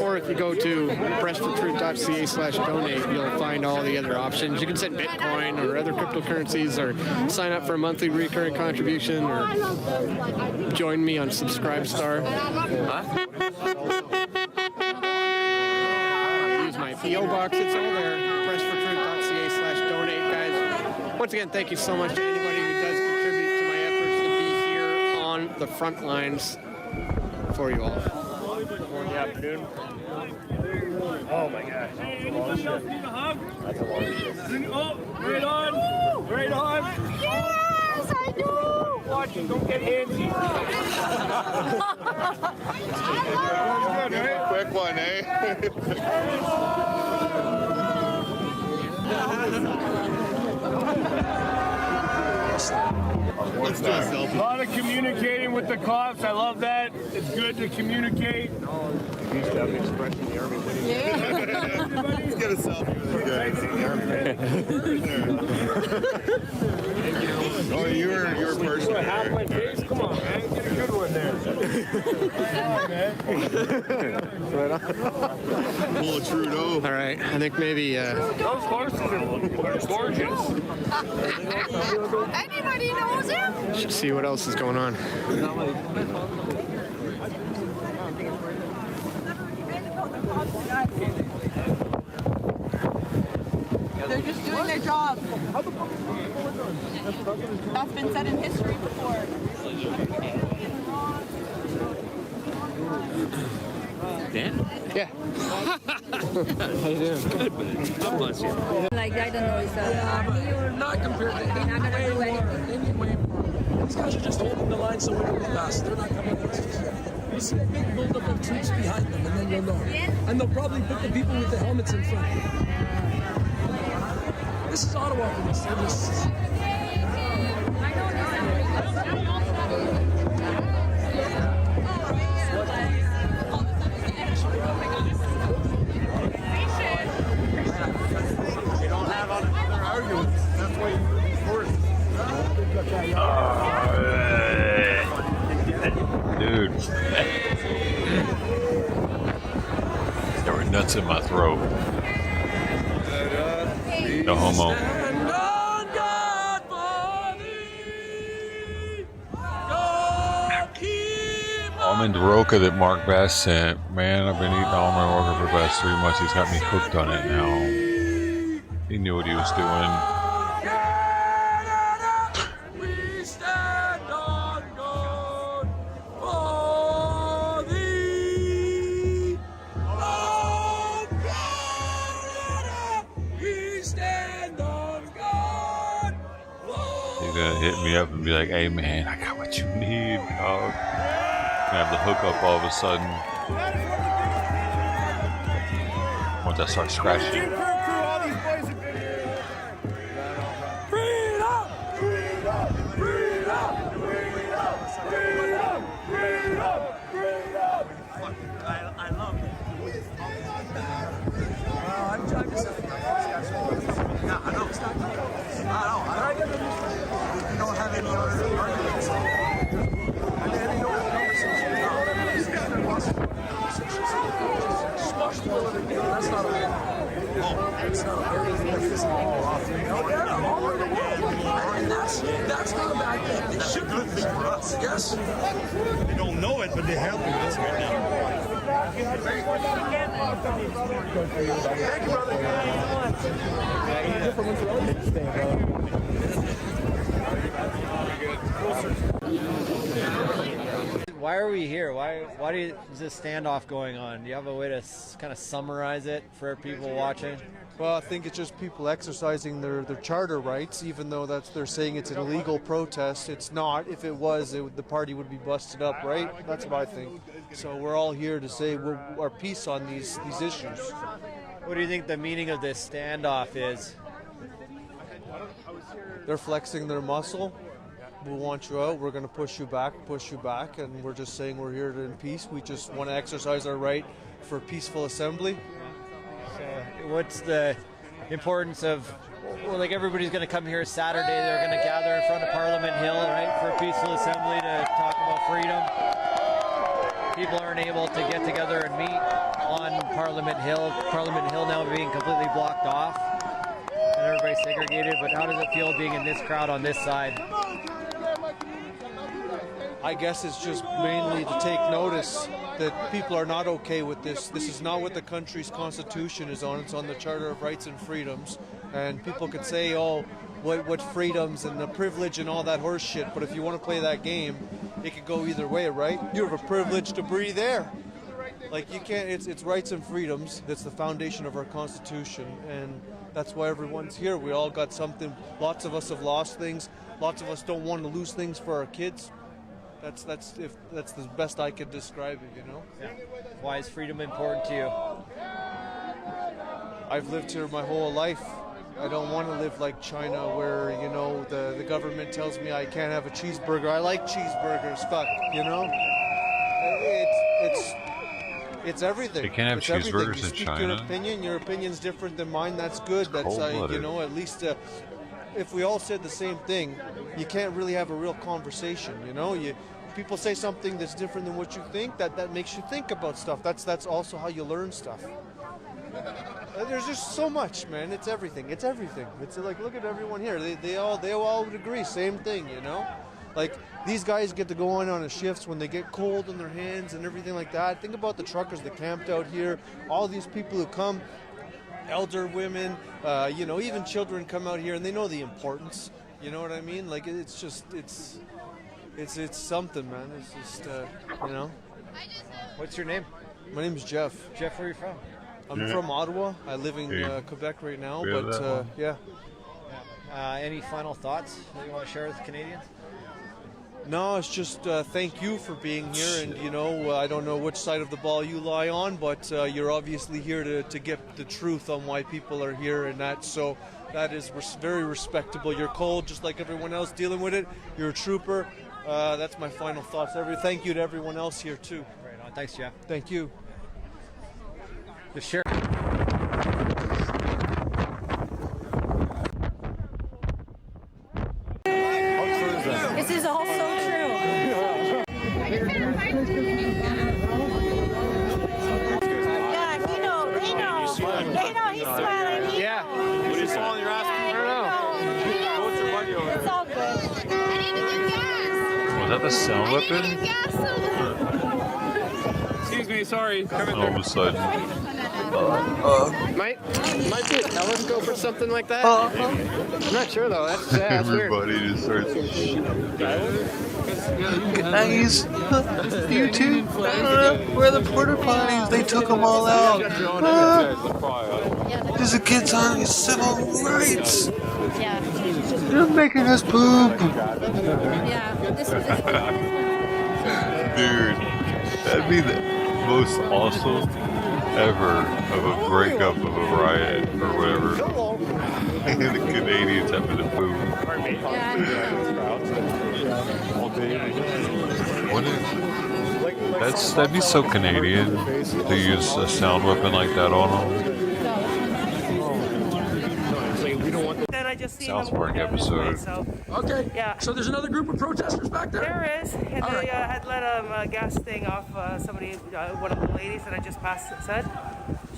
or if you go to pressfortruth.ca/donate, you'll find all the other options. You can send Bitcoin or other cryptocurrencies, or sign up for a monthly recurring contribution, or join me on Subscribestar. My PO box, it's all there. pressfortruth.ca/donate, guys. Once again, thank you so much to anybody who does contribute to my efforts to be here on the front lines for you all. Morning, afternoon. Oh my gosh. That's a long shit. Oh, right on. Right on. Yes, I do. Watch it, don't get handsy. Quick one, eh? Let's do a selfie. A lot of communicating with the cops. I love that. It's good to communicate. You used to have an expression in the Army. Everybody's got a selfie with Oh, you were personal. Half my face? Come on, man. Get a good one there. Come on, man. Right on. Pull a Trudeau. All right, I think maybe... Those horses are gorgeous. Anybody knows him? Should see what else is going on. They're just doing their job. That's been said in history before. Dan? Yeah. How you doing? Good. God bless you. Like, I don't know, it's not compared to they're not going to do anything. These guys are just holding the line so we don't get lost. They're not coming against us yet. You see a big buildup of troops behind them, and then you'll know. And they'll probably put the people with the helmets in front. This is Ottawa for this. They're just... They don't have other arguments. That's why you force. Dude. There were nuts in my throat. No homo. Almond roca that Mark Bass sent. Man, I've been eating almond roca for the past 3 months. He's got me hooked on it now. He knew what he was doing. Hit me up and be like, hey man, I got what you need, dog. I have the hookup all of a sudden. Once I start scratching. That's not a and that's not a bad thing. It should be a good thing for us. Yes. They don't know it, but they help us right now. Why are we here? Why is this standoff going on? Do you have a way to kind of summarize it for people watching? Well, I think it's just people exercising their charter rights, even though they're saying it's an illegal protest. It's not. If it was, the party would be busted up, right? That's what I think. So we're all here to say our piece on these issues. What do you think the meaning of this standoff is? They're flexing their muscle. We want you out. We're going to push you back, and we're just saying we're here in peace. We just want to exercise our right for peaceful assembly. What's the importance of, well, like everybody's going to come here Saturday, they're going to gather in front of Parliament Hill, right, for a peaceful assembly to talk about freedom. People aren't able to get together and meet on Parliament Hill. Parliament Hill now being completely blocked off and everybody's segregated, but how does it feel being in this crowd on this side? I guess it's just mainly to take notice that people are not okay with this. This is not what the country's constitution is on. It's on the Charter of Rights and Freedoms. And people could say, oh, what freedoms and the privilege and all that horse shit. But if you want to play that game, it could go either way, right? You have a privilege to breathe air. Like, you can't, it's rights and freedoms. That's the foundation of our constitution. And that's why everyone's here. We all got something. Lots of us have lost things. Lots of us don't want to lose things for our kids. That's the best I could describe it, you know? Yeah. Why is freedom important to you? I've lived here my whole life. I don't want to live like China where, you know, the government tells me I can't have a cheeseburger. I like cheeseburgers, fuck, you know? It's everything. You can't have cheeseburgers in China? Your opinion's different than mine, that's good. That's, you know, at least... if we all said the same thing, you can't really have a real conversation, you know? People say something that's different than what you think, that makes you think about stuff. That's also how you learn stuff. There's just so much, man. It's everything. It's everything. It's like, look at everyone here. They all would agree, same thing, you know? Like, these guys get to go on the shifts when they get cold in their hands and everything like that. Think about the truckers that camped out here, all these people who come, elder women, you know, even children come out here and they know the importance. You know what I mean? Like, it's just, it's something, man. It's just, you know. What's your name? My name is Jeff. Jeff, where are you from? I'm from Ottawa. I live in Quebec right now, but yeah. Any final thoughts that you want to share with the Canadians? No, it's just thank you for being here, and you know, I don't know which side of the ball you lie on, but you're obviously here to get the truth on why people are here, and that, so that is very respectable. You're cold, just like everyone else dealing with it. You're a trooper. That's my final thoughts. Thank you to everyone else here too. Right on. Thanks, Jeff. Thank you. The sheriff. This is all so true. Yeah, they know he's smiling. Yeah. What is all you're asking for now? It's all good. I need to get gas. Was that the sound weapon? Excuse me, sorry. All of a sudden. Might be a telescope or something like that. I'm not sure though. That's Everybody weird. just starts Guys, YouTube, where are the porta potties? They took them all out. This is kids on civil rights. Yeah. They're making us poop. Yeah. Dude, that'd be the most awesome ever of a breakup of a riot or whatever. And the Canadians having to poop. That'd be so Canadian to use a sound weapon like that on them. just seeing South them Park going down this way, episode. so. Okay. Yeah. So there's another group of protesters back there? There is. And All they right. had let a gas thing off somebody, one of the ladies that I just passed said.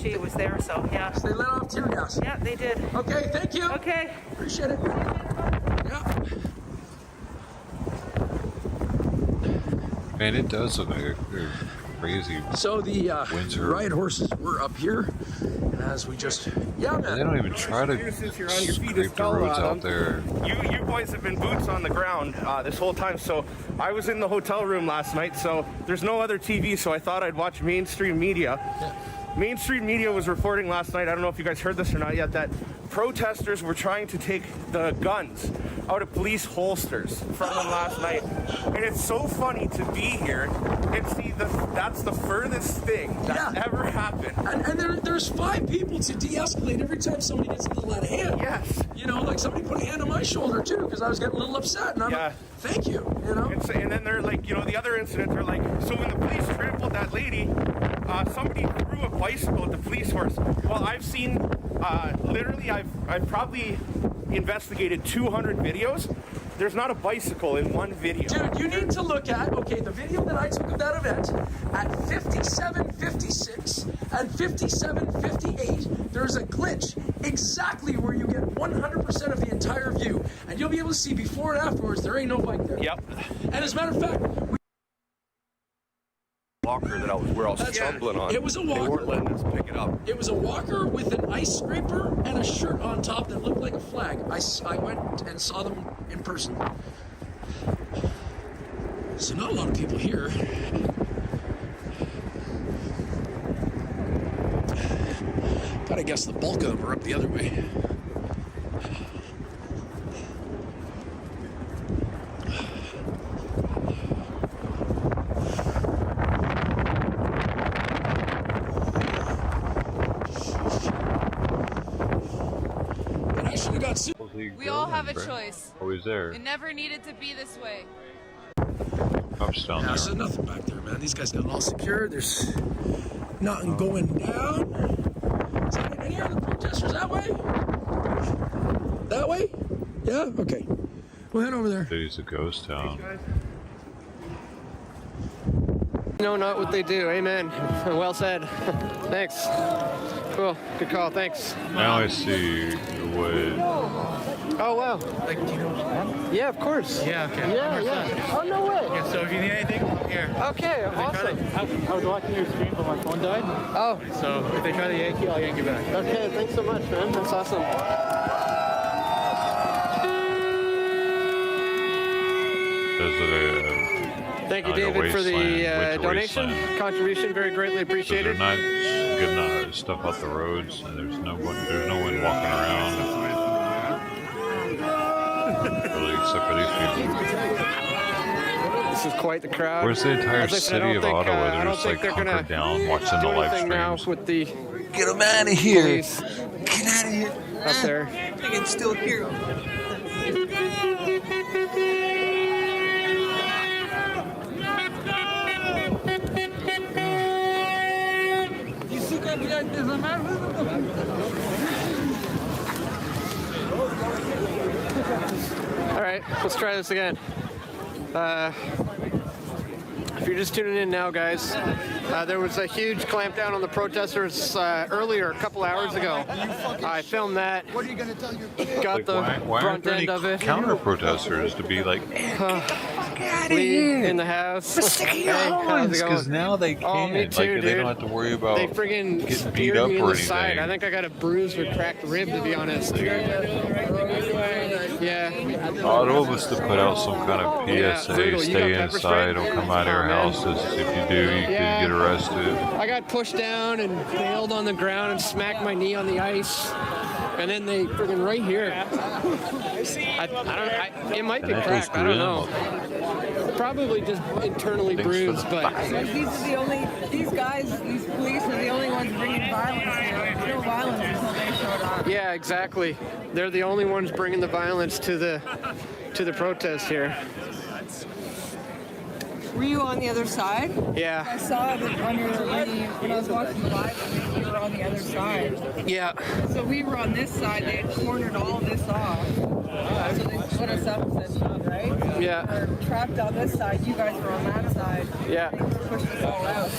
She was there, so yeah. So they let off tear gas? Yeah, they did. Okay, thank you. Okay. Appreciate it. Yeah. Man, it does look like a crazy. So the Windsor. riot horses were up here, and as we just, yeah, man. They don't even try to Since you're on your feet, scrape the roads out there. You boys have been boots on the ground this whole time. So I was in the hotel room last night, so there's no other TV, so I thought I'd watch mainstream media. Mainstream media was reporting last night, I don't know if you guys heard this or not yet, that protesters were trying to take the guns out of police holsters from them last night. And it's so funny to be here and see that's the furthest thing that's ever happened. And there's 5 people to de-escalate every time somebody gets a little out of hand. Yes. You know, like somebody put a hand on my shoulder too, because I was getting a little upset, and I'm like, thank you, you know? And then they're like, you know, the other incident, they're like, so when the police trampled that lady, somebody threw a bicycle at the police horse. Well, I've seen, literally, I've probably investigated 200 videos. There's not a bicycle in one video. Dude, you need to look at, okay, the video that I took of that event at 57:56 and 57:58, there's a glitch exactly where you get 100% of the entire view. And you'll be able to see before and afterwards, there ain't no bike there. Yep. And as a matter of fact, Walker that we're all stumbling on. It was a walker. They weren't letting us pick it up. It was a walker with an ice scraper and a shirt on top that looked like a flag. I went and saw them in person. So not a lot of people here. Gotta guess the bulk of them are up the other way. We all have a choice. Always there. It never needed to be this way. Cops down Yeah, there. so nothing back there, man. These guys got it all secured. There's nothing going down. Is there any other protesters that way? That way? Yeah? Okay. We'll head over there. City's a ghost town. No, not what they do. Amen. Well said. Thanks. Cool. Good call. Thanks. Now I see what. Oh, wow. Like, do you know? Yeah, of course. Yeah, okay. Yeah. Oh, no way. Yeah, so if you need anything, here. Okay, awesome. I was watching your stream, but my phone died. Oh. So if they try to yank you, I'll yank you back. Okay, thanks so much, man. That's awesome. Thank you, David, for the donation, contribution. Very greatly appreciated. They're not getting stuff off the roads, and there's no one walking around. Really, except for these people. This is quite the crowd. Where's the entire As I said, city of Ottawa? I They're don't just think like they're hunkered gonna down, watching the do live anything now streams. with the Get them out of here. police Get out of here. up there. I can still hear them. All right, let's try this again. If you're just tuning in now, guys, there was a huge clampdown on the protesters earlier, a couple hours ago. I filmed that. What are you going to tell your kids? Got the Why aren't front there end any of it. counter protesters to be like, Lee in the house. Hey, how's it going? Because now they can. Oh, me too, like, dude. they don't have to worry about They friggin' getting beat speared up me in or the side. anything. I think I got a bruised or cracked rib, to be honest. Yeah. Ottawa must have put out some kind of PSA, brutal. You stay got pepper inside, spray? don't come out of your Oh, man. houses. If you do, you could get arrested. I got pushed down and bailed on the ground and smacked my knee on the ice. And then they friggin' right here. It might be And that goes cracked. I don't through know. Probably just internally bruised, but These guys, these police are the only ones bringing violence here. No violence until they showed up. yeah, exactly. They're the only ones bringing the violence to the protest here. Were you on the other side? Yeah. I saw that on your when I was watching the live, I think you were on the other side. Yeah. So we were on this side. They had cornered all this off. So they put us up and said, right? Yeah. We were trapped on this side. You guys were on that side. Yeah. They pushed us all out.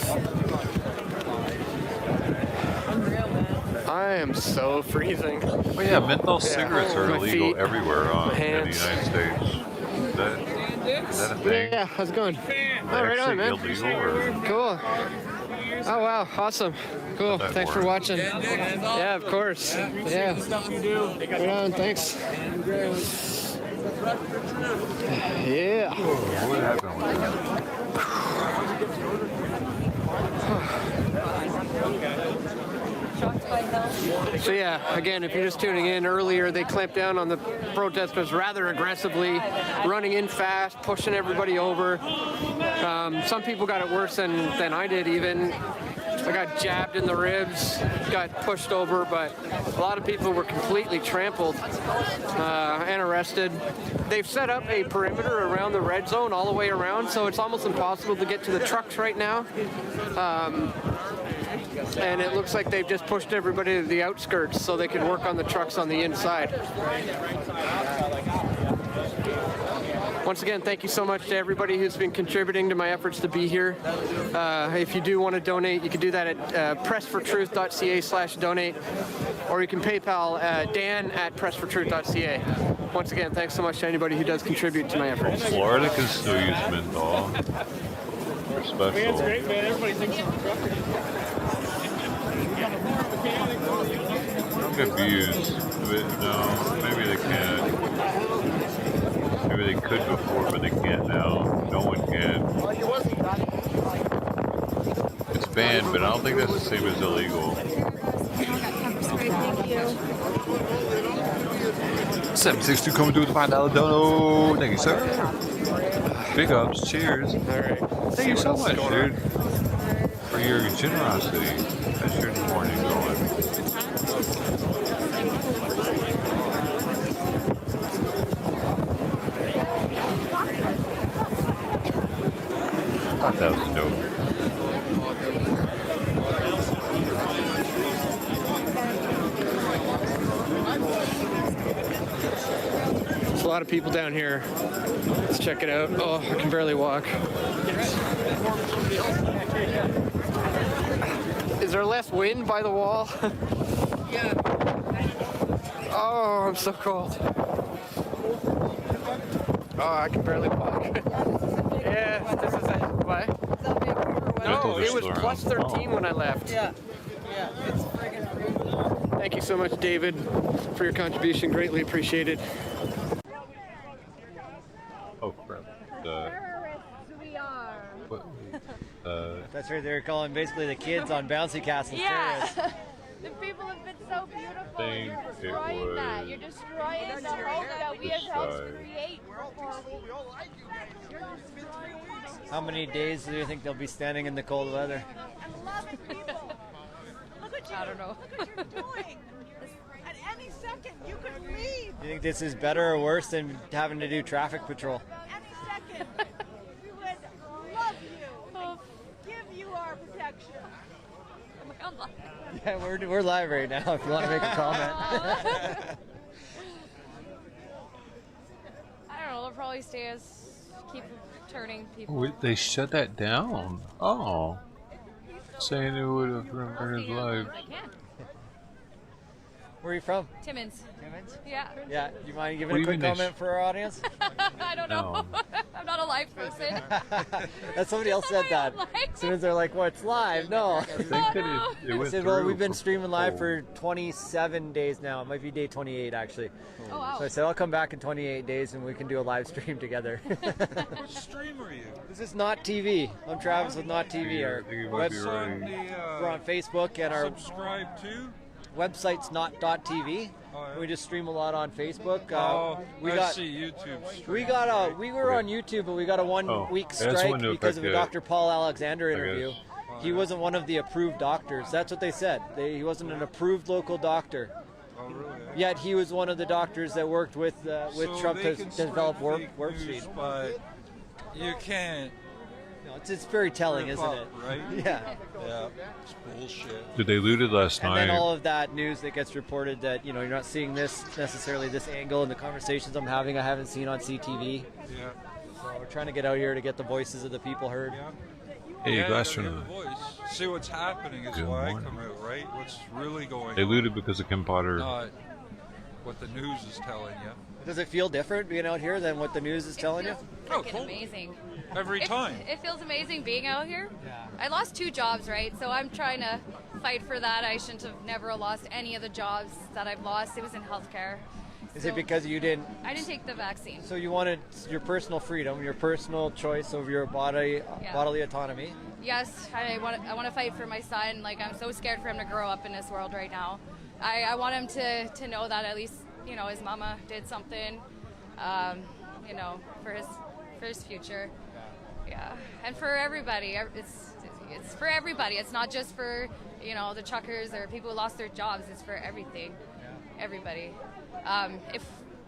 Unreal, man. I am so freezing. Oh yeah, menthol cigarettes are My illegal feet, everywhere in the hands. United States. Is that a thing? Yeah, how's it going? Is Oh, that right on, man. actually illegal or? Cool. Oh, wow. Awesome. Cool. How'd that Thanks for work? watching. Yeah, of course. Yeah. Right on. Thanks. Yeah. What happened with So yeah, again, if you're just tuning in, earlier they clamped down on the protesters rather aggressively, running in fast, pushing everybody over. Some people got it worse than I did even. I got jabbed in the ribs, got pushed over, but a lot of people were completely trampled and arrested. They've set up a perimeter around the red zone all the way around, so it's almost impossible to get to the trucks right now. And it looks like they've just pushed everybody to the outskirts so they can work on the trucks on the inside. Once again, thank you so much to everybody who's been contributing to my efforts to be here. If you do want to donate, you can do that at pressfortruth.ca/donate, or you can PayPal dan@pressfortruth.ca. Once again, thanks so much to anybody who does contribute to my efforts. Florida can still use menthol. They're special. It's great, man. Everybody thinks I'm a trucker. Don't abuse. No, maybe they can't. Maybe they could before, but they can't now. No one can. It's banned, but I don't think that's the same as illegal. 762 coming through with the $5 dono. Thank you, sir. Big ups. Cheers. All right. Thank you so much, dude, for your generosity. That's your morning going. I thought that was dope. There's a lot of people down here. Let's check it out. Oh, I can barely walk. Is there less wind by the wall? Yeah. Oh, I'm so cold. Oh, I can barely walk. Yeah, this is it. What? No, it was plus 13 when I left. Yeah. Yeah. It's friggin' crazy. Thank you so much, David, for your contribution. Greatly appreciated. Oh, crap. We are. What? That's right. They're calling basically the kids on bouncy castles terrorists. The people have been so beautiful. Think You're it destroying that. was You're destroying the hope that we as helped create. How many days do you think they'll be standing in the cold weather? I don't know. Look what you're doing. At any second, you could leave. Do you think this is better or worse than having to do traffic patrol? Any second. We would love you. Give you our protection. Yeah, we're live right now if you want to make a comment. I don't know. They'll probably stay as keep turning people. Oh, they shut that down. Oh. Saying it would have ruined his life. I can. Where are you from? Timmins. Timmins? Yeah. Yeah, do you mind giving What a do you quick mean comment for our audience? I don't know. I'm not a live person. That somebody else said that. As soon as they're like, well, it's live. No. I think that it I went said, well, through we've been for- streaming live for 27 days now. It might be day 28, actually. Oh, wow. So I said, I'll come back in 28 days and we can do a live stream together. What stream are you? This is Not TV. I'm Travis with Not TV. Our What's on the, we're on Facebook and our subscribe to? website's not.tv. Oh, yeah. We just stream a lot on Facebook. I see YouTube stream. We were on YouTube, but we got a 1 week that's strike when to because of a affect Dr. Paul Alexander I interview. guess. He wasn't one of the approved doctors. That's what they said. He wasn't an approved local doctor. Oh, really? Yet he was one of the doctors that worked with So Trump they to can develop spread warp fake speed. news, but you can't No, it's very telling, isn't it? Right? Yeah. Yeah. It's bullshit. Dude, they looted last And night. then all of that news that gets reported that, you know, you're not seeing this necessarily, this angle and the conversations I'm having, I haven't seen on CTV. Yeah. So we're trying to get out here to get the voices of the people heard. Yeah. Hey, Yeah, Glass you gotta hear Tuna. the voice. See what's happening is Good why I morning. come out, right? What's really going They on. looted because of Kim Potter. Not what the news is telling you. Does it feel different being out here than what the news is telling you? Oh, Freaking amazing. Every time. It feels amazing being out here. I lost 2 jobs, right? So I'm trying to fight for that. I shouldn't have never lost any of the jobs that I've lost. It was in healthcare. Is So it because you didn't? I didn't take the vaccine. So you wanted your personal freedom, your personal choice over your bodily autonomy. Yes, I want to fight for my son. Like, I'm so scared for him to grow up in this world right now. I want him to know that at least, you know, his mama did something, you know, for his future. Yeah, and for everybody. It's for everybody. It's not just for, you know, the truckers or people who lost their jobs. It's for everything. Everybody. If,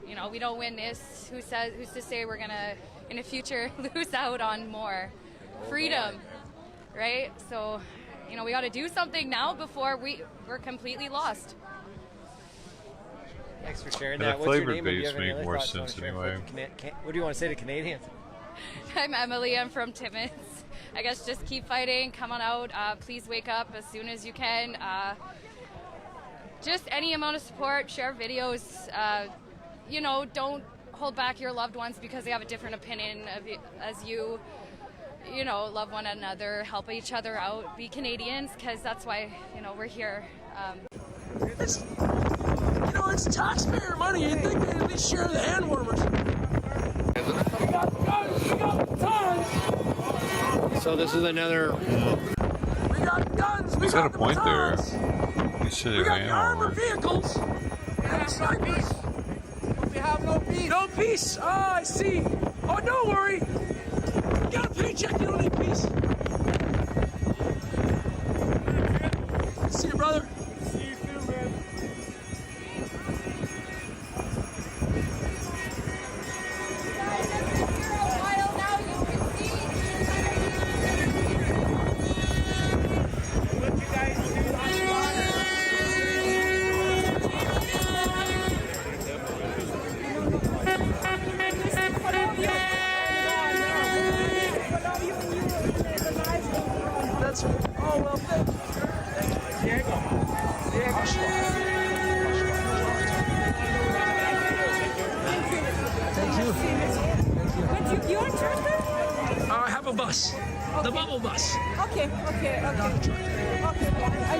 you know, we don't win this, who's to say we're gonna in the future lose out on more freedom, right? So, you know, we got to do something now before we're completely lost. Thanks for sharing And that. the What's your flavored name? And do you babes have any make other more thoughts you wanna sense share anyway. What do you want to say to Canadians? I'm Emily. I'm from Timmins. I guess just keep fighting. Come on out. Please wake up as soon as you can. Just any amount of support. Share videos. You know, don't hold back your loved ones because they have a different opinion as you. You know, love one another, help each other out, be Canadians, because that's why, you know, we're here. It's, you know, it's taxpayer money. You'd think they'd at least share the hand warmers. So this is another. We got guns. We He's got a the point there. batons. He should We have got ran the armored over. vehicles. And snipers. We have no peace. No peace. Ah, I see. Oh, don't worry. You got a paycheck. You don't need peace. See you, brother. See you too, man. That's oh well, thank you. But you on Tuesday? I have a bus, the bubble bus. Okay. And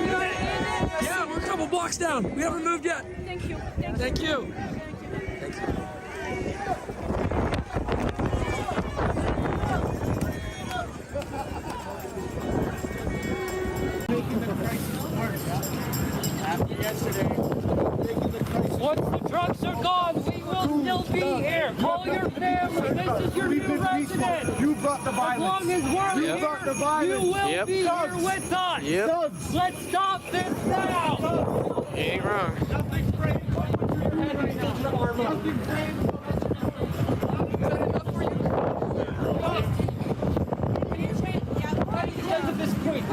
you're in it? Yeah, we're a couple blocks down. We haven't moved yet. Thank you. Thank you. Once the trucks are gone, we will still be here. Call your family. This is your new resident. You brought the violence. As long as we're You here, brought the violence. you will be here with us. Let's stop this now. You ain't wrong. Because of this point.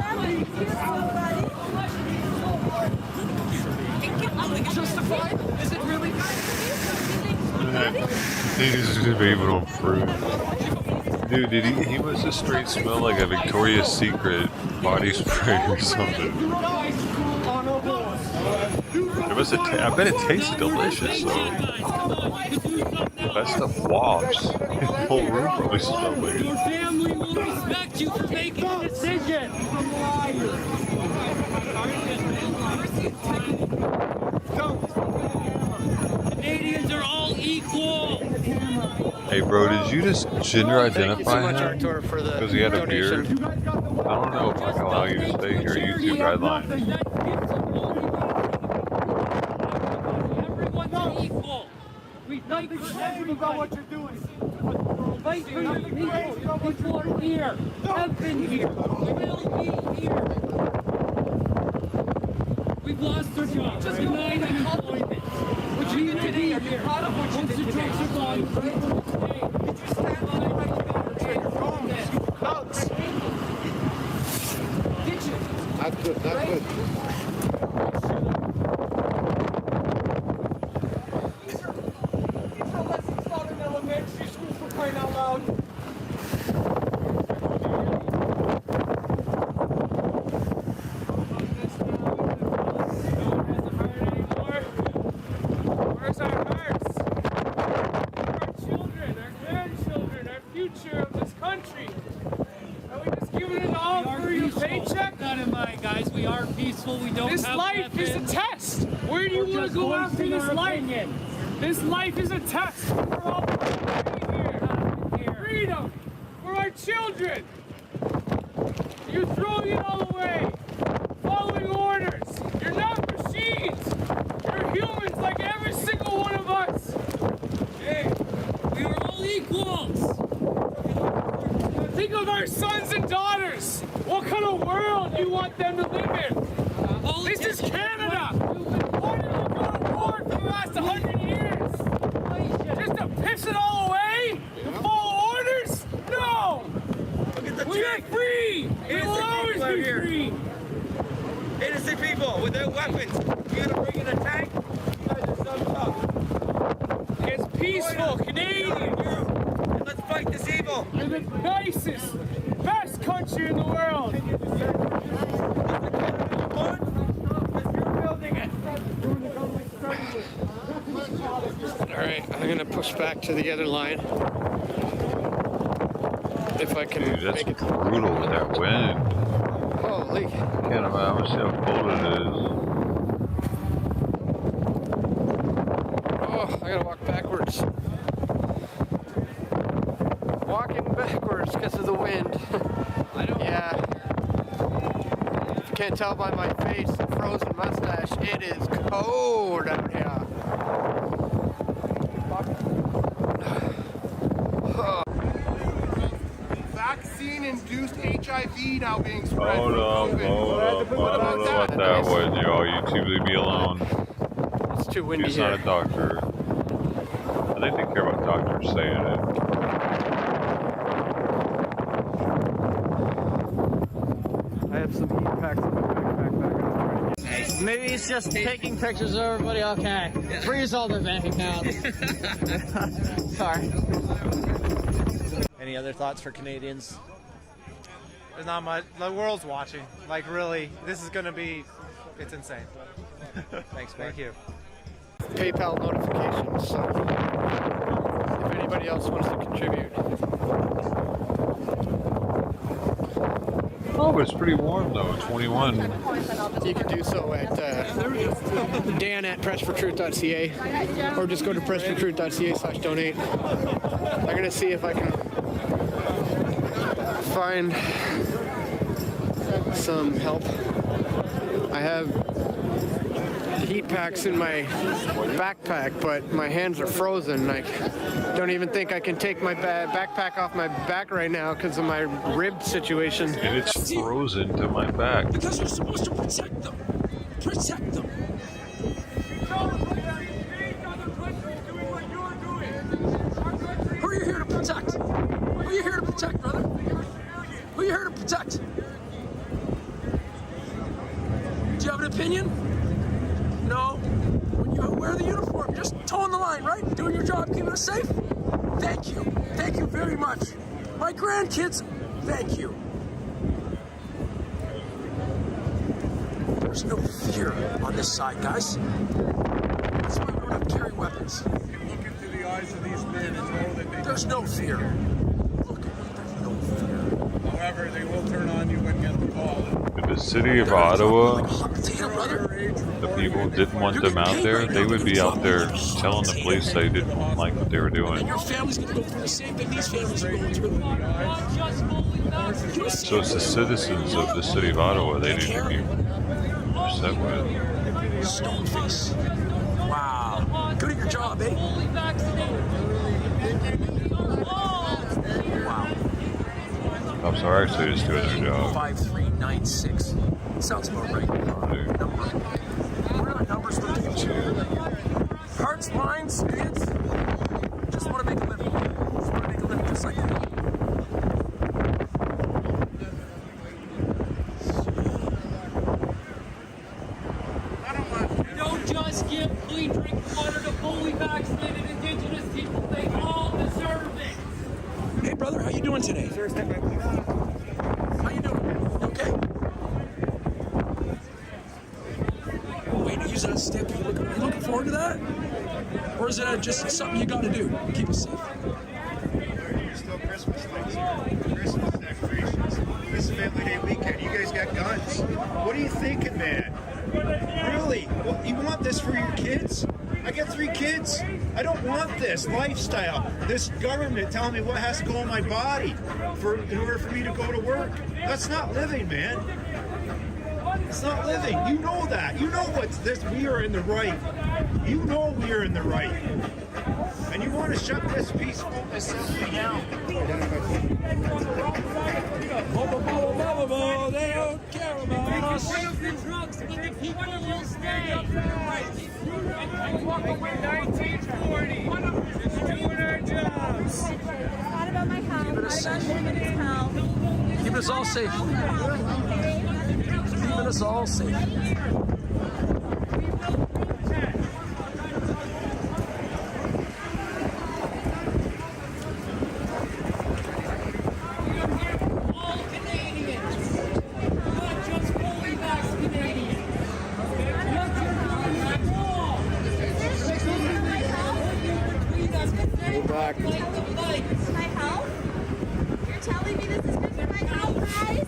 Justified? Is it really? He's just be able to improve. Dude, he must have straight smell like a Victoria's Secret body spray or something. It must have I bet it tastes delicious though. That stuff wafts. The whole room probably smells like Your it. family will respect you for making a decision. Canadians are all equal. Hey bro, did you just gender Thank you so identify much, him? Artur, for the Because he had a beard? donation. I don't know if I can allow you to stay here. YouTube guidelines. Everyone's equal. We fight for everybody. What you're doing. Fight for your people. People are here. Have been here. Will be here. We've lost our jobs. Just denied unemployment. What you need today, are you proud of what you did today? Once the trucks are gone, Thugs. Not good, not good. Elementary school for crying out loud. Where's our hearts? Our children, our grandchildren, our future of this country. Are we just giving it all for your paycheck? Not in mind, guys. We are peaceful. We don't This have life is a test. Where do you want to go after this life? This life is a test. We're all here. Freedom for our children. You're throwing it all away. Following orders. You're not machines. You're humans like every single one of us. Hey, we are all equals. Think of our sons and daughters. What kind of world do you want them to live in? This is Canada. Why did we go to war for the last 100 years? Just to piss it all away? To follow orders? No! We are free! We will always be free! Innocent people without weapons. You gonna bring in a tank? You guys are so tough. It's peaceful, Canadian. Let's fight this evil. You're the nicest, best country in the world. All right, I'm gonna push back to the other line. If I can. Dude, that's brutal with that wind. Holy. Can't imagine how cold it is. Oh, I gotta walk backwards. Walking backwards because of the wind. Yeah. If you can't tell by my face and frozen mustache, it is cold out here. Vaccine-induced HIV now being spread. Hold up. I don't know what that was, y'all. YouTube, leave me alone. It's too windy He's here. not a doctor. I think they care about doctors saying it. I have some heat packs in my backpack back. Maybe he's just taking pictures of everybody. Okay. Freeze all their bank accounts. Sorry. Any other thoughts for Canadians? There's not much. The world's watching. Like, really, this is going to be, it's insane. Thanks, man. Thank you. PayPal notifications, so if anybody else wants to contribute. Oh, but it's pretty warm though, 21. You can do so at dan@pressfortruth.ca or just go to pressfortruth.ca/donate. I'm gonna see if I can find some help. I have heat packs in my backpack, but my hands are frozen. I don't even think I can take my backpack off my back right now because of my rib situation. And it's frozen to my back. Because you're supposed to protect them. Protect them. Who are you here to protect? Who are you here to protect, brother? Who are you here to protect? Do you have an opinion? No. When you wear the uniform, just toeing the line, right? Doing your job, keeping us safe? Thank you. Thank you very much. My grandkids, thank you. There's no fear on this side, guys. That's why we don't have to carry weapons. Look into the eyes of these men and know that they There's no fear. Look, there's no fear. However, they will turn on you and get the call. If the city of Ottawa, the people didn't want them out there, they would be out there telling the police they didn't like what they were doing. Your family's gonna go through the same thing these families are going through. So it's the citizens of the city of Ottawa they need to be upset with. Stoneface. Wow. Good at your job, eh? Wow. Cops are actually just doing their job. 5396. Sounds about right. Number. What are the numbers for the future? Hearts, minds, kids. Just want to make a living. Just want to make a living just like you. skip, clean drinking water to fully vaccinated Indigenous people. They all deserve it. Hey, brother, how you doing today? Sir, step back, please. How you doing? You okay? Wait, use that step. You looking forward to that? Or is it just something you got to do? Keep us safe. Still Christmas lights here. Christmas decorations. This is Family Day weekend. You guys got guns. What are you thinking, man? Really? Well, you want this for your kids? I got 3 kids. I don't want this lifestyle. This government telling me what has to go in my body in order for me to go to work. That's not living, man. It's not living. You know that. You know what's this. We are in the right. You know we are in the right. And you want to shut this peaceful assembly down. They don't care about us. We can the drugs, but the people will stay. And walk away 1940. It's doing our jobs. What about my health? What about women's health? Keep us all safe. Keeping us all safe. My health? You're telling me this is good for my health, guys?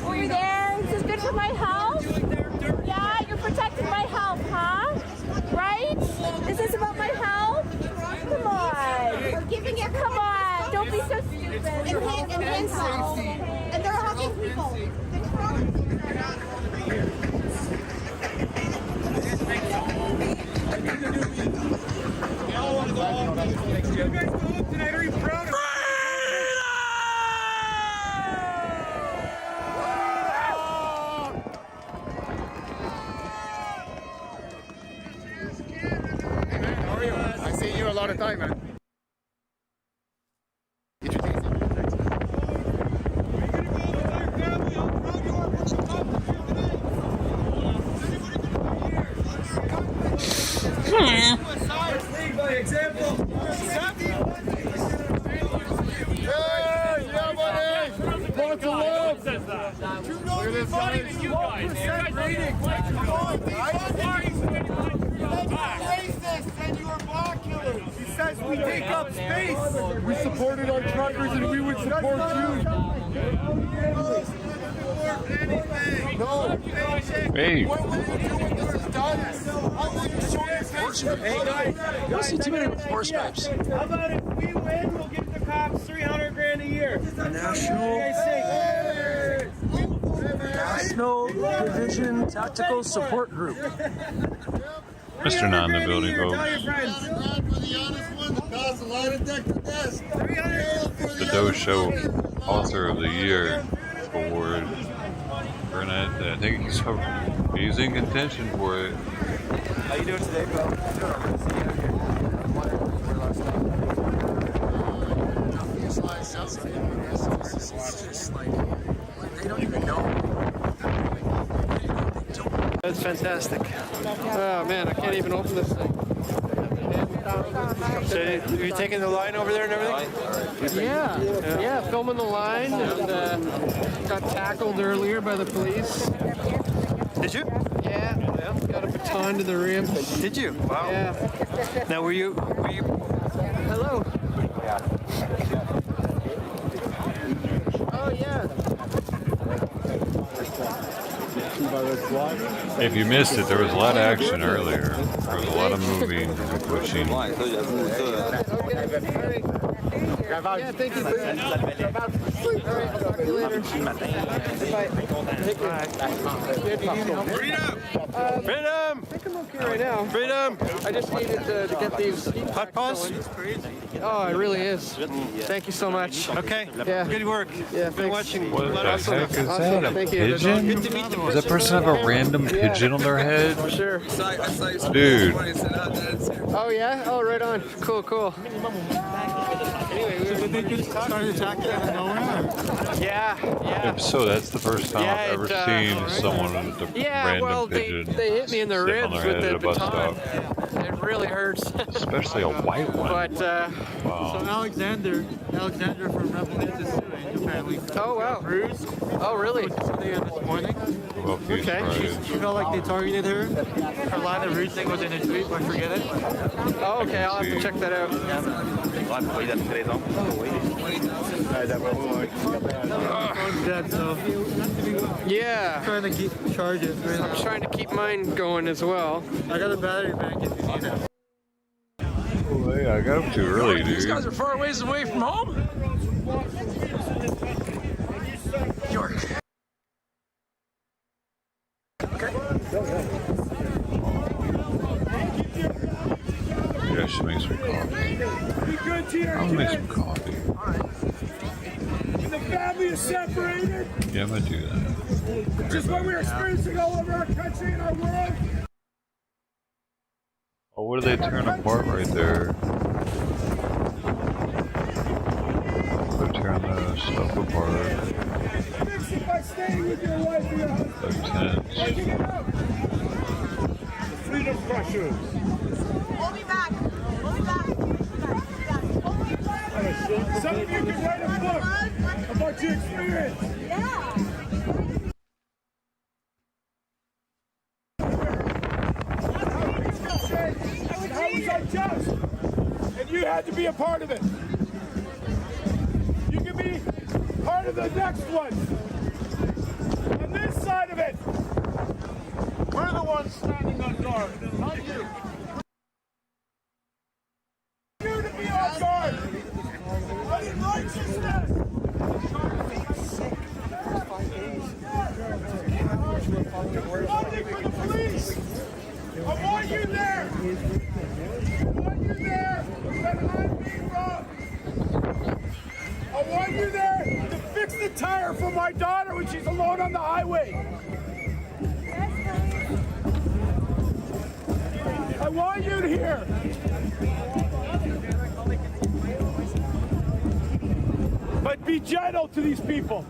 Over there, this is good for my health? Yeah, you're protecting my health, huh? Right? Is this about my health? Come on. We're giving it. Come on. Don't be so stupid. And his health. And they're hugging people. You guys go up tonight. Are you proud of I see you a lot of time, man. Get your things Lead by example. yeah, buddy. Lots of love. Look at this guy. You guys. Rating. Why are you Racist and you are block killers. He says we take up space. We supported our truckers and we would support you. No. Hey. What will you do when this is done? How will you show your face? Hey guys, you don't see too many with four stripes. How about if we win, we'll give the cops $300,000 a year. The National Division Tactical Support Group. Mr. Not in the building, Tell folks. your friends. The Doe Show Author of the Year award. Burnett, I think he's in contention for it. How you doing today, bro? They don't even know. That's fantastic. Oh man, I can't even open this thing. So you taking the line over there and everything? Yeah, filming the line and got tackled earlier by the police. Did you? Yeah, got a baton to the ribs. Did you? Wow. Yeah. Now were you? Hello. Oh yeah. If you missed it, there was a lot of action earlier. There was a lot of moving and pushing. Yeah, thank you. All right, I'll talk to you later. Freedom! Freedom! I think I'm okay right now. Freedom! I just needed to get these Hot pulse? Oh, it really is. Thank you so much. Okay. Yeah. Good work. Yeah, Been watching. What the heck is that? A Thank you. pigeon? Good to meet the Does that person have a random pigeon on their head? For sure. Dude. Oh yeah? Oh, right on. Cool, cool. So did they just start attacking out of nowhere? Yeah. So that's the first time I've ever seen someone with a random pigeon they hit me in the sit on ribs their with head the at a bus baton. stop. It really hurts. Especially a white one. But wow. So Alexander from Repositioning is suing apparently. Oh wow. Bruised. Oh really? This morning. Well, Okay. She felt like they targeted her. Her line of route thing was in a tweet, but forget it. Oh, okay, I'll have to check that out. Phone's dead, so yeah. I'm trying to charge it. Right I'm trying to keep mine going as well. I got a battery bank if you need it. Oh, yeah, I got up too early, These dude. guys are far ways away from home. York. Okay. Yeah, I should make some coffee. I'll make some coffee. When the family is separated, Yeah, I'm gonna do that. just what we're experiencing all over our country and our world. Oh, what did they turn apart right there? They turn the stuff apart. Fix it by staying with your wife or your husband. Working it out. Freedom crushers. We'll be back. We'll be back. Some of you can write a book about your experience. Yeah. That was unjust, and you had to be a part of it. You can be part of the next one. On this side of it, we're the ones standing on guard, not you. You to be on guard. But in righteousness. Voting for the police. I want you there. I want you there when I'm being robbed. I want you there to fix the tire for my daughter when she's alone on the highway. I want you here. But be gentle to these people.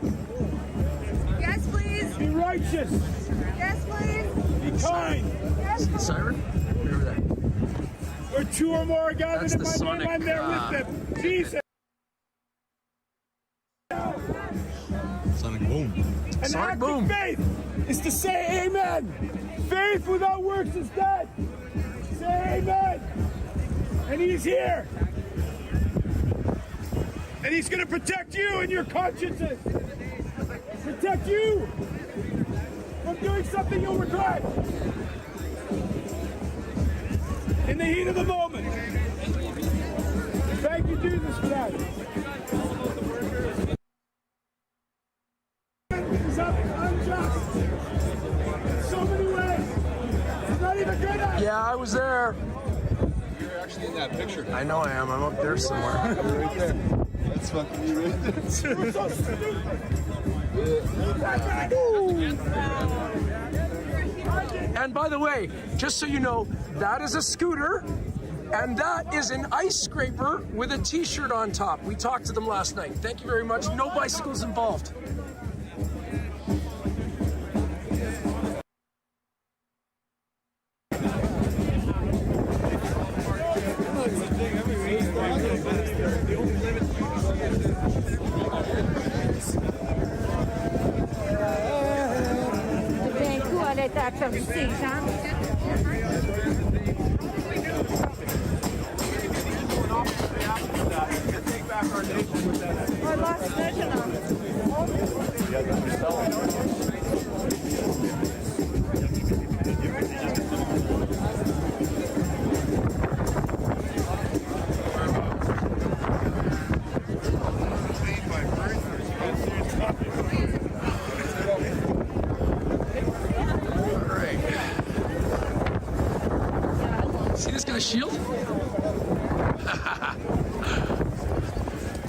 Yes, please. Be righteous. Yes, please. Be kind. Yes, please. Siren? Whatever that. Where two or more are gathered That's in the my sonic, name, I'm there with them. Jesus. Sonic boom. An Sonic act boom. of faith is to say amen. Faith without works is dead. Say amen. And he's here. And he's going to protect you and your consciences. Protect you from doing something you'll regret. In the heat of the moment. Thank you, Jesus, for that. It's unjust. In so many ways. It's not even good at it. Yeah, I was there. You're actually in that picture. I know I am. I'm up there somewhere. Right there. That's fucking you right there. We're so stupid. And by the way, just so you know, that is a scooter, and that is an ice scraper with a t-shirt on top. We talked to them last night. Thank you very much. No bicycles involved. I lost vision on See this guy's shield?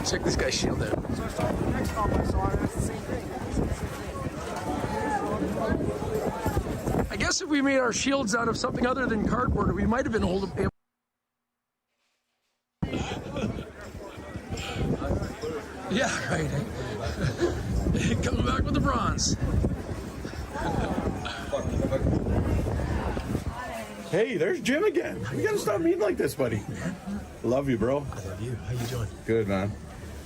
Check this guy's shield out. I guess if we made our shields out of something other than cardboard, we might have been able right. Coming back with the bronze. Hey, there's Jim again. You gotta stop meeting like this, buddy. Love you, bro. I love you. How you doing? Good, man.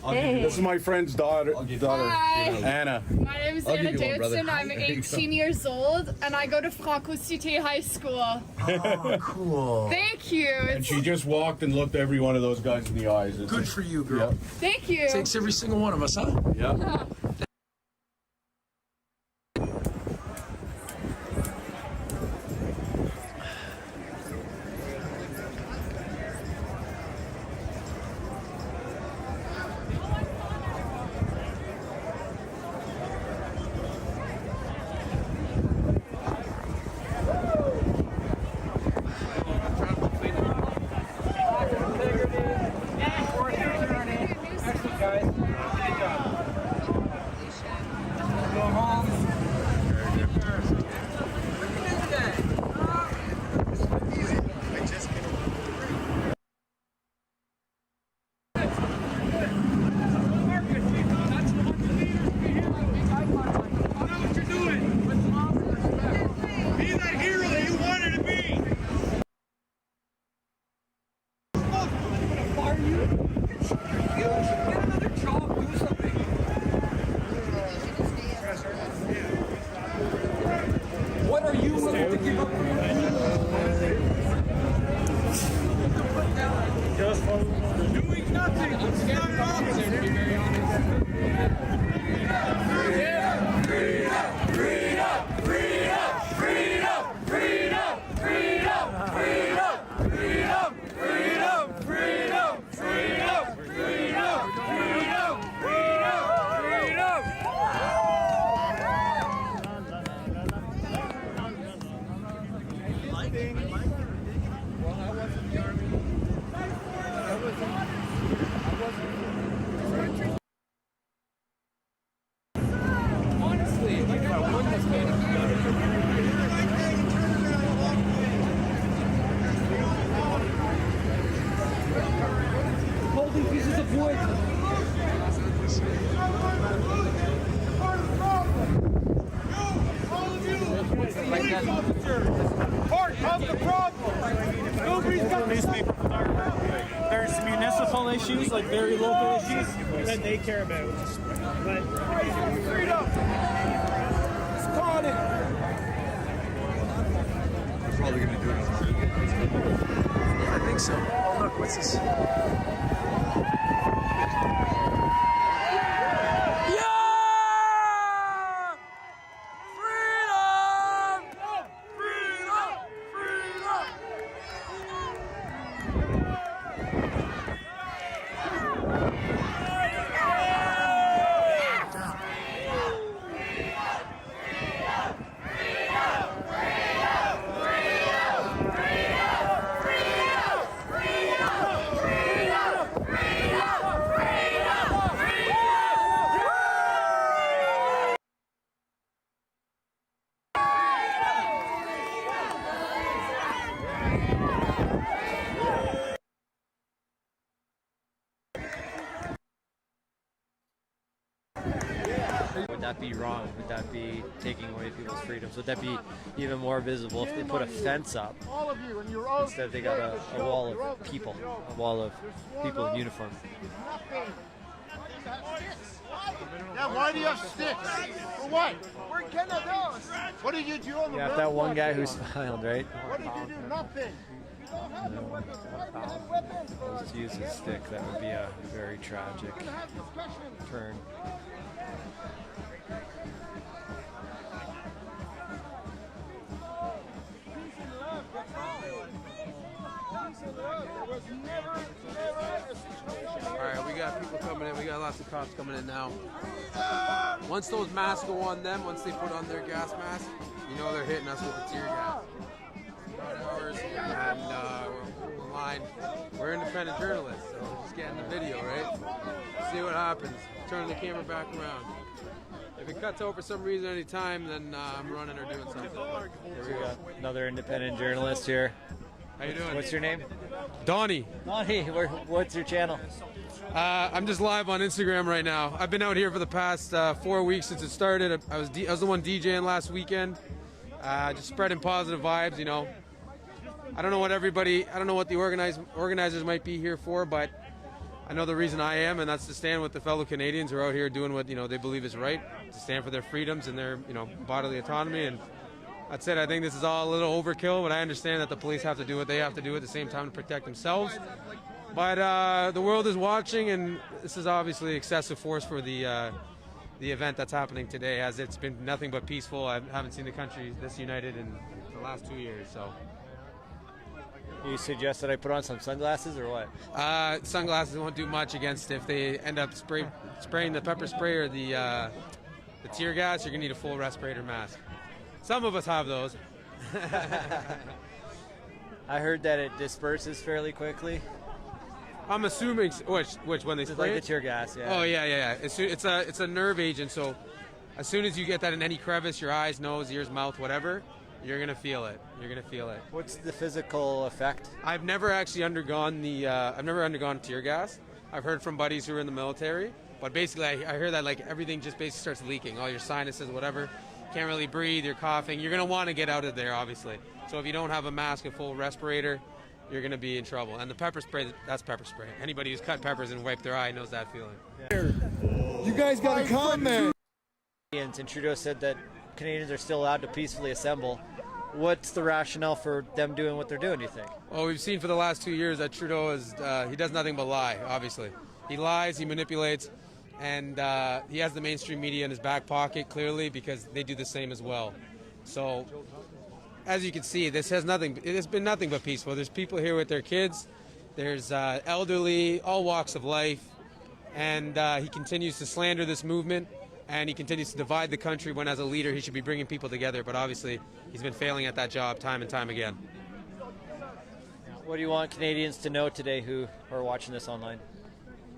Hey. This is my friend's daughter, Hi. Anna. My name is Anna Davidson. I'm 18 years old, and I go to Franco Cité High School. Oh, cool. Thank you. And she just walked and looked every one of those guys in the eyes. Good for you, girl. Yep. Thank you. Takes every single one of us, huh? Yeah. Part of the problem. Nobody's got There's municipal issues, like very local issues, that they care about. But freedom. It's caught it. We're probably gonna do it. I think so. Oh, look, what's this? Would that be wrong? Would that be taking away people's freedoms? Would that be even more visible if they put a fence up instead they got a wall of people, a wall of people in uniform? Yeah, why do you have sticks? For what? We're Canadians. What did you do on the Yeah, road? that one guy who smiled, right? What did you do? Nothing. You don't have no weapons. Why do you have weapons? Let's use his stick. That would be a very tragic turn. Alright, we got people coming in. We got lots of cops coming in now. Once those masks go on them, once they put on their gas mask, you know they're hitting us with the tear gas. About hours, and we're in line. We're independent journalists, so we're just getting the video, right? See what happens. Turn the camera back around. If it cuts out for some reason any time, then I'm running or doing something. Here we go. Another independent journalist here. How you doing? What's your name? Donnie. Donnie, what's your channel? I'm just live on Instagram right now. I've been out here for the past 4 weeks since it started. I was the one DJing last weekend, just spreading positive vibes. You know, I don't know what the organizers might be here for, but I know the reason I am, and that's to stand with the fellow Canadians who are out here doing what they believe is right, to stand for their freedoms and their bodily autonomy. And that's it. I think this is all a little overkill, but I understand that the police have to do what they have to do at the same time to protect themselves. But the world is watching, and this is obviously excessive force for the event that's happening today, as it's been nothing but peaceful. I haven't seen the country this united in the last 2 years. So, you suggest that I put on some sunglasses or what? Sunglasses won't do much against if they end up spraying the pepper spray or the tear gas. You're gonna need a full respirator mask. Some of us have those. I heard that it disperses fairly quickly. I'm assuming which when they spray like the tear gas, yeah. Oh yeah. It's a nerve agent, so as soon as you get that in any crevice, your eyes, nose, ears, mouth, whatever, you're gonna feel it. What's the physical effect? I've never actually undergone tear gas. I've heard from buddies who are in the military, but basically I hear that like everything just basically starts leaking, all your sinuses, whatever. Can't really breathe, you're coughing. You're gonna want to get out of there, obviously. So if you don't have a mask, a full respirator, you're going to be in trouble. And the pepper spray, that's pepper spray. Anybody who's cut peppers and wiped their eye knows that feeling. You guys got to come, man. And Trudeau said that Canadians are still allowed to peacefully assemble. What's the rationale for them doing what they're doing, do you think? Well, we've seen for the last 2 years that Trudeau he does nothing but lie, obviously. He lies, he manipulates, and he has the mainstream media in his back pocket, clearly, because they do the same as well. So, as you can see, it has been nothing but peaceful. There's people here with their kids, there's elderly, all walks of life, and he continues to slander this movement, and he continues to divide the country when as a leader he should be bringing people together, but obviously he's been failing at that job time and time again. What do you want Canadians to know today who are watching this online?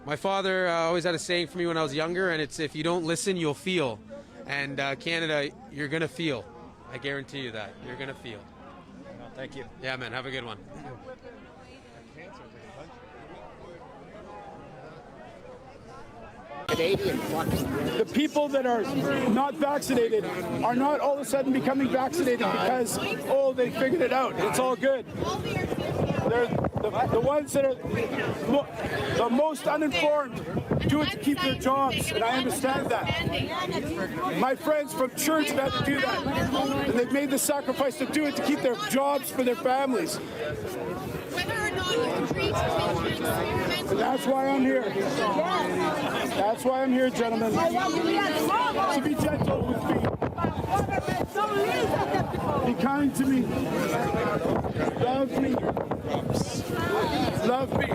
My father always had a saying for me when I was younger, and it's, if you don't listen, you'll feel. And Canada, you're going to feel. I guarantee you that. You're going to feel. Thank you. Yeah, man. Have a good one. The people that are not vaccinated are not all of a sudden becoming vaccinated because, they figured it out. It's all good. They're the ones that are the most uninformed do it to keep their jobs, and I understand that. My friends from church have had to do that, and they've made the sacrifice to do it to keep their jobs for their families. And that's why I'm here. That's why I'm here, gentlemen. To be gentle with me. Be kind to me. Love me. Love me.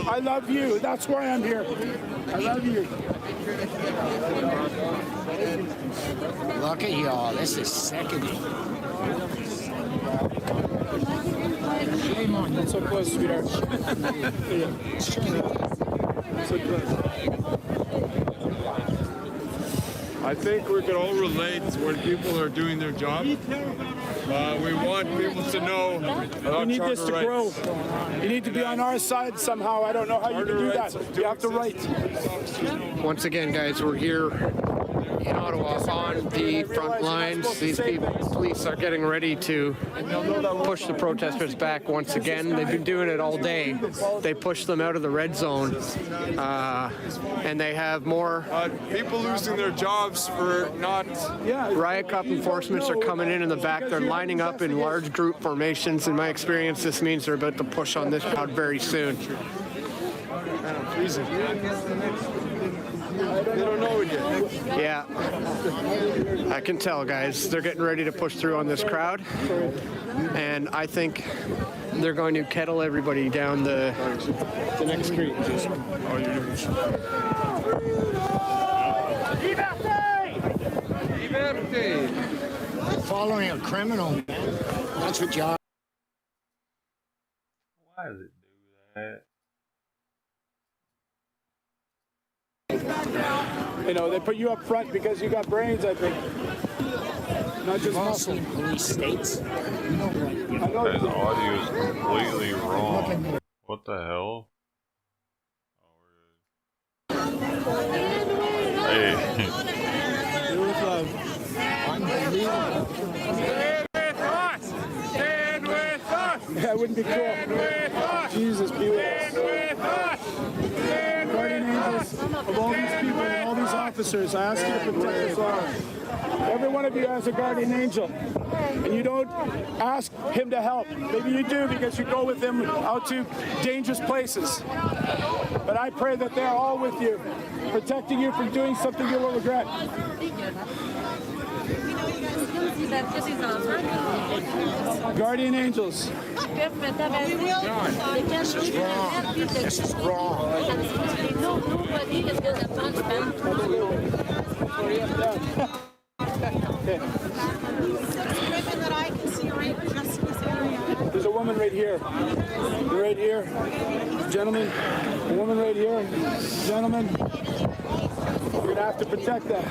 I love you. That's why I'm here. I love you. Look at y'all. This is sickening. Shame on you. So close, sweetheart. So close. I think we can all relate when people are doing their job. We want people to know about we need this to grow. You need to be on our side somehow. I don't know how you can do that. You have to write. Once again, guys, we're here in Ottawa on the front lines. These police are getting ready to push the protesters back once again. They've been doing it all day. They pushed them out of the red zone, and they have more people losing their jobs for not. Riot cop enforcements are coming in the back. They're lining up in large group formations. In my experience, this means they're about to push on this crowd very soon. They don't know it yet. Yeah, I can tell, guys. They're getting ready to push through on this crowd, and I think they're going to kettle everybody down the next street. Following a criminal. That's what y'all. Why does it do that? You know, they put you up front because you got brains, I think. Not just muscle. Police states. Guys, the audio is completely wrong. What the hell? Oh, Hey. Do it with love. Stand with us! Stand with us! That wouldn't be cool. Stand with us! Jesus, be with us. Stand with us! Guardian angels of all these people and all these officers, I ask you to protect us all. Every one of you has a guardian angel, and you don't ask him to help. Maybe you do because you go with him out to dangerous places. But I pray that they're all with you, protecting you from doing something you will regret. Guardian angels. This is wrong. This is wrong. Nobody is going to punch them. That I can see right just in this area. There's a woman right here. Right here. Gentlemen. A woman right here. Gentlemen. You're going to have to protect them.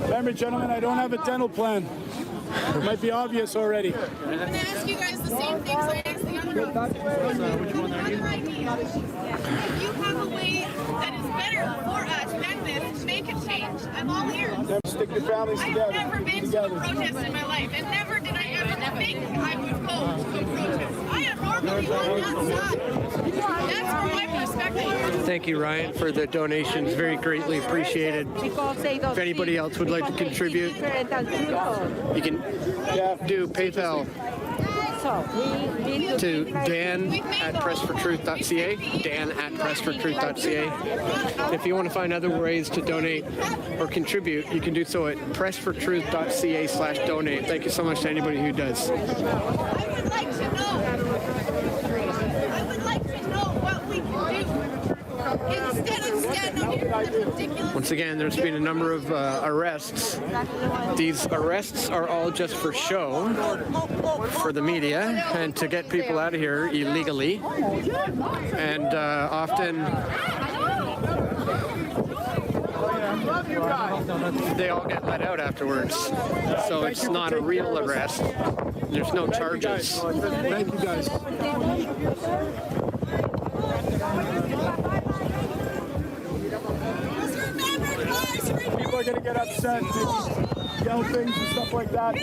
Remember, gentlemen, I don't have a dental plan. It might be obvious already. I'm going to ask you guys the same things I asked the other ones. If you have a way that is better for us than this, make a change. I'm all ears. Never stick your families together. I've never been to a protest in my life, and never did I ever think I would go to a protest. I am normally on that side. That's from my perspective. Thank you, Ryan, for the donations. Very greatly appreciated. If anybody else would like to contribute, you can do PayPal to dan@pressfortruth.ca, dan@pressfortruth.ca. If you want to find other ways to donate or contribute, you can do so at pressfortruth.ca/donate. Thank you so much to anybody who does. I would like to know what we can do. Instead of standing here with ridiculous. Once again, there's been a number of arrests. These arrests are all just for show, for the media, and to get people out of here illegally. And often they all get let out afterwards. So it's not a real arrest. There's no charges. Thank you, guys. People are going to get upset, yell things and stuff like that.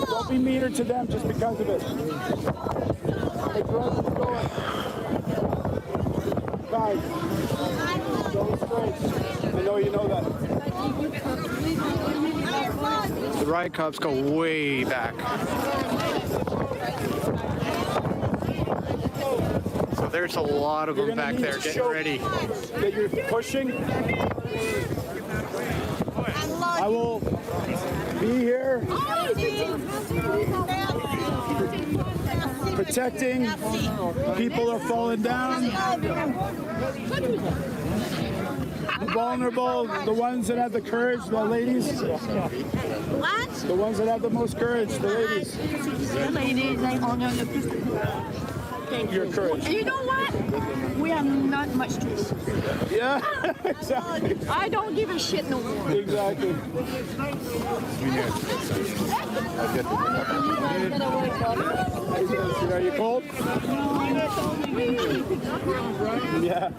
Don't be meaner to them just because of it. Hey, Brother's going. Guys, go straight. I know you know that. The riot cops go way back. So there's a lot of them back there getting ready. That you're pushing. I will be here protecting. People are falling down. The vulnerable, the ones that have the courage, the ladies. What? The ones that have the most courage, the ladies. Your courage. And you know what? We have not much choice. Yeah, exactly. I don't give a shit no more. Exactly. Are you cold? Yeah.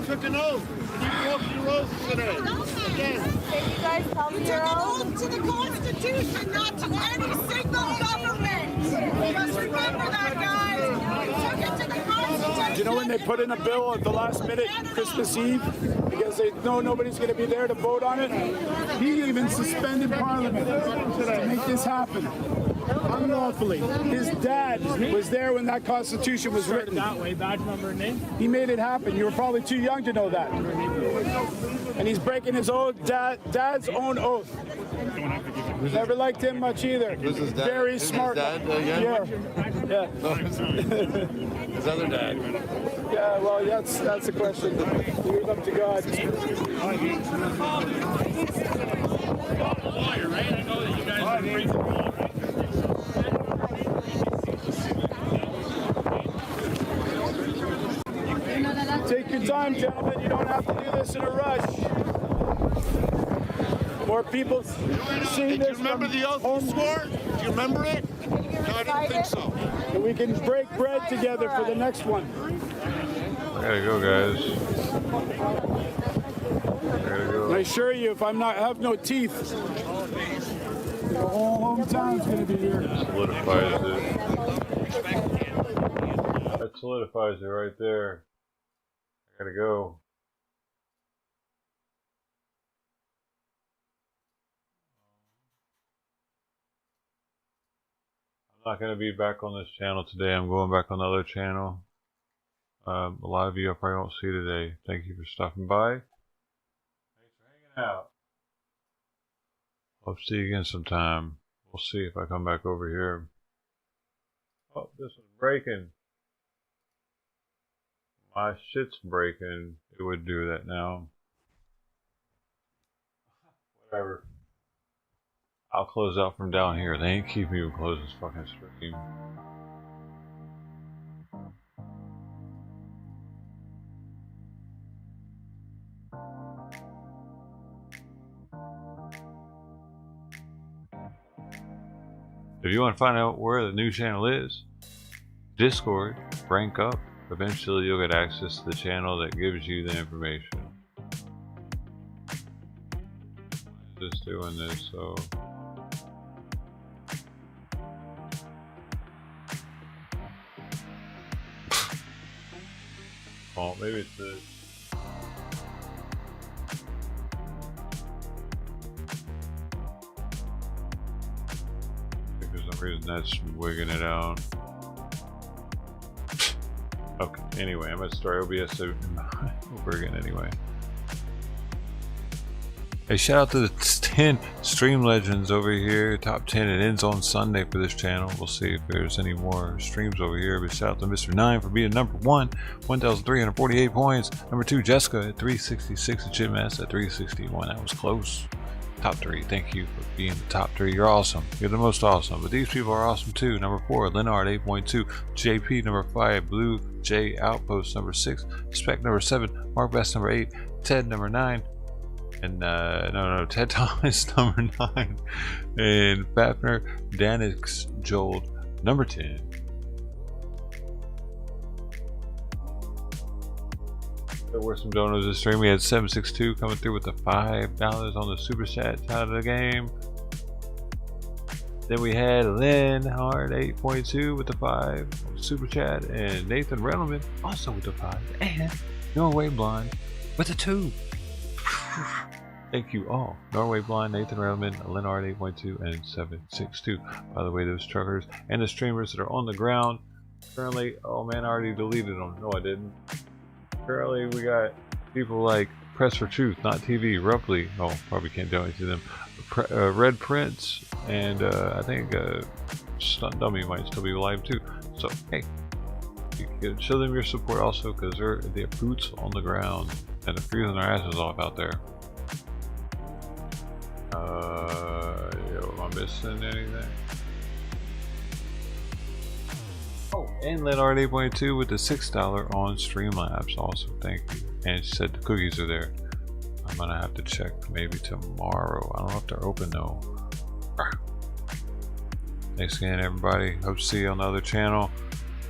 Took an oath. You broke your oath today. Again. Can you guys tell me your oath to the Constitution, not to any single government. Just remember that, guys. You took it to the Constitution. Do you know when they put in a bill at the last minute, Christmas Eve, because they know nobody's going to be there to vote on it? He even suspended Parliament to make this happen. Unlawfully. His dad was there when that Constitution was written. That way, badge number and name. He made it happen. You were probably too young to know that. And he's breaking his own dad's own oath. Never liked him much either. Very smart. His dad again? Yeah. His other dad. Yeah, well, that's a question. Leave up to God. Take your time, gentlemen. You don't have to do this in a rush. More people seeing this. Do you remember the oath score? Do you remember it? No, I didn't think so. And we can break bread together for the next one. I gotta go, guys. I gotta go. I assure you, if I'm not have no teeth, the whole hometown's gonna be here. Solidifies it. That solidifies it right there. I gotta go. I'm not going to be back on this channel today. I'm going back on the other channel. A lot of you I probably won't see today. Thank you for stopping by. Thanks for hanging out. Hope to see you again sometime. We'll see if I come back over here. Oh, this is breaking. My shit's breaking. It would do that now. Whatever. I'll close out from down here. They ain't keeping me from closing this fucking stream. If you want to find out where the new channel is, Discord, rank up. Eventually you'll get access to the channel that gives you the information. Just doing this, so... Oh, maybe it's this. I think for some reason that's wigging it out. Okay, anyway, I'm gonna start OBS over again anyway. Hey, shout out to the 10 stream legends over here. Top 10. It ends on Sunday for this channel. We'll see if there's any more streams over here. But shout out to Mr. 9 for being number 1, 1,348 points. Number 2, Jessica at 366. And Chipmass at 361. That was close. Top 3. Thank you for being the top 3. You're awesome. You're the most awesome. But these people are awesome too. Number 4, Leonard 8.2. JP number 5. Blue J Outpost number 6. Spec number 7. Mark Best number 8. Ted number 9. And Ted Thomas number 9, and Fafner Danix Joel number 10. There were some donos this stream. We had 762 coming through with the $5 on the super chat side of the game. Then we had Lynn Hard 8.2 with the 5 super chat, and Nathan Reynolds also with the 5, and Norway Blonde with the 2. Thank you all. Norway Blind, Nathan Relman, Leonard 8.2, and 762. By the way, those truckers and the streamers that are on the ground currently, oh man, I already deleted them. No, I didn't. Currently, we got people like Press for Truth, Not TV, Roughly. Oh, probably can't donate to them. Red Prince, and I think Stunt Dummy might still be alive too. So, hey, you can show them your support also because they're boots on the ground and they're freezing their asses off out there. Am I missing anything? Oh, and Leonard 8.2 with the $6 on Streamlabs also. Thank you. And she said the cookies are there. I'm gonna have to check maybe tomorrow. I don't know if they're open though. Thanks again, everybody. Hope to see you on the other channel.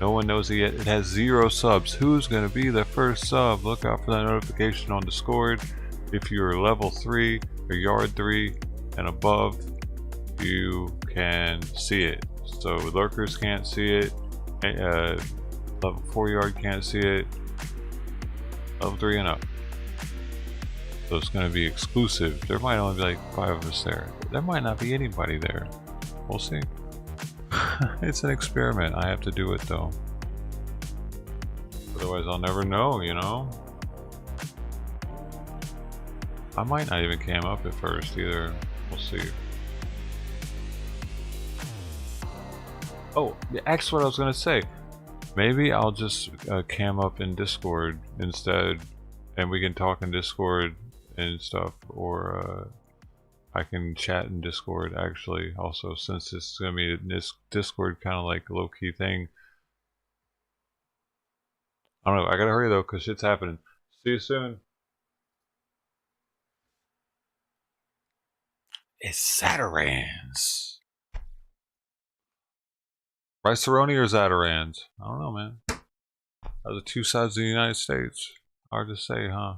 No one knows it yet. It has 0 subs. Who's gonna be the first sub? Look out for that notification on Discord. If you're level 3 or yard 3 and above, you can see it. So lurkers can't see it. Level 4 yard can't see it. Level 3 and up. So it's going to be exclusive. There might only be like 5 of us there. There might not be anybody there. We'll see. It's an experiment. I have to do it though. Otherwise I'll never know, you know? I might not even cam up at first either. We'll see. Oh, that's what I was gonna say. Maybe I'll just cam up in Discord instead, and we can talk in Discord and stuff, or I can chat in Discord actually also, since it's gonna be this Discord kind of like low-key thing. I don't know. I gotta hurry though, cause shit's happening. See you soon. It's Zatarans. Rice-A-Roni or Zatarans? I don't know, man. Are the two sides of the United States? Hard to say, huh?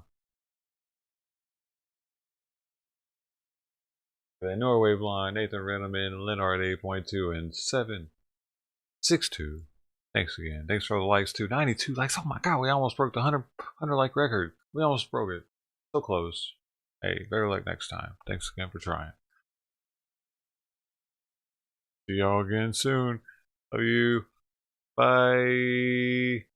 The Norway Blind, Nathan Renneman, Leonard 8.2, and 762. Thanks again. Thanks for the likes too. 92 likes. Oh my god, we almost broke the 100 like record. We almost broke it. So close. Hey, better luck next time. Thanks again for trying. See y'all again soon. Love you. Bye.